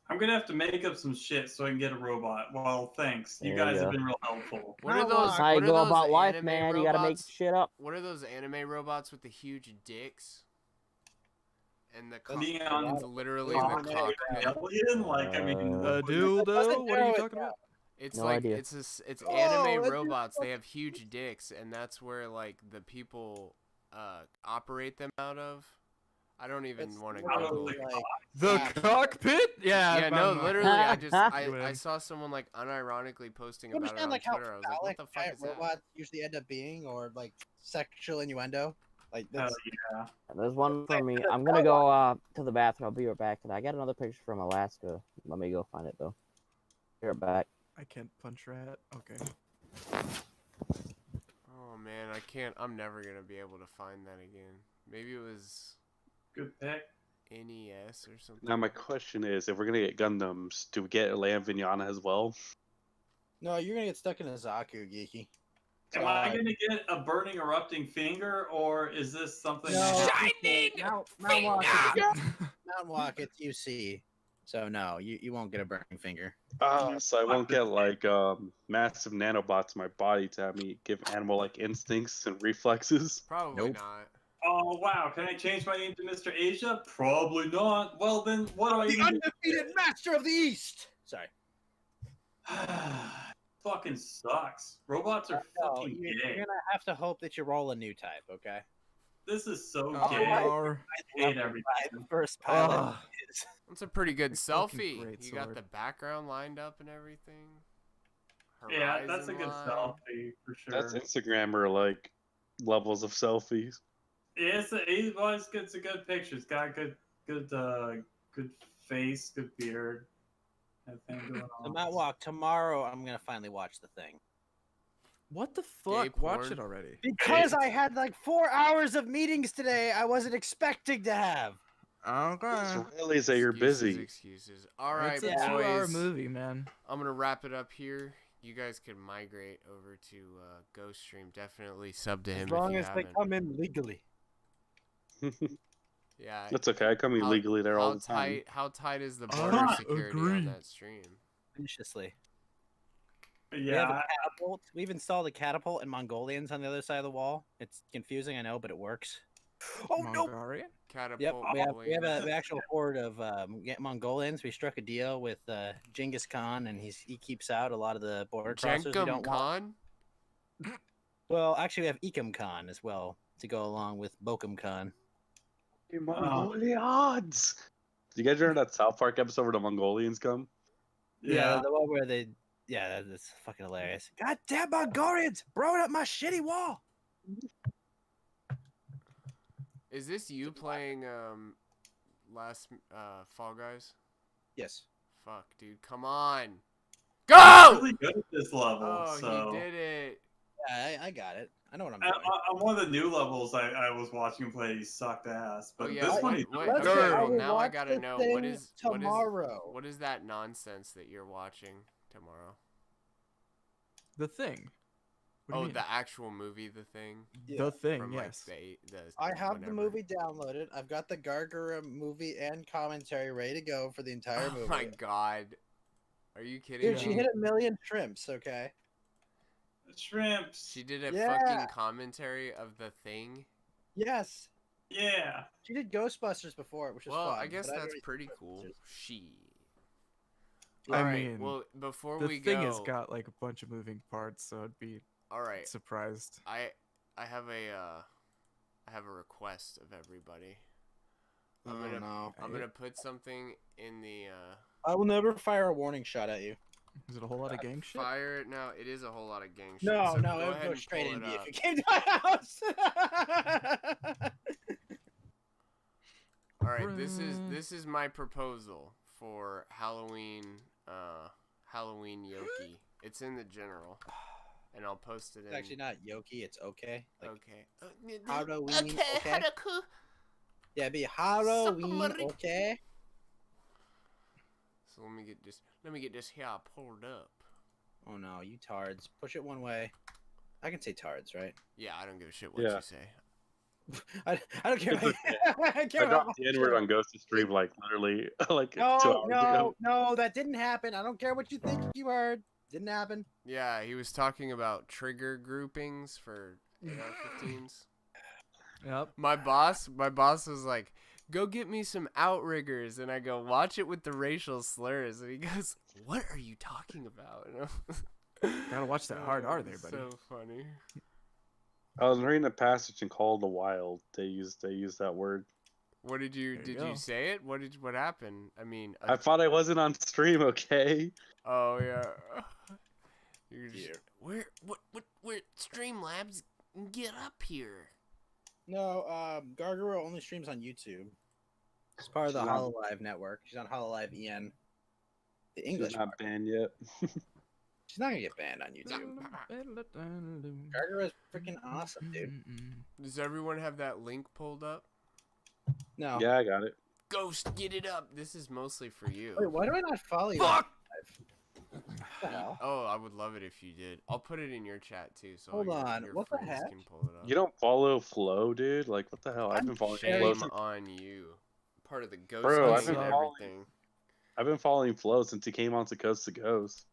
I'm gonna have to make up some shit so I can get a robot. Well, thanks. You There you guys have go. been real helpful. What are those? That's how you what are go those about life, anime man. You gotta make robots? shit up. What are those anime robots with the huge dicks? And the Neon- it's literally Neon the cockpit. Alien? Like, I mean, dildo? What are you talking about? It's No like idea. it's Oh, anime that's robots. They have huge dicks, and that's where like the people operate them out of. I don't even want to out of Google. the like, The cockpit? Yeah. Yeah, if no, I'm, literally, I Whatever. saw someone like unironically posting you about it understand on like how Twitter. I was like, what phallic the fuck giant is that? robots usually end up being, or like sexual innuendo? Like hell that's yeah. There's one for me. I'm gonna go to the bathroom. I'll be right back. I got another picture from Alaska. Let me go find it though. Be right back. I can't punch rat. Okay. Oh man, I can't. I'm never gonna be able to find that again. Maybe it was Good pick. NES or something. Now my question is, if we're gonna get Gundams, do we get Leia Vignana as well? no, you're gonna get stuck in a Zaku, geeky. Am I gonna get a burning, erupting finger, or is this something? Shining Mountainwalk, it's UC. So no, you won't get a burning finger. So I won't get like massive nanobots in my body to have me give animal-like instincts and reflexes. Probably not. Oh wow! Can I change my name to Mr. Asia? Probably not. Well then, what do I The even undefeated master of the East. Sorry. Fucking sucks. Robots are fucking you're gay. gonna have to hope that you roll a new type, okay? This is so Oh, gay. Lord. I hate everything. The first pilot is. That's a pretty good selfie. great You got sword. the background lined up and everything. Yeah, that's a Horizon good line. selfie for sure. That's Instagrammer like levels of selfies. Yeah, it's a good picture. It's got good face, good beard. That thing going The on. Mountainwalk, tomorrow I'm gonna finally watch the thing. What the Gay fuck? Watch porn. it already. Because I had like 4 hours of meetings today I wasn't expecting to have. Okay. Really say you're busy. Excuses. All right, It's a boys. 2-hour movie, man. I'm gonna wrap it up here. You guys can migrate over to Ghost Stream. Definitely sub to him As long if you as they haven't. come in legally. Yeah. That's okay. I come illegally there all the time. How tight is the border security on that stream? Viciously. We have Yeah. a catapult. We've installed a catapult and Mongolians on the other side of the wall. It's confusing, I know, but it works. Oh no! Mongolian? Catapult. Yep, we have an actual horde of Mongolians. We struck a deal with Genghis Khan, and he keeps out a lot of the border crossers we Jenkum don't want. Khan? Well, actually, we have Ekum Khan as well to go along with Bokum Khan. Mongolians! Did you guys remember that South Park episode where the Mongolians come? Yeah, the one where they. Yeah, that's fucking hilarious. Goddamn Mongolians! Blowing up my shitty wall! Is this you playing last Fall Guys? Yes. Fuck, dude. Come on. Go! I'm really good at this level. Oh, so. he did it. Yeah, I got it. I know what I'm doing. On one of the new levels I was watching him play, he sucked ass. But yeah, this one, now I gotta know what is tomorrow. What is that nonsense that you're watching tomorrow? The Thing. What do you mean? The actual movie, The Thing. The Thing, From, yes. I have the whatever. movie downloaded. I've got the Gargara movie and commentary ready to go for the entire movie. Oh my god. Are you kidding Dude, me? she hit 1 million shrimps, okay? Shrimps. She did a Yeah. fucking commentary of The Thing. Yes. Yeah. She did Ghostbusters before, which was Well, fun. I guess but I'd that's already pretty seen cool. Ghostbusters. She. I Alright, mean, well, before the we thing go, has got like a bunch of moving parts, so I'd be alright, surprised. I have a request of everybody. I'm gonna put something in the I will never fire a warning shot at you. Is it a whole lot of gang shit? fire it now. It is a whole lot of gang shit. No, so no, go it would ahead go and straight pull into it you up. if you came to my house. All right, this is my proposal for Halloween Yoki. It's in the general, and I'll post it in. It's actually not Yoki, it's okay. Like, okay. Halloween, Okay, Haruku. Yeah, it'd be Halloween, Suck 'em, okay? So let me get this here pulled up. Oh no, you tards. Push it one way. I can say tards, right? Yeah, I don't give a shit what Yeah. you say. I don't care. I dropped the N-word on Ghost to Stream like literally like 2 hours ago. No, that didn't happen. I don't care what you think you heard. Didn't happen. Yeah, he was talking about trigger groupings for AR-15s. Yep. My boss was like, "Go get me some outriggers," and I go, "Watch it with the racial slurs," and he goes, "What are you talking about?" Gotta watch that hard R there, buddy. So funny. I was reading a passage in Call of the Wild. They used that word. What did you say it? What happened? I mean, I thought I wasn't on stream, okay? Oh yeah. You're just, where Streamlabs, get up here. No, Gargaro only streams on YouTube. It's part of the She's not- HoloLive network. She's on HoloLive EN. The English She's not part. banned yet. She's not gonna get banned on YouTube. Gargaro is freaking awesome, dude. Does everyone have that link pulled up? No. Yeah, I got it. Ghost, get it up. This is mostly for you. Wait, why do I not follow you? Fuck! the hell? Oh, I would love it if you did. I'll put it in your chat too, so Hold on, your what the friends heck? can pull it up. You don't follow Flow, dude? Like, what the hell? I've been following Flow. Shame on you. Part of the ghost Bro, gang and everything. I've been following Flow since he came on to Coast to Coast.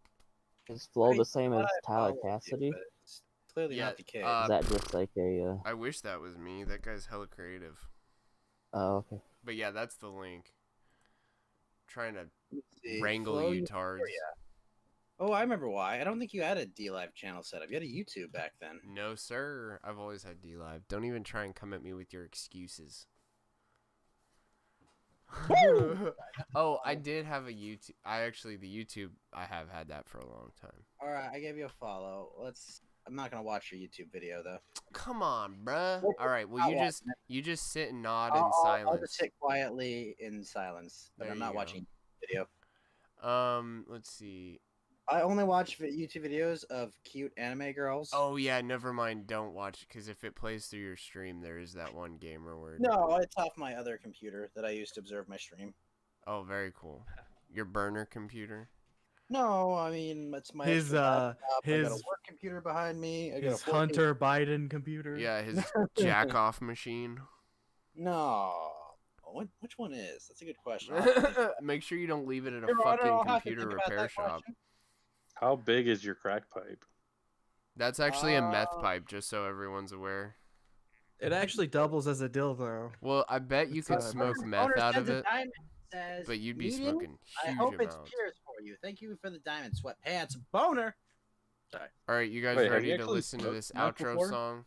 Is Flo the same as Tyler Cassidy? It's clearly not the case. Is that just like a? I wish that was me. That guy's hella creative. Oh, okay. But yeah, that's the link. Trying to see, wrangle Flo, you you- tards. Oh, I remember why. I don't think you had a D-Live channel set up. You had a YouTube back then. No, sir. I've always had D-Live. Don't even try and come at me with your excuses. Oh, I did have a YouTube. The YouTube, I have had that for a long time. All right, I gave you a follow. I'm not gonna watch your YouTube video though. Come on, bruh. All right, well, Not you just sit and nod I'll, in I'll silence. just sit quietly in silence, but There I'm you not go. watching video. Let's see. I only watch YouTube videos of cute anime girls. Oh yeah, never mind. Don't watch it, because if it plays through your stream, there is that one gamer word. No, it's off my other computer that I use to observe my stream. Oh, very cool. Your burner computer. No, I mean it's my His, extra laptop. I got a his- work computer behind me. I got His a 4K Hunter Biden computer. Yeah, his jack off machine. No. Which one is? That's a good question. Make sure you don't leave it at a Your Honor, fucking I'll have to computer think about repair that shop. question. How big is your crack pipe? That's actually a meth pipe, just so everyone's aware. It actually doubles as a dildo. Well, I bet you could smoke meth out of it, Diamond says, but you'd be "Meeting? smoking I huge hope amounts. it's cheers for you. Thank you for the diamond sweatpants. Boner. Sorry. All right, you guys Wait, have ready you to actually listen to smoked this meth outro before? song?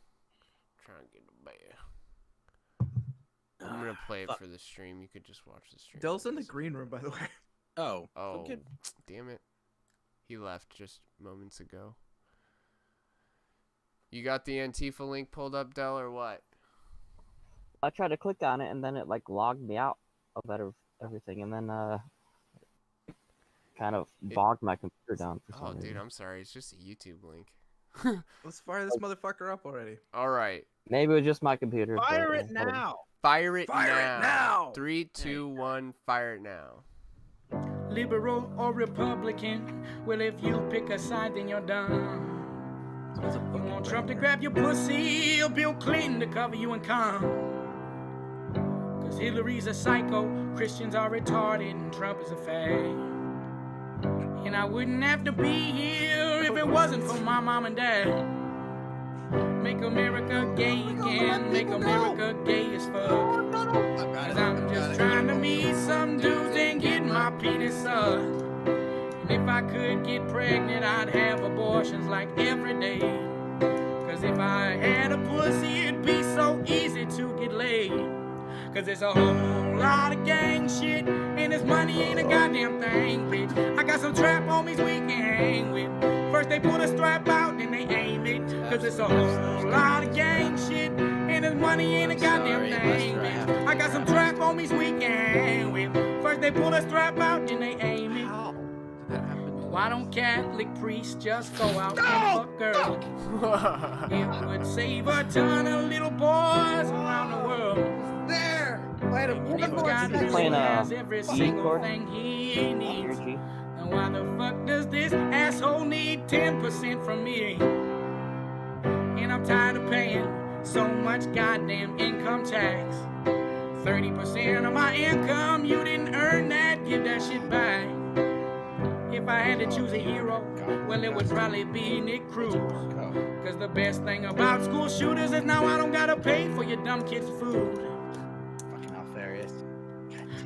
Try and get a bear. I'm gonna play it for the stream. You could just watch the stream. Dell's in the green room, by the way. Oh. Oh, Okay. damn it. He left just moments ago. You got the Antifa link pulled up, Dell, or what? I tried to click on it and then it like logged me out of everything, and then kind of bogged my computer down for some Oh, reason. dude, I'm sorry. It's just a YouTube link. Let's fire this motherfucker up already. All right. Maybe it was just my computer. Fire but, it whatever. now. Fire it Fire now. it now. 3, 2, 1, fire it now. Liberal or Republican, well, if you pick a side, then you're done. You want Trump to grab your pussy, or Bill Clinton to cover you in cum. Cause Hillary's a psycho, Christians are retarded, and Trump is a fag. And I wouldn't have to be here if it wasn't for my mom and dad. Make America gay again, make America gay as fuck. Cause I'm just trying to meet some dudes and get my penis sucked. And if I could get pregnant, I'd have abortions like every day. Cause if I had a pussy, it'd be so easy to get laid. Cause there's a whole lot of gang shit, and this money ain't a goddamn thing, bitch. I got some trap homies we can hang with. First they put a strap out, then they aim it. Cause it's a whole lot of gang shit, and this money ain't a goddamn thing, bitch. I got some trap homies we can hang with. First they put a strap out, then they aim it. Why don't Catholic priests just go out and fuck girls? It would save a ton of little boys around the world. There. Wait a If God Playing, really has every E single chord? thing he needs, Energy. then why the fuck does this asshole need 10% from me? And I'm tired of paying so much goddamn income tax. 30% of my income, you didn't earn that, give that shit back. If I had to choose a hero, well, it would probably be Nick Cruz. Cause the best thing about school shooters is now I don't gotta pay for your dumb kids' food. Fucking hilarious.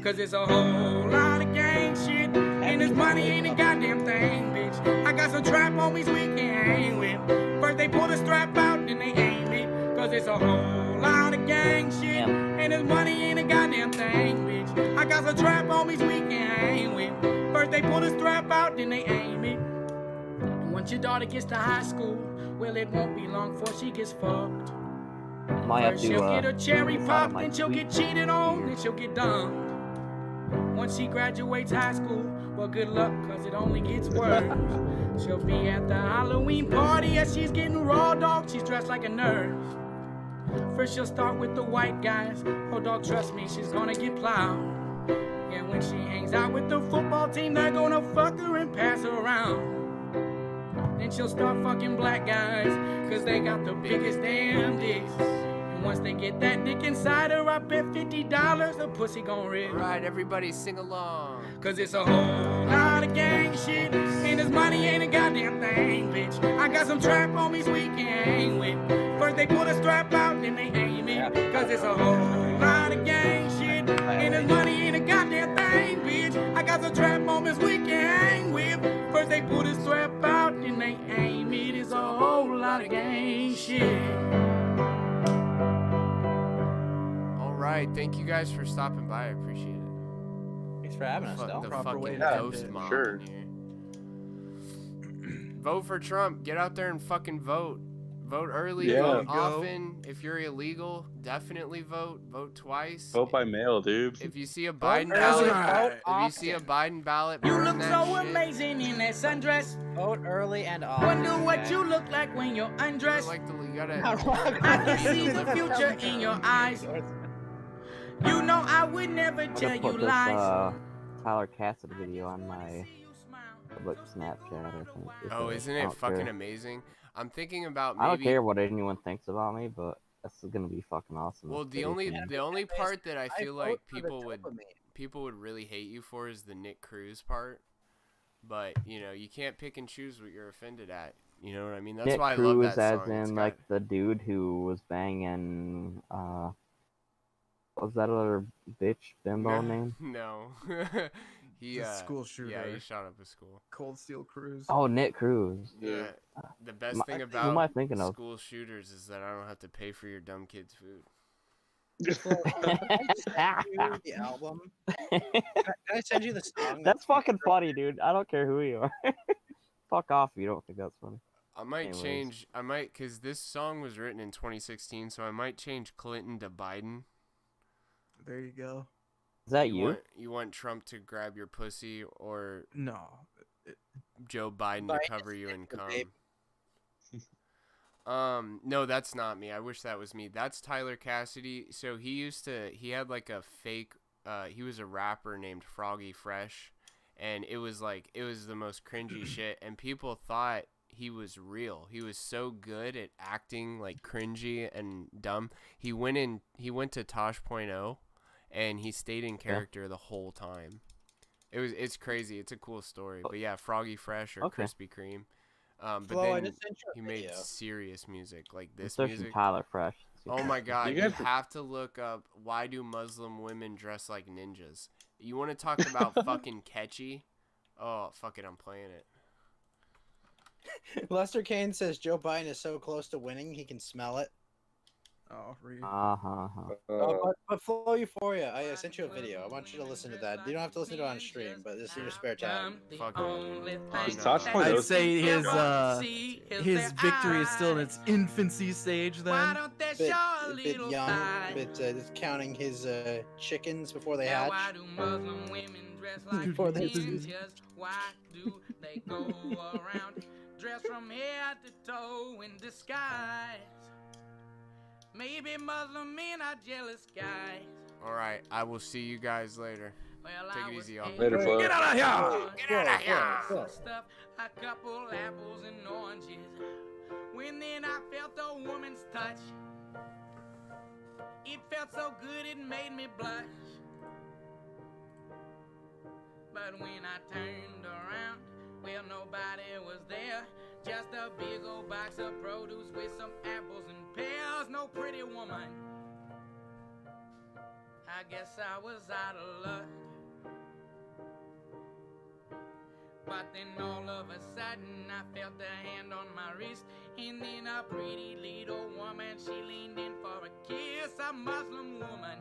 Cause it's a whole lot of gang shit, and this money ain't a goddamn thing, bitch. I got some trap homies we can hang with. First they pull the strap out, then they aim it. Cause it's a whole lot of gang shit, and this money ain't a goddamn thing, bitch. I got some trap homies we can hang with. First they pull the strap out, then they aim it. And once your daughter gets to high school, well, it won't be long before she gets fucked. Might have First to, she'll get a cherry get out of pop, my then she'll get tweets. cheated on, then she'll get dumped. Once she graduates high school, well, good luck, cause it only gets worse. She'll be at the Halloween party as she's getting raw dog, she's dressed like a nurse. First she'll start with the white guys, oh dog, trust me, she's gonna get plowed. And when she hangs out with the football team, they're gonna fuck her and pass her around. then she'll start fucking black guys, cause they got the biggest damn dicks. And once they get that dick inside her, I bet $50 the pussy gon' rip. Alright, everybody sing along. Cause it's a whole lot of gang shit, and this money ain't a goddamn thing, bitch. I got some trap homies we can hang with. First they pull a strap out, then they aim it. Cause it's a whole lot of gang shit, and this money ain't a goddamn thing, bitch. I got some trap moments we can hang with. First they pull the strap out, then they aim it. It's a whole lot of gang shit. Alright, thank you guys for stopping by. I appreciate it. Thanks for having us, The though. fucking ghost mob in here. Vote for Trump. Get out there and fucking vote. Vote early, vote often. If you're illegal, definitely vote. Vote twice. Vote by mail, dude. If you see a Biden ballot, You burn look that so shit. amazing in that sundress. Vote early and often. Wonder what you look like when you're undressed. Like the, you gotta, I can see the future in your eyes. You know I would never I'm tell gonna you put this lies. Tyler Cassidy video on my public Snapchat. I think. Oh, isn't I it don't fucking care. amazing? I'm thinking about I don't maybe. care what anyone thinks about me, but this is gonna be fucking awesome. Well, This the video. only part that I feel like vote for the people would really hate you for is the Nick Cruz part. But you know, you can't pick and choose what you're offended at. You know what I mean? That's Nick why Cruz, I love that as song. It's in got- like the dude who was banging. What was that other bitch bimbo name? No. He The school shooter. Yeah, he shot up a school. Cold Steel Cruz. Oh, Nick Cruz. Yeah. The best thing Who am about I thinking of? school shooters is that I don't have to pay for your dumb kids' food. The album. Can I send you the song? That's fucking funny, dude. I don't care who you are. Fuck off if you don't think that's funny. I might Anyways. change. I might, because this song was written in 2016, so I might change Clinton to Biden. There you go. Is that you? You want Trump to grab your pussy or No. Joe Biden to Biden cover you and the come? baby. No, that's not me. I wish that was me. That's Tyler Cassidy. So he had like a fake, he was a rapper named Froggy Fresh, and it was the most cringy shit, and people thought he was real. He was so good at acting like cringy and dumb. He went to Tosh.0, and he stayed in character the whole time. It's crazy. It's a cool story. But yeah, Froggy Fresh or Krispy Kreme. But Flo, I then just sent you a he made video. serious music like I'm this searching music. Tyler Fresh. Oh my god, You you guys- have to look up why do Muslim women dress like ninjas. You want to talk about fucking catchy? Oh, fuck it, I'm playing it. Lester Kane says Joe Biden is so close to winning he can smell it. Oh, read. But Flo Euphoria, I sent you a video. I want you to listen to that. You don't have to listen to it on stream, but this is your spare time. I'd say his victory is still in its infancy stage then. Bit young, just counting his chickens before they hatch. Before they Why do they go around dressed from head to toe in disguise? Maybe Muslim men are jealous guys. Alright, I will see you guys later. Take it easy, y'all. Later, Flo. Get out of here! Get out of here! Stuff a couple apples and oranges. When then I felt a woman's touch. It felt so good it made me blush. But when I turned around, well, nobody was there. Just a big old box of produce with some apples and pears. No pretty woman. I guess I was out of luck. But then all of a sudden I felt a hand on my wrist. And then a pretty little woman, she leaned in for a kiss. A Muslim woman,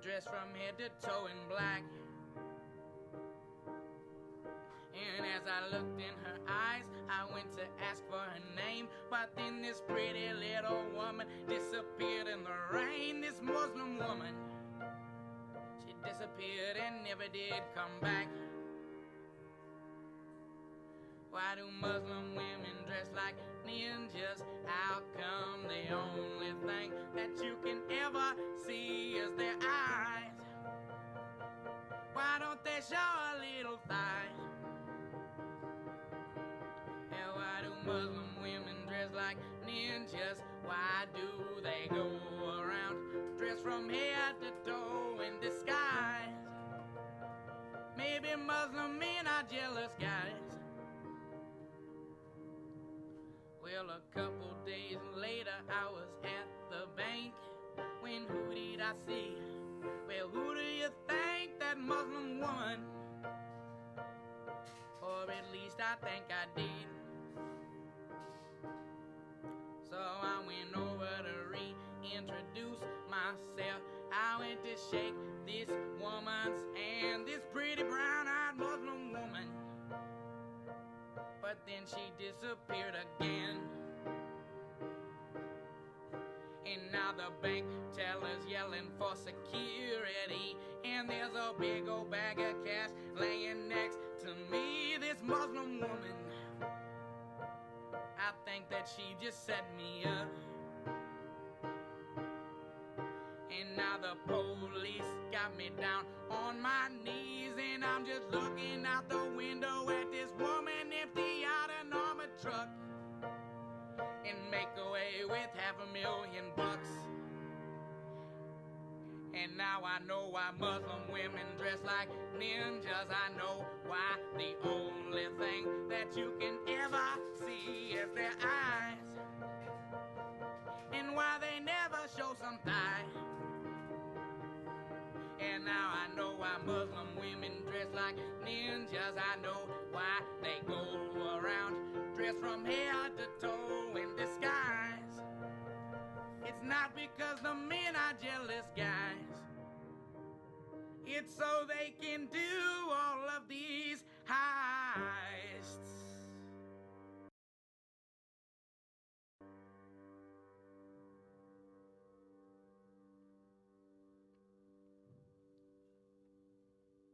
dressed from head to toe in black. And as I looked in her eyes, I went to ask for her name. But then this pretty little woman disappeared in the rain. This Muslim woman, she disappeared and never did come back. Why do Muslim women dress like ninjas? How come the only thing that you can ever see is their eyes? Why don't they show a little thigh? Well, a couple days later, I was at the bank. When who did I see? Well, who do you think? That Muslim woman. Or at least I think I did. So I went over to reintroduce myself. I went to shake this woman's hand, this pretty brown-eyed Muslim woman. But then she disappeared again. And now the bank teller's yelling for security. And there's a big old bag of cash laying next to me. This Muslim woman, I think that she just set me up. And now the police got me down on my knees. And I'm just looking out the window at this woman empty out an armored truck and make away with $500,000. And now I know why Muslim women dress like ninjas. I know why the only thing that you can ever see is their eyes, and why they never show some thigh. And now I know why Muslim women dress like ninjas. I know why they go around dressed from head to toe in disguise. It's not because the men are jealous guys. It's so they can do